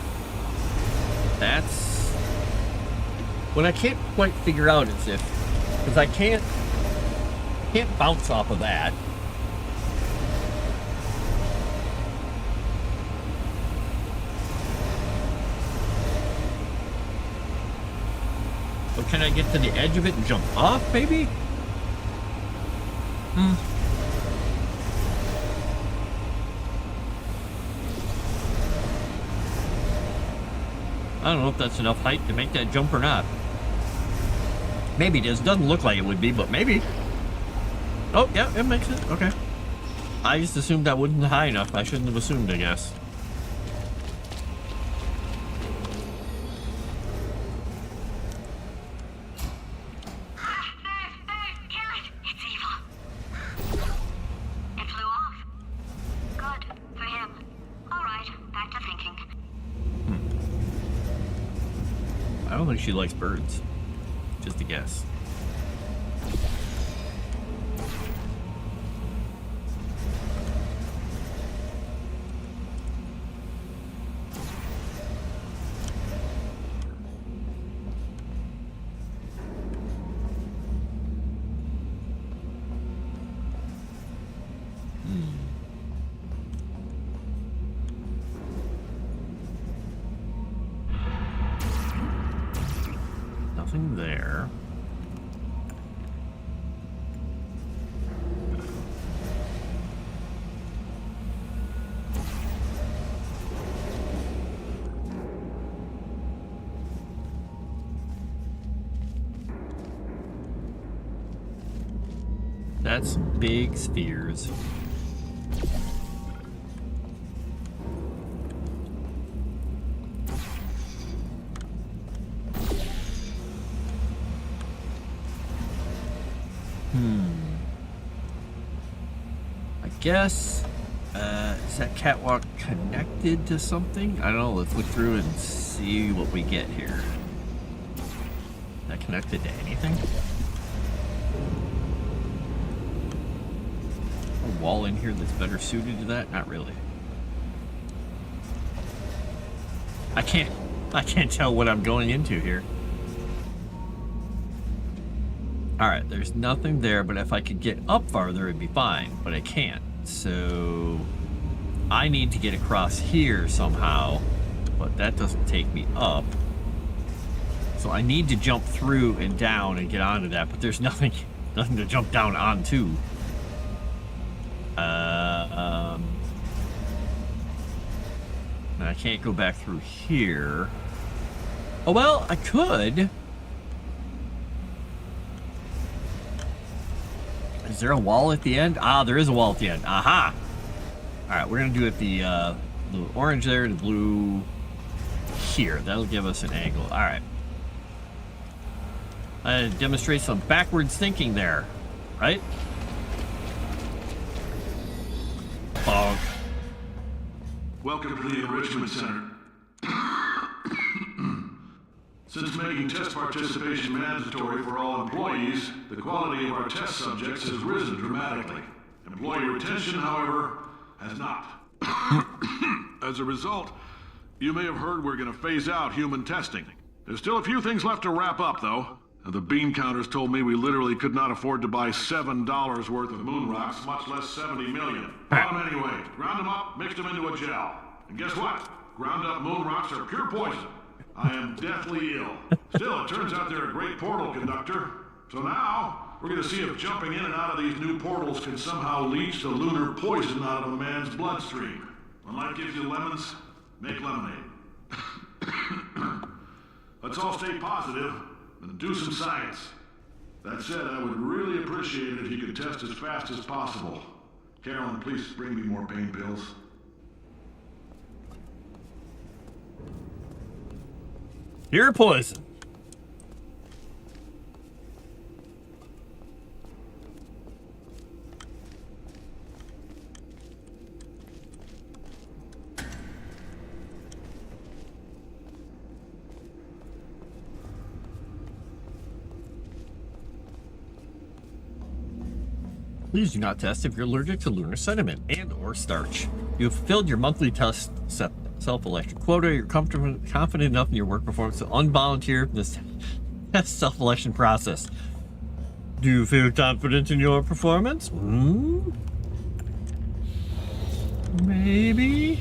S1: that's what I can't quite figure out is if, because I can't bounce off of that. Can I get to the edge of it and jump off, maybe? I don't know if that's enough height to make that jump or not. Maybe it is. Doesn't look like it would be, but maybe. Oh, yeah, it makes it. Okay. I just assumed that wasn't high enough. I shouldn't have assumed, I guess.
S8: It's evil. It flew off. Good for him. All right, back to thinking.
S1: I don't think she likes birds. Just a guess. Nothing there. That's big spheres. I guess, is that catwalk connected to something? I don't know, let's look through and see what we get here. Is that connected to anything? A wall in here that's better suited to that? Not really. I can't tell what I'm going into here. Alright, there's nothing there, but if I could get up farther, it'd be fine, but I can't. So I need to get across here somehow, but that doesn't take me up. So I need to jump through and down and get onto that, but there's nothing to jump down onto. And I can't go back through here. Oh, well, I could. Is there a wall at the end? Ah, there is a wall at the end. Aha! Alright, we're going to do it the orange there, the blue here. That'll give us an angle. Alright. Demonstrate some backwards thinking there, right? Bonk.
S7: Welcome to the Enrichment Center. Since making test participation mandatory for all employees, the quality of our test subjects has risen dramatically. Employee retention, however, has not. As a result, you may have heard we're going to phase out human testing. There's still a few things left to wrap up, though. The bean counters told me we literally could not afford to buy $7 worth of moon rocks, much less 70 million. Bought them anyway. Ground them up, mixed them into a gel. And guess what? Ground up moon rocks are pure poison. I am deathly ill. Still, it turns out they're a great portal conductor. So now, we're going to see if jumping in and out of these new portals can somehow leach the lunar poison out of a man's bloodstream. When life gives you lemons, make lemonade. Let's all stay positive and do some science. That said, I would really appreciate it if you could test as fast as possible. Carolyn, please bring me more pain pills.
S1: You're poison. Please do not test if you're allergic to lunar sediment and or starch. You have fulfilled your monthly test self-election quota. You're confident enough in your work performance to unvolunteer from this test self-election process. Do you feel confident in your performance? Maybe?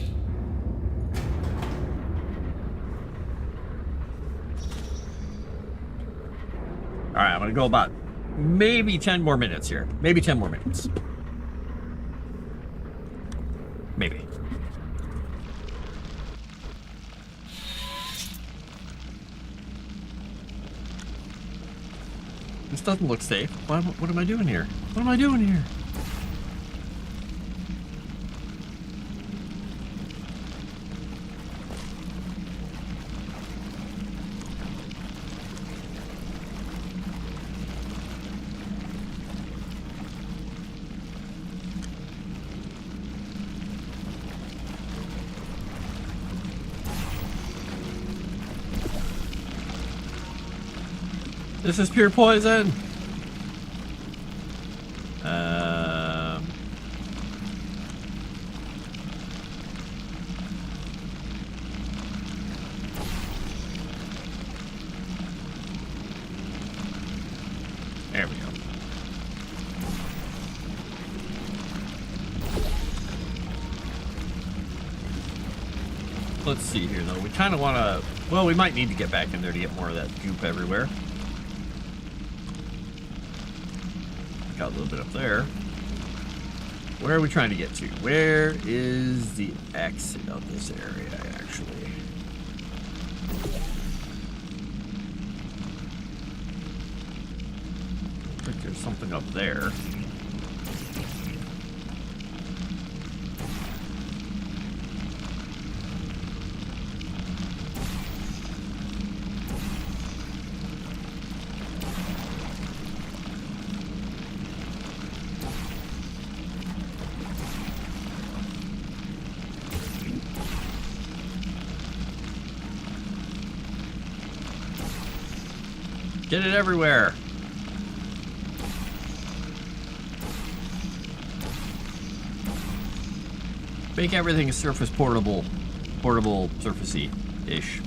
S1: I'm gonna go about maybe 10 more minutes here. Maybe 10 more minutes. Maybe. This doesn't look safe. What am I doing here? What am I doing here? This is pure poison. There we go. Let's see here, though. We kind of want to... Well, we might need to get back in there to get more of that goop everywhere. Got a little bit up there. Where are we trying to get to? Where is the exit of this area, actually? I think there's something up there. Get it everywhere. Make everything surface portable, surfacey-ish.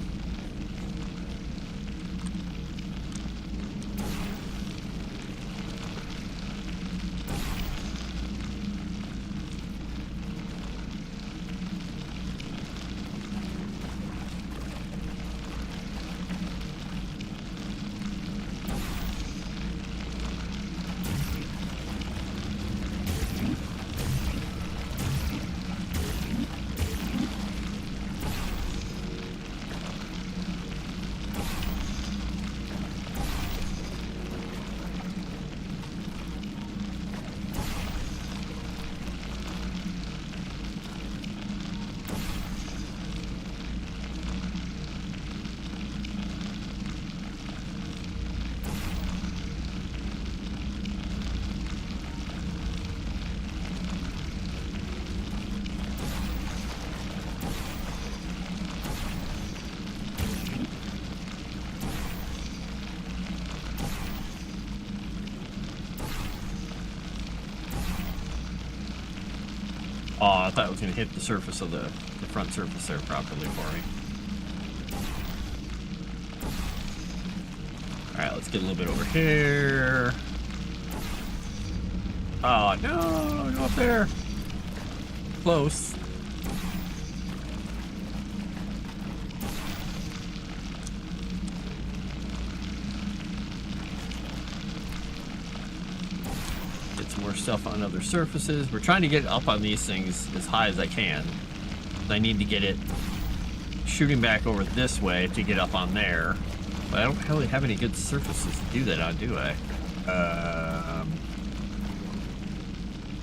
S1: Oh, I thought it was going to hit the surface of the front surface there properly for me. Alright, let's get a little bit over here. Oh, no! Go up there! Close. More stuff on other surfaces. We're trying to get up on these things as high as I can. I need to get it shooting back over this way to get up on there. But I don't really have any good surfaces to do that on, do I?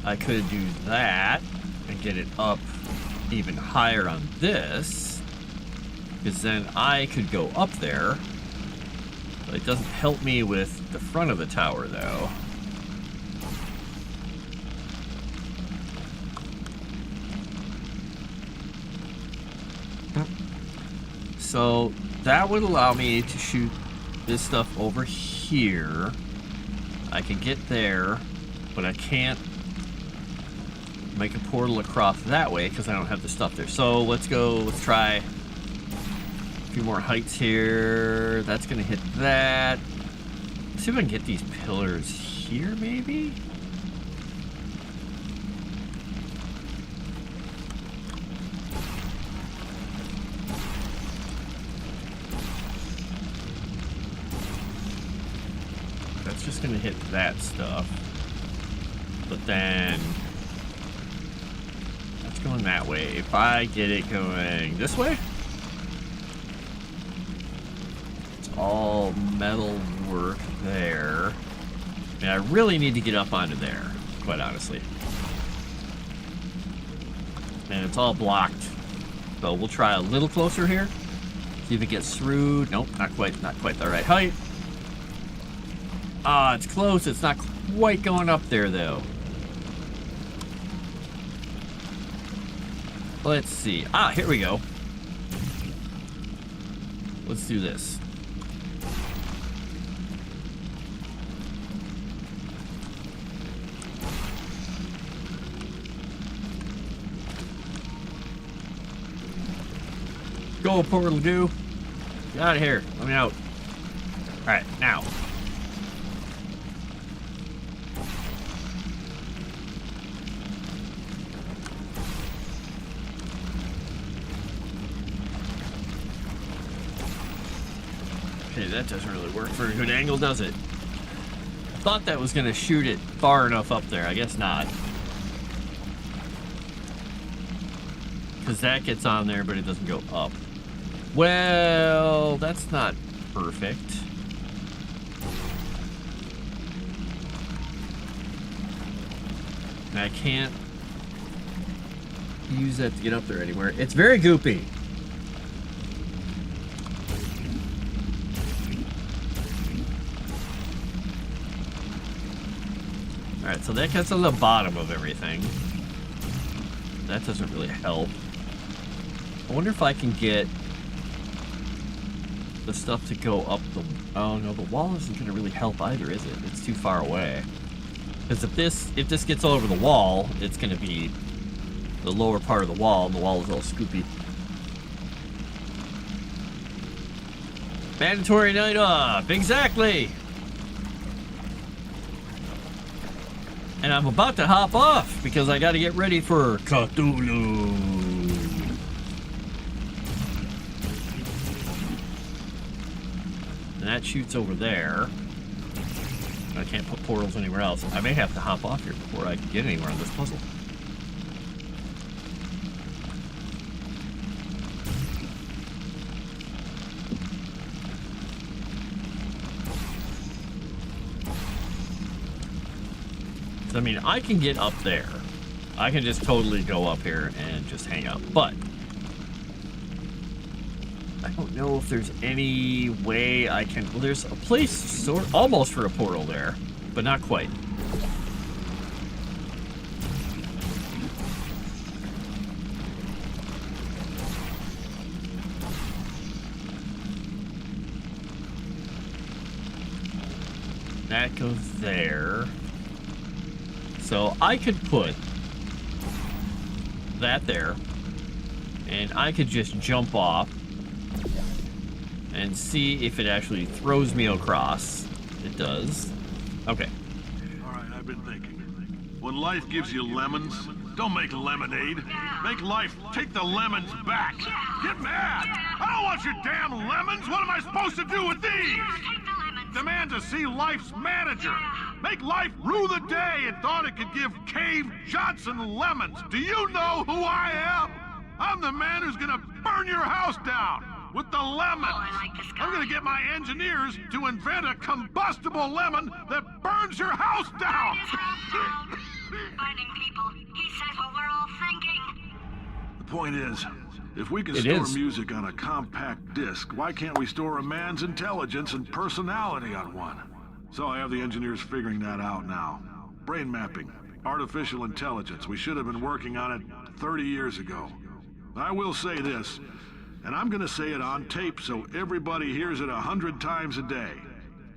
S1: I could do that and get it up even higher on this, because then I could go up there. But it doesn't help me with the front of the tower, though. So that would allow me to shoot this stuff over here. I can get there, but I can't make a portal across that way because I don't have the stuff there. So let's try a few more heights here. That's gonna hit that. Let's see if I can get these pillars here, maybe? that's just gonna hit that stuff. But then that's going that way. If I get it going this way, it's all metal work there. And I really need to get up onto there, quite honestly. And it's all blocked. So we'll try a little closer here. See if it gets through. Nope, not quite the right height. Ah, it's close. It's not quite going up there though. Let's see. Ah, here we go. Let's do this. Go, Portal Goo. Get out of here. Let me out. Alright, now. Okay, that doesn't really work for a good angle, does it? I thought that was going to shoot it far enough up there. I guess not. Because that gets on there, but it doesn't go up. Well, that's not perfect. And I can't use that to get up there anywhere. It's very goopy. Alright, so that gets on the bottom of everything. That doesn't really help. I wonder if I can get the stuff to go up the... Oh no, the wall isn't going to really help either, is it? It's too far away. Because if this gets all over the wall, it's going to be the lower part of the wall, and the wall is all scoopy. Mandatory night off! Exactly! And I'm about to hop off, because I got to get ready for Cthulhu! And that shoots over there. I can't put portals anywhere else. I may have to hop off here before I can get anywhere on this puzzle. I mean, I can get up there. I can just totally go up here and just hang out. But I don't know if there's any way I can... Well, there's a place almost for a portal there, but not quite. That goes there. So I could put that there, and I could just jump off and see if it actually throws me across. It does. Okay.
S7: All right, I've been thinking. When life gives you lemons, don't make lemonade. Make life take the lemons back. Get mad! I don't want your damn lemons! What am I supposed to do with these? Demand to see life's manager. Make life rue the day and thought it could give Cave Johnson lemons. Do you know who I am? I'm the man who's gonna burn your house down with the lemons. I'm gonna get my engineers to invent a combustible lemon that burns your house down.
S8: Finding people. He said what we're all thinking.
S7: The point is, if we can store music on a compact disc, why can't we store a man's intelligence and personality on one? So I have the engineers figuring that out now. Brain mapping, artificial intelligence. We should have been working on it 30 years ago. I will say this, and I'm gonna say it on tape so everybody hears it 100 times a day.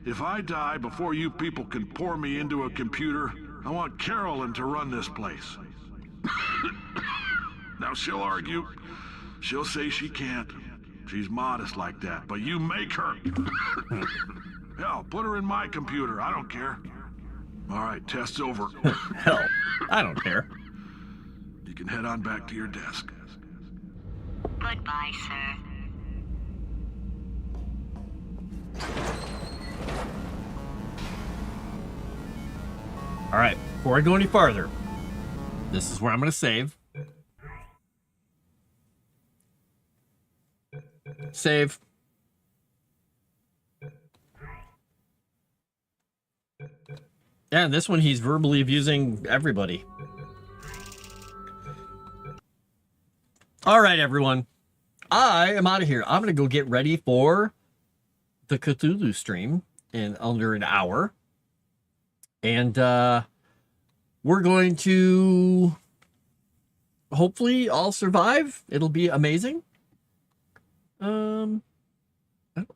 S7: If I die before you people can pour me into a computer, I want Carolyn to run this place. Now she'll argue. She'll say she can't. She's modest like that, but you make her. Hell, put her in my computer. I don't care. All right, test's over.
S1: Hell, I don't care.
S7: You can head on back to your desk.
S8: Goodbye, sir.
S1: All right, before I go any farther, this is where I'm going to save. Save. Yeah, and this one he's verbally abusing everybody. All right, everyone. I am out of here. I'm going to go get ready for the Cthulhu stream in under an hour. And we're going to hopefully all survive. It'll be amazing. I don't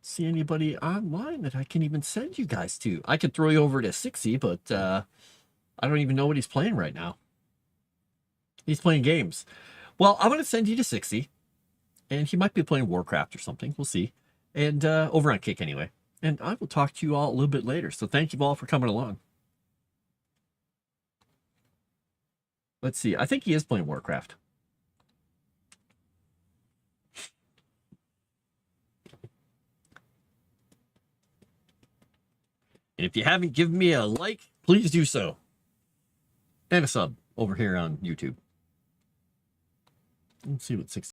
S1: see anybody online that I can even send you guys to. I could throw you over to Sixy, but I don't even know what he's playing right now. He's playing games. Well, I'm going to send you to Sixy, and he might be playing Warcraft or something. We'll see. And over on Kick anyway. And I will talk to you all a little bit later. So thank you all for coming along. Let's see. I think he is playing Warcraft. And if you haven't given me a like, please do so. And a sub over here on YouTube. Let's see what 60